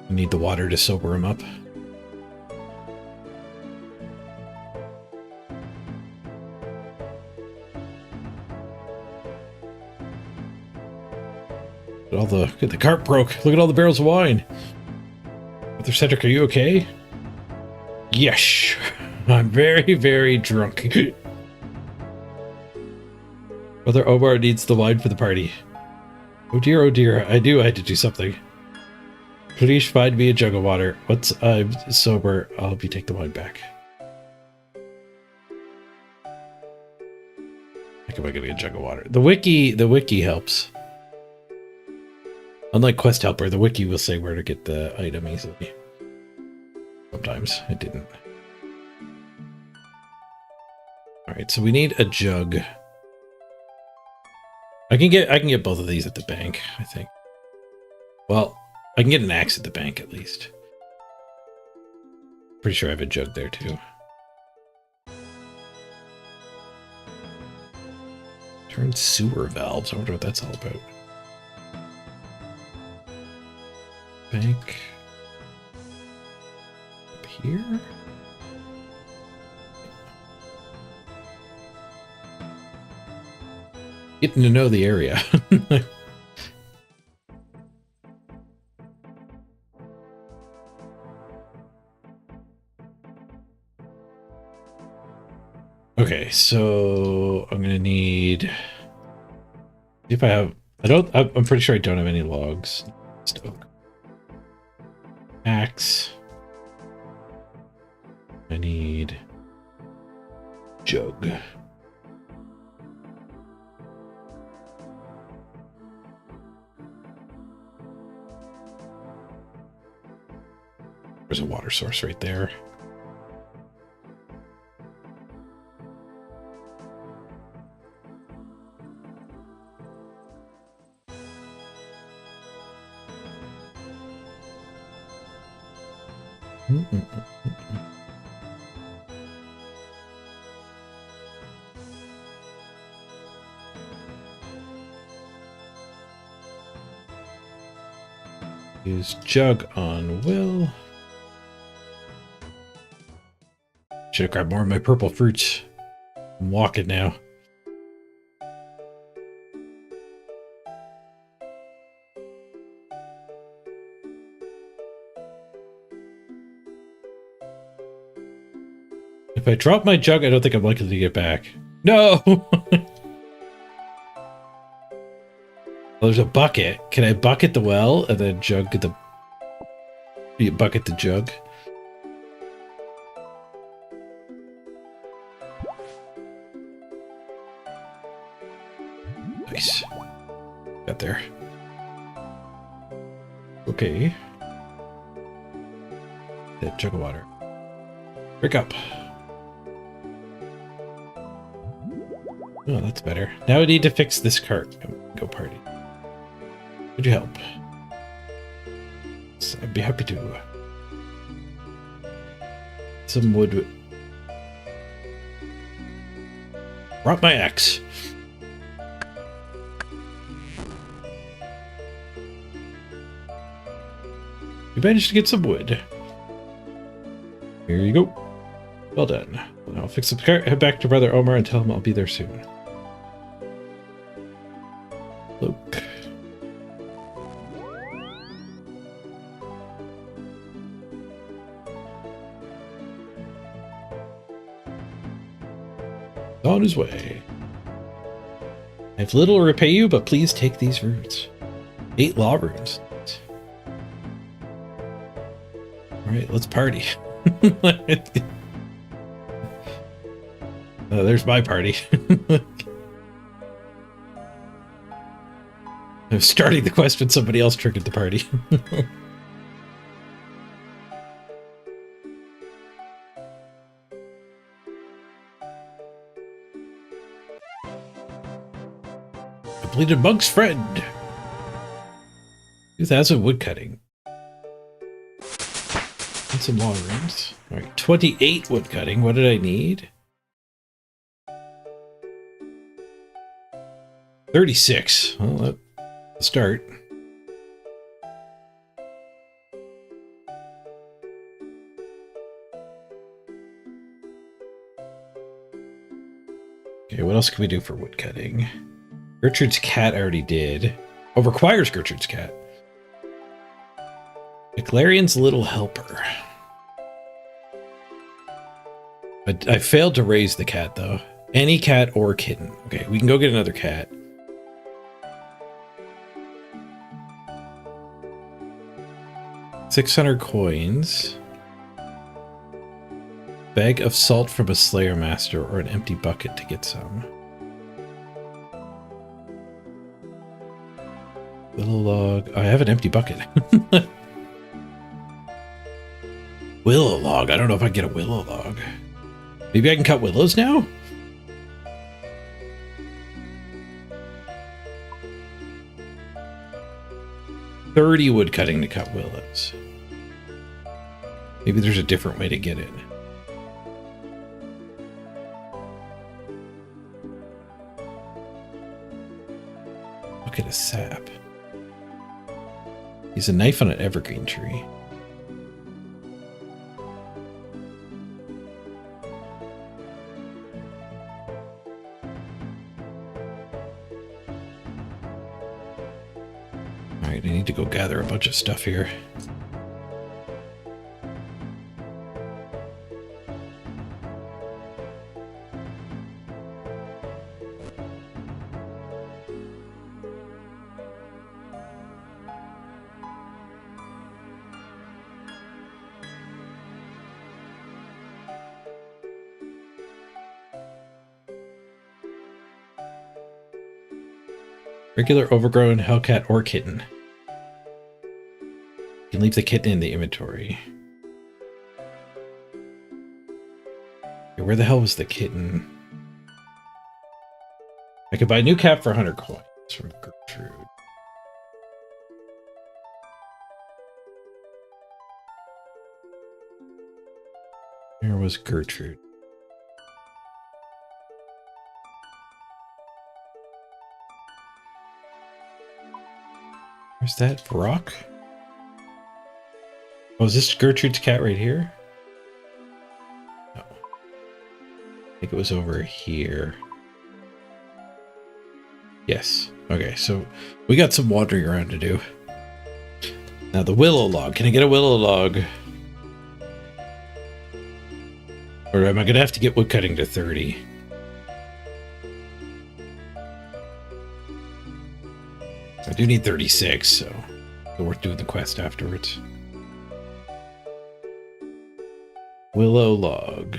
I need the water to sober him up. The cart broke. Look at all the barrels of wine. Brother Cedric, are you okay? Yes. I'm very, very drunk. Brother Omar needs the wine for the party. Oh dear, I knew I had to do something. Please find me a jug of water. Once I'm sober, I'll help you take the wine back. How am I gonna get a jug of water? The wiki helps. Unlike Quest Helper, the wiki will say where to get the item easily. Sometimes it didn't. Alright, so we need a jug. I can get both of these at the bank, I think. Well, I can get an axe at the bank at least. Pretty sure I have a jug there too. Turn sewer valves. I wonder what that's all about. Bank up here. Getting to know the area. Okay, so I'm gonna need. If I have, I'm pretty sure I don't have any logs. Stoke. Axe. I need jug. There's a water source right there. Use jug on Will. Should have grabbed more of my purple fruits. I'm walking now. If I drop my jug, I don't think I'm likely to get back. No! Well, there's a bucket. Can I bucket the well and then jug the... bucket the jug? Nice. Got there. Okay. That jug of water. Drink up. Oh, that's better. Now we need to fix this cart. Go party. Could you help? So I'd be happy to. Some wood. Brought my axe. We managed to get some wood. Here you go. Well done. Well, I'll fix the cart, head back to Brother Omar and tell him I'll be there soon. Look. On his way. I have little to repay you, but please take these runes. 8 law runes. Alright, let's party. There's my party. I'm starting the quest when somebody else triggered the party. Completed Monk's Friend. 2,000 woodcutting. And some long rooms. Alright, 28 woodcutting. What did I need? 36. Well, that's a start. Okay, what else can we do for woodcutting? Gertrude's cat I already did. Oh, requires Gertrude's cat. McLarian's little helper. I failed to raise the cat, though. Any cat or kitten. Okay, we can go get another cat. $600 coins. Bag of salt from a Slayer Master or an empty bucket to get some. Willow log. Oh, I have an empty bucket. Willow log. I don't know if I can get a willow log. Maybe I can cut willows now? $30 wood cutting to cut willows. Maybe there's a different way to get it. Look at a sap. He's a knife on an evergreen tree. Alright, I need to go gather a bunch of stuff here. Regular, overgrown, hellcat, or kitten. You can leave the kitten in the inventory. Okay, where the hell was the kitten? I could buy a new cap for 100 coins from Gertrude. Where was Gertrude? Where's that rock? Oh, is this Gertrude's cat right here? No. I think it was over here. Yes. Okay, so we got some wandering around to do. Now the willow log. Can I get a willow log? Or am I going to have to get woodcutting to 30? I do need 36, so it's worth doing the quest afterwards. Willow log.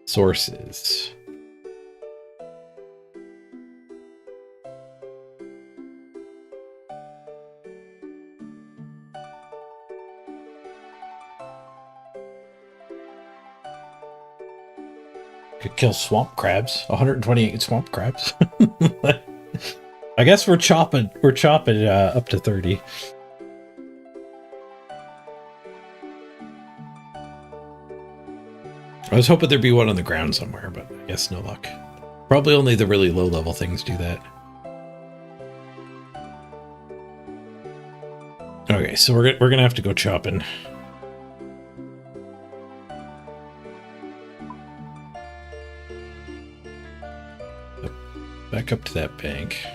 Sources. Could kill swamp crabs. 128 swamp crabs. I guess we're chopping up to 30. I was hoping there'd be one on the ground somewhere, but I guess no luck. Probably only the really low level things do that. Okay, so we're gonna have to go chopping. Back up to that bank.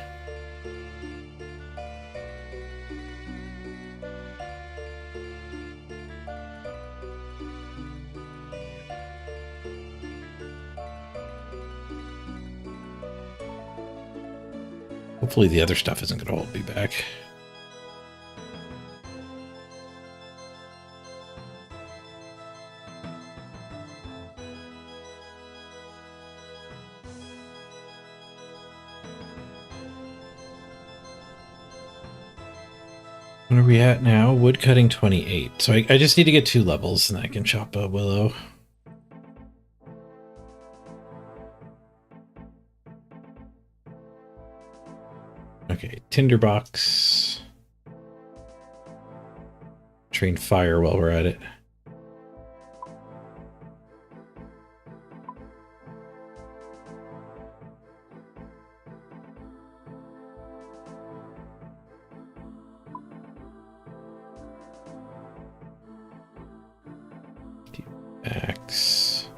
Hopefully the other stuff isn't going to hold me back. What are we at now? Wood cutting 28. So I just need to get 2 levels and I can chop a willow. Okay, tinderbox. Train fire while we're at it. Axe.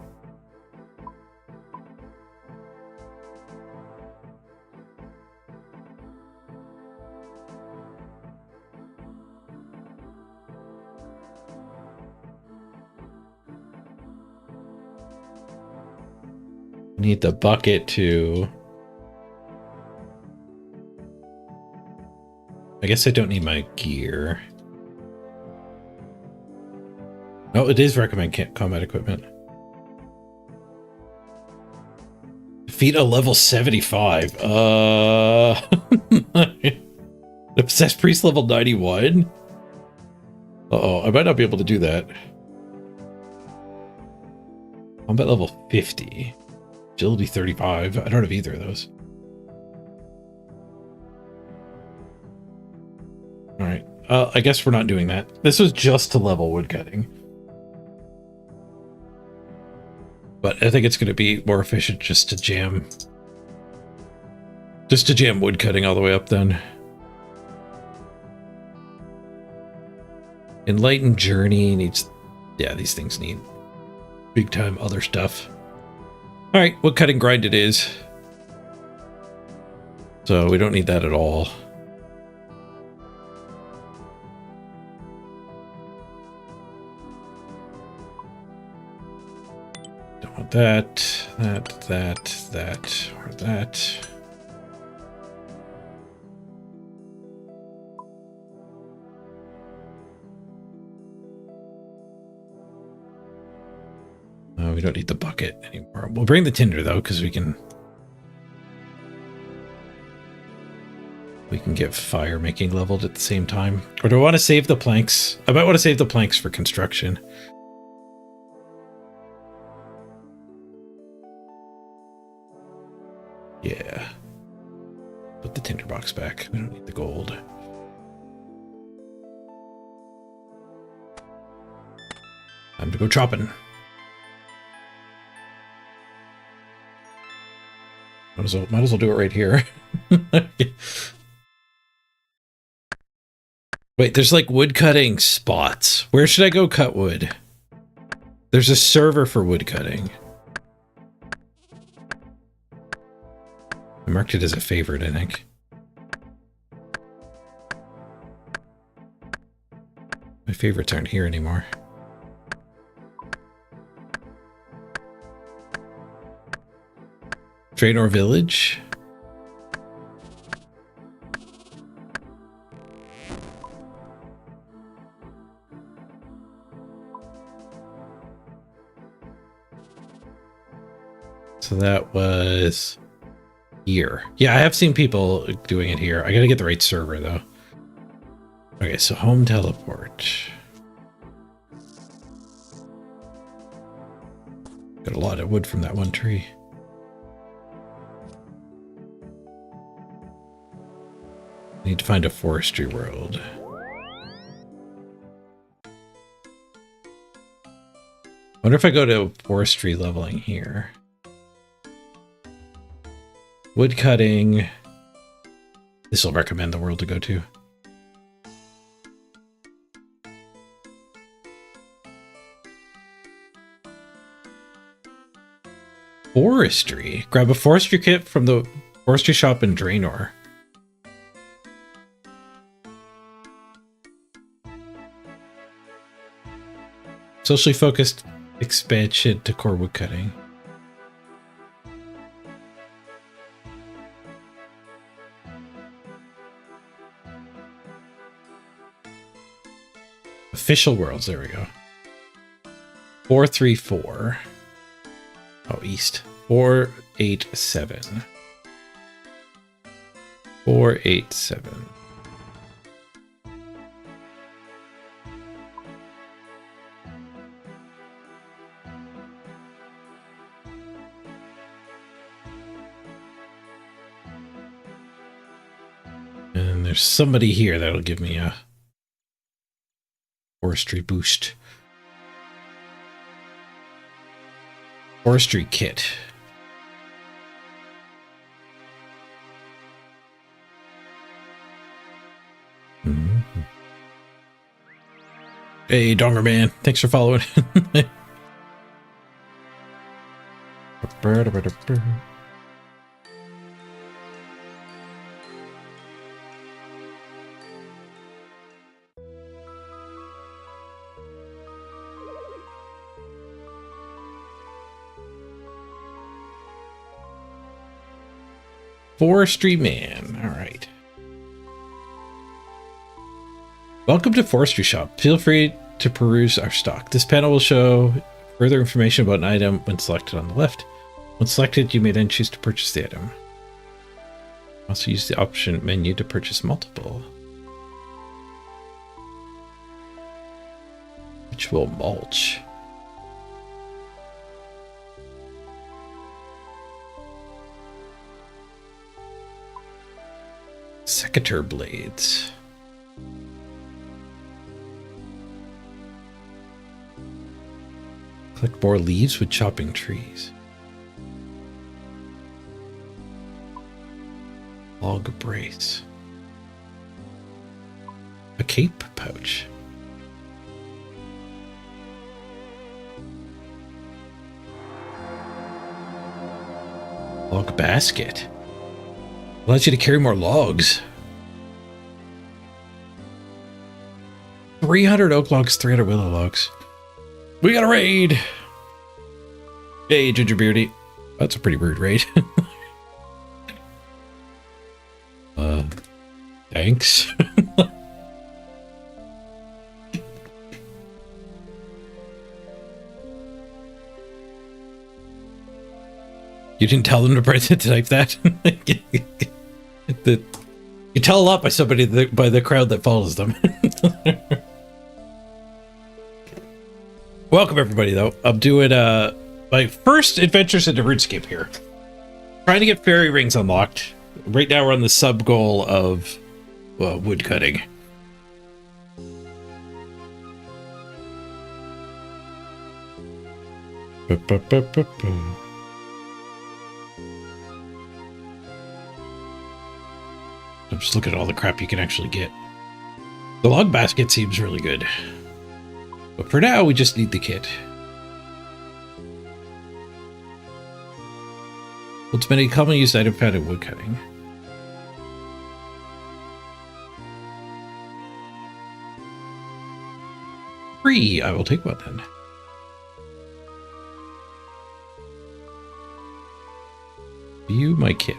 Need the bucket too. I guess I don't need my gear. Oh, it is recommend combat equipment. Defeat a level 75. The Possessed Priest level 91? Uh-oh, I might not be able to do that. Combat level 50. Agility 35. I don't have either of those. Alright. I guess we're not doing that. This was just to level woodcutting. But I think it's going to be more efficient just to jam woodcutting all the way up then. Enlightened Journey needs... Yeah, these things need big time other stuff. Alright, woodcutting grind it is. So we don't need that at all. Don't want that, or that. We don't need the bucket anymore. We'll bring the tinder though, because we can get fire making leveled at the same time. Or do I want to save the planks? I might want to save the planks for construction. Yeah. Put the tinderbox back. We don't need the gold. Time to go chopping. Might as well do it right here. Wait, there's like wood cutting spots. Where should I go cut wood? There's a server for wood cutting. I marked it as a favorite, I think. My favorites aren't here anymore. Draenor Village. So that was here. Yeah, I have seen people doing it here. I gotta get the right server though. Okay, so home teleport. Got a lot of wood from that one tree. Need to find a forestry world. Wonder if I go to forestry leveling here. Wood cutting. This will recommend the world to go to. Forestry. Grab a forestry kit from the forestry shop in Draenor. Socially focused expansion to core woodcutting. Official worlds, there we go. 434. Oh, east. 487. 487. And there's somebody here that'll give me a forestry boost. Forestry kit. Mm-hmm. Hey, Donger Man. Thanks for following. Forestry Man. All right. Welcome to Forestry Shop. Feel free to peruse our stock. This panel will show further information about an item when selected on the left. When selected, you may then choose to purchase the item. Also use the option menu to purchase multiple. Ritual mulch. Secateur blades. Collect more leaves with chopping trees. Log brace. A cape pouch. Log basket. Allows you to carry more logs. 300 oak logs, 300 willow logs. We got a raid! Hey, Ginger Beardy. That's a pretty rude raid. Thanks. You didn't tell them to type that? You tell a lot by somebody by the crowd that follows them. Welcome everybody though. I'm doing my first adventures into RuneScape here. Trying to get fairy rings unlocked. Right now we're on the sub goal of wood cutting. I'm just looking at all the crap you can actually get. The log basket seems really good. But for now, we just need the kit. What's many commonly used item found in woodcutting? Free! I will take one then. View my kit.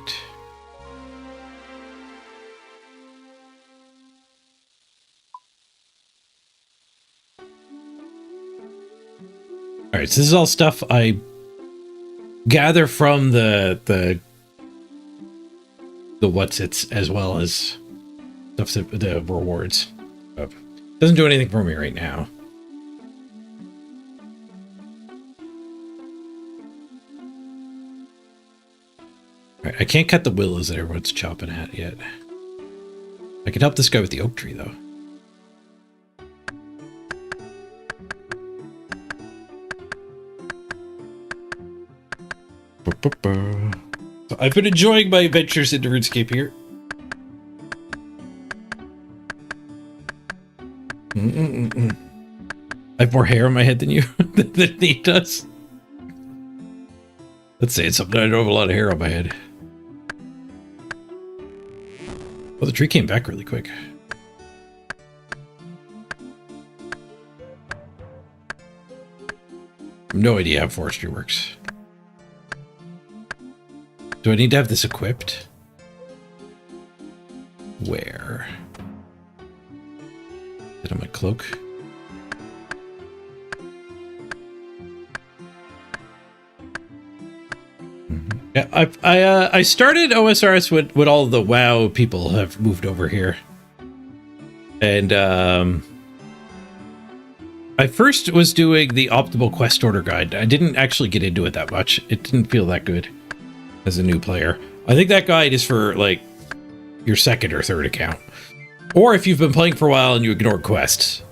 Alright, so this is all stuff I gather from the what's-its as well as stuff that the rewards. Doesn't do anything for me right now. Alright, I can't cut the willows that everyone's chopping at yet. I can help this guy with the oak tree though. So I've been enjoying my adventures into RuneScape here. I have more hair on my head than you, than he does. Let's say it's something. I don't have a lot of hair on my head. Well, the tree came back really quick. I have no idea how forestry works. Do I need to have this equipped? Where? Is it on my cloak? Yeah, I started OSRS when all the WoW people have moved over here, and I first was doing the optimal quest order guide. I didn't actually get into it that much. It didn't feel that good as a new player. I think that guide is for like your second or third account, or if you've been playing for a while and you ignore quests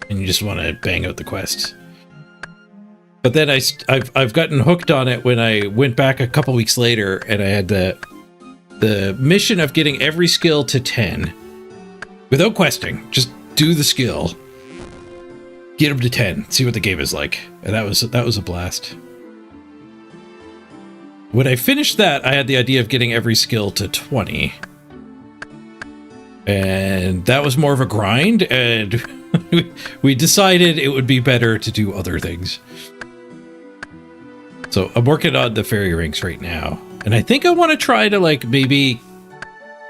and you just want to bang out the quests. But then I've gotten hooked on it when I went back a couple weeks later and I had the mission of getting every skill to 10 without questing. Just do the skill, get them to 10, see what the game is like, and that was a blast. When I finished that, I had the idea of getting every skill to 20, and that was more of a grind. And we decided it would be better to do other things. So I'm working on the fairy rings right now, and I think I want to try to like maybe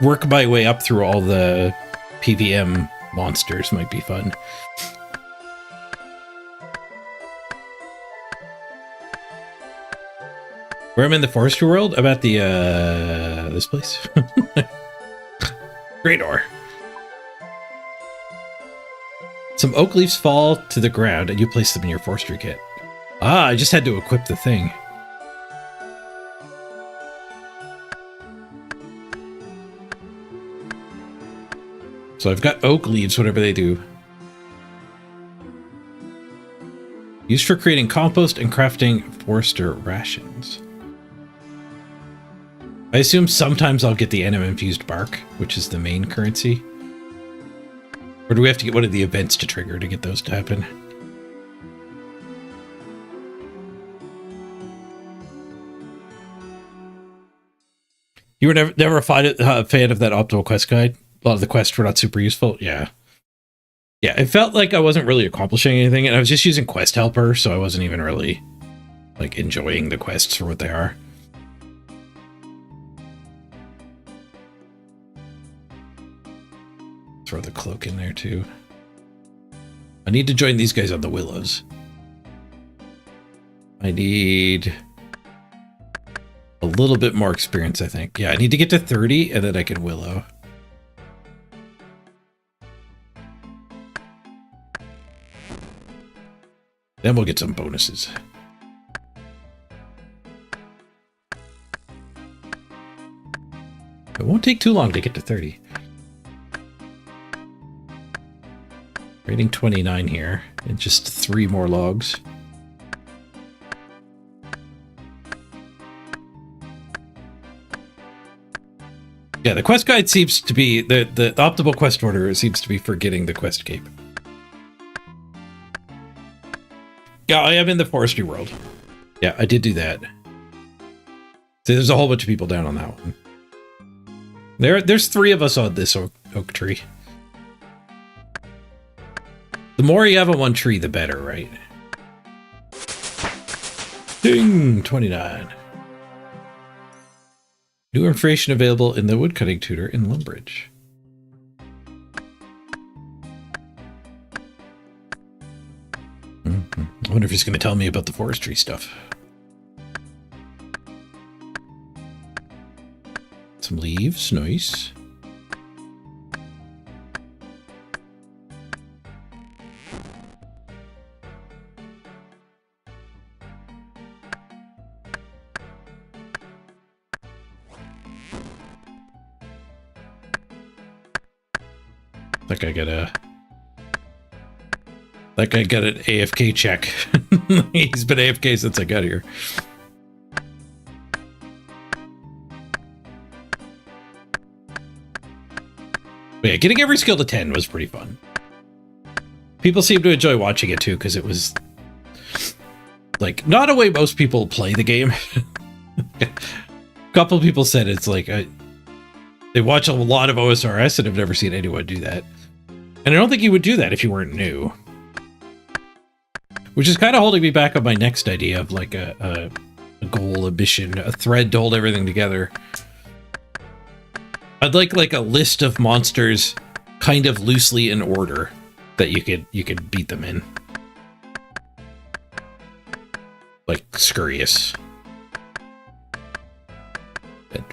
work my way up through all the PVM monsters. Might be fun. Where I'm in the forestry world, I'm at the this place. Great ore. Some oak leaves fall to the ground and you place them in your forestry kit. Ah, I just had to equip the thing. So I've got oak leaves, whatever they do. Used for creating compost and crafting forester rations. I assume sometimes I'll get the enema-infused bark, which is the main currency. Or do we have to get one of the events to trigger to get those to happen? You were never a fan of that optimal quest guide? A lot of the quests were not super useful? Yeah. Yeah, it felt like I wasn't really accomplishing anything, and I was just using Quest Helper, so I wasn't even really, like, enjoying the quests for what they are. Throw the cloak in there, too. I need to join these guys on the willows. I need a little bit more experience, I think. Yeah, I need to get to 30, and then I can willow. Then we'll get some bonuses. It won't take too long to get to 30. Rating 29 here, and just 3 more logs. Yeah, Yeah, the quest guide seems to be the optimal quest order seems to be for getting the quest cape. Yeah, I am in the forestry world. Yeah, I did do that. See, there's a whole bunch of people down on that one. There's 3 of us on this oak tree. The more you have on one tree, the better, right? Ding! 29. New information available in the woodcutting tutor in Lumbridge. I wonder if he's going to tell me about the forestry stuff. Some leaves, nice. Like I got an AFK check. He's been AFK since I got here. But yeah, getting every skill to 10 was pretty fun. People seem to enjoy watching it too, because it was like not a way most people play the game. A couple of people said it's like they watch a lot of OSRS and have never seen anyone do that. And I don't think you would do that if you weren't new. Which is kind of holding me back on my next idea of like a goal, a mission, a thread to hold everything together. I'd like a list of monsters kind of loosely in order that you could beat them in. Like Scurious.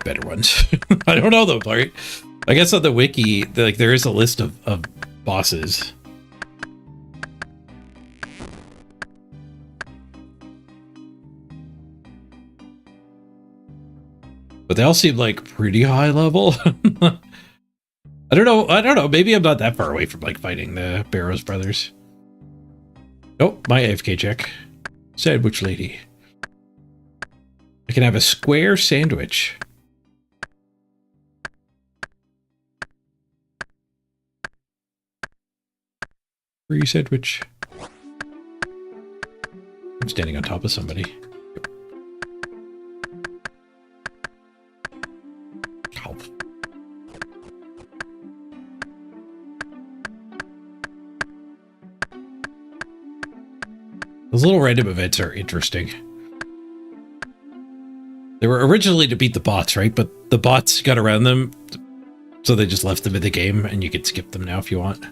Better ones. I don't know though, right? I guess on the wiki, like there is a list of bosses. But they all seem like pretty high level. I don't know. Maybe I'm not that far away from like fighting the Barrows brothers. Nope, my AFK check. Sandwich lady. I can have a square sandwich. Free sandwich. I'm standing on top of somebody. Help. Those little random events are interesting. They were originally to beat the bots, right? But the bots got around them, so they just left them in the game, and you could skip them now if you want.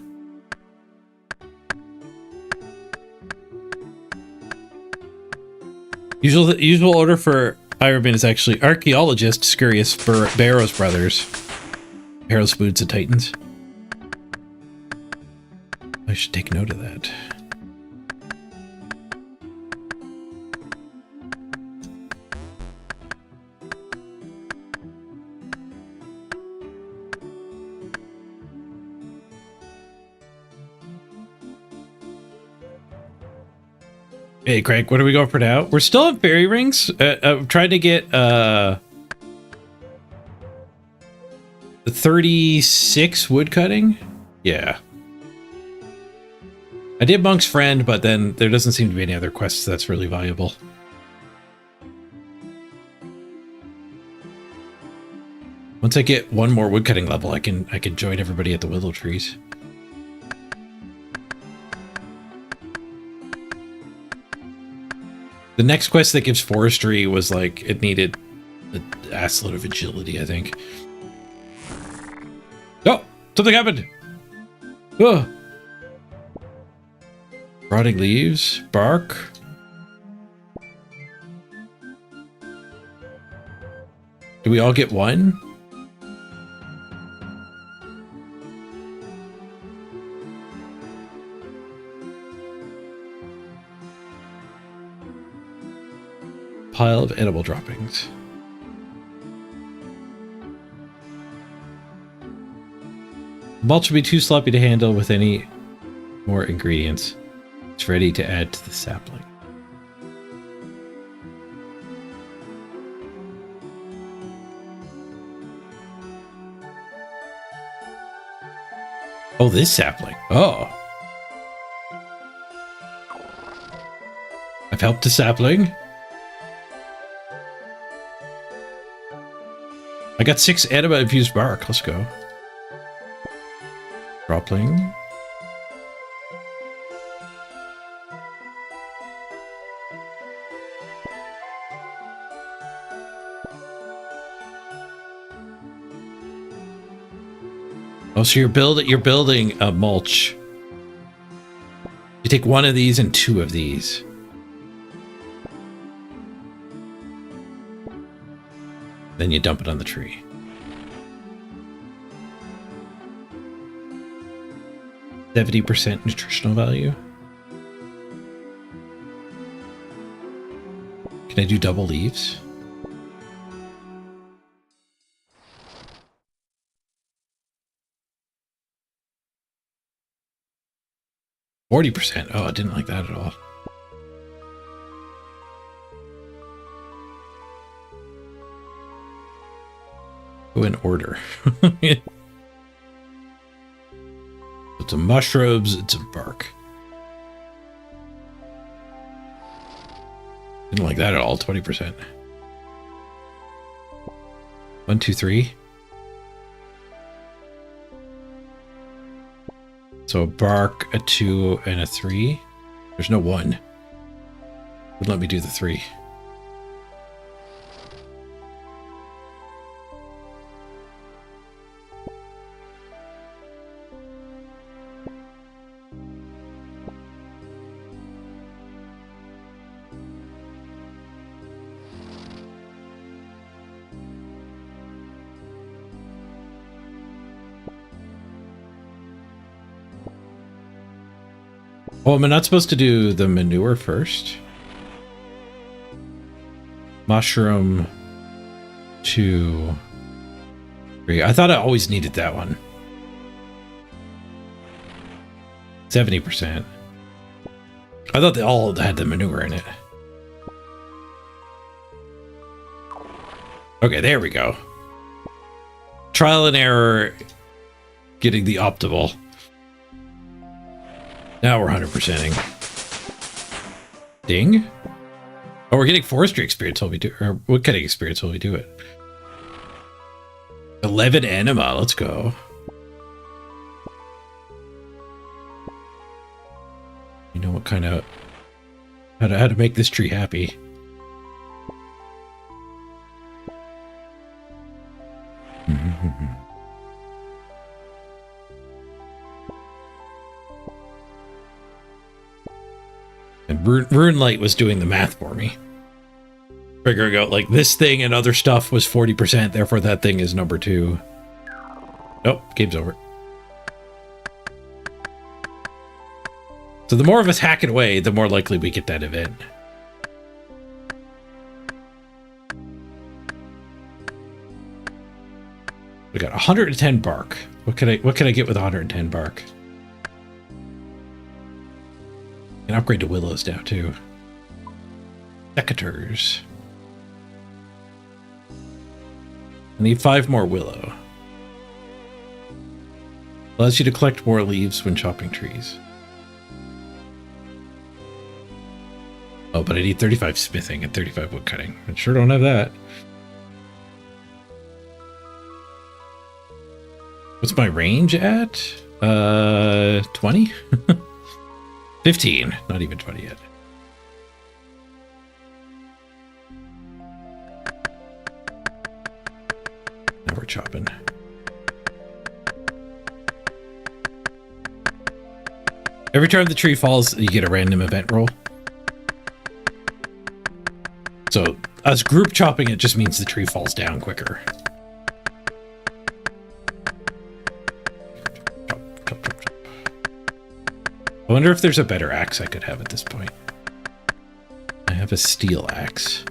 Usual order for Iron Man is actually Archaeologist, Scurious, Barrows Brothers, Barrows Foods, and Titans. I should take note of that. Hey, Craig, what are we going for now? We're still on fairy rings. I'm trying to get the 36 woodcutting. Yeah. I did Monk's Friend, but then there doesn't seem to be any other quests that's really valuable. Once I get one more woodcutting level, I can join everybody at the willow trees. The next quest that gives forestry was like, it needed an assload of agility, I think. Oh, something happened. Oh. Rotting leaves, bark. Do we all get one? Pile of edible droppings. Mulch will be too sloppy to handle with any more ingredients. It's ready to add to the sapling. Oh, this sapling. Oh. I've helped a sapling. I got 6 anima infused bark. Let's go. Dropling. Oh, so you're building a mulch. You take 1 of these and 2 of these. Then you dump it on the tree. %70 nutritional value. Can I do double leaves? %40. Oh, I didn't like that at all. Go in order. It's a mushrooms, it's a bark. Didn't like that at all, 20%. 1, 2, 3. So a bark, a 2, and a 3. There's no 1. Would let me do the 3. Oh, am I not supposed to do the manure first? Mushroom 2, 3. I thought I always needed that one. 70%. I thought they all had the manure in it. Okay, there we go. Trial and error, getting the optimal. Now we're 100%ing. Ding. Oh, we're getting forestry experience while we do, or what kind of experience will we do it? 11 anima, let's go. You know what kind of, how to make this tree happy. And Rune Light was doing the math for me. Figuring out, like, this thing and other stuff was 40%, therefore that thing is number 2. Nope, game's over. So the more of us hack it away, the more likely we get that event. We got 110 bark. What can I get with 110 bark? Can upgrade to willows now too. Secateurs. I need 5 more willow. Allows you to collect more leaves when chopping trees. Oh, but I need 35 smithing and 35 wood cutting. I sure don't have that. What's my range at? 20? 15, not even 20 yet. Now we're chopping. Every time the tree falls, you get a random event roll. So us group chopping it just means the tree falls down quicker. I wonder if there's a better axe I could have at this point. I have a steel axe.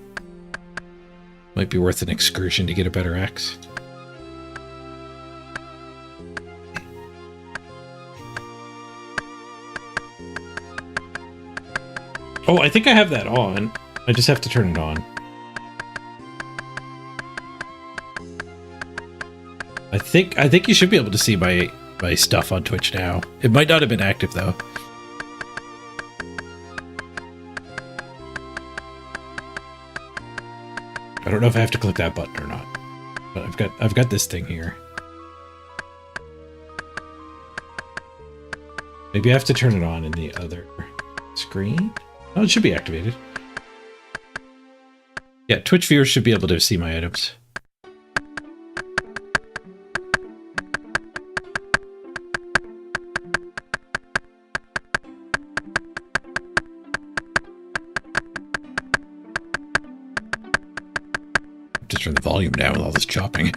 Might be worth an excursion to get a better axe. Oh, I think I have that on. I just have to turn it on. I think you should be able to see my my stuff on Twitch now. It might not have been active though. I don't know if I have to click that button or not, but I've got this thing here. Maybe I have to turn it on in the other screen. Oh, it should be activated. Yeah, Twitch viewers should be able to see my items. Just turn the volume down with all this chopping.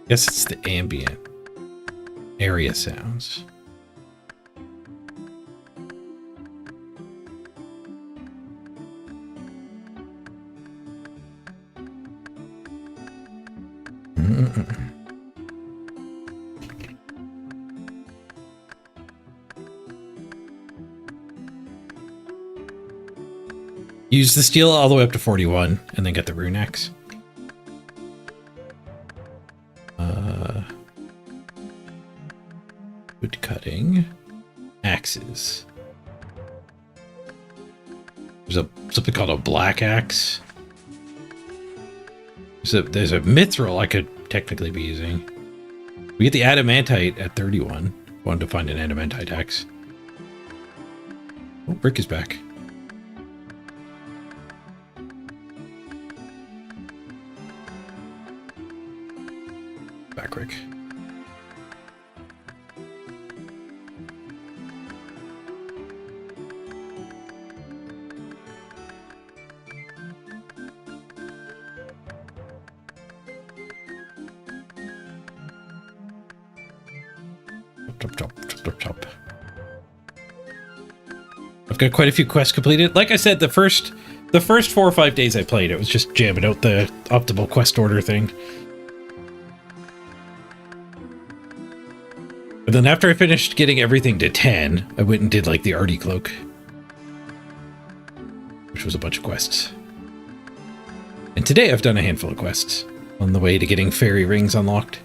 Guess it's the ambient area sounds. Use the steel all the way up to 41 and then get the rune axe. Wood cutting. Axes. There's something called a black axe. There's a mithril I could technically be using. We get the adamantite at 31. Wanted to find an adamantite axe. Oh, Brick is back. Back, Rick. Chop. I've got quite a few quests completed. Like I said, the first 4 or 5 days I played, it was just jamming out the optimal quest order thing. But then after I finished getting everything to 10, I went and did like the Artie Cloak, which was a bunch of quests. And today I've done a handful of quests on the way to getting fairy rings unlocked.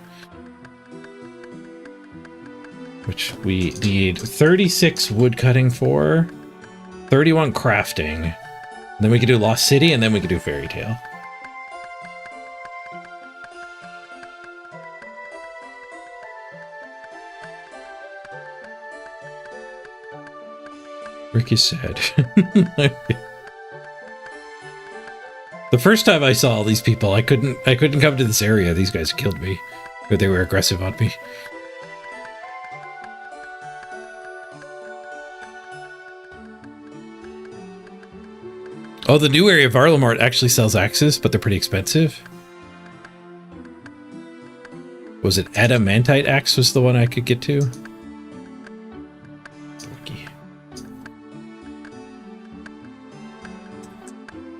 Which we need 36 wood cutting for, 31 crafting. Then we could do Lost City, and then we could do Fairy Tale. Rick is sad. The first time I saw all these people, I couldn't come to this area. These guys killed me, or they were aggressive on me. Oh, the new area of Arlemort actually sells axes, but they're pretty expensive. Was it adamantite axe was the one I could get to? Lucky.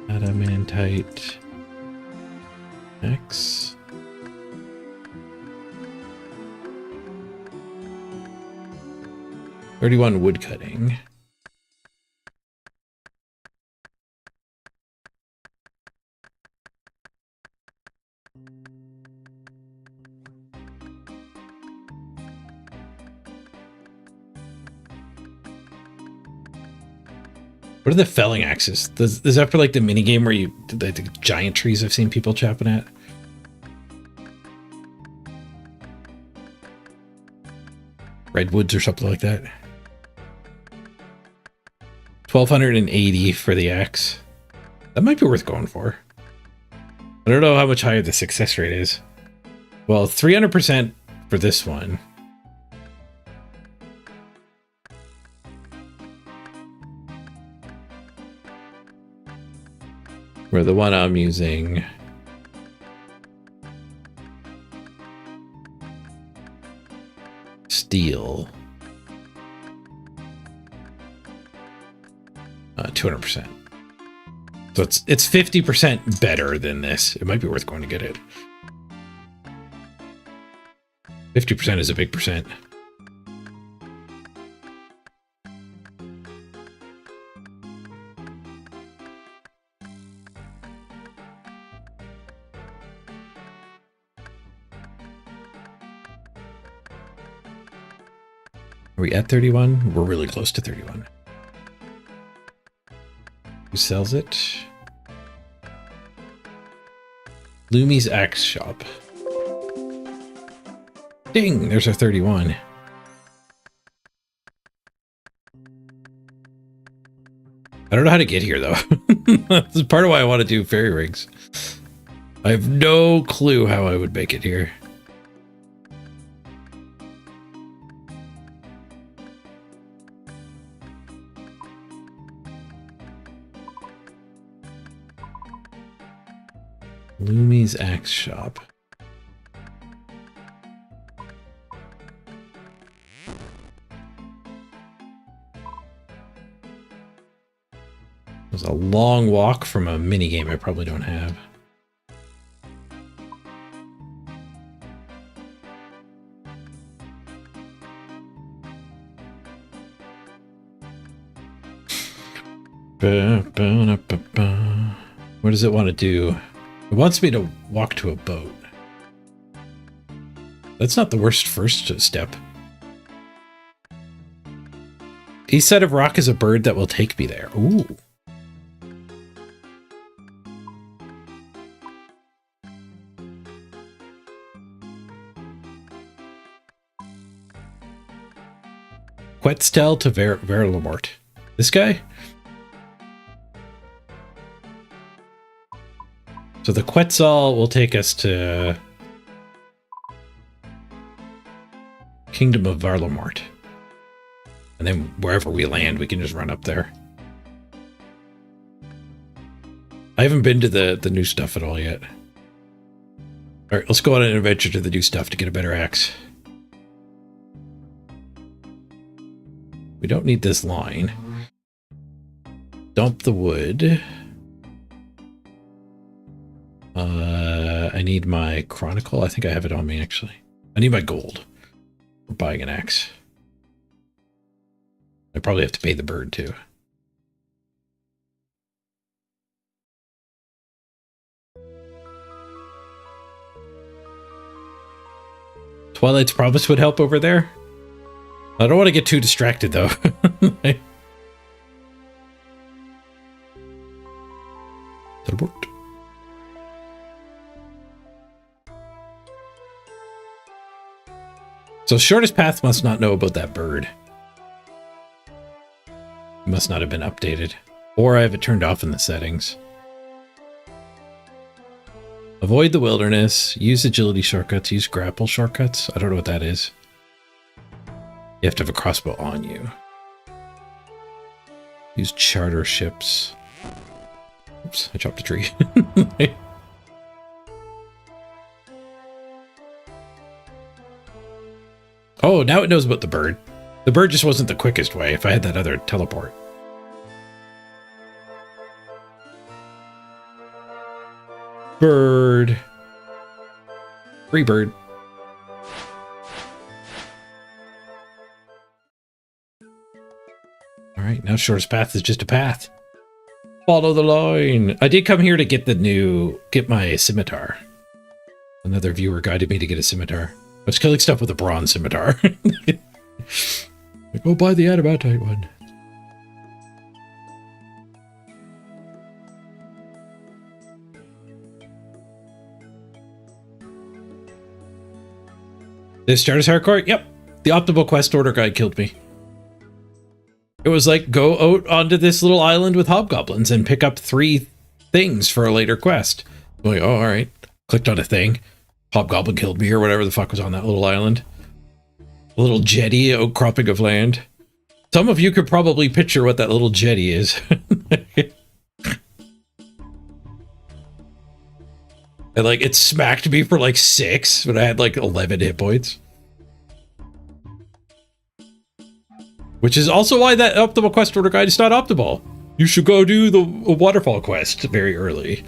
Adamantite axe. $31 wood cutting. What are the felling axes? Is that for like the mini game where you the giant trees I've seen people chopping at? Redwoods or something like that. 1280 for the axe. That might be worth going for. I don't know how much higher the success rate is. Well, 300% for this one. Where the one I'm using steel 200%. So it's 50% better than this. It might be worth going to get it. 50% is a big percent. Are we at 31? We're really close to 31. Who sells it? Lumi's Axe Shop. Ding! There's our 31. I don't know how to get here, though. This is part of why I want to do fairy rings. I have no clue how I would make it here. Lumi's Axe Shop. It was a long walk from a minigame I probably don't have. What does it want to do? It wants me to walk to a boat. That's not the worst first step. East side of rock is a bird that will take me there. Ooh. Quetzal to Verlamort. This guy? So the Quetzal will take us to Kingdom of Varlamort. And then wherever we land, we can just run up there. I haven't been to the new stuff at all yet. Alright, let's go on an adventure to the new stuff to get a better axe. We don't need this line. Dump the wood. I need my chronicle. I think I have it on me, actually. I need my gold for buying an axe. I probably have to pay the bird, too. Twilight's Promise would help over there. I don't want to get too distracted, though. Teleport. So shortest path must not know about that bird. It must not have been updated. Or I have it turned off in the settings. Avoid the wilderness. Use agility shortcuts. Use grapple shortcuts. I don't know what that is. You have to have a crossbow on you. Use charter ships. Oops, I chopped a tree. Oh, now it knows about the bird. The bird just wasn't the quickest way if I had that other teleport. Bird. Free bird. Alright, now shortest path is just a path. Follow the line. I did come here to get get my scimitar. Another viewer guided me to get a scimitar. I was killing stuff with a bronze scimitar. Go buy the adamantite one. This starters hardcore? Yep. The optimal quest order guide killed me. It was like, go out onto this little island with hobgoblins and pick up 3 things for a later quest. I'm like, oh, alright. Clicked on a thing. Hobgoblin killed me or whatever the fuck was on that little island. A little jetty outcropping of land. Some of you could probably picture what that little jetty is. And like, it smacked me for like 6, but I had like 11 hit points. Which is also why that optimal quest order guide is not optimal. You should go do the waterfall quest very early.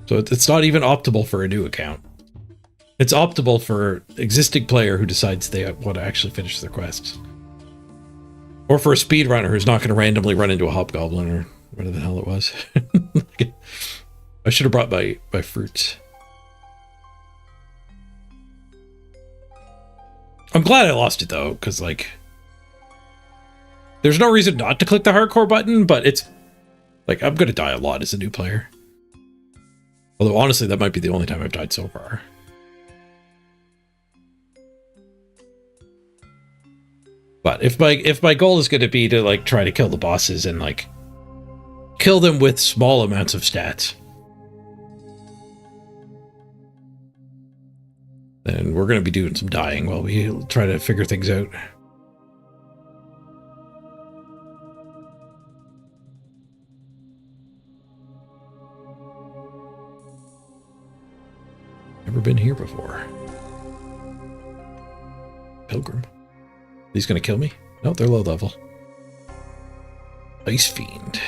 So it's not even optimal for a new account. It's optimal for existing player who decides they want to actually finish their quests. Or for a speedrunner who's not going to randomly run into a hobgoblin or whatever the hell it was. I should have brought my fruits. I'm glad I lost it though, because like, there's no reason not to click the hardcore button, but it's like, I'm gonna die a lot as a new player. Although honestly, that might be the only time I've died so far. But if my goal is going to be to like try to kill the bosses and like kill them with small amounts of stats, then we're going to be doing some dying while we try to figure things out. Never been here before. Pilgrim. He's gonna kill me? No, they're low level. Ice Fiend.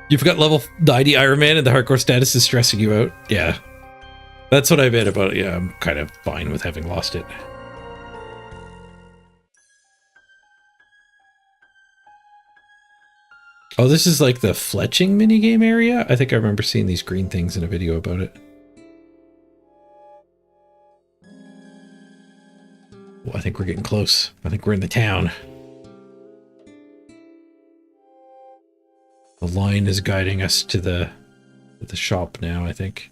You forgot level 90 Iron Man and the hardcore status is stressing you out? Yeah. That's what I meant about it. Yeah, I'm kind of fine with having lost it. Oh, this is like the fletching minigame area? I think I remember seeing these green things in a video about it. Well, I think we're getting close. I think we're in the town. The line is guiding us to the shop now, I think.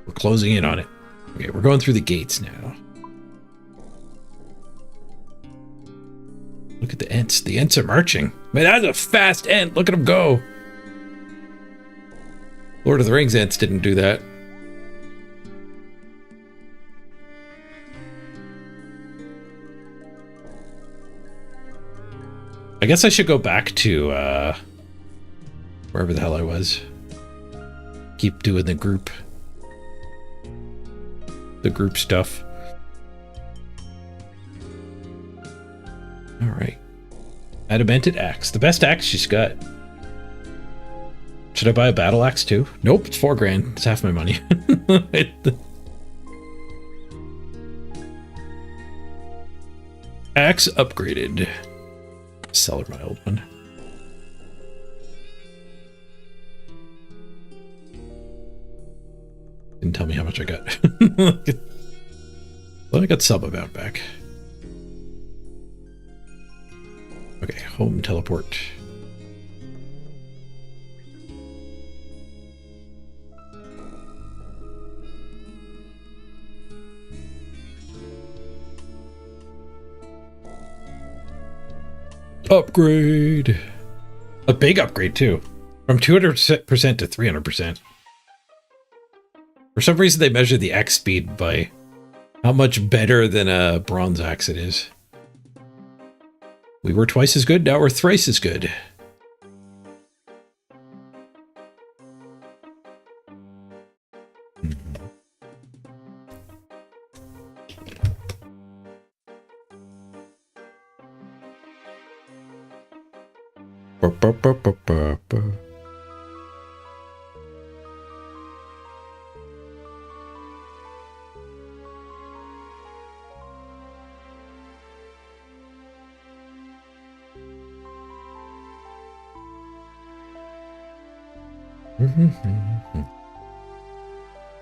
We're closing in on it. Okay, we're going through the gates now. Look at the Ents. The Ents are marching. Man, that's a fast Ent. Look at them go. Lord of the Rings Ents didn't do that. I guess I should go back to wherever the hell I was. Keep doing the group stuff. All right. Adamantite axe. The best axe she's got. Should I buy a battle axe too? Nope, it's $4 grand. It's half my money. Axe upgraded. Sell her my old one. Didn't tell me how much I got. Well, I got some amount back. Okay, home teleport. Upgrade. A big upgrade too. From 200% to 300%. For some reason they measure the axe speed by how much better than a bronze axe it is. We were twice as good, now we're thrice as good.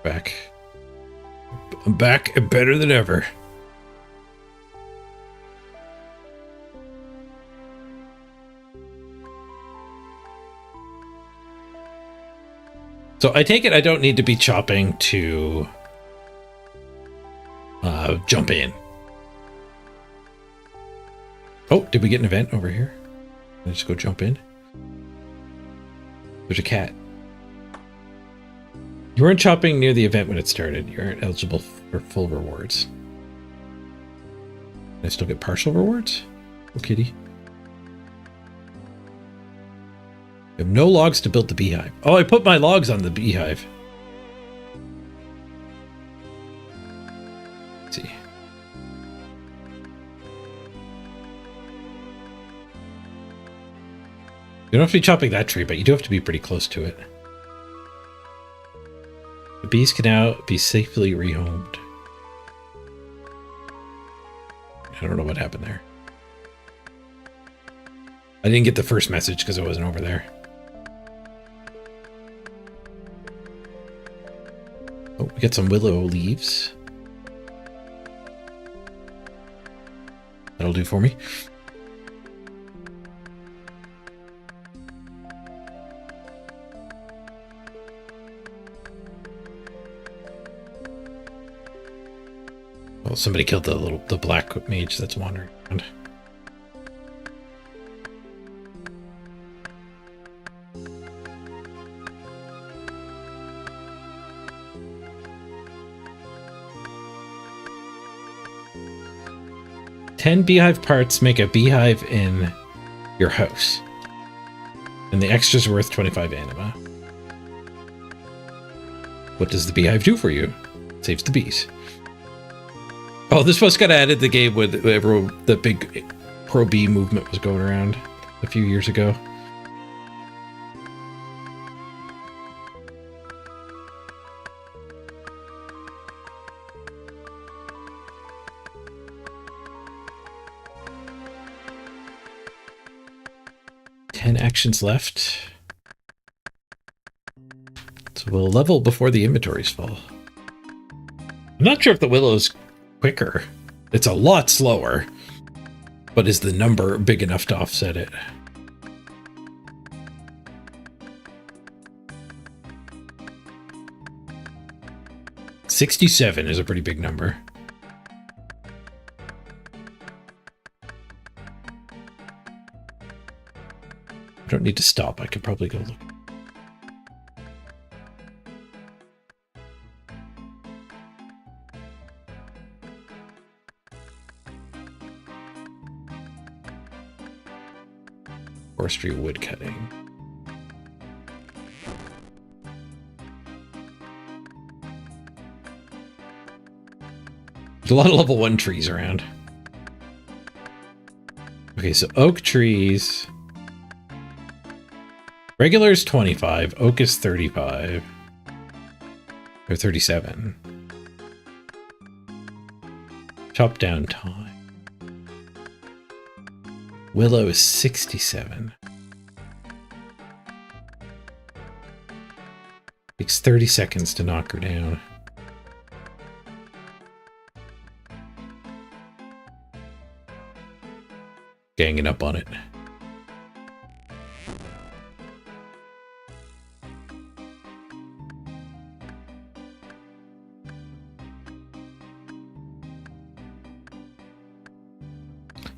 Back. I'm back and better than ever. So I take it I don't need to be chopping to jump in. Oh, did we get an event over here? Can I just go jump in? There's a cat. You weren't chopping near the event when it started. You aren't eligible for full rewards. Can I still get partial rewards? Oh, kitty. You have no logs to build the beehive. Oh, I put my logs on the beehive. Let's see. You don't have to be chopping that tree, but you do have to be pretty close to it. The bees can now be safely rehomed. I don't know what happened there. I didn't get the first message because I wasn't over there. Oh, we got some willow leaves. That'll do for me. Well, somebody killed the black mage that's wandering around. "10 beehive parts make a beehive in your house. And the extra's worth 25 anima. What does the beehive do for you? Saves the bees." Oh, this was got added the game when the big pro-bee movement was going around a few years ago. Actions left. So we'll level before the inventories fall. I'm not sure if the willow's quicker. It's a lot slower. But is the number big enough to offset it? $67 is a pretty big number. I don't need to stop. I could probably go look. Forestry wood cutting. There's a lot of level 1 trees around. Okay, so oak trees. Regular is 25. Oak is 35. Or 37. Chop down time. Willow is 67. Takes 30 seconds to knock her down. Ganging up on it.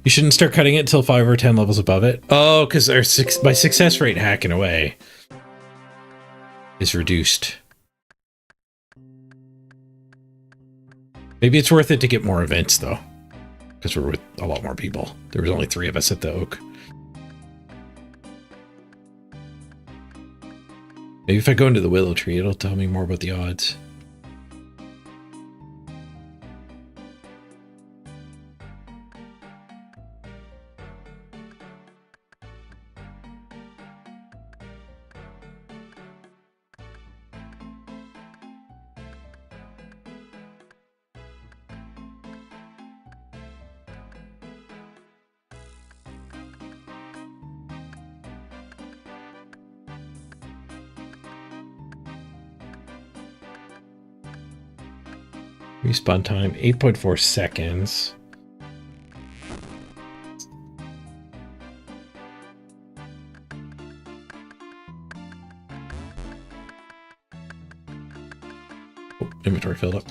You shouldn't start cutting it until 5 or 10 levels above it. Oh, because my success rate hacking away is reduced. Maybe it's worth it to get more events, though. Because we're with a lot more people. There was only 3 of us at the oak. Maybe if I go into the willow tree, it'll tell me more about the odds. Respawn time, 8.4 seconds. Oh, inventory filled up.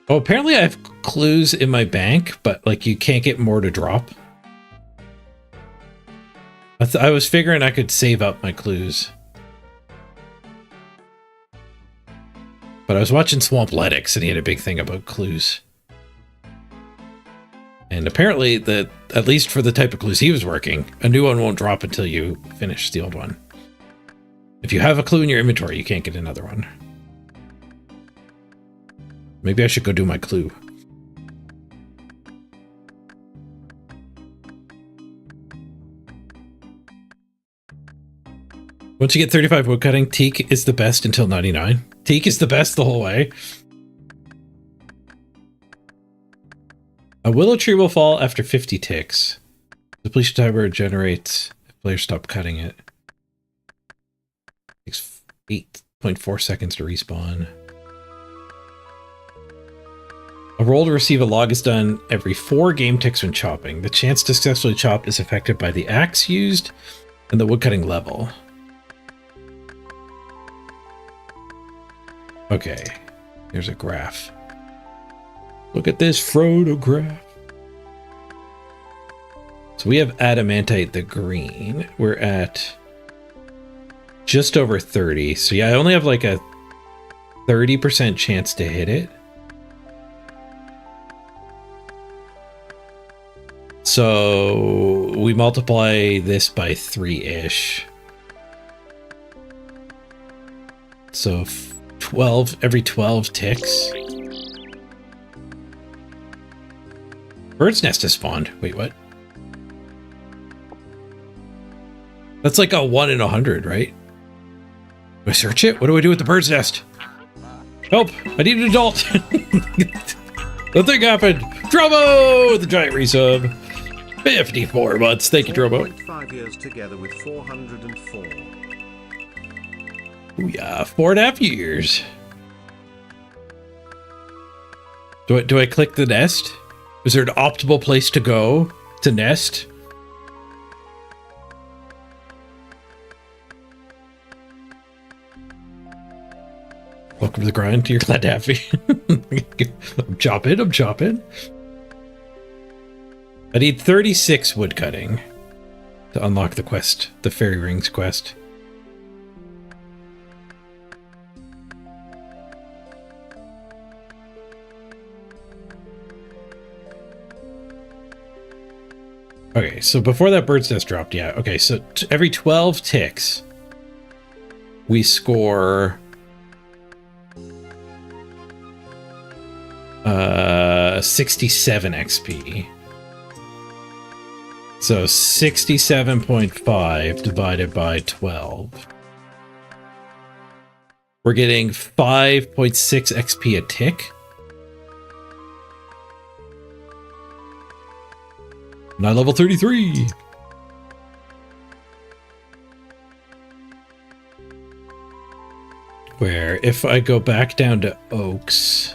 Oh, apparently I have clues in my bank, but like you can't get more to drop. I was figuring I could save up my clues. But I was watching Swampletics and he had a big thing about clues. And apparently, at least for the type of clues he was working, a new one won't drop until you finish the old one. If you have a clue in your inventory, you can't get another one. Maybe I should go do my clue. Once you get 35 woodcutting, teak is the best until 99. Teak is the best the whole way. A willow tree will fall after 50 ticks. Depletion timer generates if players stop cutting it. Takes 8.4 seconds to respawn. A roll to receive a log is done every 4 game ticks when chopping. The chance to successfully chop is affected by the axe used and the woodcutting level. Okay, here's a graph. Look at this Frodo graph. So we have adamantite the green. We're at just over 30. So yeah, I only have like a 30% chance to hit it. So we multiply this by 3-ish. So 12, every 12 ticks. Bird's nest has spawned. Wait, what? That's like a 1 in 100, right? Do I search it? What do I do with the bird's nest? Help! I need an adult! Nothing happened! Drobo! The giant resub. 54 months. Thank you, Drobo. 5 years together with 404. Ooh, yeah, 4.5 years. Do I click the nest? Is there an optimal place to go to nest? Welcome to the grind. You're glad to have me. I'm chopping. I need 36 woodcutting to unlock the quest, the Fairy Rings quest. Okay, so before that bird's nest dropped, yeah. Okay, so every 12 ticks, we score 67 XP. So 67.5 divided by 12. We're getting 5.6 XP a tick. And I level 33. Where if I go back down to oaks,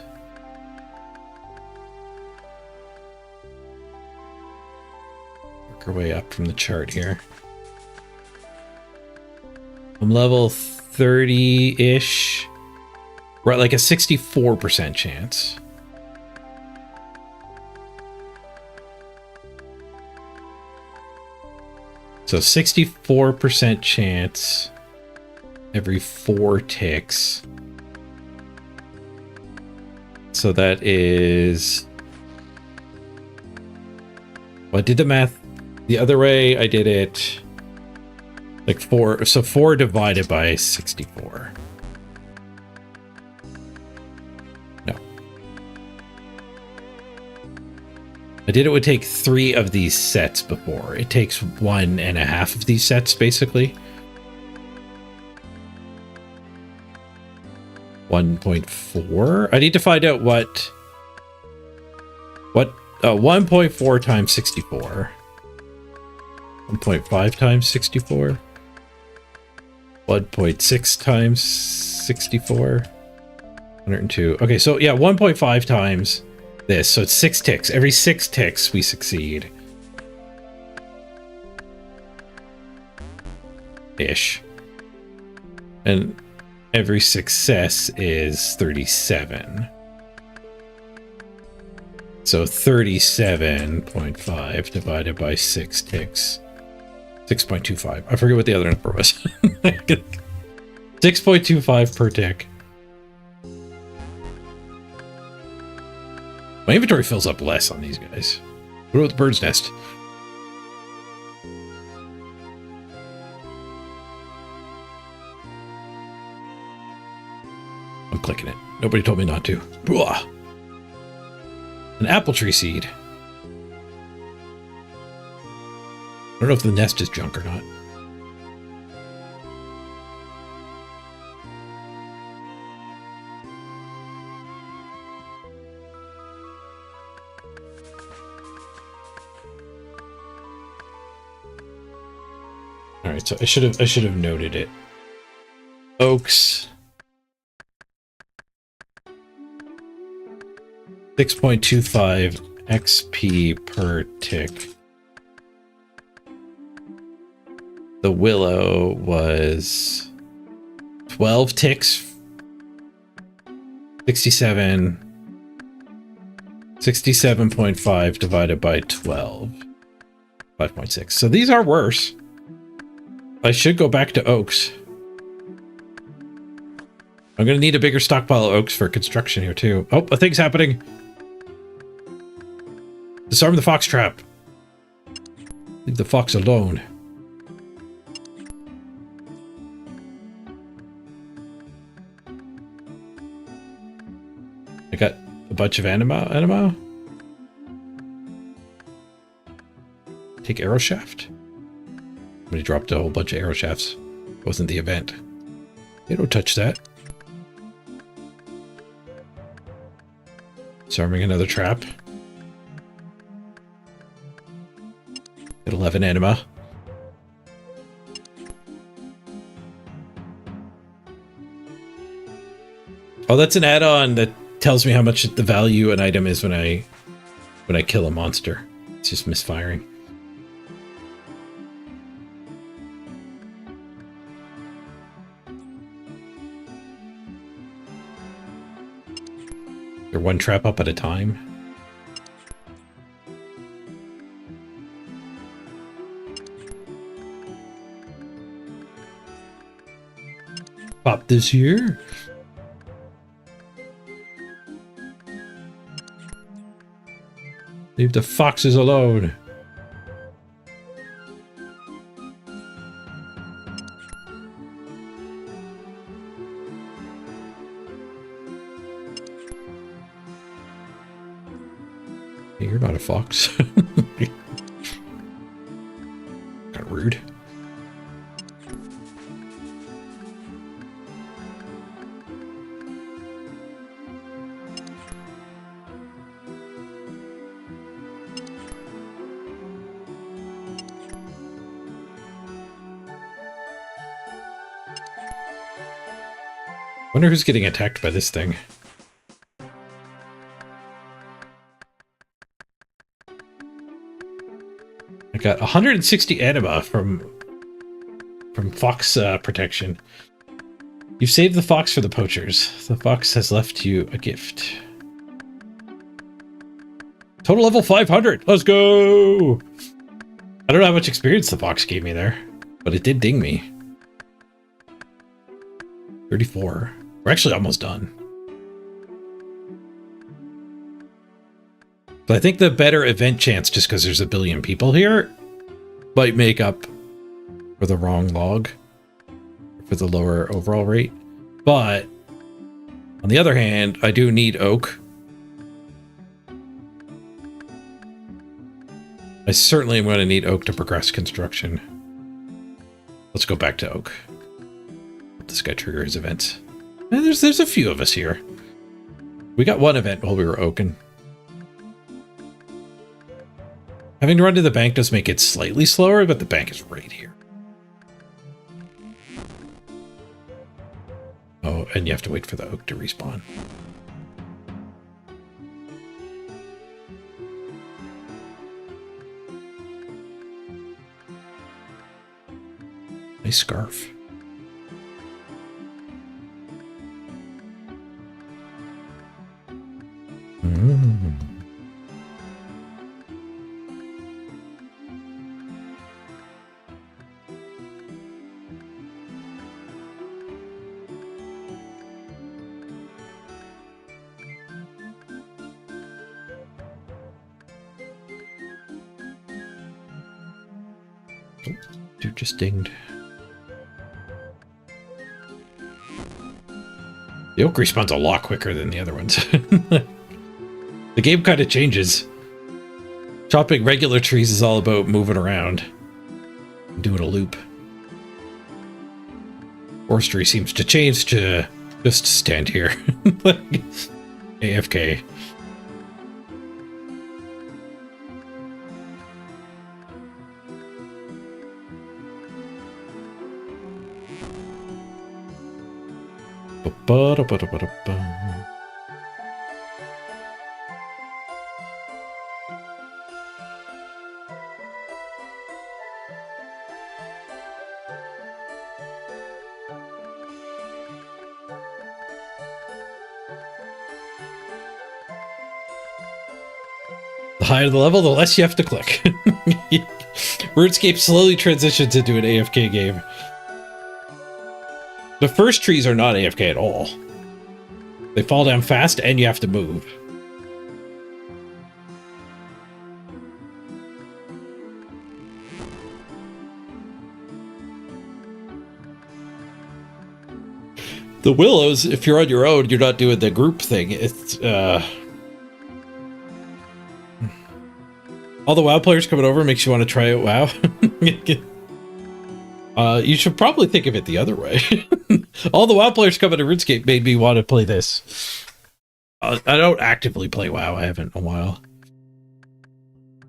work our way up from the chart here. I'm level 30-ish. We're at like a 64% chance. So 64% chance every 4 ticks. So that is... Well, I did the math the other way. I did it like 4. So 4 divided by 64. No. I did it would take 3 of these sets before. It takes 1.5 of these sets, basically. 1.4? I need to find out what 1.4 times 64. 1.5 times 64. 1.6 times 64. 102. Okay, so yeah, 1.5 times this, so it's 6 ticks. Every 6 ticks we succeed. Ish. And every success is 37. So 37.5 divided by 6 ticks. 6.25. I forget what the other number was. 6.25 per tick. My inventory fills up less on these guys. What about the bird's nest? I'm clicking it. Nobody told me not to. Blah. An apple tree seed. I don't know if the nest is junk or not. All right, so I should have noted it. Oaks. 6.25 XP per tick. The willow was 12 ticks. 67.5 divided by 12. 5.6. So these are worse. I should go back to oaks. I'm going to need a bigger stockpile of oaks for construction here too. Oh, a thing's happening. Disarm the fox trap. Leave the fox alone. I got a bunch of anima. Take arrow shaft. Somebody dropped a whole bunch of arrow shafts. It wasn't the event. They don't touch that. Disarming another trap. Get 11 anima. Oh, that's an add-on that tells me how much the value an item is when I kill a monster. It's just misfiring. They're one trap up at a time. Pop this here. Leave the foxes alone. Hey, you're not a fox. Kind of rude. Wonder who's getting attacked by this thing. I got 160 anima from fox protection. You've saved the fox for the poachers. The fox has left you a gift. Total level 500. Let's go. I don't know how much experience the fox gave me there, but it did ding me. 34. We're actually almost done. But I think the better event chance, just because there's a billion people here, might make up for the wrong log, for the lower overall rate. But on the other hand, I do need oak. I certainly am going to need oak to progress construction. Let's go back to oak. Let this guy trigger his events. And there's a few of us here. We got one event while we were oaking. Having to run to the bank does make it slightly slower, but the bank is right here. Oh, and you have to wait for the oak to respawn. Nice scarf. Oh, dude just dinged. The oak respawns a lot quicker than the other ones. The game kind of changes. Chopping regular trees is all about moving around and doing a loop. Forestry seems to change to just stand here. AFK. Ba-da-ba-da-ba-da-ba. The higher the level, the less you have to click. RuneScape slowly transitions into an AFK game. The first trees are not AFK at all. They fall down fast and you have to move. The willows, if you're on your own, you're not doing the group thing. It's all the WoW players coming over makes you want to try out WoW. You should probably think of it the other way. All the WoW players coming to RuneScape made me want to play this. I don't actively play WoW. I haven't in a while.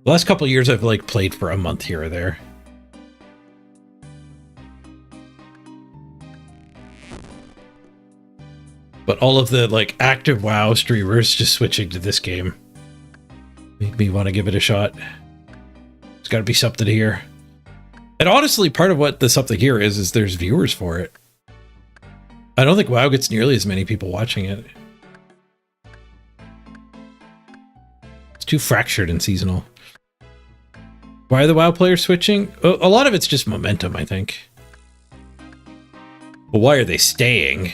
The last couple of years, I've like played for a month here or there. But all of the like active WoW streamers just switching to this game made me want to give it a shot. There's got to be something here. And honestly, part of what the something here is there's viewers for it. I don't think WoW gets nearly as many people watching it. It's too fractured and seasonal. Why are the WoW players switching? A lot of it's just momentum, I think. But why are they staying?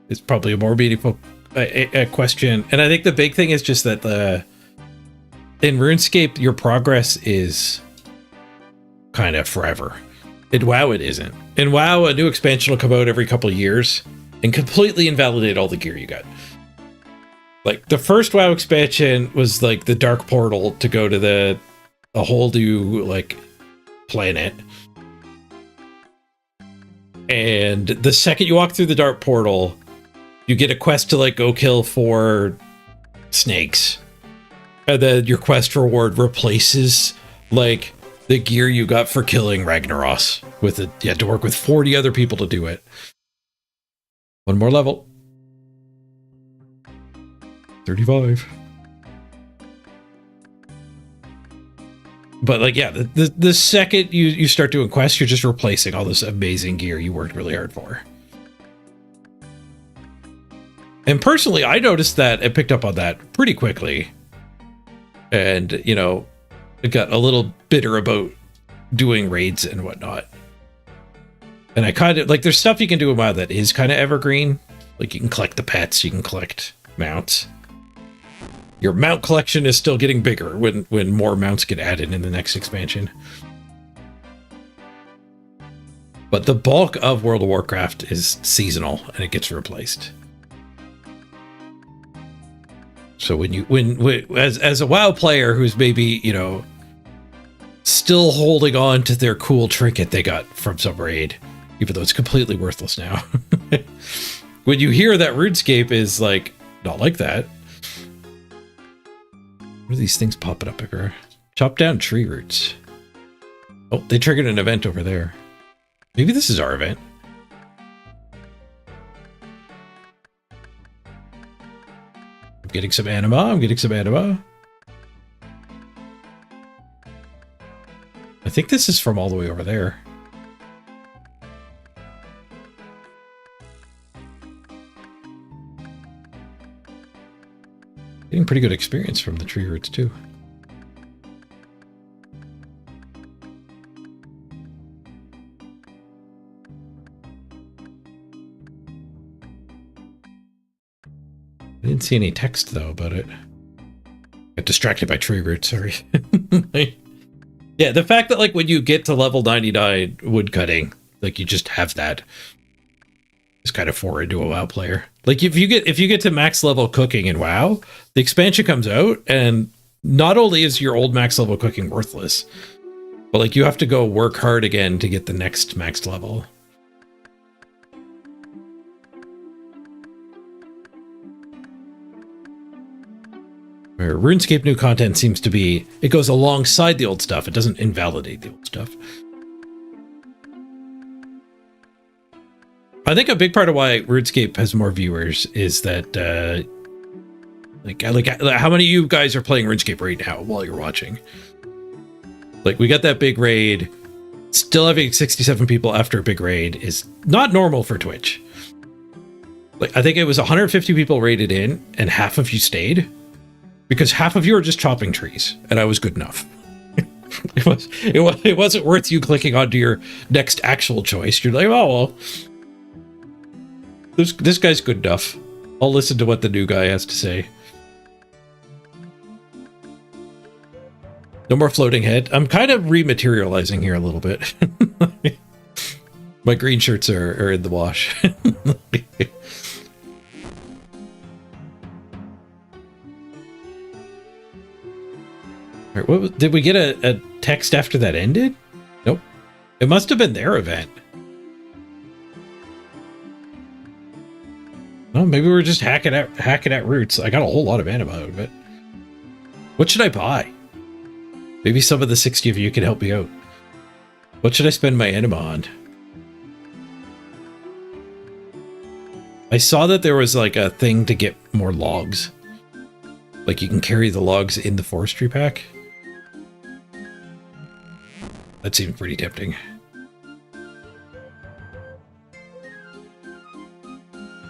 It's probably a more meaningful question. And I think the big thing is just that in RuneScape, your progress is kind of forever. In WoW, it isn't. In WoW, a new expansion will come out every couple of years and completely invalidate all the gear you got. Like, the first WoW expansion was, like, the Dark Portal to go to a whole new, like, planet. And the second you walk through the Dark Portal, you get a quest to, like, go kill 4 snakes. And then your quest reward replaces, like, the gear you got for killing Ragnaros. With it, you had to work with 40 other people to do it. One more level. 35. But like, yeah, the second you start doing quests, you're just replacing all this amazing gear you worked really hard for. And personally, I noticed that and picked up on that pretty quickly. And, you know, I got a little bitter about doing raids and whatnot. And I kind of, like, there's stuff you can do in WoW that is kind of evergreen. Like, you can collect the pets, you can collect mounts. Your mount collection is still getting bigger when more mounts get added in the next expansion. But the bulk of World of Warcraft is seasonal, and it gets replaced. So as a WoW player who's maybe, you know, still holding on to their cool trinket they got from some raid, even though it's completely worthless now. When you hear that RuneScape is like not like that. What are these things popping up everywhere? Chop down tree roots. Oh, they triggered an event over there. Maybe this is our event. I'm getting some anima. I think this is from all the way over there. Getting pretty good experience from the tree roots too. I didn't see any text though about it. Got distracted by tree roots, sorry. Yeah, the fact that like when you get to level 99 woodcutting, like you just have that is kind of foreign to a WoW player. Like if you get to max level cooking in WoW, the expansion comes out and not only is your old max level cooking worthless, but like you have to go work hard again to get the next max level. Where RuneScape new content seems to be, it goes alongside the old stuff. It doesn't invalidate the old stuff. I think a big part of why RuneScape has more viewers is that, like how many of you guys are playing RuneScape right now while you're watching? Like, we got that big raid. Still having 67 people after a big raid is not normal for Twitch. Like, I think it was 150 people raided in, and half of you stayed because half of you are just chopping trees, and I was good enough. It wasn't worth you clicking onto your next actual choice. You're like, oh well, this guy's good enough. I'll listen to what the new guy has to say. No more floating head. I'm kind of rematerializing here a little bit. My green shirts are in the wash. All right, what did we get a text after that ended? Nope. It must have been their event. Oh, maybe we're just hacking at roots. I got a whole lot of mana out of it. What should I buy? Maybe some of the 60 of you can help me out. What should I spend my anima on? I saw that there was like a thing to get more logs. Like you can carry the logs in the forestry pack. That seemed pretty tempting.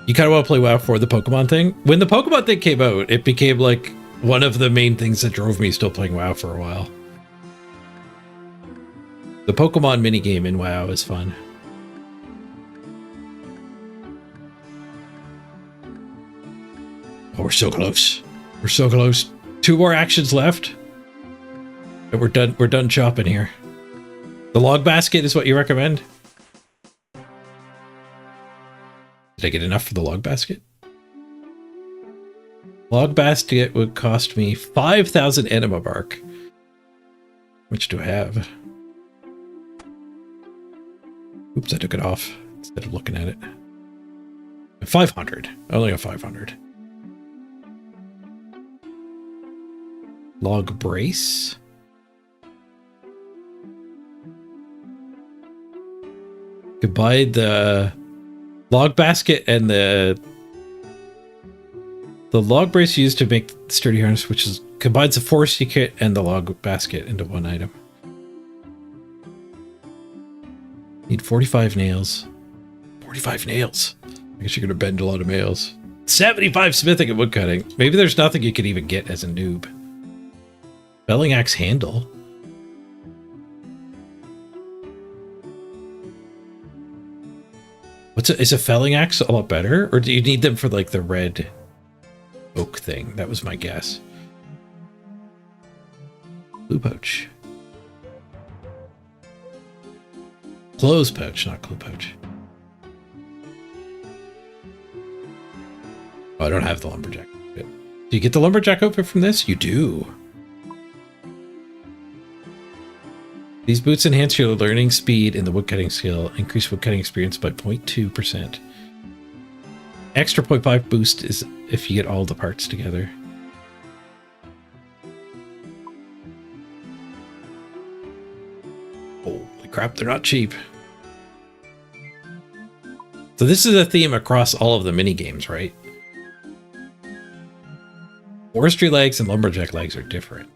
You kind of want to play WoW for the Pokemon thing? When the Pokemon thing came out, it became like one of the main things that drove me still playing WoW for a while. The Pokemon minigame in WoW is fun. Oh, we're so close. We're so close. 2 more actions left. And we're done chopping here. The log basket is what you recommend? Did I get enough for the log basket? Log basket would cost me 5,000 anima bark. Which do I have? Oops, I took it off instead of looking at it. 500. I only have 500. Log brace. Could buy the log basket and the log brace used to make the sturdy harness, which is combines the forestry kit and the log basket into one item. Need 45 nails. 45 nails. I guess you're gonna bend a lot of nails. 75 smithing and woodcutting. Maybe there's nothing you could even get as a noob. Felling axe handle. Is a felling axe a lot better, or do you need them for like the red oak thing? That was my guess. Clue pouch. Clothes pouch, not clue pouch. Oh, I don't have the lumberjack outfit. Do you get the lumberjack outfit from this? You do. These boots enhance your learning speed in the woodcutting skill. Increase woodcutting experience by 0.2%. Extra 0.5 boost is if you get all the parts together. Holy crap, they're not cheap. So this is a theme across all of the mini games, right? Forestry legs and lumberjack legs are different.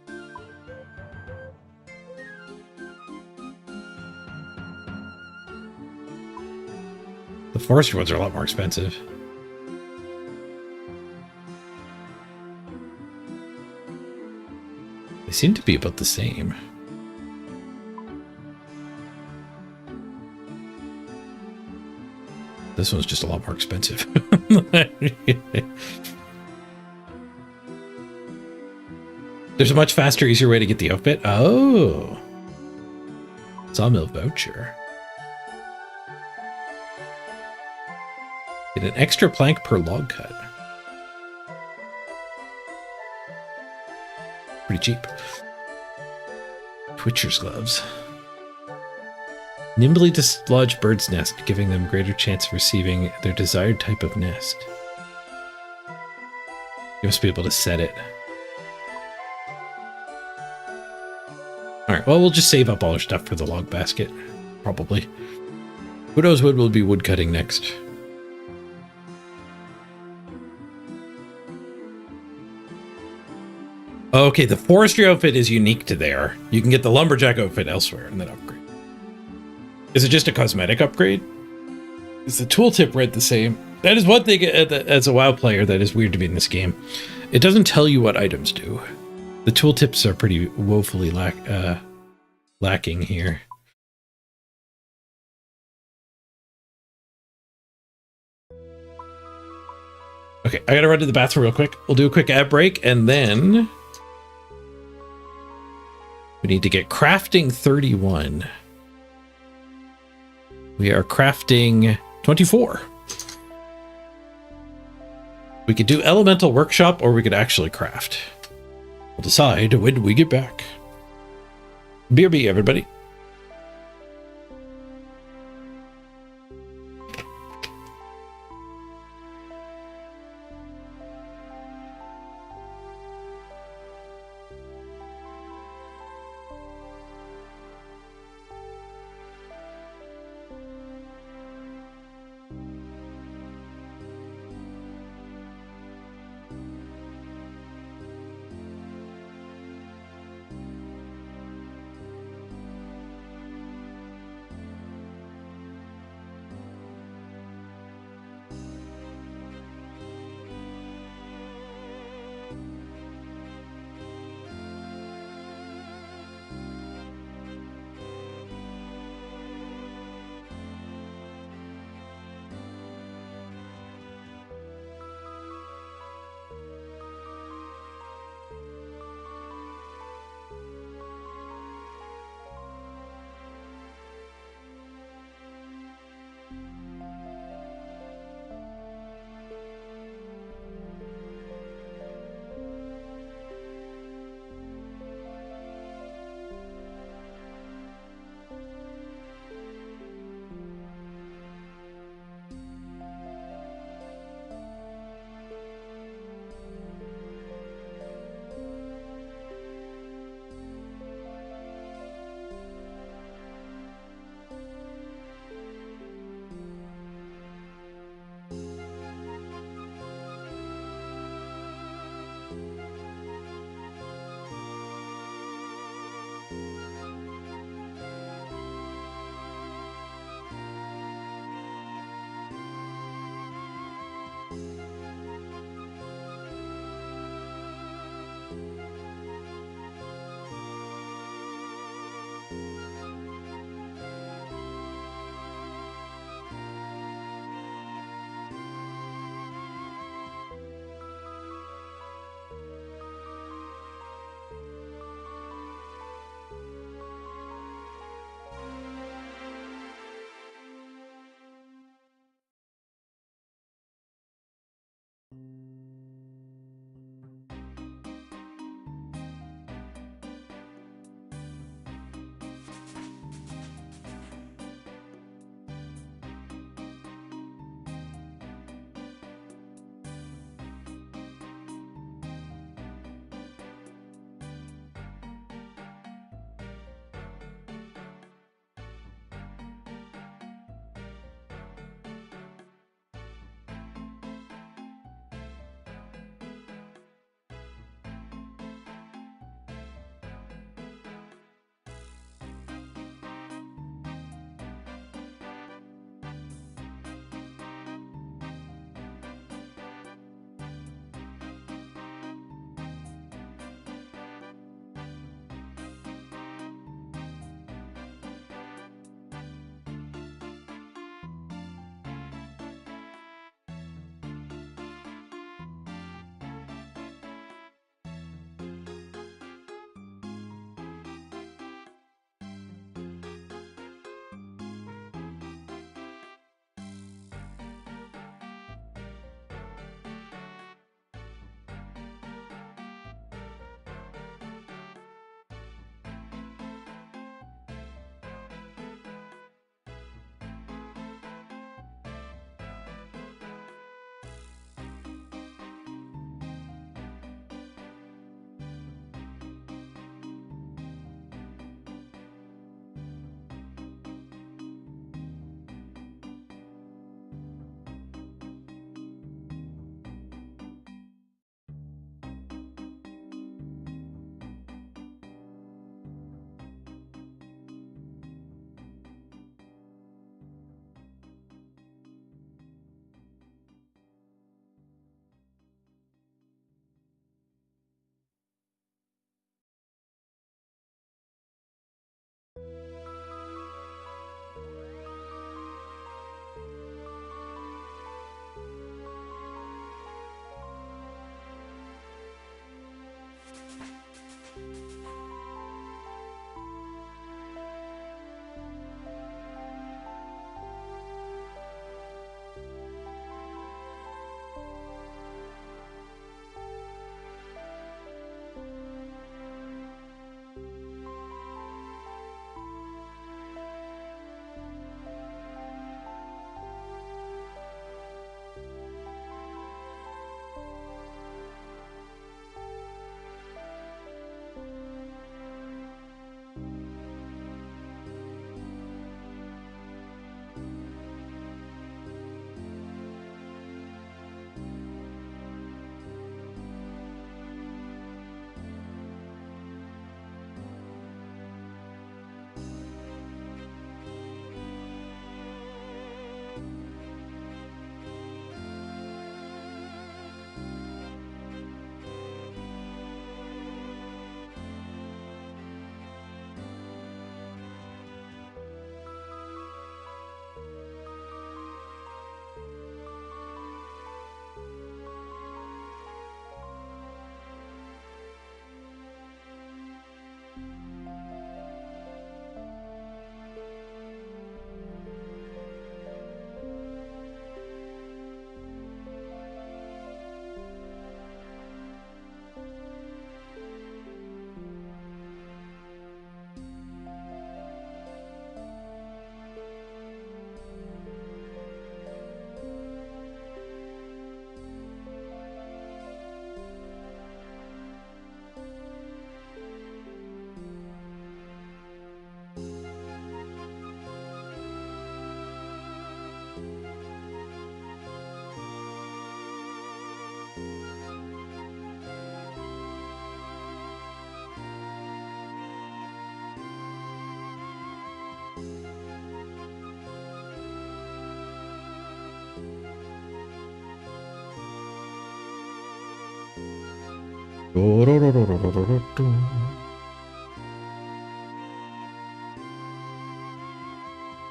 The forestry ones are a lot more expensive. They seem to be about the same. This one's just a lot more expensive. There's a much faster, easier way to get the outfit. Oh. Sawmill voucher. Get an extra plank per log cut. Pretty cheap. Twitcher's gloves. Nimbly dislodge bird's nest, giving them greater chance of receiving their desired type of nest. You must be able to set it. Alright, well, we'll just save up all our stuff for the log basket. Probably. Who knows when we'll be woodcutting next. Okay, the forestry outfit is unique to there. You can get the lumberjack outfit elsewhere and then upgrade. Is it just a cosmetic upgrade? Is the tooltip read the same? That is one thing as a WoW player that is weird to me in this game. It doesn't tell you what items do. The tooltips are pretty woefully lacking here. Okay, I gotta run to the bathroom real quick. We'll do a quick ad break, and then we need to get crafting 31. We are crafting 24. We could do elemental workshop, or we could actually craft. We'll decide when we get back. BRB, everybody.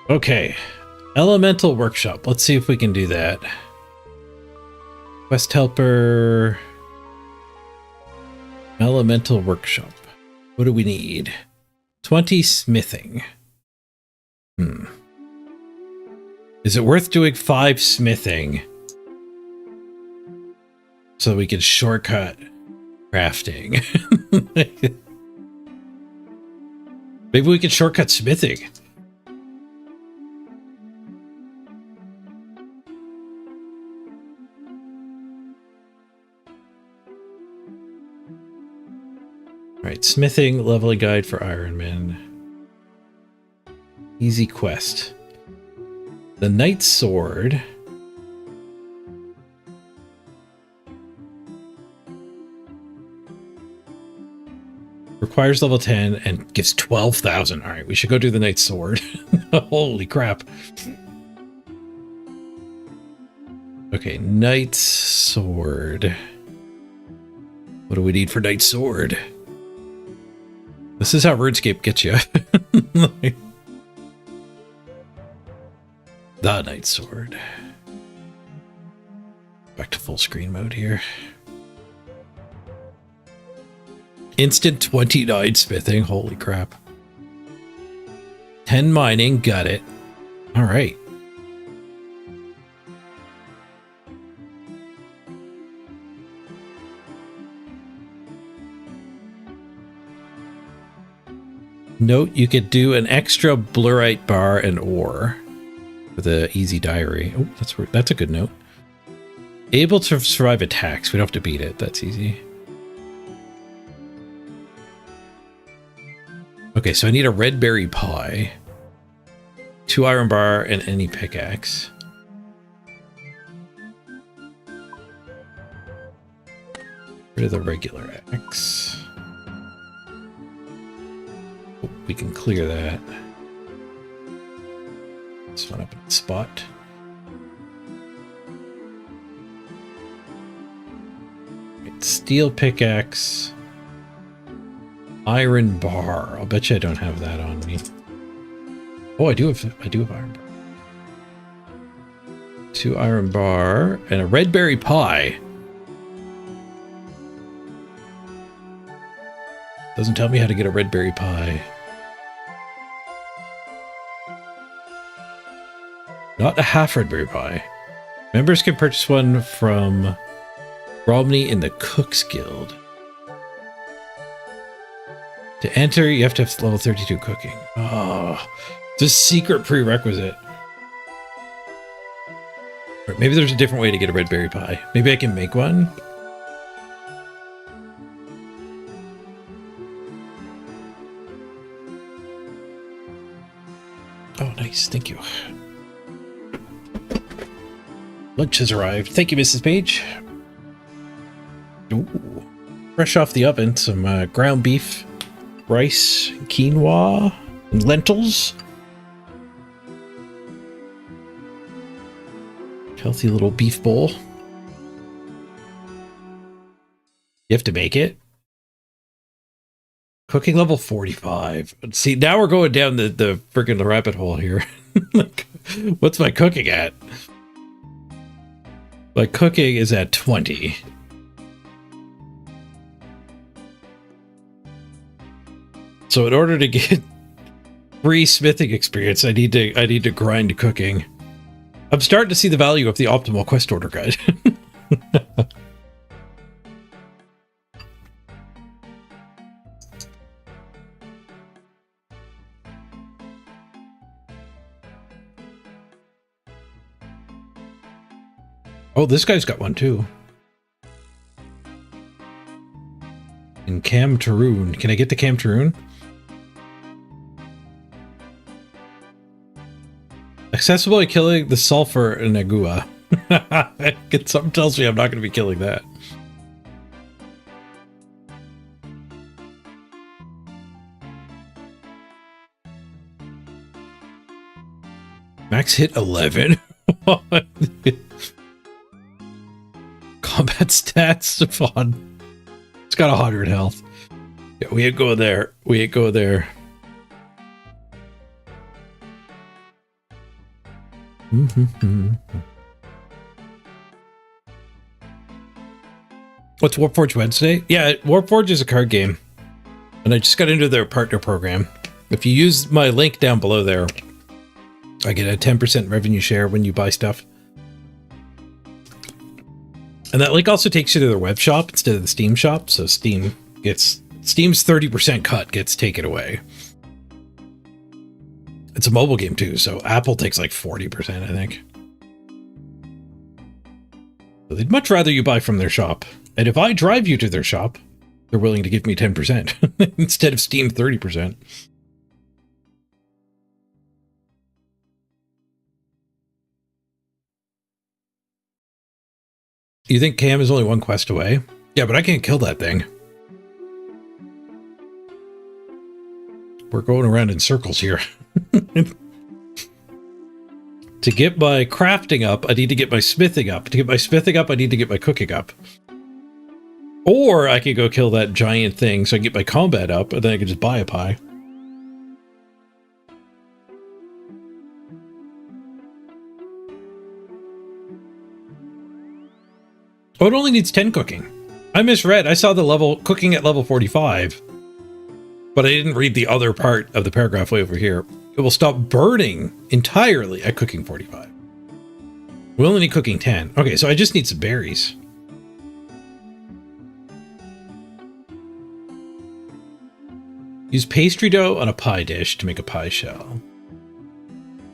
Okay. Elemental Workshop. Let's see if we can do that. Quest Helper. Elemental Workshop. What do we need? 20 smithing. Is it worth doing 5 smithing so we can shortcut crafting? Maybe we can shortcut smithing. Alright, smithing, leveling guide for Ironman. Easy quest. The Knight's Sword. Requires level 10 and gives 12,000. Alright, we should go do the Knight's Sword. Holy crap. Okay, Knight's Sword. What do we need for Knight's Sword? This is how RuneScape gets you. The Knight's Sword. Back to full screen mode here. Instant 29 smithing. Holy crap. 10 mining. Got it. All right. Note, you could do an extra blurite bar and ore for the easy diary. Oh, that's a good note. Able to survive attacks. We don't have to beat it. That's easy. Okay, so I need a red berry pie, 2 iron bar, and any pickaxe. Rid of the regular axe. Oh, we can clear that. This one up in the spot. Right, steel pickaxe. Iron bar. I'll bet you I don't have that on me. Oh, I do have iron bar. 2 iron bar and a red berry pie. Doesn't tell me how to get a red berry pie. Not a half red berry pie. Members can purchase one from Romney in the Cook's Guild. To enter, you have to have level 32 cooking. Oh, it's a secret prerequisite. Or maybe there's a different way to get a red berry pie. Maybe I can make one. Oh, nice. Thank you. Lunch has arrived. Thank you, Mrs. Page. Ooh. Fresh off the oven, some ground beef, rice, quinoa, and lentils. Healthy little beef bowl. You have to make it. Cooking level 45. See, now we're going down the freaking rabbit hole here. Like, what's my cooking at? My cooking is at 20. So in order to get free smithing experience, I need to grind cooking. I'm starting to see the value of the optimal quest order guide. Oh, this guy's got one too. In Cam Taroon. Can I get the Cam Taroon? Accessible by killing the sulfur in Agua. Something tells me I'm not going to be killing that. Max hit 11. Combat stats, Stefan. It's got 100 health. Yeah, we ain't going there. We ain't going there. What's Warpforge Wednesday? Yeah, Warpforge is a card game. And I just got into their partner program. If you use my link down below there, I get a 10% revenue share when you buy stuff. And that link also takes you to their web shop instead of the Steam shop. So Steam's 30% cut gets taken away. It's a mobile game too, so Apple takes like 40%, I think. So they'd much rather you buy from their shop. And if I drive you to their shop, they're willing to give me 10% instead of Steam 30%. You think Cam is only one quest away? Yeah, but I can't kill that thing. We're going around in circles here. To get my crafting up, I need to get my smithing up. To get my smithing up, I need to get my cooking up. Or I could go kill that giant thing so I can get my combat up, and then I can just buy a pie. Oh, it only needs 10 cooking. I misread. I saw the level cooking at level 45, but I didn't read the other part of the paragraph way over here. It will stop burning entirely at cooking 45. We only need cooking 10. Okay, so I just need some berries. Use pastry dough on a pie dish to make a pie shell.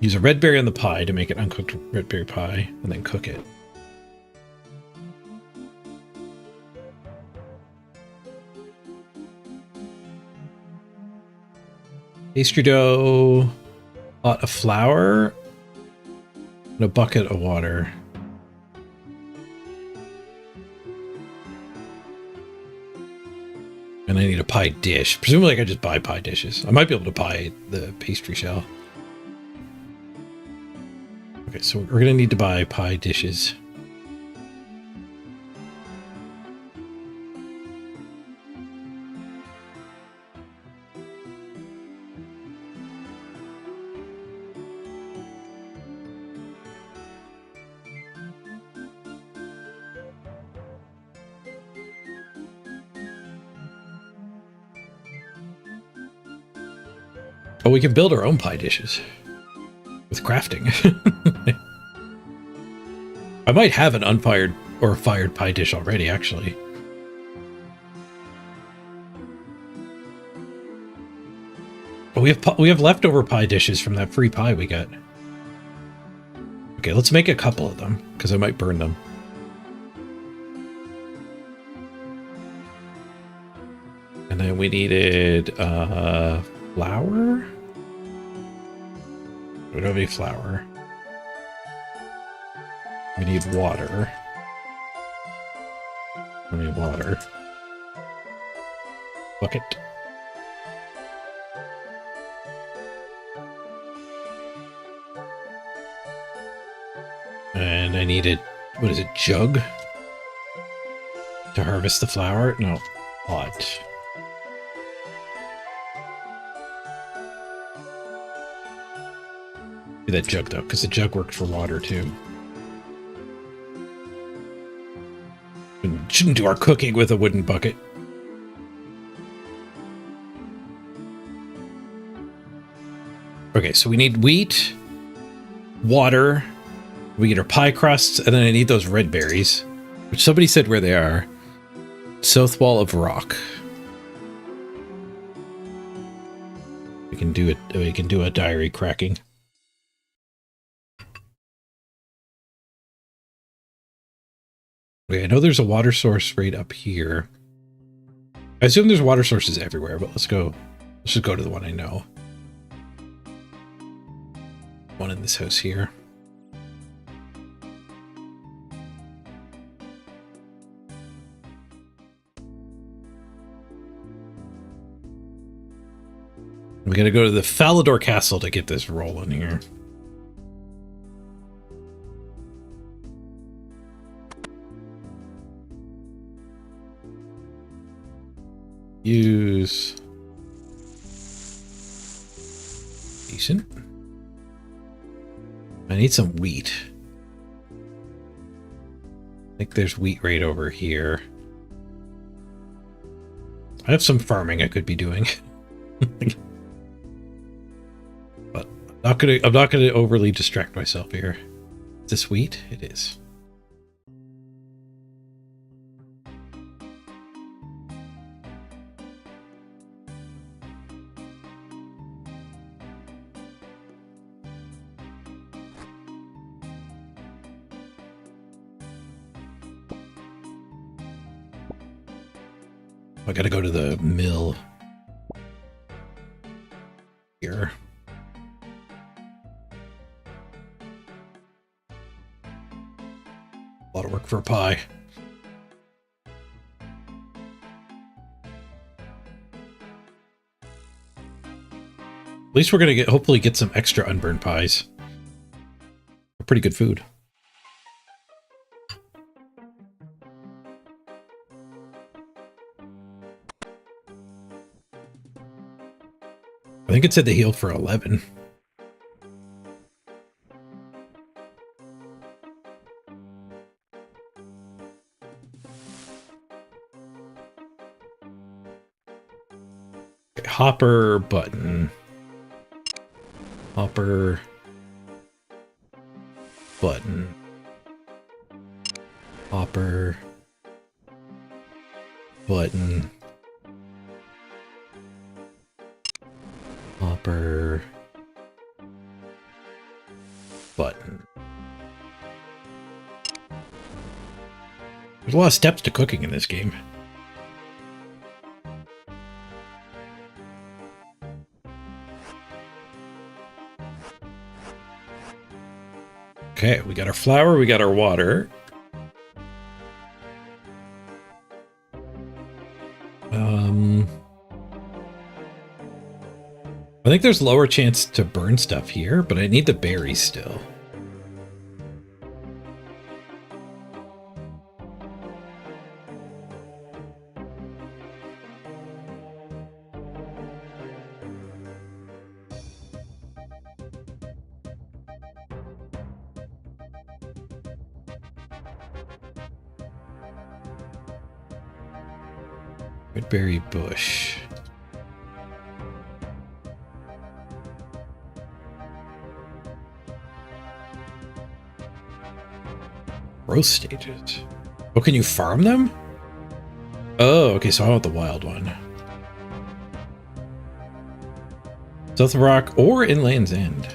Use a red berry on the pie to make an uncooked red berry pie, and then cook it. Pastry dough, a pot of flour, and a bucket of water. And I need a pie dish. Presumably I could just buy pie dishes. I might be able to buy the pastry shell. Okay, so we're gonna need to buy pie dishes. Oh, we can build our own pie dishes with crafting. I might have an unfired or fired pie dish already, actually. Oh, we have leftover pie dishes from that free pie we got. Okay, let's make a couple of them because I might burn them. And then we needed flour. We don't have any flour. We need water. We need water. Bucket. And I needed, what is it, jug? To harvest the flour? No, pot. Do that jug though, because the jug worked for water too. We shouldn't do our cooking with a wooden bucket. Okay, so we need wheat, water, we get our pie crusts, and then I need those red berries, which somebody said where they are. South wall of rock. We can do it. We can do a diary cracking. Okay, I know there's a water source right up here. I assume there's water sources everywhere, but let's go. Let's just go to the one I know. One in this house here. We gotta go to the Falador Castle to get this rolling here. use. Decent. I need some wheat. I think there's wheat right over here. I have some farming I could be doing. But I'm not gonna overly distract myself here. Is this wheat? It is. I gotta go to the mill here. A lot of work for a pie. At least we're gonna hopefully get some extra unburned pies. They're pretty good food. I think it said they healed for 11. Okay, hopper button. Hopper button. Hopper button. Hopper button. There's a lot of steps to cooking in this game. Okay, we got our flour, we got our water. I think there's lower chance to burn stuff here, but I need the berries still. Red berry bush. Growth stages. Oh, can you farm them? Oh, okay, so I want the wild one. South of Rock or in Land's End.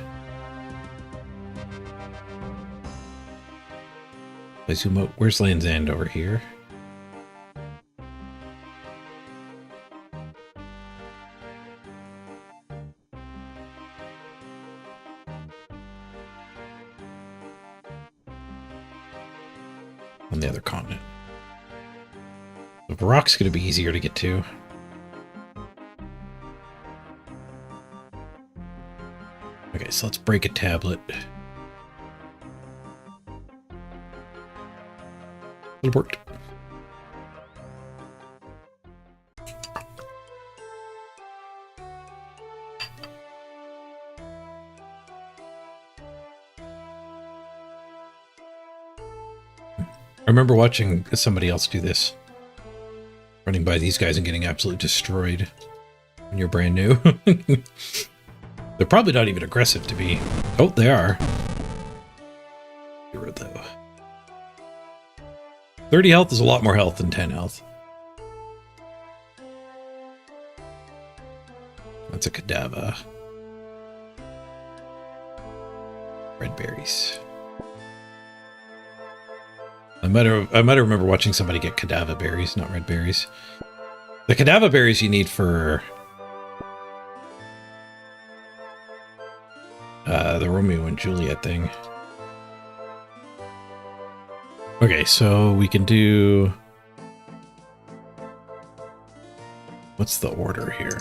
If I zoom out, where's Land's End? Over here? On the other continent. The rock's going to be easier to get to. Okay, so let's break a tablet. It worked. I remember watching somebody else do this. Running by these guys and getting absolutely destroyed when you're brand new. They're probably not even aggressive to be. Oh, they are. Hero though. 30 health is a lot more health than 10 health. That's a cadaver. Red berries. I might remember watching somebody get cadaver berries, not red berries. The cadaver berries you need for the Romeo and Juliet thing. Okay, so we can do... What's the order here?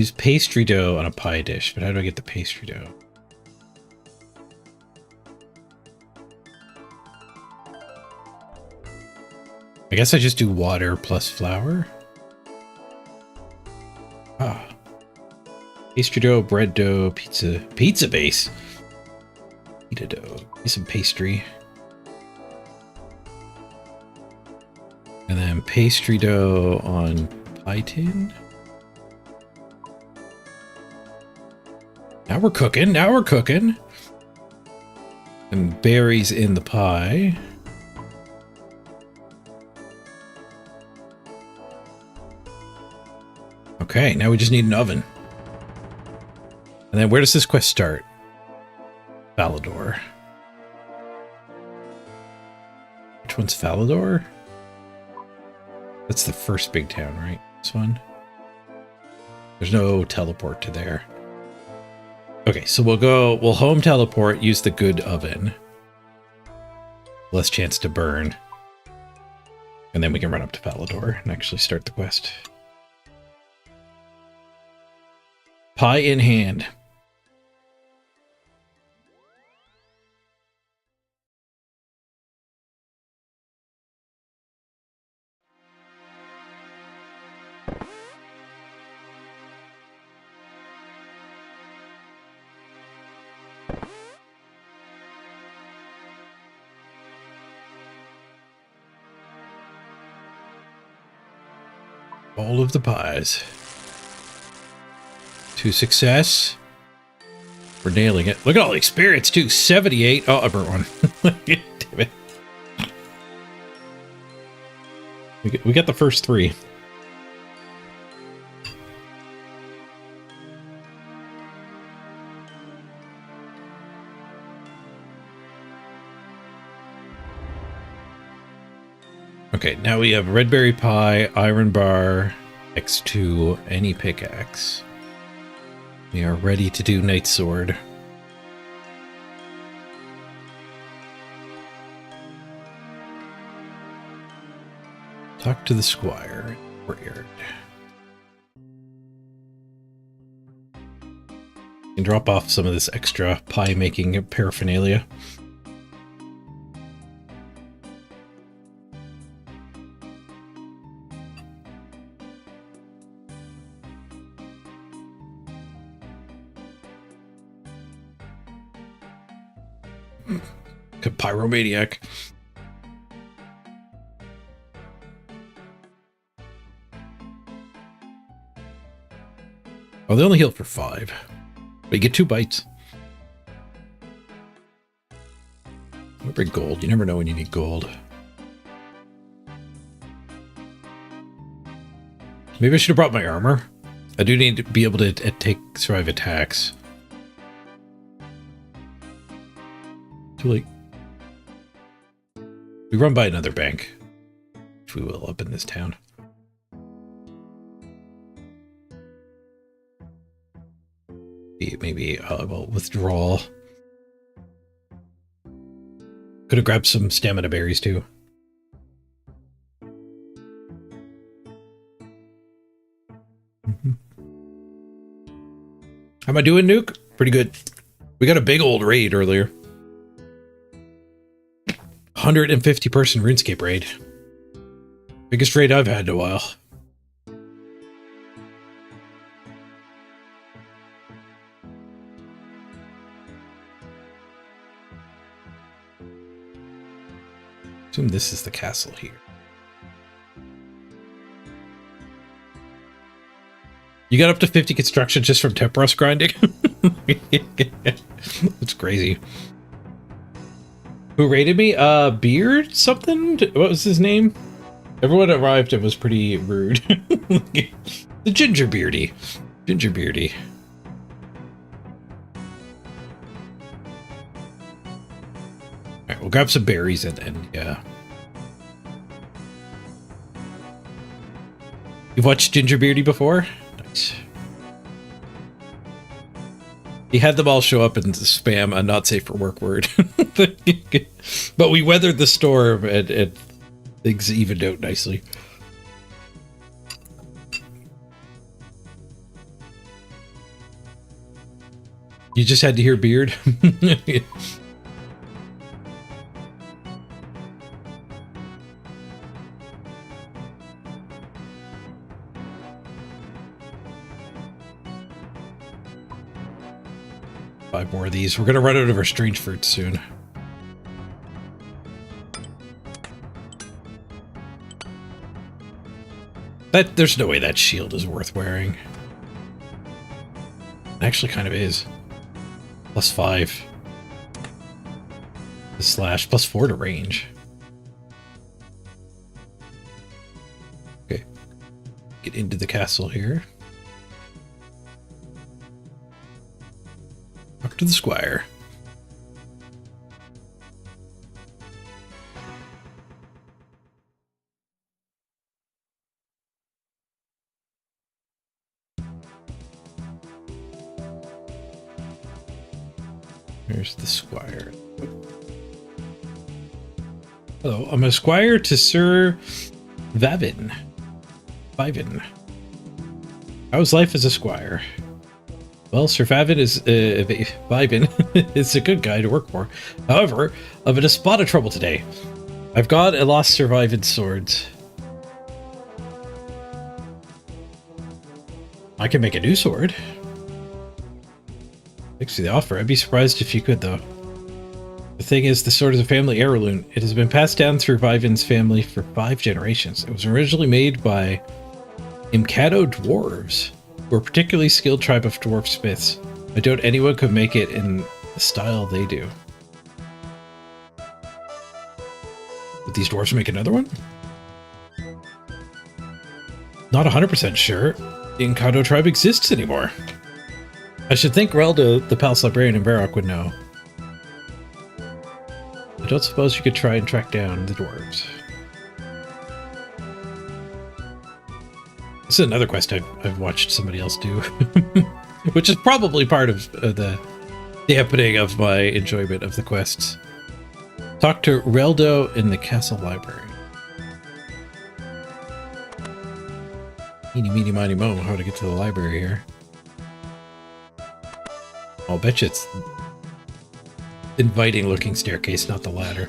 Use pastry dough on a pie dish, but how do I get the pastry dough? I guess I just do water plus flour. Ah. Pastry dough, bread dough, pizza base. Pita dough. Need some pastry. And then pastry dough on pie tin. Now we're cooking. Now we're cooking. And berries in the pie. Okay, now we just need an oven. And then where does this quest start? Falador. Which one's Falador? That's the first big town, right? This one? There's no teleport to there. Okay, so we'll home teleport, use the good oven. Less chance to burn. And then we can run up to Falador and actually start the quest. Pie in hand. All of the pies. To success. We're nailing it. Look at all the experience too. 78. Oh, I burnt one. Damn it. We got the first 3. Okay, now we have red berry pie, iron bar, X2, any pickaxe. We are ready to do Night Sword. Talk to the squire. Courtyard. And drop off some of this extra pie making paraphernalia. Pyromaniac. Oh, they only heal for 5. But you get 2 bites. I'll bring gold. You never know when you need gold. Maybe I should have brought my armor. I do need to be able to survive attacks. Too late. We run by another bank, which we will up in this town. Maybe well, withdrawal. Could have grabbed some stamina berries too. How am I doing, Nuke? Pretty good. We got a big old raid earlier. 150 person RuneScape raid. Biggest raid I've had in a while. Assume this is the castle here. You got up to 50 construction just from Temporos grinding? That's crazy. Who raided me? Beard something? What was his name? Everyone arrived and was pretty rude. The Ginger Beardy. Ginger Beardy. Alright, we'll grab some berries and yeah. You've watched Ginger Beardy before? Nice. He had them all show up and spam a not safe for work word. But we weathered the storm and things evened out nicely. You just had to hear beard? Five more of these. We're gonna run out of our strange fruits soon. There's no way that shield is worth wearing. It actually kind of is. +5. The slash, +4 to range. Okay. Get into the castle here. Talk to the squire. Here's the squire. Hello, I'm a squire to Sir Vivin. How's life as a squire? Well, Sir Vivin is is a good guy to work for. However, I'm in a spot of trouble today. I've got and lost Sir Vivin's swords. I can make a new sword. Thanks for the offer. I'd be surprised if you could, though. The thing is, the sword is a family heirloom. It has been passed down through Vivin's family for 5 generations. It was originally made by Imkado dwarves, who are a particularly skilled tribe of dwarf smiths. I doubt anyone could make it in the style they do. Would these dwarves make another one? Not 100% sure the Imkado tribe exists anymore. I should think Reldo, the palace librarian in Varrock, would know. I don't suppose you could try and track down the dwarves. This is another quest I've watched somebody else do, which is probably part of the dampening of my enjoyment of the quests. Talk to Reldo in the castle library. Eeny, meeny, miny, mo, how to get to the library here. I'll bet you it's inviting looking staircase, not the ladder.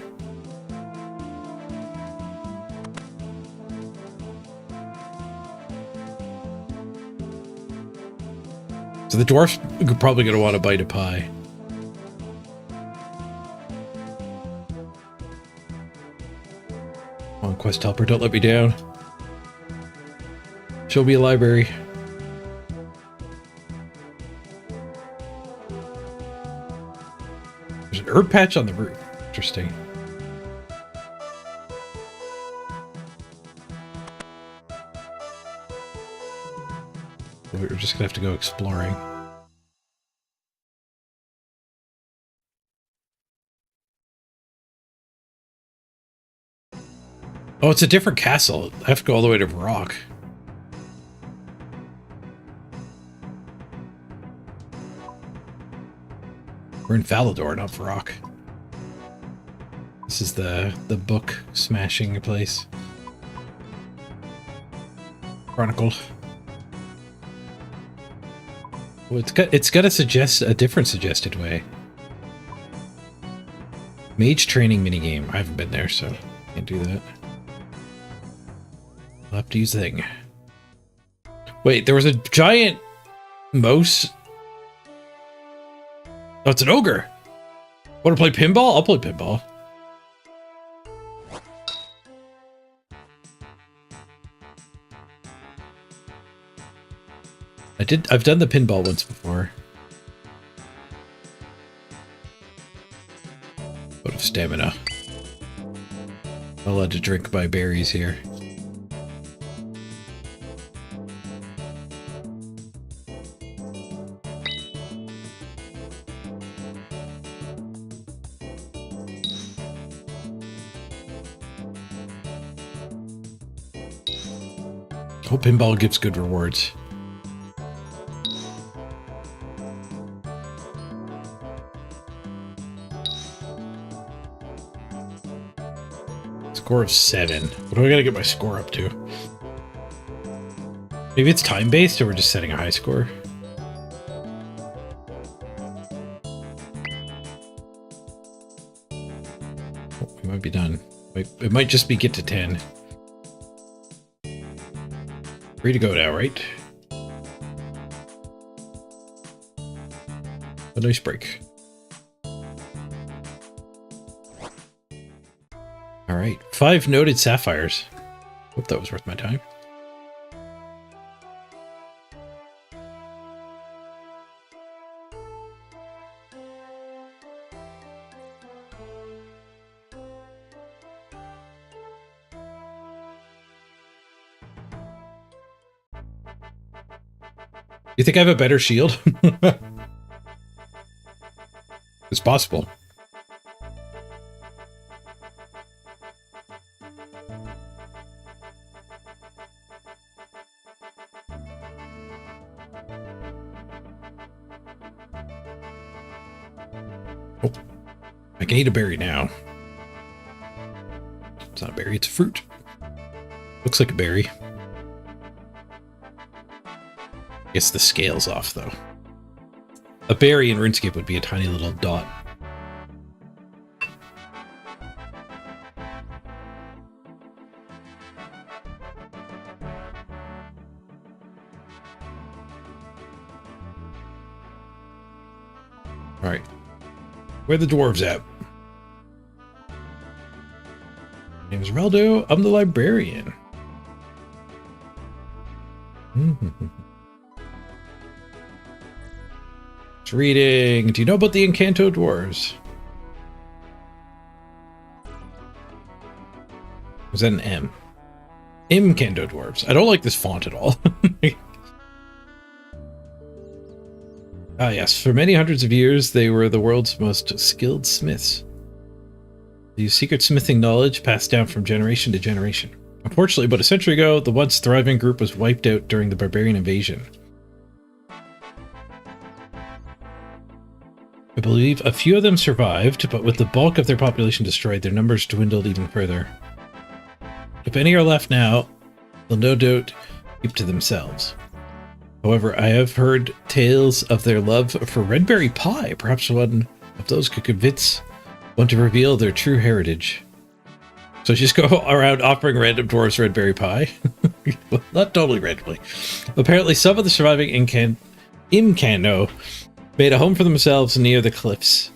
So the dwarf's probably going to want to bite a pie. Come on, quest helper, don't let me down. Show me a library. There's an herb patch on the roof. Interesting. We're just gonna have to go exploring. Oh, it's a different castle. I have to go all the way to Varrock. We're in Falador, not Varrock. This is the book smashing place. Chronicled. Well, it's got to suggest a different suggested way. Mage training minigame. I haven't been there, so can't do that. I'll have to use the thing. Wait, there was a giant mouse. Oh, it's an ogre. Want to play pinball? I'll play pinball. I've done the pinball once before. Out of stamina. I'm allowed to drink my berries here. Oh, pinball gives good rewards. Score of 7. What do I gotta get my score up to? Maybe it's time-based or we're just setting a high score? We might be done. It might just be get to 10. Free to go now, right? A nice break. All right, 5 noted sapphires. Hope that was worth my time. You think I have a better shield? It's possible. Oh, I can eat a berry now. It's not a berry, it's a fruit. Looks like a berry. Guess the scale's off, though. A berry in RuneScape would be a tiny little dot. Alright. Where are the dwarves at? My name is Reldo. I'm the librarian. Reading. Do you know about the Encanto dwarves? Was that an M? Encanto dwarves. I don't like this font at all. Ah, yes. For many hundreds of years, they were the world's most skilled smiths. They used secret smithing knowledge passed down from generation to generation. Unfortunately, about a century ago, the once thriving group was wiped out during the barbarian invasion. I believe a few of them survived, but with the bulk of their population destroyed, their numbers dwindled even further. If any are left now, they'll no doubt keep to themselves. However, I have heard tales of their love for red berry pie. Perhaps one of those could convince one to reveal their true heritage. So just go around offering random dwarves red berry pie. Well, not totally randomly. Apparently, some of the surviving Imcano made a home for themselves near the cliffs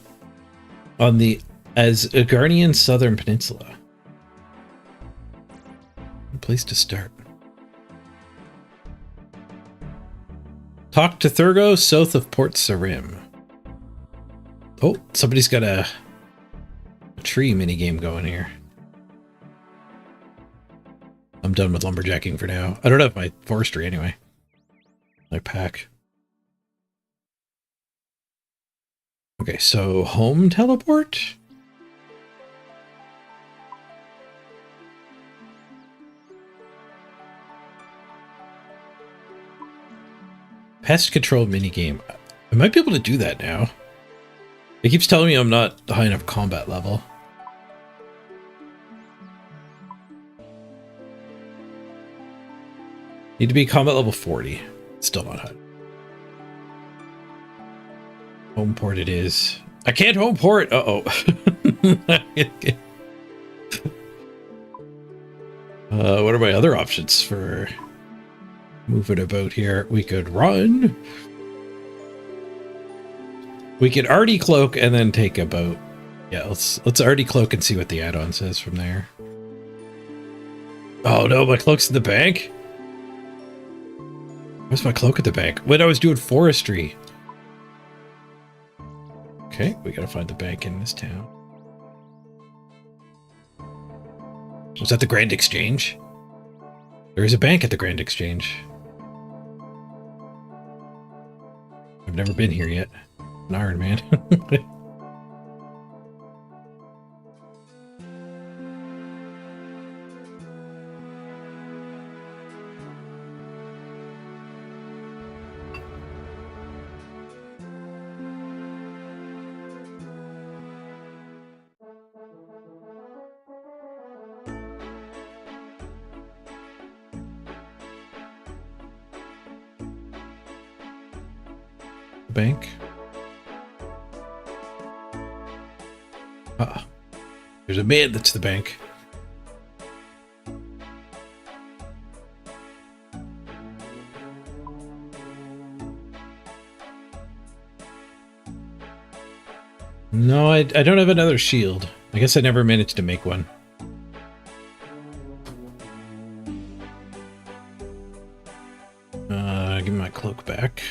on the Asgardian southern peninsula. Good place to start. Talk to Thurgo south of Port Sarim. Oh, somebody's got a tree minigame going here. I'm done with lumberjacking for now. I don't have my forestry anyway. My pack. Okay, so home teleport? Pest control minigame. I might be able to do that now. It keeps telling me I'm not high enough combat level. Need to be combat level 40. Still not high. Home port it is. I can't home port. Uh-oh. What are my other options for moving about here? We could run. We could already cloak and then take a boat. Yeah, let's already cloak and see what the add-on says from there. Oh no, my cloak's in the bank? Where's my cloak at the bank? When I was doing forestry. Okay, we gotta find the bank in this town. Was that the Grand Exchange? There is a bank at the Grand Exchange. I've never been here yet. An Iron Man. Bank. There's a man that's the bank. No, I don't have another shield. I guess I never managed to make one. Give me my cloak back.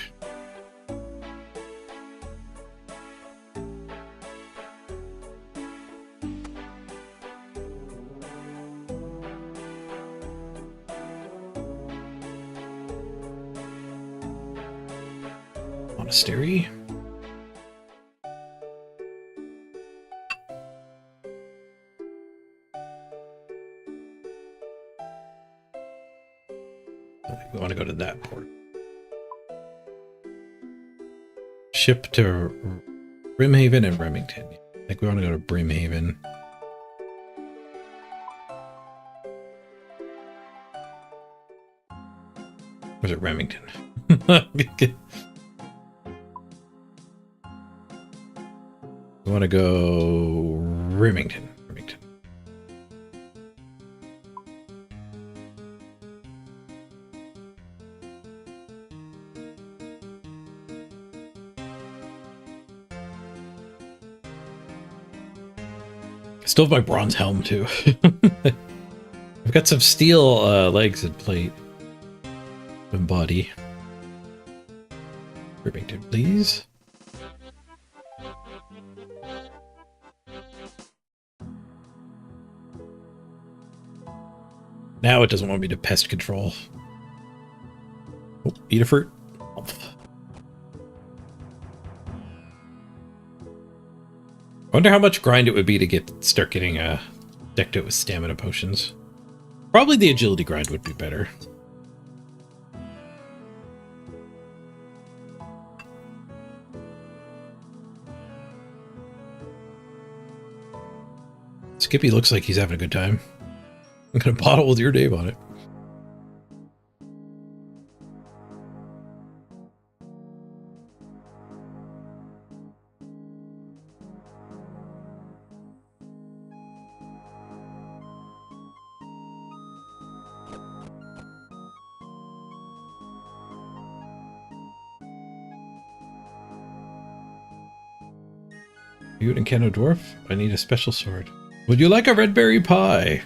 Monastery. We want to go to that port. Ship to Brimhaven and Remington. I think we want to go to Brimhaven. Or is it Remington? We want to go Remington. Remington. I still have my bronze helm too. I've got some steel legs and plate and body. Remington, please. Now it doesn't want me to pest control. Oh, eat a fruit. I wonder how much grind it would be to start getting decked out with stamina potions. Probably the agility grind would be better. Skippy looks like he's having a good time. I'm gonna bottle with your name on it. You an Encano dwarf? I need a special sword. Would you like a red berry pie?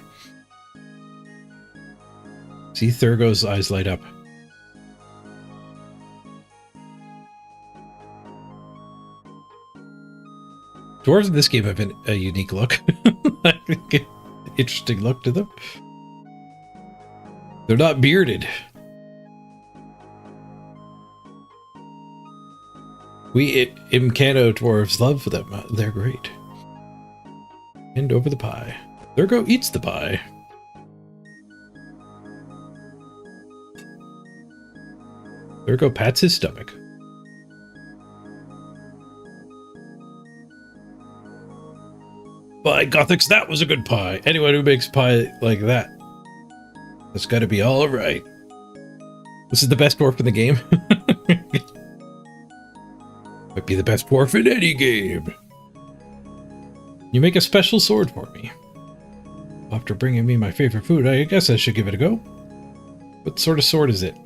See Thurgo's eyes light up. Dwarves in this game have a unique look. Interesting look to them. They're not bearded. We Encano dwarves love them. They're great. Hand over the pie. Thurgo eats the pie. Thurgo pats his stomach. By Gothics, that was a good pie. Anyone who makes pie like that, that's got to be all right. This is the best dwarf in the game. Might be the best dwarf in any game. You make a special sword for me. After bringing me my favorite food, I guess I should give it a go. What sort of sword is it?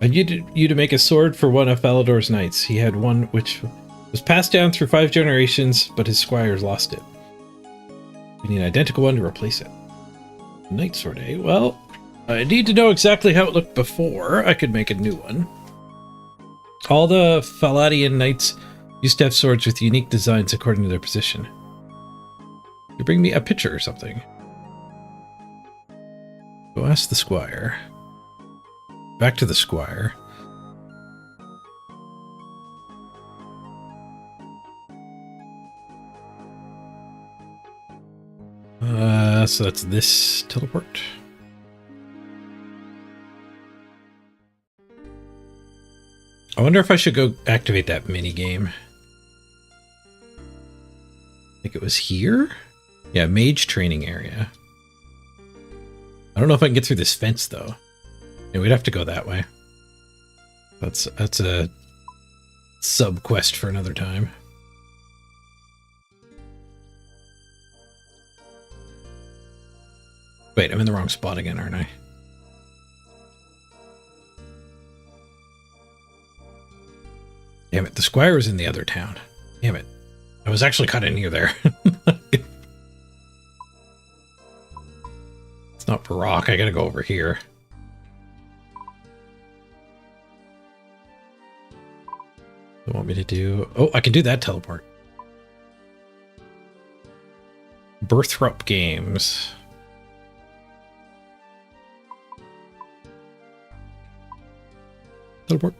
I needed you to make a sword for one of Falador's knights. He had one which was passed down through 5 generations, but his squires lost it. We need an identical one to replace it. Knight sword, eh? Well, I need to know exactly how it looked before I could make a new one. All the Faladian knights used to have swords with unique designs according to their position. You bring me a picture or something. Go ask the squire. Back to the squire. So that's this teleport. I wonder if I should go activate that mini game. I think it was here? Yeah, mage training area. I don't know if I can get through this fence though. Yeah, we'd have to go that way. That's a sub quest for another time. Wait, I'm in the wrong spot again, aren't I? Damn it, the squire was in the other town. Damn it. I was actually kind of near there. It's not Barak, I gotta go over here. What do you want me to do? Oh, I can do that teleport. Birthrup Games. Teleport.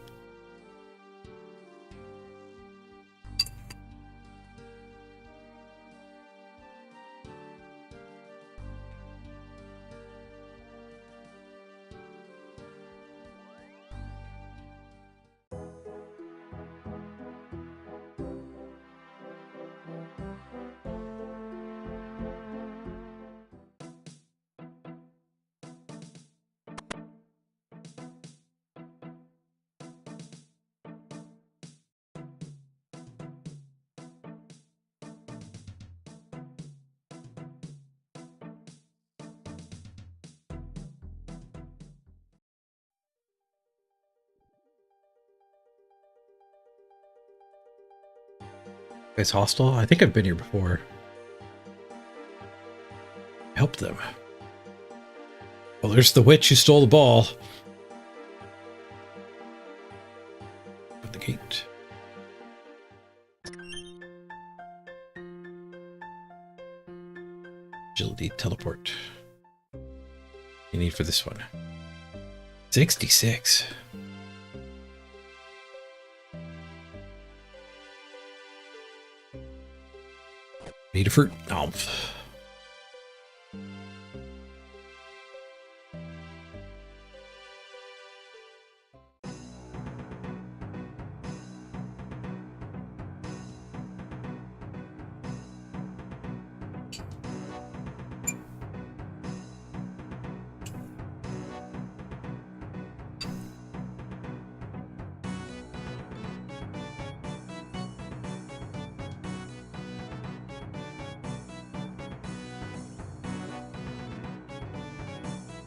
It's hostile? I think I've been here before. Help them. Well, there's the witch who stole the ball. At the gate. Agility teleport. You need for this one. 66. Need a fruit. Oh.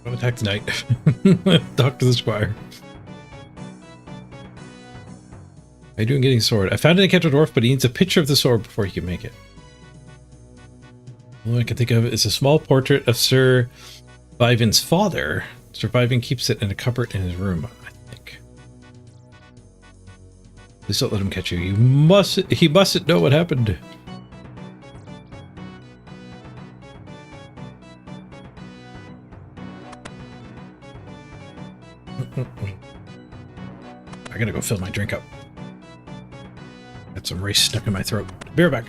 Don't attack the knight. Talk to the squire. How you doing getting a sword? I found it in Catch a Dwarf, but he needs a picture of the sword before he can make it. All I can think of is a small portrait of Sir Viven's father. Sir Viven keeps it in a cupboard in his room, I think. Please don't let him catch you. He mustn't know what happened. I gotta go fill my drink up. Got some rice stuck in my throat. Be right back.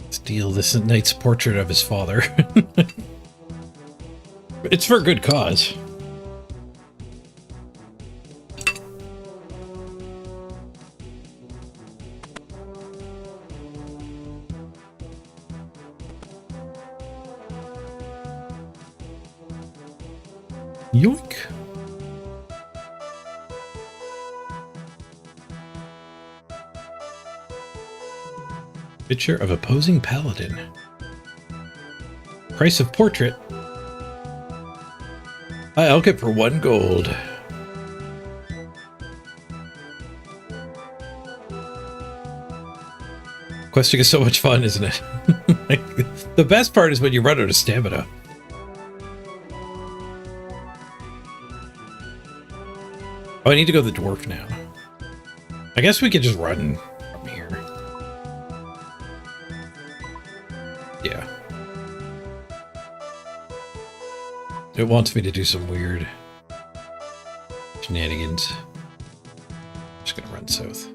Steal this knight's portrait of his father. It's for a good cause. Yoink. Picture of opposing paladin. Price of portrait. I'll get for 1 gold. Questing is so much fun, isn't it? The best part is when you run out of stamina. Oh, I need to go to the dwarf now. I guess we could just run from here. Yeah. It wants me to do some weird shenanigans. I'm just gonna run south.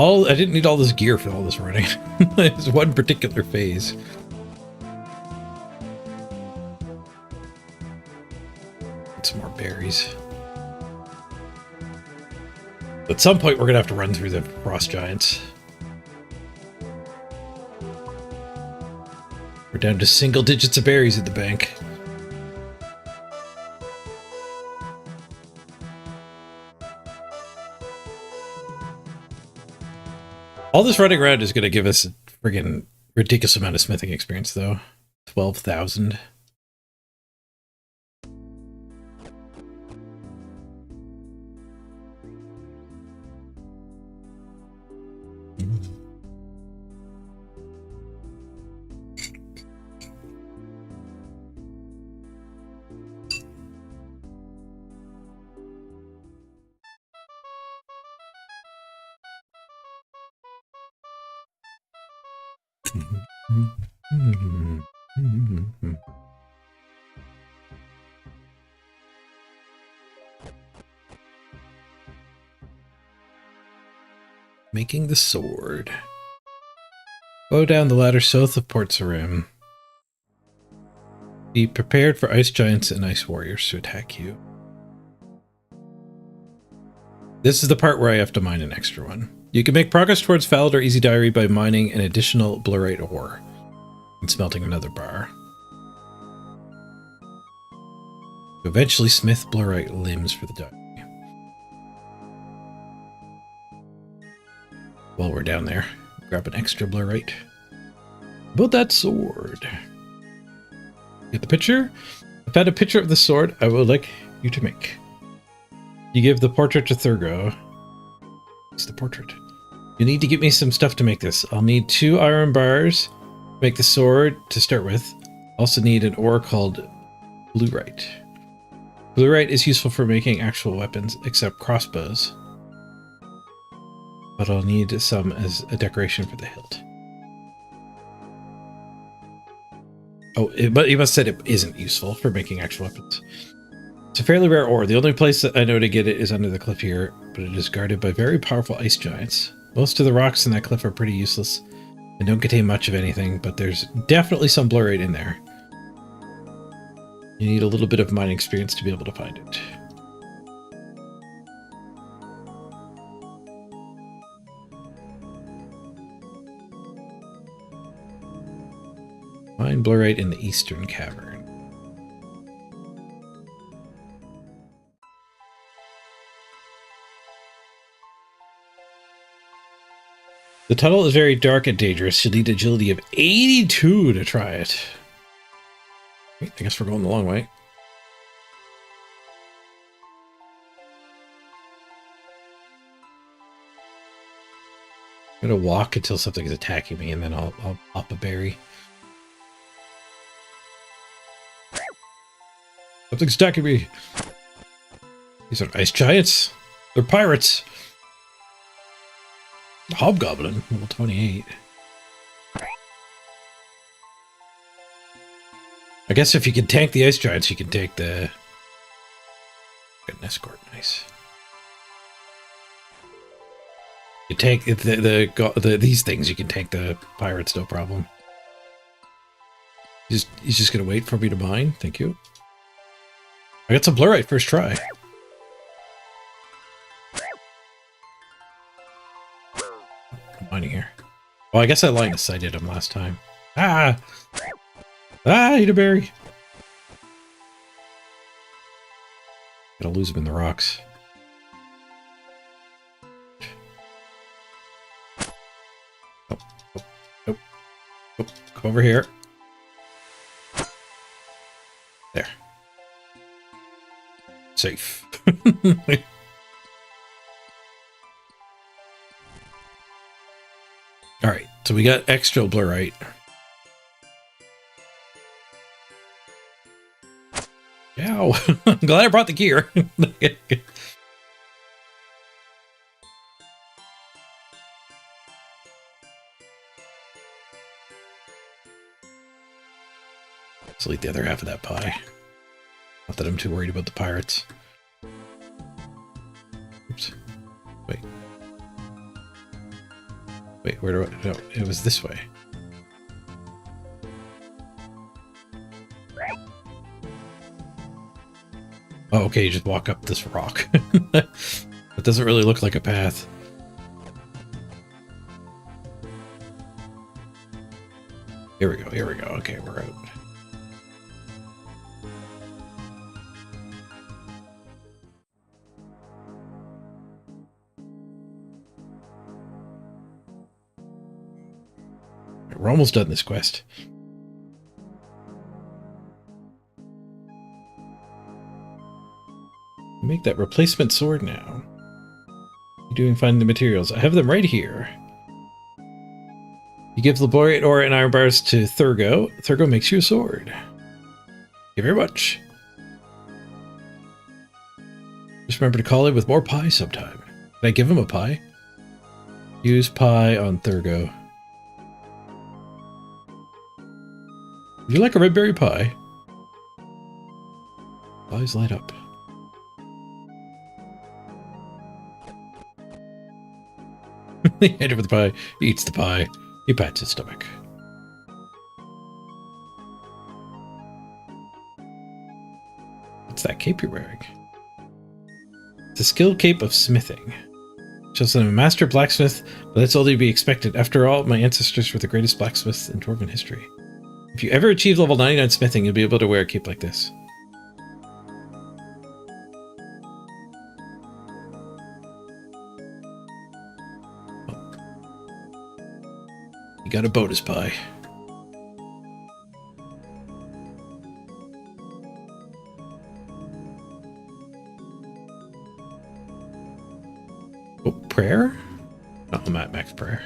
I didn't need all this gear for all this running. It's one particular phase. Get some more berries. At some point, we're gonna have to run through the frost giants. We're down to single digits of berries at the bank. All this running around is going to give us a friggin' ridiculous amount of smithing experience, though. 12,000. Making the sword. Go down the ladder south of Port Sarim. Be prepared for ice giants and ice warriors to attack you. This is the part where I have to mine an extra one. You can make progress towards Falador Easy Diary by mining an additional blurite ore and smelting another bar. Eventually smith blurite limbs for the diary. While we're down there, grab an extra blurite. About that sword. Get the picture? I found a picture of the sword I would like you to make. You give the portrait to Thurgo. It's the portrait. You need to get me some stuff to make this. I'll need 2 iron bars to make the sword to start with. Also need an ore called blurite. Blurite is useful for making actual weapons, except crossbows. But I'll need some as a decoration for the hilt. Oh, but you must have said it isn't useful for making actual weapons. It's a fairly rare ore. The only place that I know to get it is under the cliff here, but it is guarded by very powerful ice giants. Most of the rocks in that cliff are pretty useless and don't contain much of anything, but there's definitely some blurite in there. You need a little bit of mining experience to be able to find it. Mine blurite in the eastern cavern. The tunnel is very dark and dangerous. You'll need agility of 82 to try it. I guess we're going the long way. I'm gonna walk until something is attacking me, and then I'll pop a berry. Something's attacking me. These are ice giants. They're pirates. Hobgoblin, level 28. I guess if you can tank the ice giants, you can take the... Got an escort, nice. You tank these things, you can tank the pirates, no problem. He's just gonna wait for me to mine. Thank you. I got some blurite first try. I'm mining here. Well, I guess I line of sighted him last time. Ah! Ah, eat a berry. Gotta lose him in the rocks. Oh, oh, oh, oh, come over here. There. Safe. So we got extra blurite. Ow. I'm glad I brought the gear. Let's eat the other half of that pie. Not that I'm too worried about the pirates. Oops. Wait. Wait, where do I... No, it was this way. Oh, okay, you just walk up this rock. It doesn't really look like a path. Here we go, here we go. Okay, we're out. We're almost done this quest. Make that replacement sword now. You're doing finding the materials. I have them right here. You give laboriate ore and iron bars to Thurgo. Thurgo makes you a sword. Thank you very much. Just remember to call in with more pie sometime. Can I give him a pie? Use pie on Thurgo. Would you like a red berry pie? Pies light up. He hand over the pie. He eats the pie. He pats his stomach. What's that cape you're wearing? It's a skilled cape of smithing. Shows that I'm a master blacksmith, but that's all to be expected. After all, my ancestors were the greatest blacksmiths in Dwarven history. If you ever achieve level 99 smithing, you'll be able to wear a cape like this. You got a bonus pie. Oh, prayer? Not the max prayer.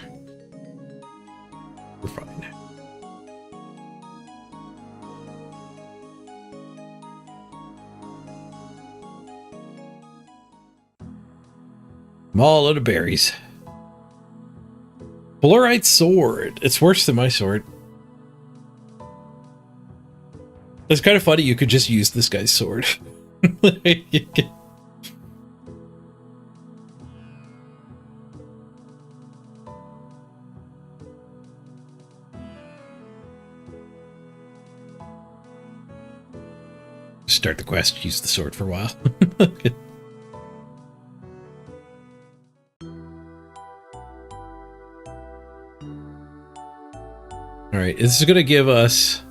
We're fine. I'm all out of berries. Blurite sword. It's worse than my sword. It's kind of funny. You could just use this guy's sword. Start the quest. Use the sword for a while. Alright, this is going to give us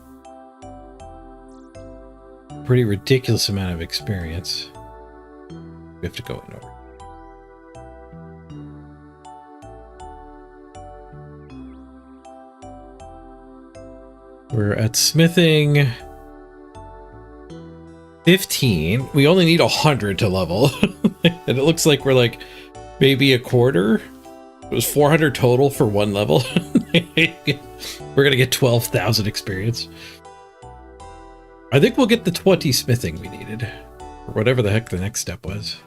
a pretty ridiculous amount of experience. We have to go in order. We're at smithing 15. We only need 100 to level. And it looks like we're like maybe a quarter. It was 400 total for one level. We're gonna get 12,000 experience. I think we'll get the 20 smithing we needed, or whatever the heck the next step was.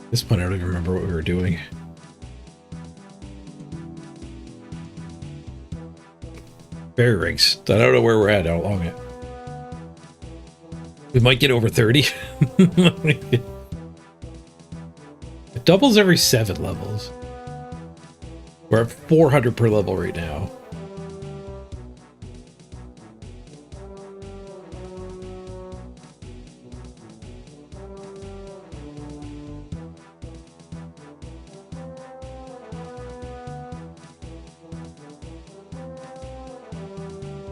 At this point, I don't even remember what we were doing. Berry rings. I don't know where we're at, how long it. We might get over 30. It doubles every 7 levels. We're at 400 per level right now.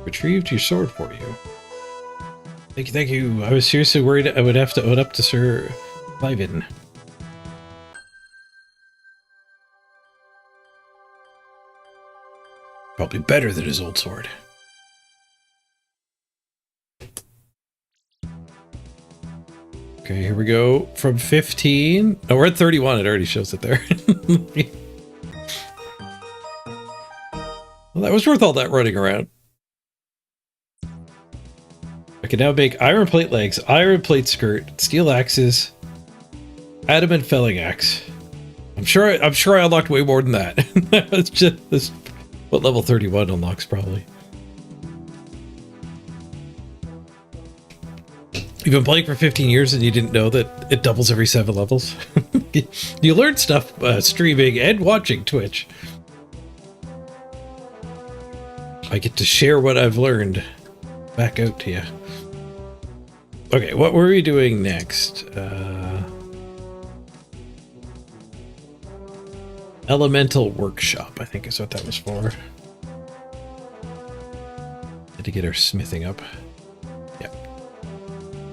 Retrieved your sword for you. Thank you, thank you. I was seriously worried I would have to own up to Sir Cliven. Probably better than his old sword. Okay, here we go. From 15. Oh, we're at 31. It already shows it there. Well, that was worth all that running around. I can now make iron plate legs, iron plate skirt, steel axes, adamant felling axe. I'm sure I unlocked way more than that. That's just what level 31 unlocks probably. You've been playing for 15 years and you didn't know that it doubles every 7 levels? You learn stuff streaming and watching Twitch. I get to share what I've learned back out to you. Okay, what were we doing next? Elemental Workshop, I think is what that was for. Had to get our smithing up. Yep.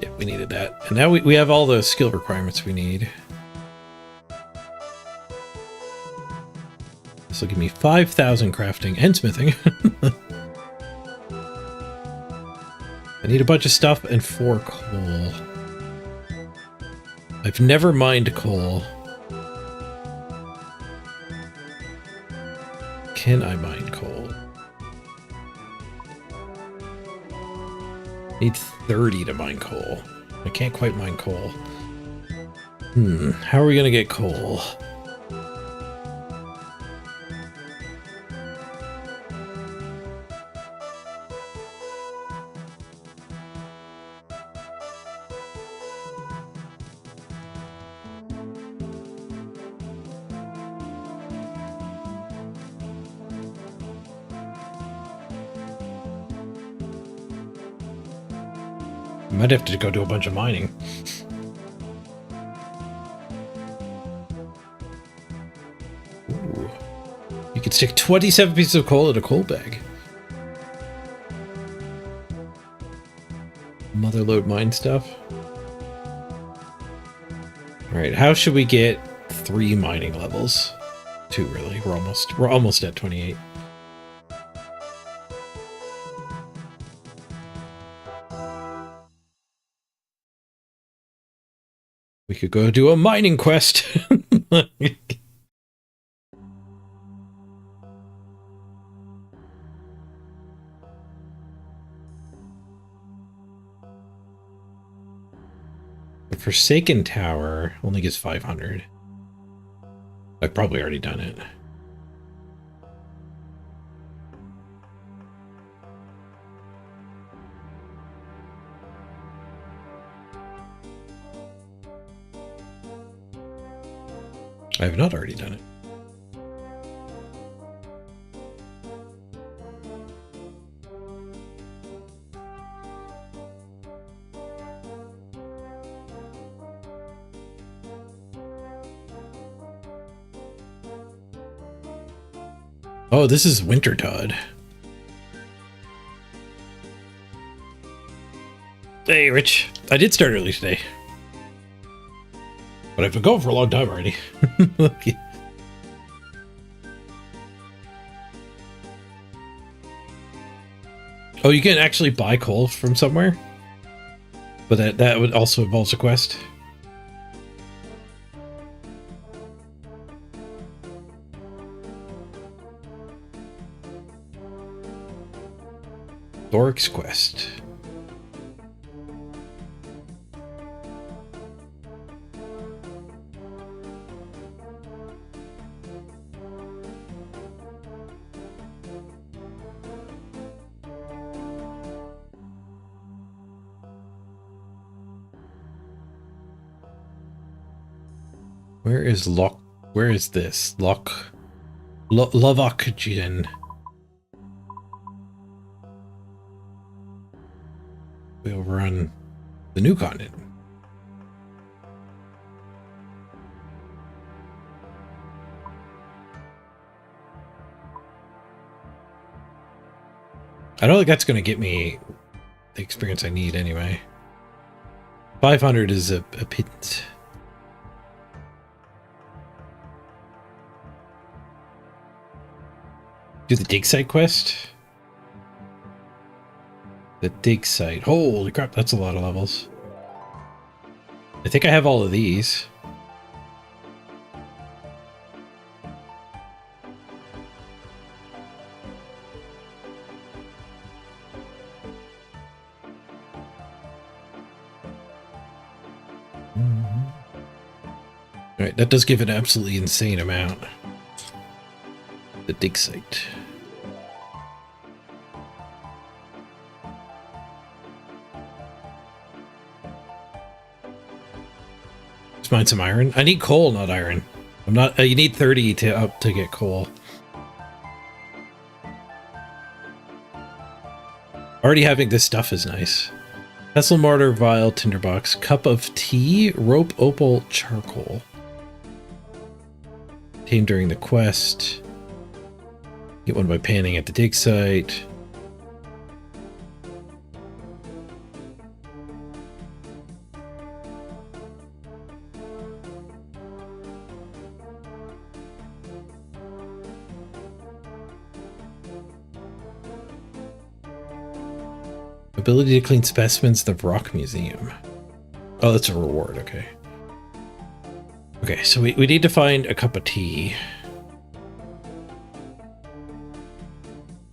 Yep, we needed that. And now we have all the skill requirements we need. This will give me 5,000 crafting and smithing. I need a bunch of stuff and 4 coal. I've never mined coal. Can I mine coal? Need 30 to mine coal. I can't quite mine coal. How are we gonna get coal? Might have to go do a bunch of mining. Ooh. You can stick 27 pieces of coal in a coal bag. Motherload mine stuff. Alright, how should we get 3 mining levels? 2 really. We're almost at 28. We could go do a mining quest. The Forsaken Tower only gets 500. I've probably already done it. I have not already done it. Oh, this is Winter Todd. Hey, Rich. I did start early today. But I've been going for a long time already. Okay. Oh, you can actually buy coal from somewhere? But that would also involve a quest. Doric's quest. Where is Lock? Where is this? Lovakian. We'll run the new continent. I don't think that's going to get me the experience I need anyway. 500 is a pittance. Do the dig site quest. The dig site. Holy crap, that's a lot of levels. I think I have all of these. All right, that does give an absolutely insane amount. The dig site. Let's mine some iron. I need coal, not iron. I'm not. You need 30 to get coal. Already having this stuff is nice. Pestle mortar, vial, tinderbox, cup of tea, rope, opal, charcoal. Obtained during the quest. Get one by panning at the dig site. Ability to clean specimens at the Rock Museum. Oh, that's a reward, okay. Okay, so we need to find a cup of tea.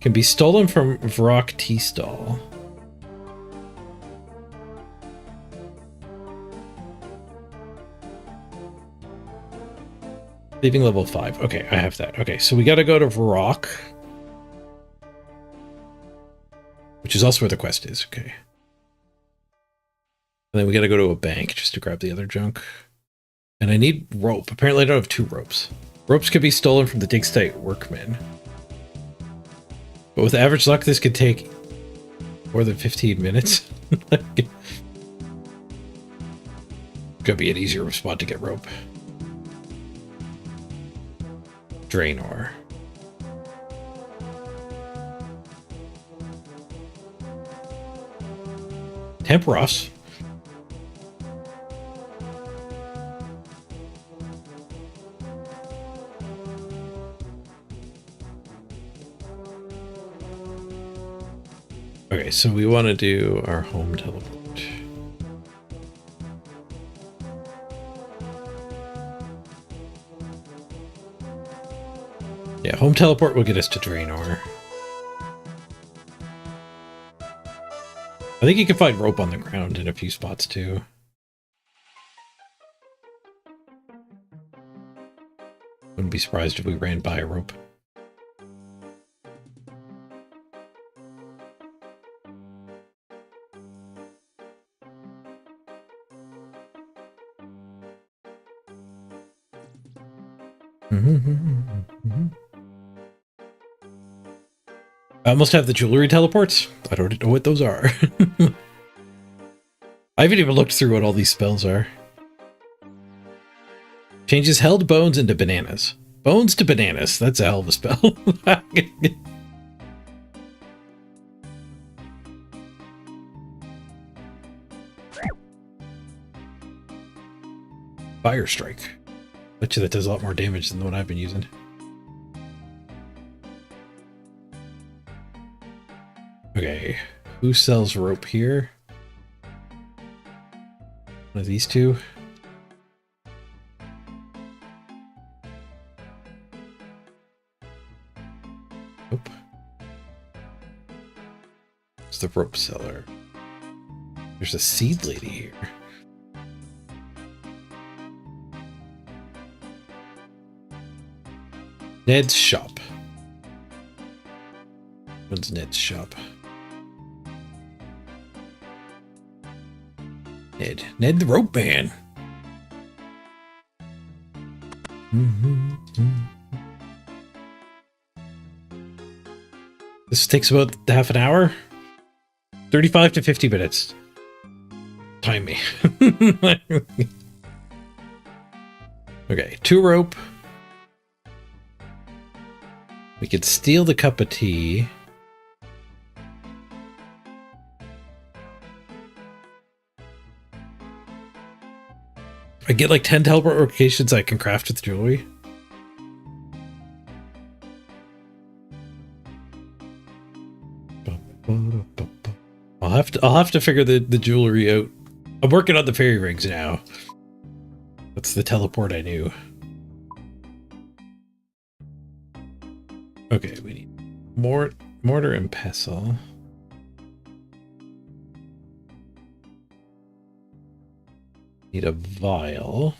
Can be stolen from Vrock Tea Stall. Leaving level 5. Okay, I have that. Okay, so we gotta go to Vrock. Which is also where the quest is, okay. And then we gotta go to a bank just to grab the other junk. And I need rope. Apparently I don't have 2 ropes. Ropes could be stolen from the dig site workmen. But with average luck, this could take more than 15 minutes. Could be an easier spot to get rope. Drain ore. Temperos. Okay, so we want to do our home teleport. Yeah, home teleport will get us to Draenor. I think you can find rope on the ground in a few spots too. Wouldn't be surprised if we ran by a rope. I almost have the jewelry teleports. I don't know what those are. I haven't even looked through what all these spells are. Changes held bones into bananas. Bones to bananas. That's a hell of a spell. Fire strike. Bet you that does a lot more damage than the one I've been using. Okay, who sells rope here? One of these two. Nope. It's the rope seller. There's a seed lady here. Ned's shop. What's Ned's shop? Ned the rope man. This takes about half an hour. 35 to 50 minutes. Time me. Okay, 2 rope. We could steal the cup of tea. I get like 10 teleport locations I can craft with jewelry. I'll have to figure the jewelry out I'm working on the fairy rings now. That's the teleport I knew. Okay, we need mortar and pestle. Need a vial.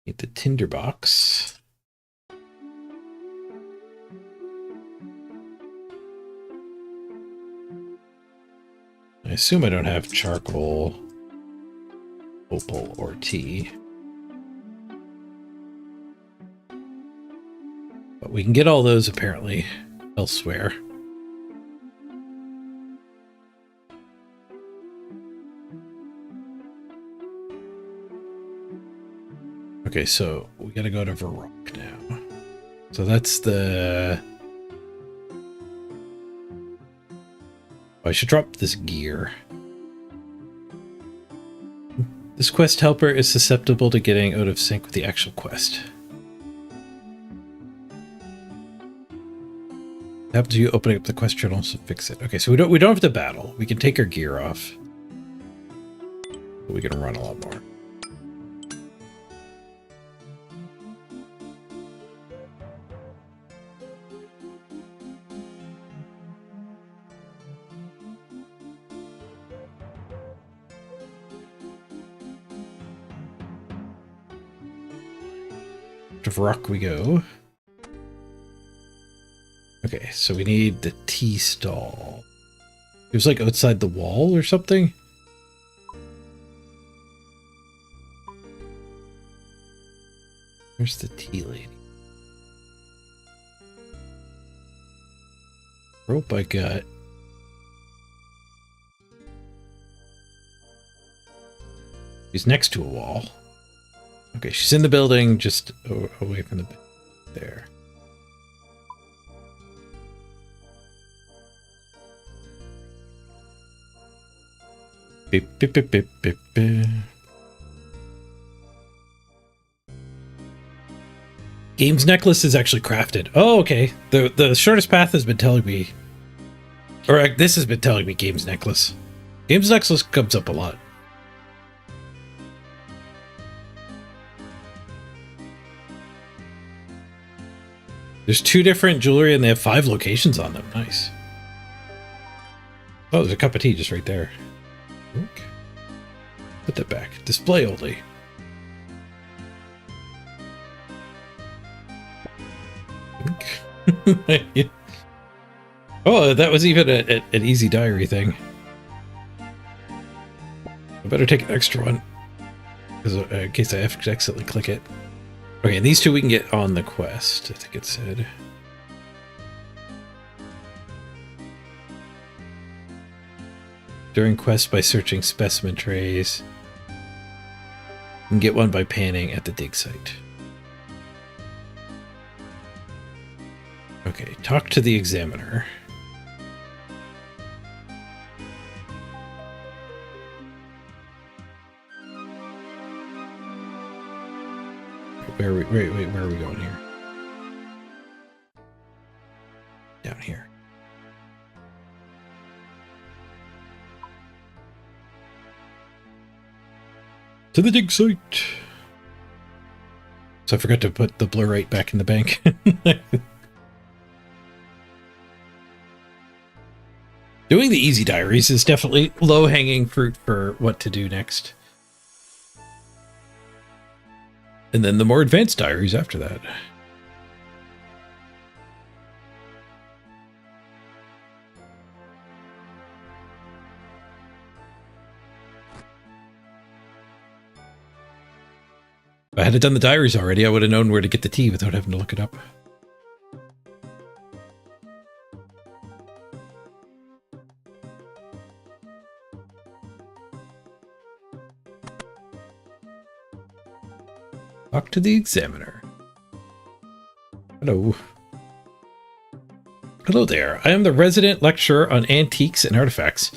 Need the tinderbox. I assume I don't have charcoal, opal, or tea. But we can get all those apparently elsewhere. Okay, so we gotta go to Varrock now. So that's the... Oh, I should drop this gear. This quest helper is susceptible to getting out of sync with the actual quest. What happens to you opening up the quest journal to fix it? Okay, so we don't have to battle. We can take our gear off. But we can run a lot more. To Varrock we go. Okay, so we need the tea stall. It was like outside the wall or something. Where's the tea lady? Rope I got. She's next to a wall. Okay, she's in the building, just away from the there. Beep, beep, beep, beep, beep, beep. Games necklace is actually crafted. Oh, okay. The shortest path has been telling me, or this has been telling me Games necklace. Games necklace comes up a lot. There's 2 different jewelry and they have 5 locations on them. Nice. Oh, there's a cup of tea just right there. Okay. Put that back. Display only. Oh, that was even an easy diary thing. I better take an extra one. Because in case I accidentally click it. Okay, and these 2 we can get on the quest, I think it said. During quest by searching specimen trays. You can get one by panning at the dig site. Okay, talk to the examiner. Where are we? Wait, where are we going here? Down here. To the dig site. So I forgot to put the blur rate back in the bank. Doing the easy diaries is definitely low-hanging fruit for what to do next. And then the more advanced diaries after that. If I had done the diaries already, I would have known where to get the tea without having to look it up. Talk to the examiner. Hello. Hello there. I am the resident lecturer on antiques and artifacts.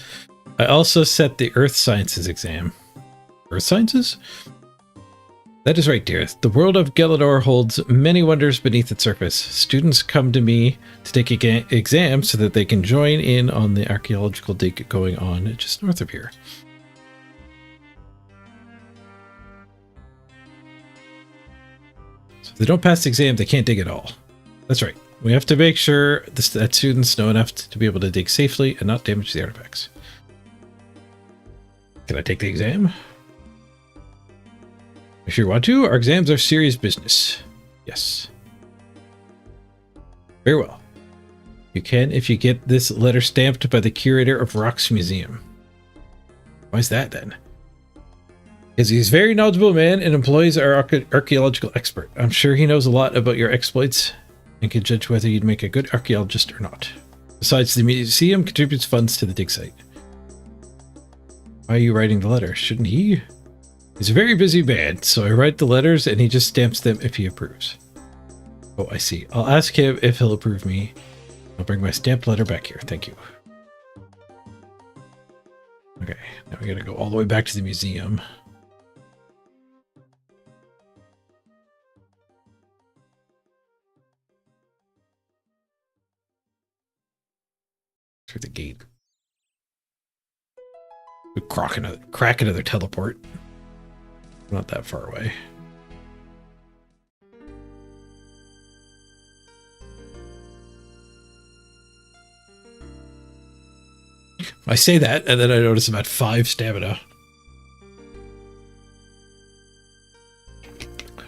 I also set the Earth Sciences exam. Earth Sciences? That is right, dear. The world of Gelador holds many wonders beneath its surface. Students come to me to take exams so that they can join in on the archaeological dig going on just north of here. So if they don't pass the exam, they can't dig at all. That's right. We have to make sure that students know enough to be able to dig safely and not damage the artifacts. Can I take the exam? If you want to, our exams are serious business. Yes. Very well. You can if you get this letter stamped by the curator of Rock's Museum. Why is that then? Because he's a very knowledgeable man and employs our archaeological expert. I'm sure he knows a lot about your exploits and can judge whether you'd make a good archaeologist or not. Besides, the museum contributes funds to the dig site. Why are you writing the letter? Shouldn't he? He's a very busy man, so I write the letters and he just stamps them if he approves. Oh, I see. I'll ask him if he'll approve me. I'll bring my stamped letter back here. Thank you. Okay, now we gotta go all the way back to the museum. Through the gate. We crack another teleport. Not that far away. I say that, and then I notice I'm at 5 stamina.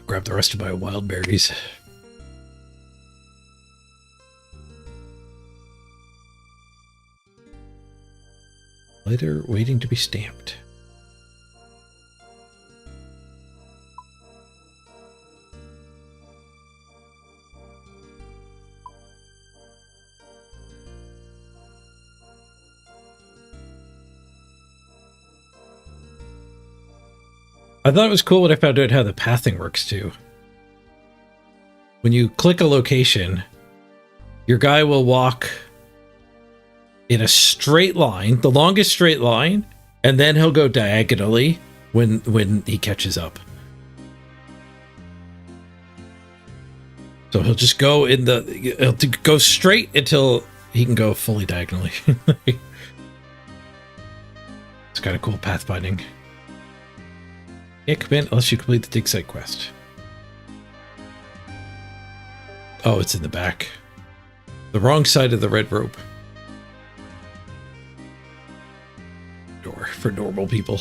Grab the rest of my wild berries. Letter waiting to be stamped. I thought it was cool when I found out how the pathing works too. When you click a location, your guy will walk in a straight line, the longest straight line, and then he'll go diagonally when he catches up. So he'll just go he'll go straight until he can go fully diagonally. It's kind of cool pathfinding. Can't come in unless you complete the dig site quest. Oh, it's in the back. The wrong side of the red rope. Door for normal people.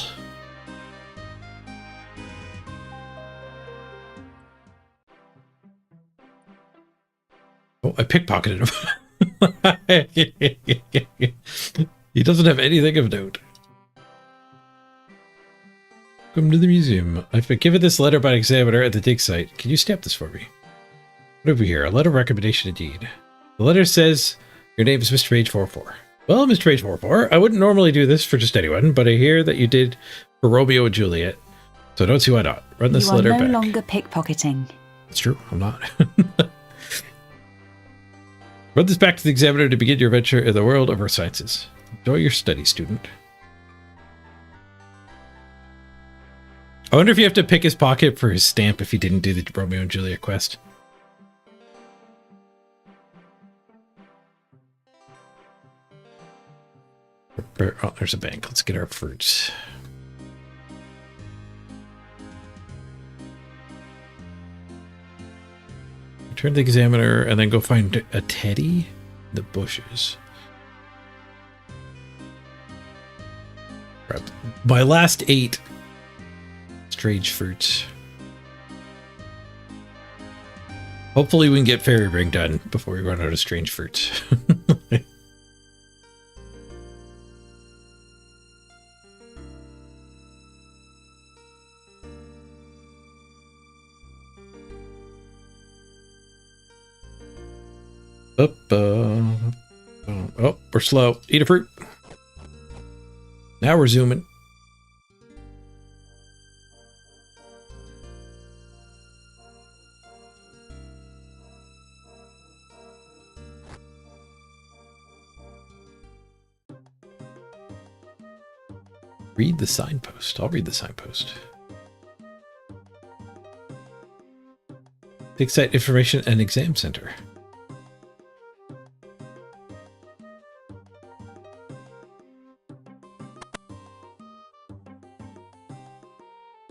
Oh, I pickpocketed him. He doesn't have anything of note. Welcome to the museum. I've been given this letter by an examiner at the dig site. Can you stamp this for me? Right over here. A letter of recommendation indeed. The letter says your name is Mr. Page 44. Well, Mr. Page 44, I wouldn't normally do this for just anyone, but I hear that you did for Romeo and Juliet. So I don't see why not. Run this letter back. You are no longer pickpocketing. It's true. I'm not. Run this back to the examiner to begin your venture in the world of earth sciences. Enjoy your study, student. I wonder if you have to pick his pocket for his stamp if he didn't do the Romeo and Juliet quest. Oh, there's a bank. Let's get our fruits. Return to the examiner and then go find a teddy in the bushes. Grab my last 8 strange fruits. Hopefully we can get Fairy Ring done before we run out of strange fruits. Oh, we're slow. Eat a fruit. Now we're zooming. Read the signpost. I'll read the signpost. Dig site information and exam center.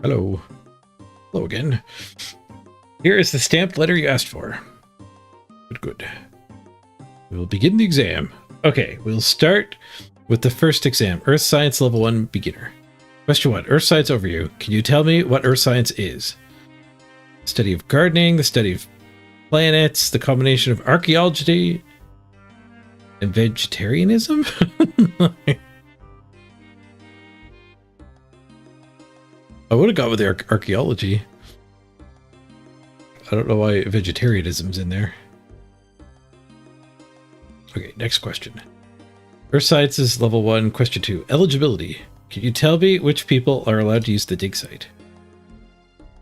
Hello. Hello again. Here is the stamped letter you asked for. Good, good. We will begin the exam. Okay, we'll start with the first exam. Earth Science Level 1 Beginner. Question 1. Earth Science Overview. Can you tell me what Earth Science is? Study of gardening, the study of planets, the combination of archaeology and vegetarianism? I would have got with the archaeology. I don't know why vegetarianism's in there. Okay, next question. Earth Sciences Level 1, Question 2. Eligibility. Can you tell me which people are allowed to use the dig site?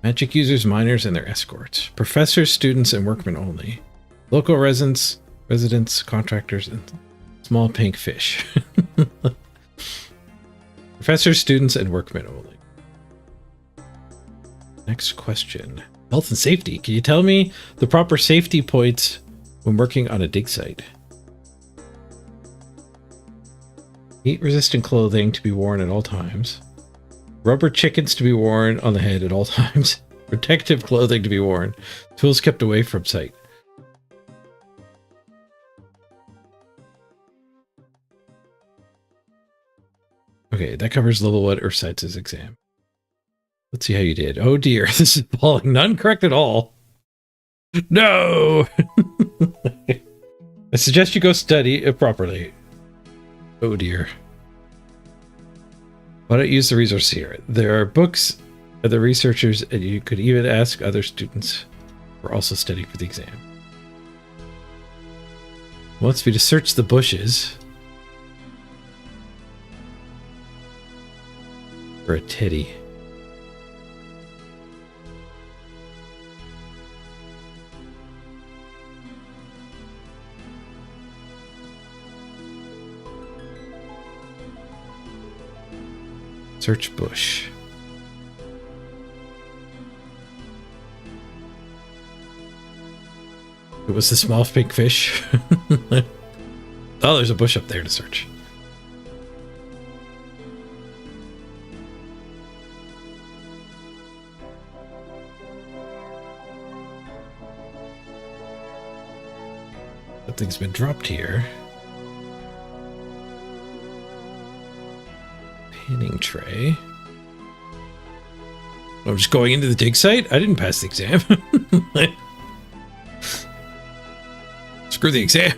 Magic users, miners, and their escorts. Professors, students, and workmen only. Local residents, contractors, and small pink fish. Professors, students, and workmen only. Next question. Health and safety. Can you tell me the proper safety points when working on a dig site? Heat-resistant clothing to be worn at all times. Rubber chickens to be worn on the head at all times. Protective clothing to be worn. Tools kept away from site. Okay, that covers level 1 Earth Sciences exam. Let's see how you did. Oh dear, this is falling. None correct at all. No! I suggest you go study it properly. Oh dear. Why don't you use the resource here? There are books of the researchers, and you could even ask other students who are also studying for the exam. Wants me to search the bushes for a teddy. Search bush. It was the small pink fish. Oh, there's a bush up there to search. Something's been dropped here. Panning tray. I'm just going into the dig site? I didn't pass the exam. Screw the exam.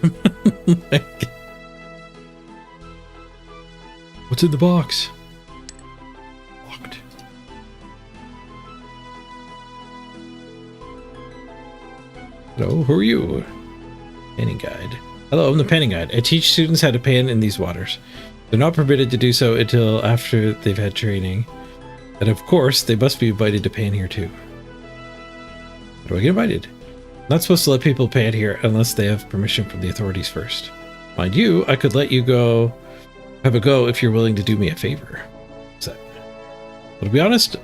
What's in the box? Locked. Hello, who are you? Panning guide. Hello, I'm the panning guide. I teach students how to pan in these waters. They're not permitted to do so until after they've had training. And of course, they must be invited to pan here too. How do I get invited? I'm not supposed to let people pan here unless they have permission from the authorities first. Mind you, I could let you go have a go if you're willing to do me a favor. What's that? But to be honest,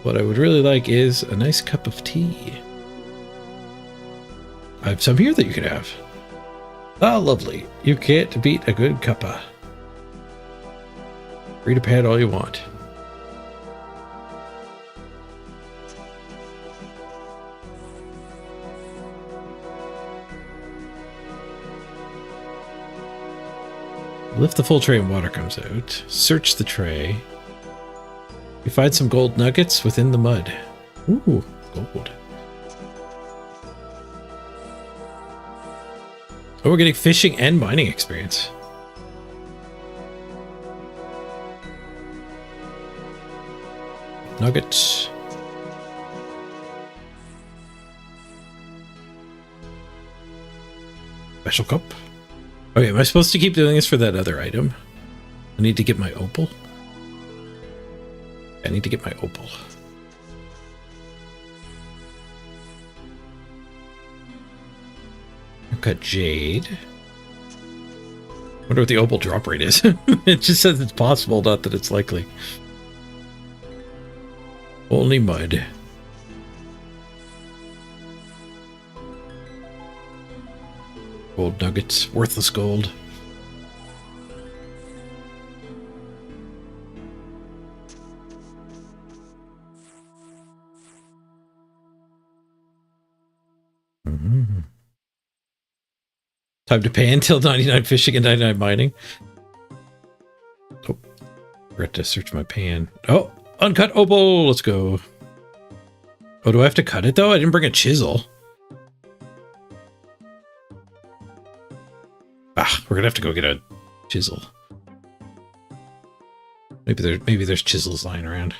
what I would really like is a nice cup of tea. I have some here that you can have. Ah, lovely. You can't beat a good cuppa. Free to pan all you want. Lift the full tray and water comes out. Search the tray. You find some gold nuggets within the mud. Ooh, gold. Oh, we're getting fishing and mining experience. Nuggets. Special cup. Okay, am I supposed to keep doing this for that other item? I need to get my opal. I need to get my opal. I've got jade. Wonder what the opal drop rate is. It just says it's possible, not that it's likely. Only mud. Gold nuggets, worthless gold. Time to pay until 99 fishing and 99 mining. Oh, forgot to search my pan. Oh, uncut opal. Let's go. Oh, do I have to cut it though? I didn't bring a chisel. Ah, we're gonna have to go get a chisel. Maybe there's chisels lying around.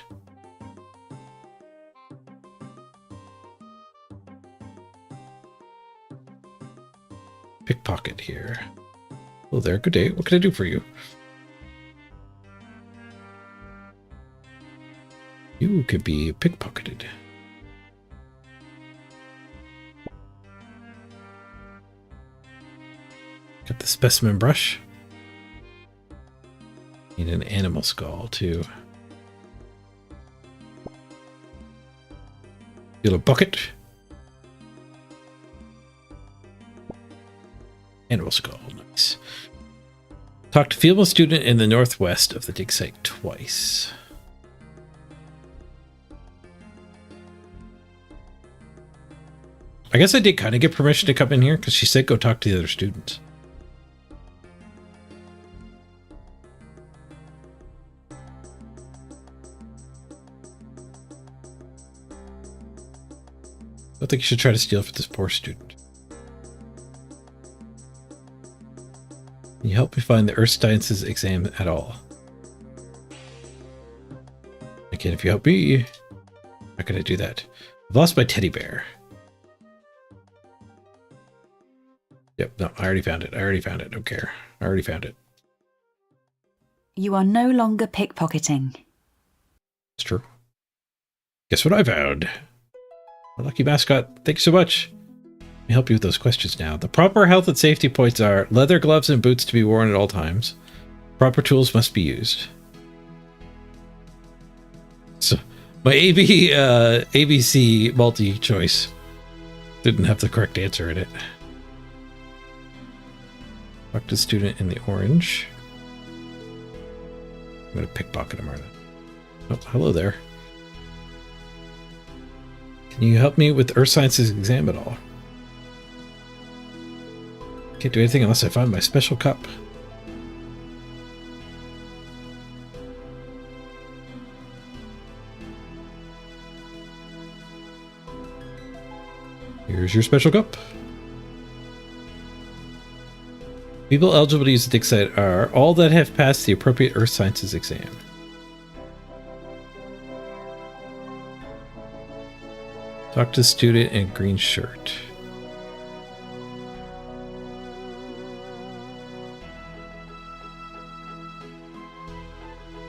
Pickpocket here. Hello there, good day. What can I do for you? You could be pickpocketed. Got the specimen brush. Need an animal skull too. Get a bucket. Animal skull, nice. Talked to female student in the northwest of the dig site twice. I guess I did kind of get permission to come in here because she said go talk to the other students. I don't think you should try to steal for this poor student. Can you help me find the Earth Sciences exam at all? I can if you help me. How can I do that? I've lost my teddy bear. Yep, no, I already found it. Don't care. I already found it. You are no longer pickpocketing. It's true. Guess what I found? A lucky mascot. Thanks so much. Let me help you with those questions now. The proper health and safety points are leather gloves and boots to be worn at all times. Proper tools must be used. So my ABC multi-choice didn't have the correct answer in it. Talk to the student in the orange. I'm going to pickpocket him right now. Oh, hello there. Can you help me with the Earth Sciences exam at all? Can't do anything unless I find my special cup. Here's your special cup. People eligible to use the dig site are all that have passed the appropriate Earth Sciences exam. Talk to the student in green shirt.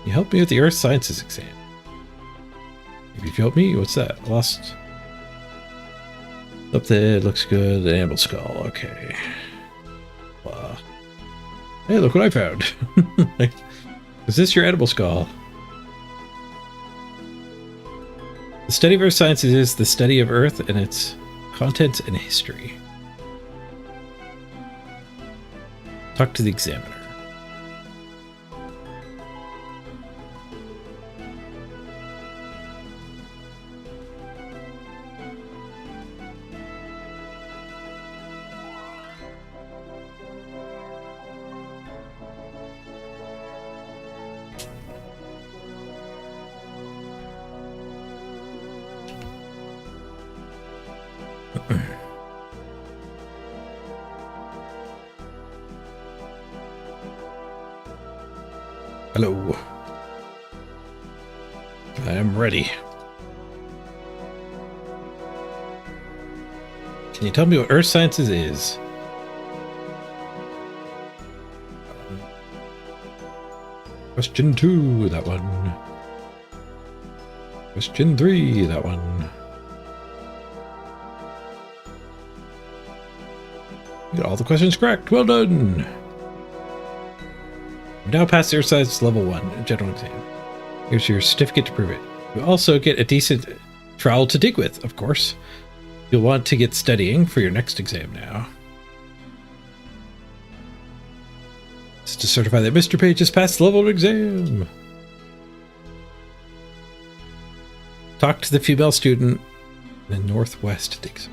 You help me with the Earth Sciences exam. Maybe if you help me, what's that? Lost. Up there, looks good. An animal skull. Okay. Hey, look what I found. Is this your animal skull? The study of Earth Sciences is the study of Earth and its contents and history. Talk to the examiner. Hello. I am ready. Can you tell me what Earth Sciences is? Question 2, that one. Question 3, that one. You got all the questions correct. Well done. Now pass the Earth Sciences level 1 general exam. Here's your certificate to prove it. You also get a decent trowel to dig with, of course. You'll want to get studying for your next exam now. It's to certify that Mr. Page has passed the level exam. Talk to the female student in the northwest exit.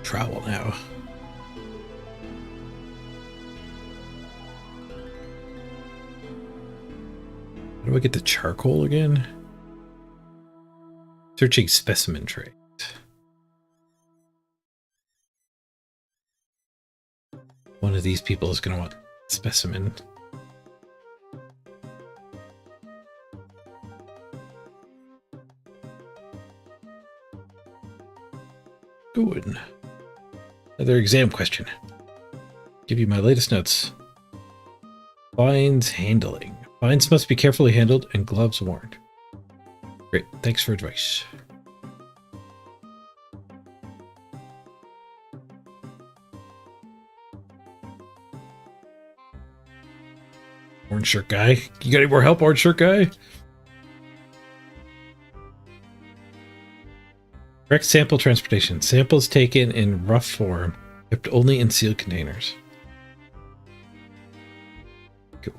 Travel now. How do I get the charcoal again? Searching specimen tray. One of these people is going to want specimen. Good. Another exam question. Give you my latest notes. Vines handling. Vines must be carefully handled and gloves worn. Great. Thanks for advice. Orange shirt guy. You got any more help, orange shirt guy? Correct sample transportation. Samples taken in rough form, kept only in sealed containers. Cool.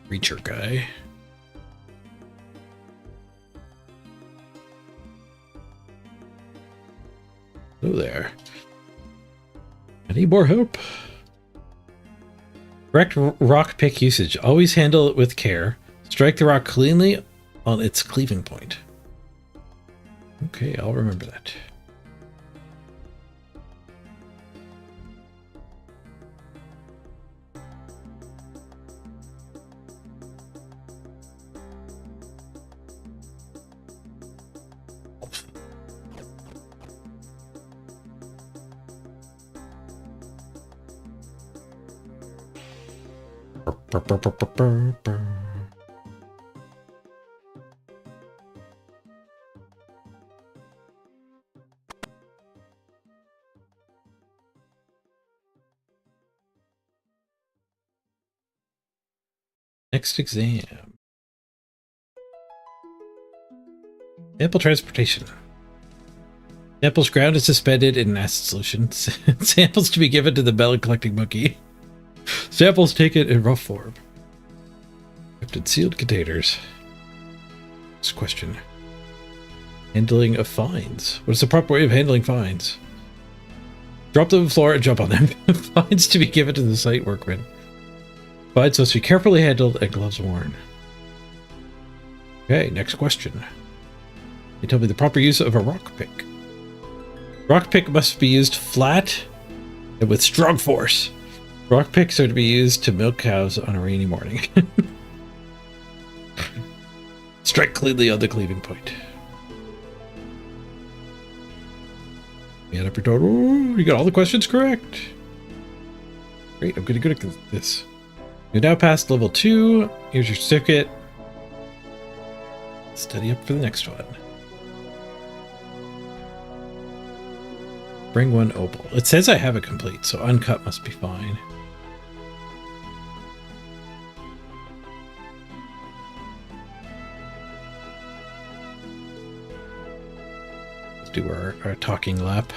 Reacher guy. Hello there. I need more help. Correct rock pick usage. Always handle it with care. Strike the rock cleanly on its cleaving point. Okay, I'll remember that. Next exam. Sample transportation. Samples ground is suspended in an acid solution. Samples to be given to the melon collecting monkey. Samples taken in rough form. Kept in sealed containers. Next question. Handling of fines. What is the proper way of handling fines? Drop them on the floor and jump on them. Fines to be given to the site workmen. Fines must be carefully handled and gloves worn. Okay, next question. You tell me the proper use of a rock pick. Rock pick must be used flat and with strong force. Rock picks are to be used to milk cows on a rainy morning. Strike cleanly on the cleaving point. You add up your total. You got all the questions correct. Great, I'm getting good at this. You now passed level 2. Here's your certificate. Study up for the next one. Bring 1 opal. It says I have it complete, so uncut must be fine. Let's do our talking lap.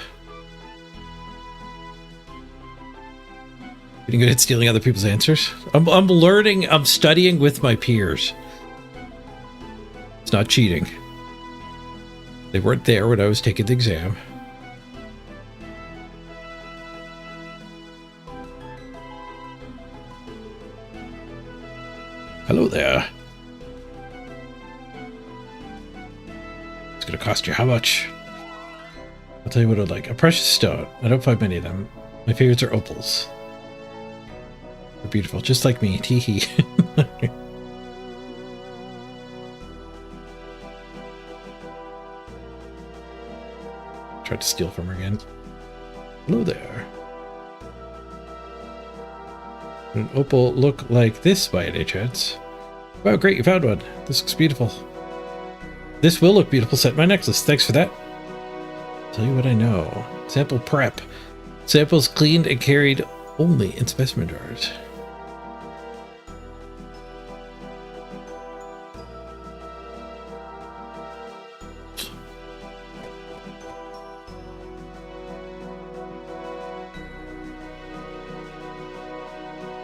Getting good at stealing other people's answers. I'm learning, I'm studying with my peers. It's not cheating. They weren't there when I was taking the exam. Hello there. It's gonna cost you how much? I'll tell you what I'd like. A precious stone. I don't find many of them. My favorites are opals. They're beautiful, just like me. Tee-hee. Tried to steal from her again. Hello there. An opal look like this by any chance? Wow, great, you found one. This looks beautiful. This will look beautiful set in my necklace. Thanks for that. Tell you what I know. Sample prep. Samples cleaned and carried Only in specimen jars.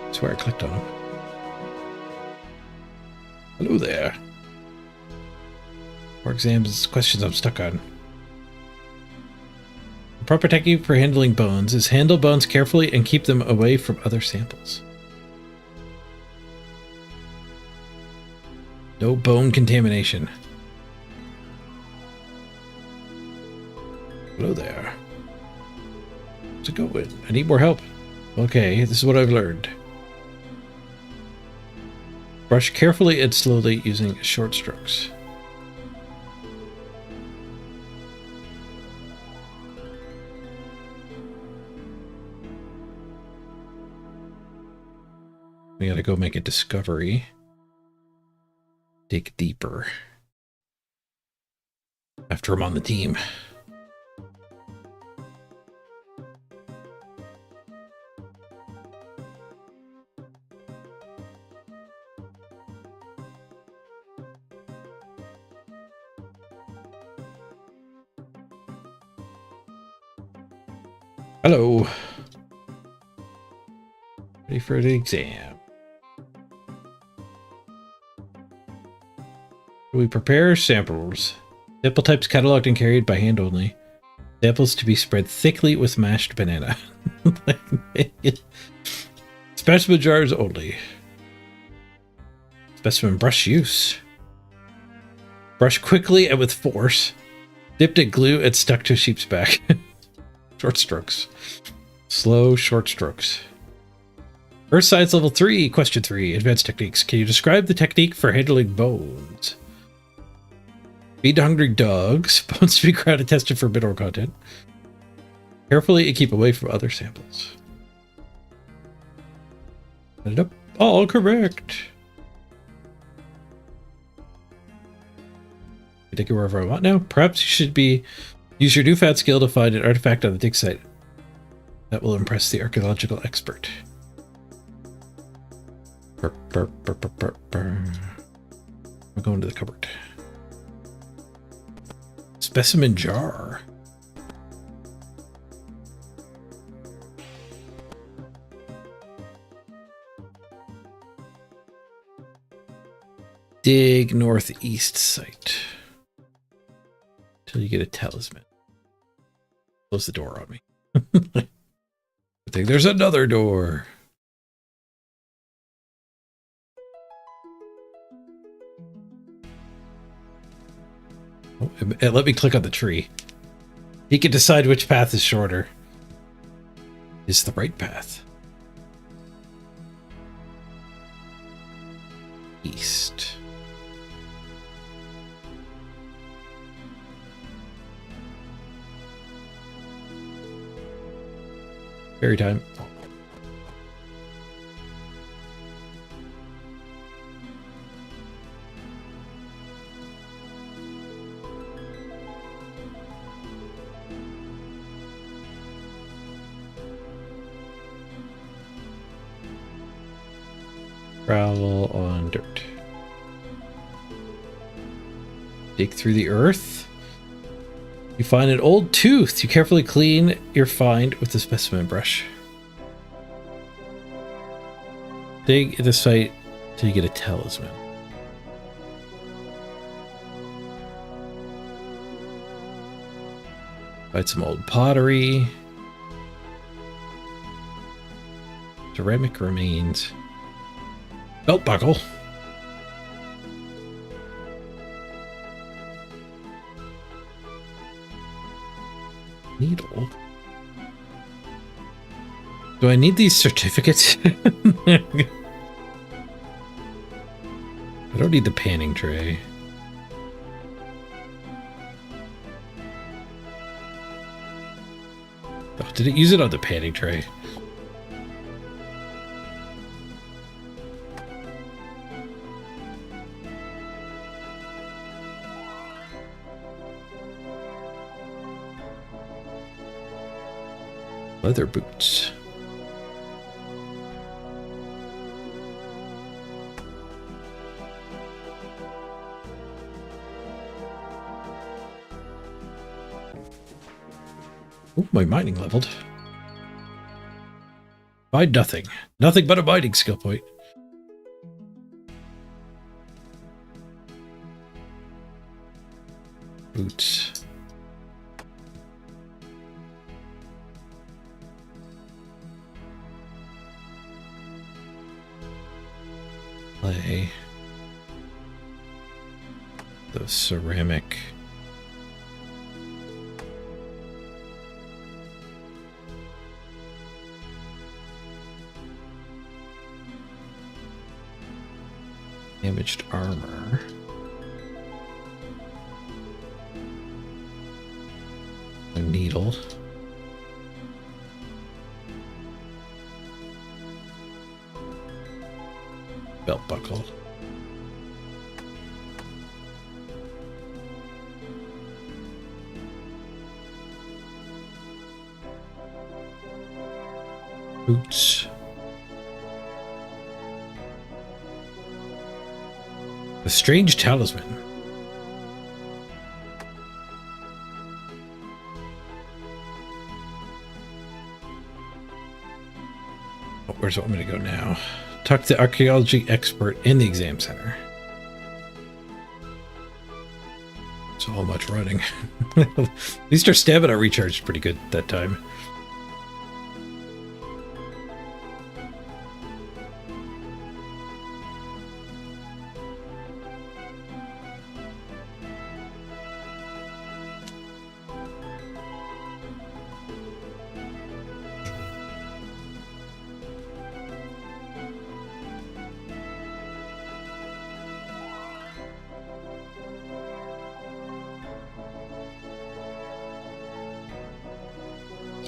That's where I clicked on him. Hello there. More exams, questions I'm stuck on. The proper technique for handling bones is handle bones carefully and keep them away from other samples. No bone contamination. Hello there. How's it going? I need more help. Okay, this is what I've learned. Brush carefully and slowly using short strokes. We gotta go make a discovery. Dig deeper. After I'm on the team. Hello. Ready for the exam. We prepare samples. Sample types cataloged and carried by hand only. Samples to be spread thickly with mashed banana. Specimen jars only. Specimen brush use. Brush quickly and with force. Dipped in glue and stuck to a sheep's back. Short strokes. Slow, short strokes. Earth Science Level 3, Question 3, Advanced Techniques. Can you describe the technique for handling bones? Feed hungry dogs. Bones to be ground and tested for mineral content. Carefully and keep away from other samples. Ended up all correct. I take it wherever I want now. Perhaps you should use your new fat skill to find an artifact on the dig site. That will impress the archaeological expert. We're going to the cupboard. Specimen jar. Dig northeast site. Till you get a talisman. Close the door on me. I think there's another door. Oh, and let me click on the tree. He can decide which path is shorter. Is the right path. East. Fairy time. Travel on dirt. Dig through the earth. You find an old tooth. You carefully clean your find with the specimen brush. Dig the site till you get a talisman. Find some old pottery. Ceramic remains. Belt buckle. Needle. Do I need these certificates? I don't need the panning tray. Oh, did it use it on the panning tray? Leather boots. Oh, my mining leveled. Find nothing. Nothing but a mining skill point. Boots. Clay. The ceramic. Damaged armor. A needle. Belt buckle. Boots. A strange talisman. Oh, where's it want me to go now? Talk to the archaeology expert in the exam center. So much running. At least our stamina recharged pretty good that time.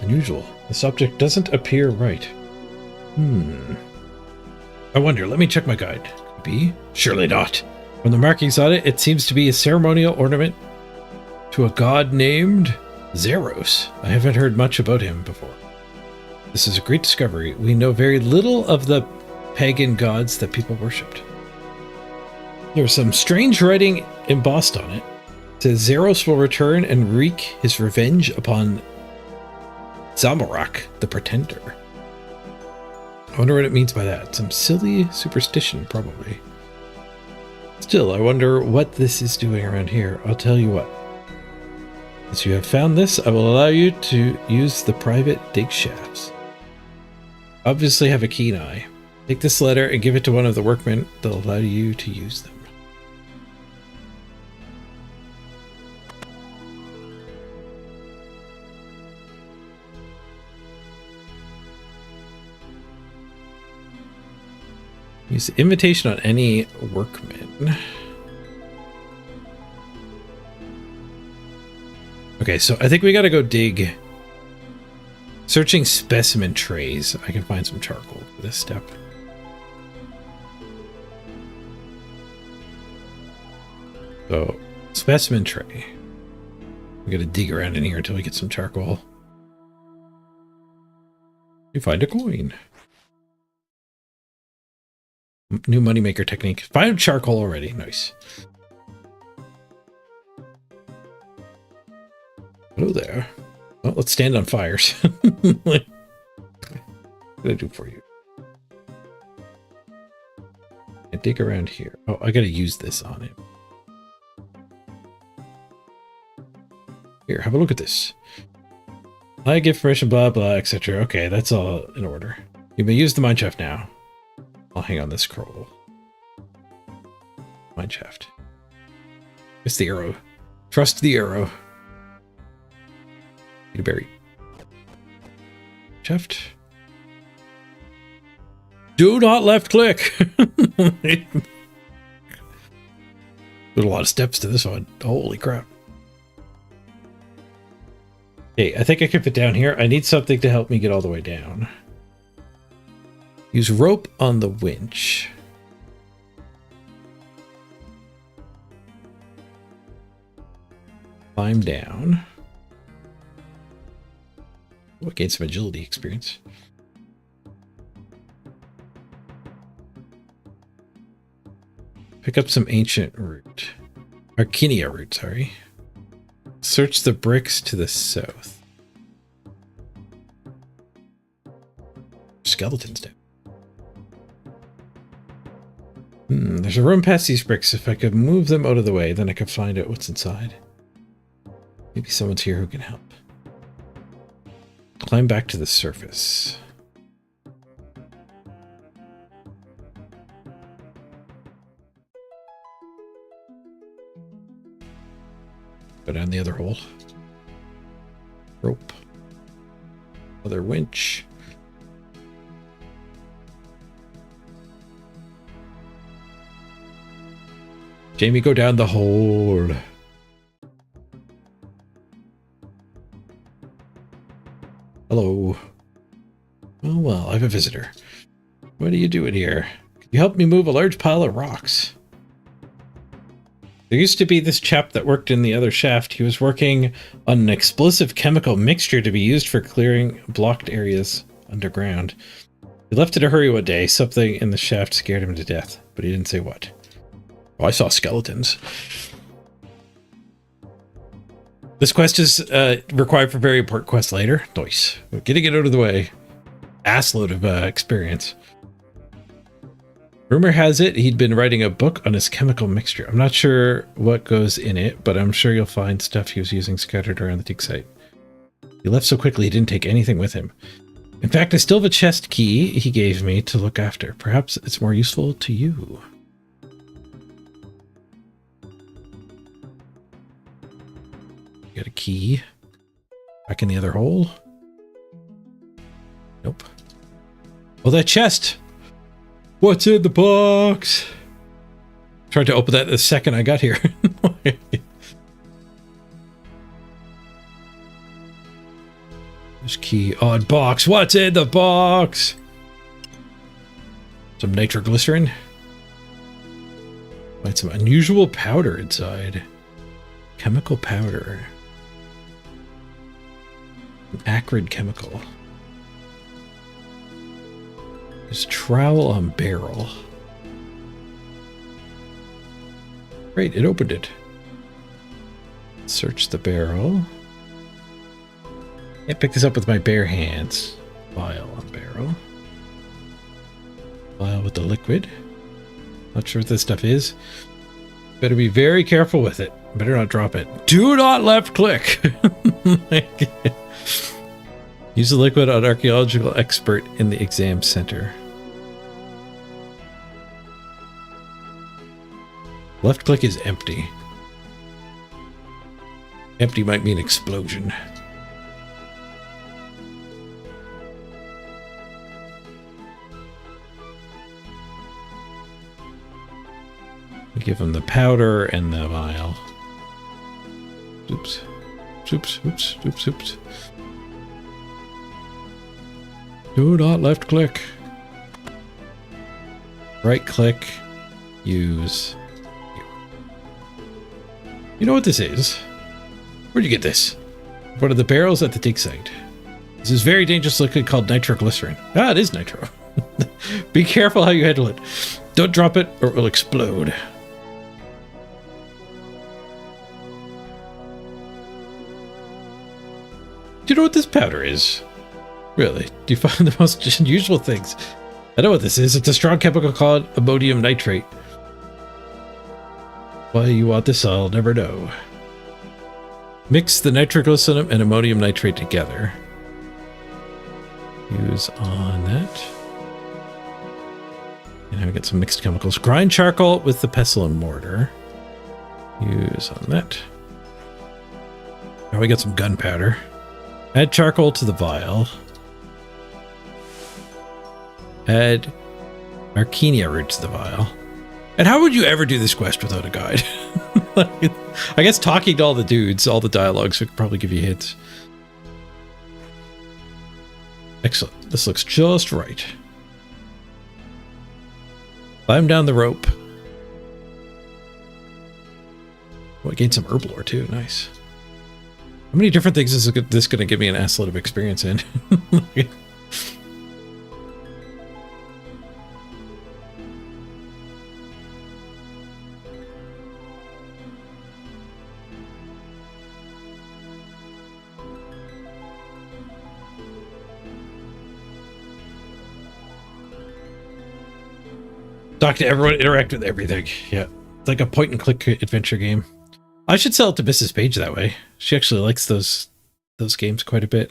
Unusual. This object doesn't appear right. I wonder, let me check my guide. Could be? Surely not. From the markings on it, it seems to be a ceremonial ornament to a god named Zeros. I haven't heard much about him before. This is a great discovery. We know very little of the pagan gods that people worshipped. There's some strange writing embossed on it. It says Zeros will return and wreak his revenge upon Zamorak, the Pretender. I wonder what it means by that. Some silly superstition, probably. Still, I wonder what this is doing around here. I'll tell you what. Once you have found this, I will allow you to use the private dig shafts. Obviously have a keen eye. Take this letter and give it to one of the workmen. They'll allow you to use them. Use the invitation on any workman. Okay, so I think we gotta go dig. Searching specimen trays. I can find some charcoal for this step. So, specimen tray. We gotta dig around in here until we get some charcoal. You find a coin. New moneymaker technique. 5 charcoal already. Nice. Hello there. Well, let's stand on fires. What can I do for you? I dig around here. Oh, I gotta use this on it. Here, have a look at this. I give permission, blah, blah, etc. Okay, that's all in order. You may use the mineshaft now. I'll hang on this scroll. Mineshaft. It's the arrow. Trust the arrow. Need a berry. Shaft. Do not left click. There's a lot of steps to this one. Holy crap. Okay, I think I can fit down here. I need something to help me get all the way down. Use rope on the winch. Climb down. Oh, gain some agility experience. Pick up some ancient root. Archinia root, sorry. Search the bricks to the south. skeletons down. There's a room past these bricks. If I could move them out of the way, then I could find out what's inside. Maybe someone's here who can help. Climb back to the surface. Go down the other hole. Rope. Another winch. Jamie, go down the hole. Hello. Oh, well, I have a visitor. What are you doing here? Can you help me move a large pile of rocks? There used to be this chap that worked in the other shaft. He was working on an explosive chemical mixture to be used for clearing blocked areas underground. He left in a hurry one day. Something in the shaft scared him to death, but he didn't say what. Oh, I saw skeletons. This quest is required for very important quests later. Nice. We're getting it out of the way. Assload of experience. Rumor has it he'd been writing a book on his chemical mixture. I'm not sure what goes in it, but I'm sure you'll find stuff he was using scattered around the dig site. He left so quickly he didn't take anything with him. In fact, I still have a chest key he gave me to look after. Perhaps it's more useful to you. Got a key. Back in the other hole. Nope. Oh, that chest! What's in the box? Tried to open that the second I got here. This key on box. What's in the box? Some nitroglycerin. Find some unusual powder inside. Chemical powder. An acrid chemical. There's trowel on barrel. Great, it opened it. Search the barrel. Can't pick this up with my bare hands. Vial on barrel. Vial with the liquid. Not sure what this stuff is. Better be very careful with it. Better not drop it. Do not left click. Use the liquid on archaeological expert in the exam center. Left click is empty. Empty might mean explosion. Give him the powder and the vial. Oops. Oops, oops, oops, oops. Do not left click. Right click. Use. You know what this is? Where'd you get this? One of the barrels at the dig site. This is very dangerous liquid called nitroglycerin. Ah, it is nitro. Be careful how you handle it. Don't drop it or it will explode. Do you know what this powder is? Really? Do you find the most unusual things? I know what this is. It's a strong chemical called ammonium nitrate. Why you want this, I'll never know. Mix the nitroglycerin and ammonium nitrate together. Use on that. And now we get some mixed chemicals. Grind charcoal with the pestle and mortar. Use on that. Now we got some gunpowder. Add charcoal to the vial. Add Archenia root to the vial. And how would you ever do this quest without a guide? I guess talking to all the dudes, all the dialogues would probably give you hints. Excellent. This looks just right. Climb down the rope. Oh, I gained some herb lore too. Nice. How many different things is this going to give me an assload of experience in? Talk to everyone, interact with everything. Yeah. It's like a point and click adventure game. I should sell it to Mrs. Page that way. She actually likes those games quite a bit.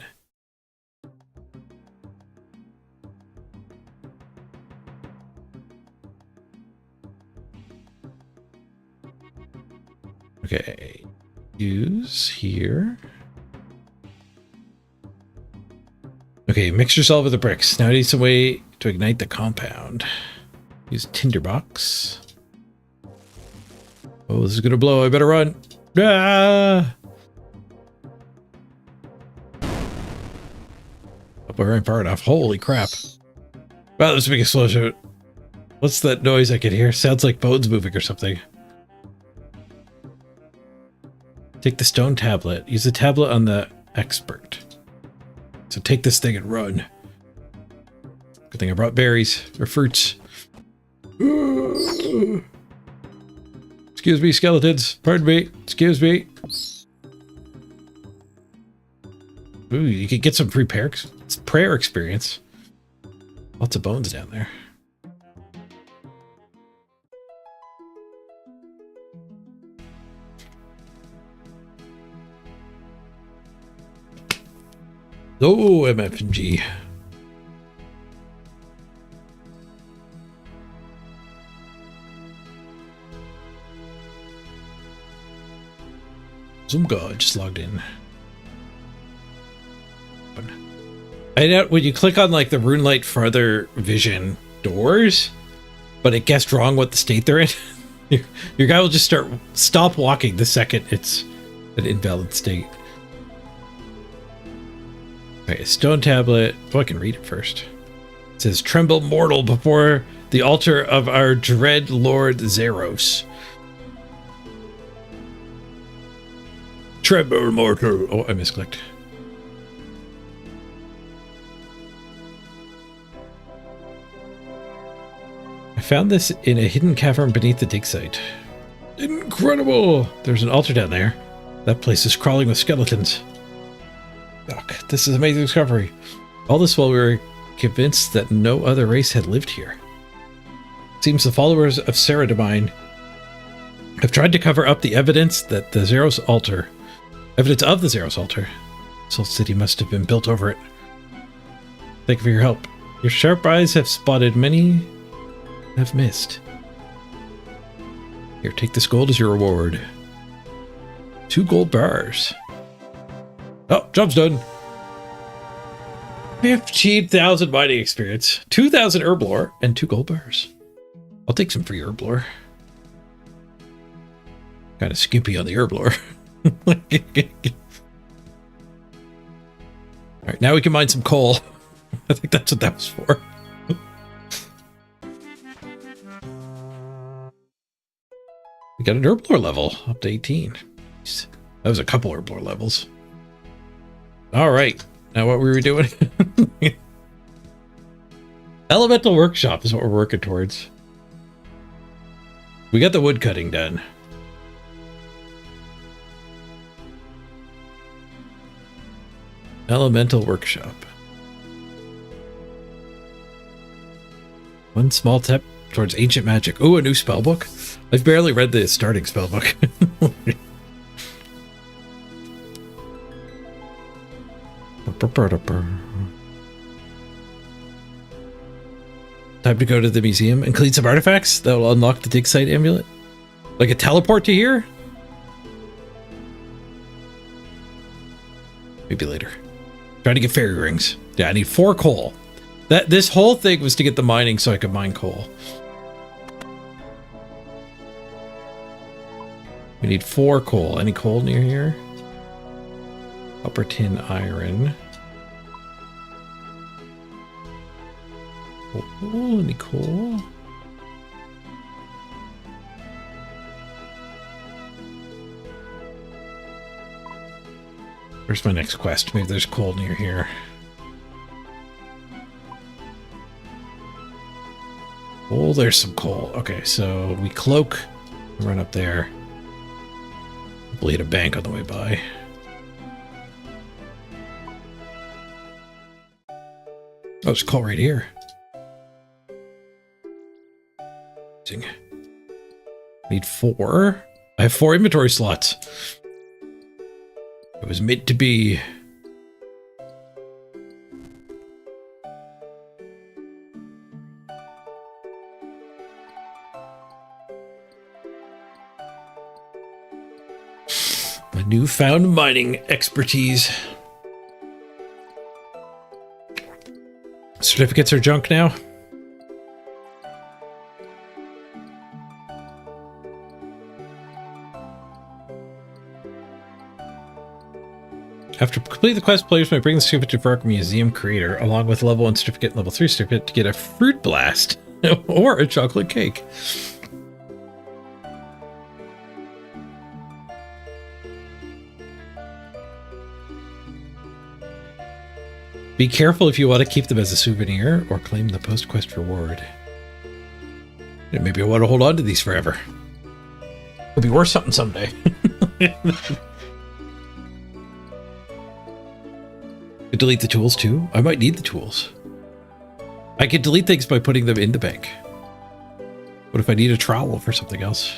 Okay. Use here. Okay, mix yourself with the bricks. Now I need some way to ignite the compound. Use tinderbox. Oh, this is gonna blow. I better run. Ah! Hope I ran far enough. Holy crap. Wow, this is a big explosion. What's that noise I can hear? Sounds like bones moving or something. Take the stone tablet. Use the tablet on the expert. So take this thing and run. Good thing I brought berries or fruits. Excuse me, skeletons. Pardon me. Excuse me. Ooh, you could get some free prayer experience. Lots of bones down there. Oh, MFG. Some god just logged in. I know when you click on like the RuneLight farther vision doors, but it guessed wrong what the state they're in. Your guy will just stop walking the second it's an invalid state. Okay, stone tablet. Oh, I can read it first. It says, "Tremble mortal before the altar of our dread Lord Zeros." Tremble mortal. Oh, I misclicked. I found this in a hidden cavern beneath the dig site. Incredible! There's an altar down there. That place is crawling with skeletons. Yuck, this is an amazing discovery. All this while we were convinced that no other race had lived here. It seems the followers of Ceridemine have tried to cover up the evidence of the Zeros altar. Soul City must have been built over it. Thank you for your help. Your sharp eyes have spotted many have missed. Here, take this gold as your reward. 2 gold bars. Oh, job's done. 15,000 mining experience, 2,000 herb lore, and 2 gold bars. I'll take some free herb lore. Kind of skimpy on the herb lore. All right, now we can mine some coal. I think that's what that was for. We got an herb lore level up to 18. That was a couple herb lore levels. All right, now what were we doing? Elemental workshop is what we're working towards. We got the wood cutting done. Elemental workshop. One small step towards ancient magic. Ooh, a new spellbook. I've barely read the starting spellbook. Time to go to the museum and clean some artifacts that will unlock the dig site amulet. Like a teleport to here? Maybe later. Trying to get fairy rings. Yeah, I need 4 coal. This whole thing was to get the mining so I could mine coal. We need 4 coal. Any coal near here? Copper, tin, iron. Oh, any coal? Where's my next quest? Maybe there's coal near here. Oh, there's some coal. Okay, so we cloak, run up there. Hopefully hit a bank on the way by. Oh, there's coal right here. confusing. Need 4. I have 4 inventory slots. It was meant to be. My newfound mining expertise. Certificates are junk now. After completing the quest, players may bring the certificate to Vark Museum Creator, along with level 1 certificate and level 3 certificate to get a fruit blast or a chocolate cake. Be careful if you want to keep them as a souvenir or claim the post-quest reward. Maybe I want to hold on to these forever. It'll be worth something someday. Delete the tools too? I might need the tools. I could delete things by putting them in the bank. What if I need a trowel for something else?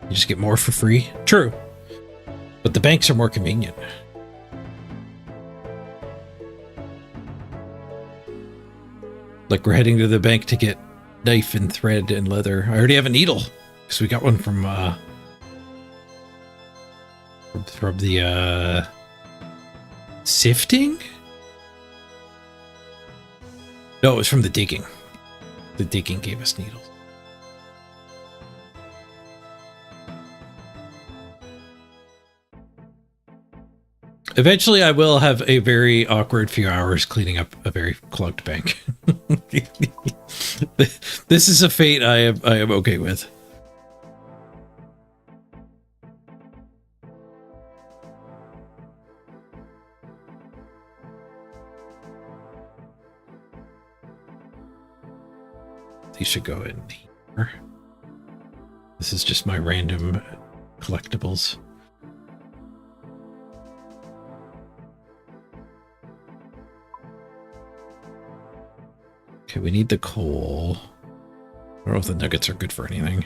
You just get more for free? True. But the banks are more convenient. Like we're heading to the bank to get knife and thread and leather. I already have a needle because we got one from the sifting? No, it was from the digging. The digging gave us needles. Eventually, I will have a very awkward few hours cleaning up a very clogged bank. This is a fate I am okay with. These should go in here. This is just my random collectibles. Okay, we need the coal. I don't know if the nuggets are good for anything.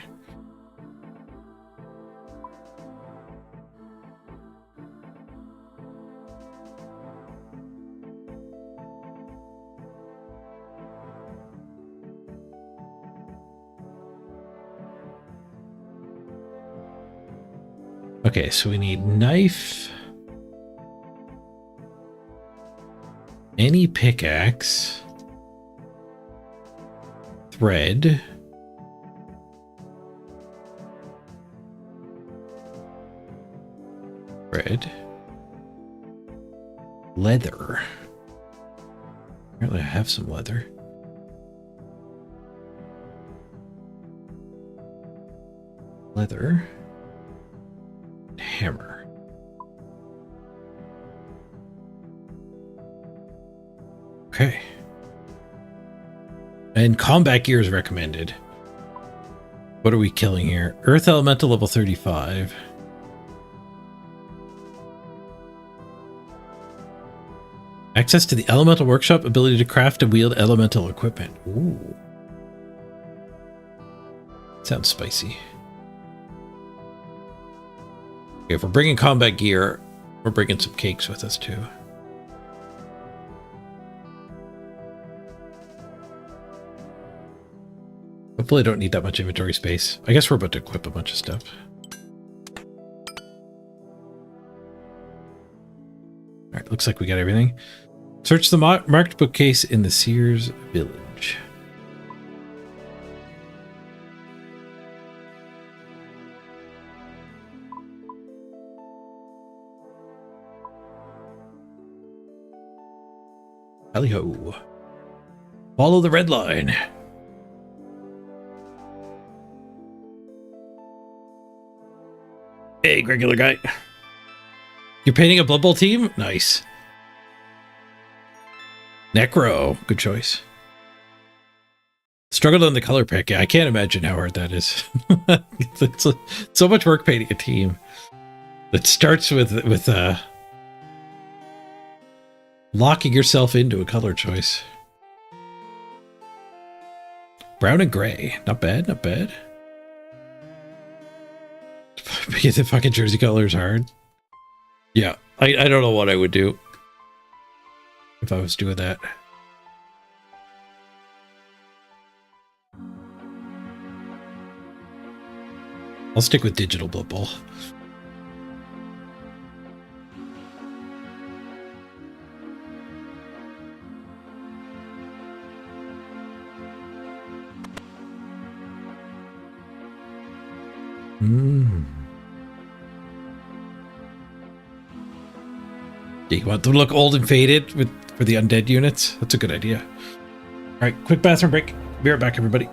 Okay, so we need knife. Any pickaxe. Thread. Thread. Leather. Apparently I have some leather. Leather. Hammer. Okay. And combat gear is recommended. What are we killing here? Earth Elemental level 35. Access to the Elemental Workshop, ability to craft and wield elemental equipment. Ooh. Sounds spicy. Okay, if we're bringing combat gear, we're bringing some cakes with us too. Hopefully I don't need that much inventory space. I guess we're about to equip a bunch of stuff. Alright, looks like we got everything. Search the marked bookcase in the Sears Village. Tally-ho. Follow the red line. Hey, regular guy. You're painting a Blood Bowl team? Nice. Necro. Good choice. Struggled on the color pick. I can't imagine how hard that is. It's so much work painting a team. It starts with locking yourself into a color choice. Brown and gray. Not bad, not bad. Because the fucking jersey color is hard. Yeah, I don't know what I would do if I was doing that. I'll stick with digital Blood Bowl. Yeah, you want them to look old and faded for the undead units? That's a good idea. All right, quick bathroom break. Be right back, everybody.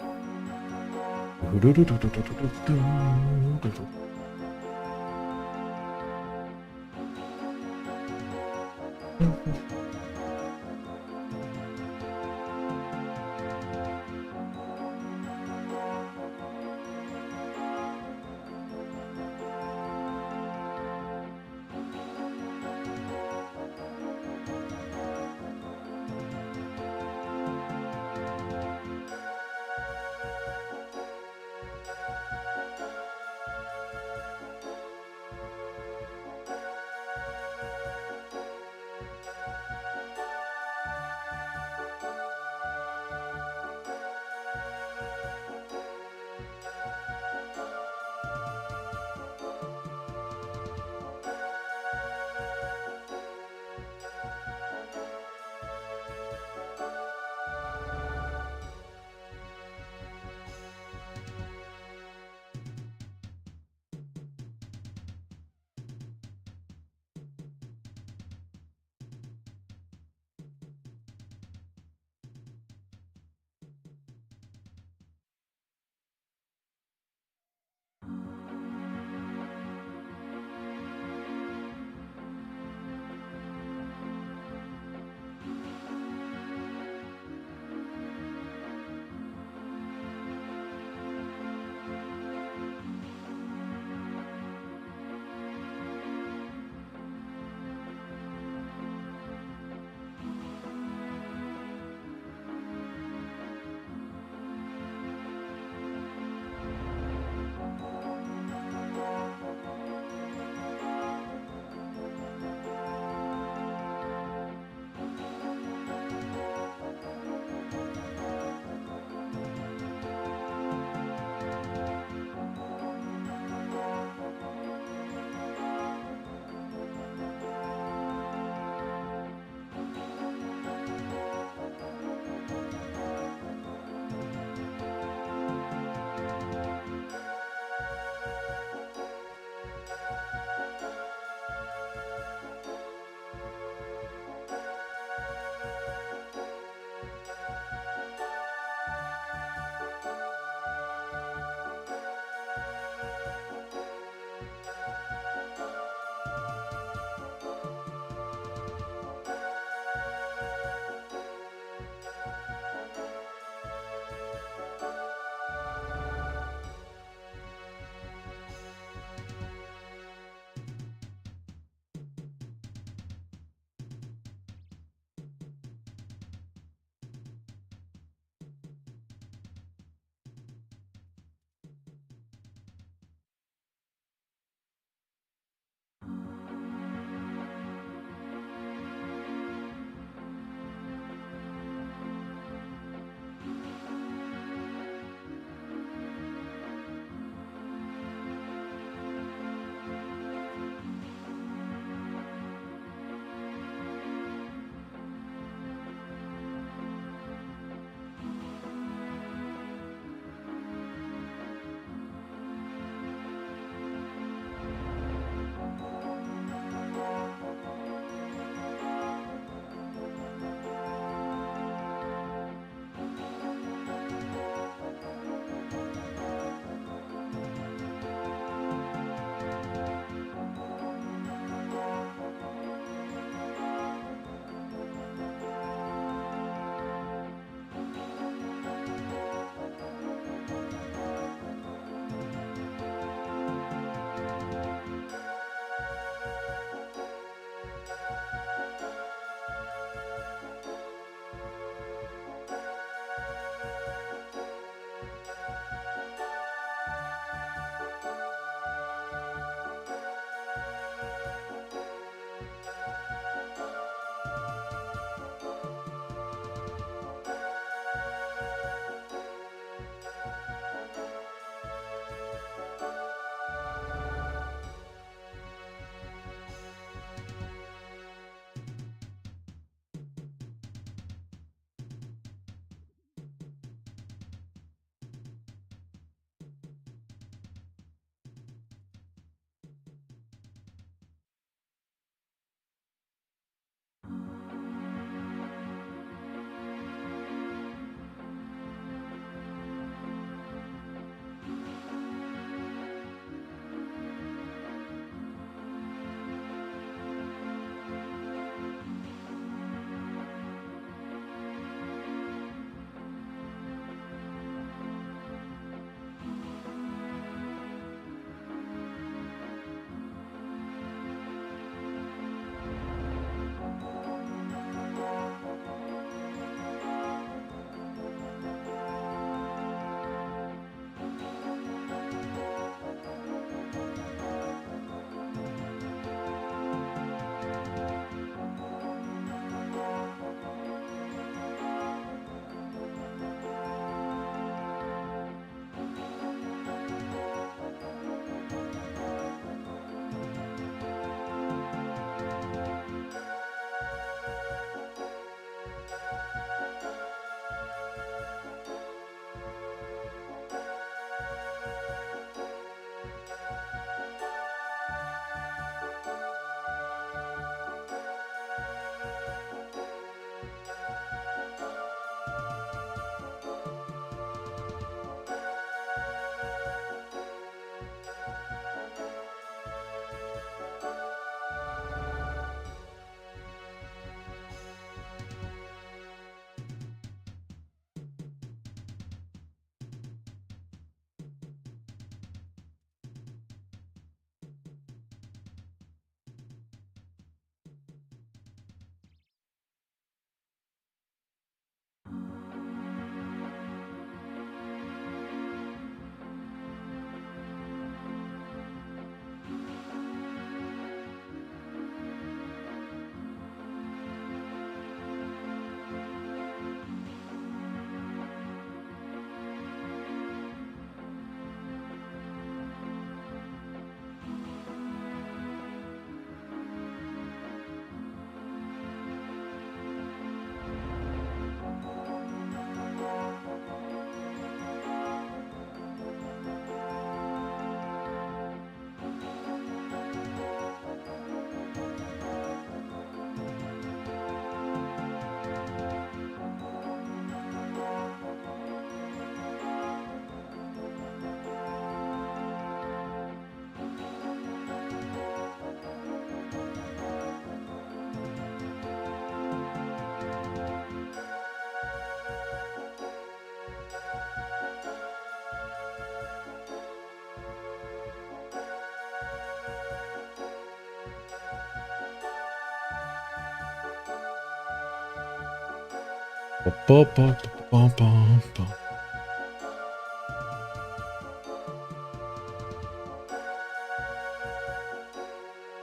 All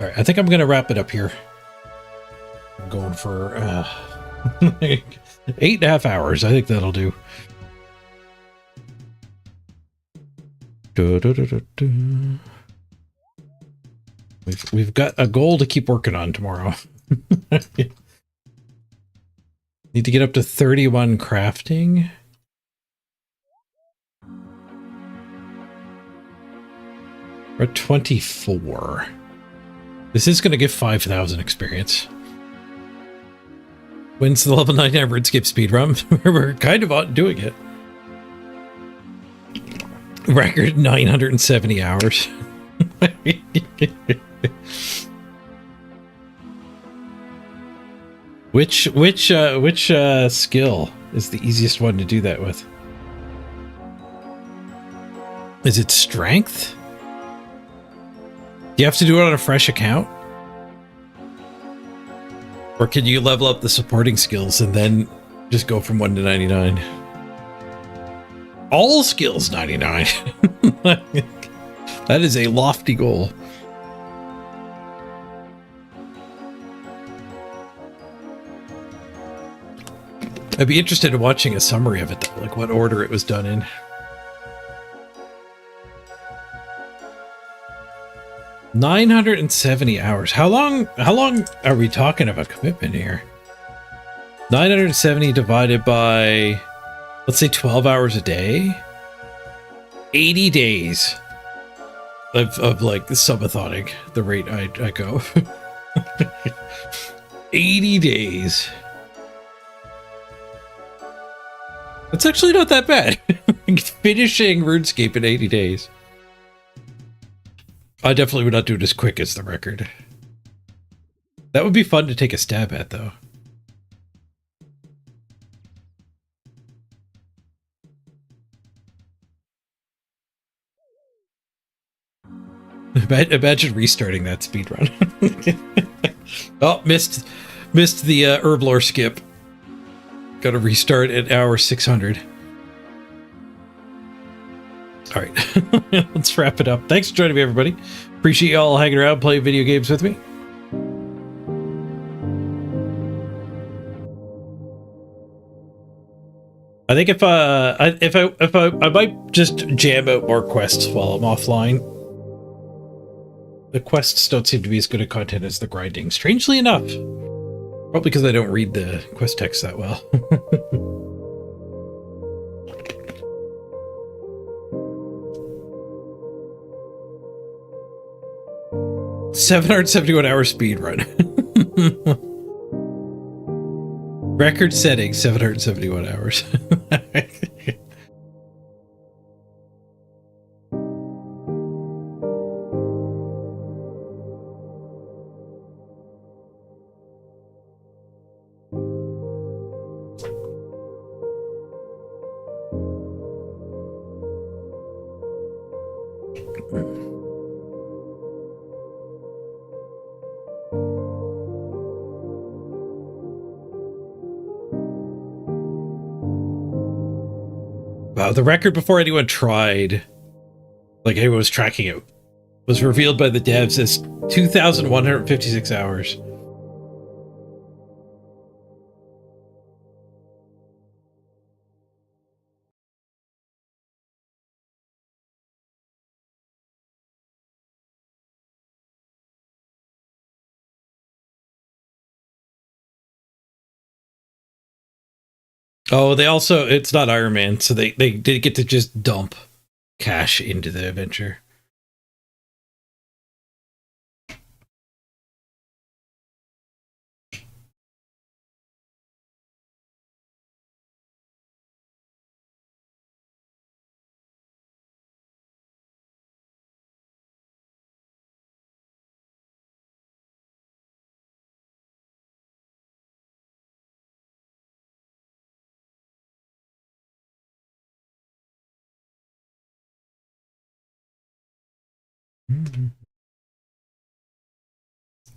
right, I think I'm going to wrap it up here. I'm going for 8.5 hours. I think that'll do. We've got a goal to keep working on tomorrow. Need to get up to 31 crafting. We're at 24. This is going to give 5,000 experience. When's the level 99 RuneScape speedrun? We're kind of doing it. Record 970 hours. Which skill is the easiest one to do that with? Is it strength? Do you have to do it on a fresh account? Or can you level up the supporting skills and then just go from 1 to 99? All skills 99. That is a lofty goal. I'd be interested in watching a summary of it, though, like what order it was done in. $970 hours. How long are we talking about commitment here? 970 divided by, let's say 12 hours a day. 80 days of like subathonic, the rate I go. 80 days. That's actually not that bad. Finishing RuneScape in 80 days. I definitely would not do it as quick as the record. That would be fun to take a stab at, though. Imagine restarting that speedrun. Oh, missed the herblore skip. Got to restart at hour 600. All right, let's wrap it up. Thanks for joining me, everybody. Appreciate y'all hanging around, playing video games with me. I think if I might just jam out more quests while I'm offline. The quests don't seem to be as good a content as the grinding, strangely enough. Probably because I don't read the quest text that well. 771 hour speed run. Record setting 771 hours. Wow, the record before anyone tried, like anyone was tracking it, was revealed by the devs as 2,156 hours. Oh, they also, it's not Iron Man, so they did get to just dump cash into the adventure.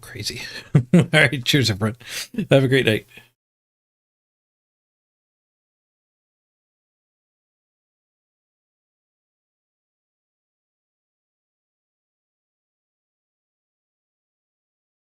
Crazy. All right, cheers, everyone. Have a great night.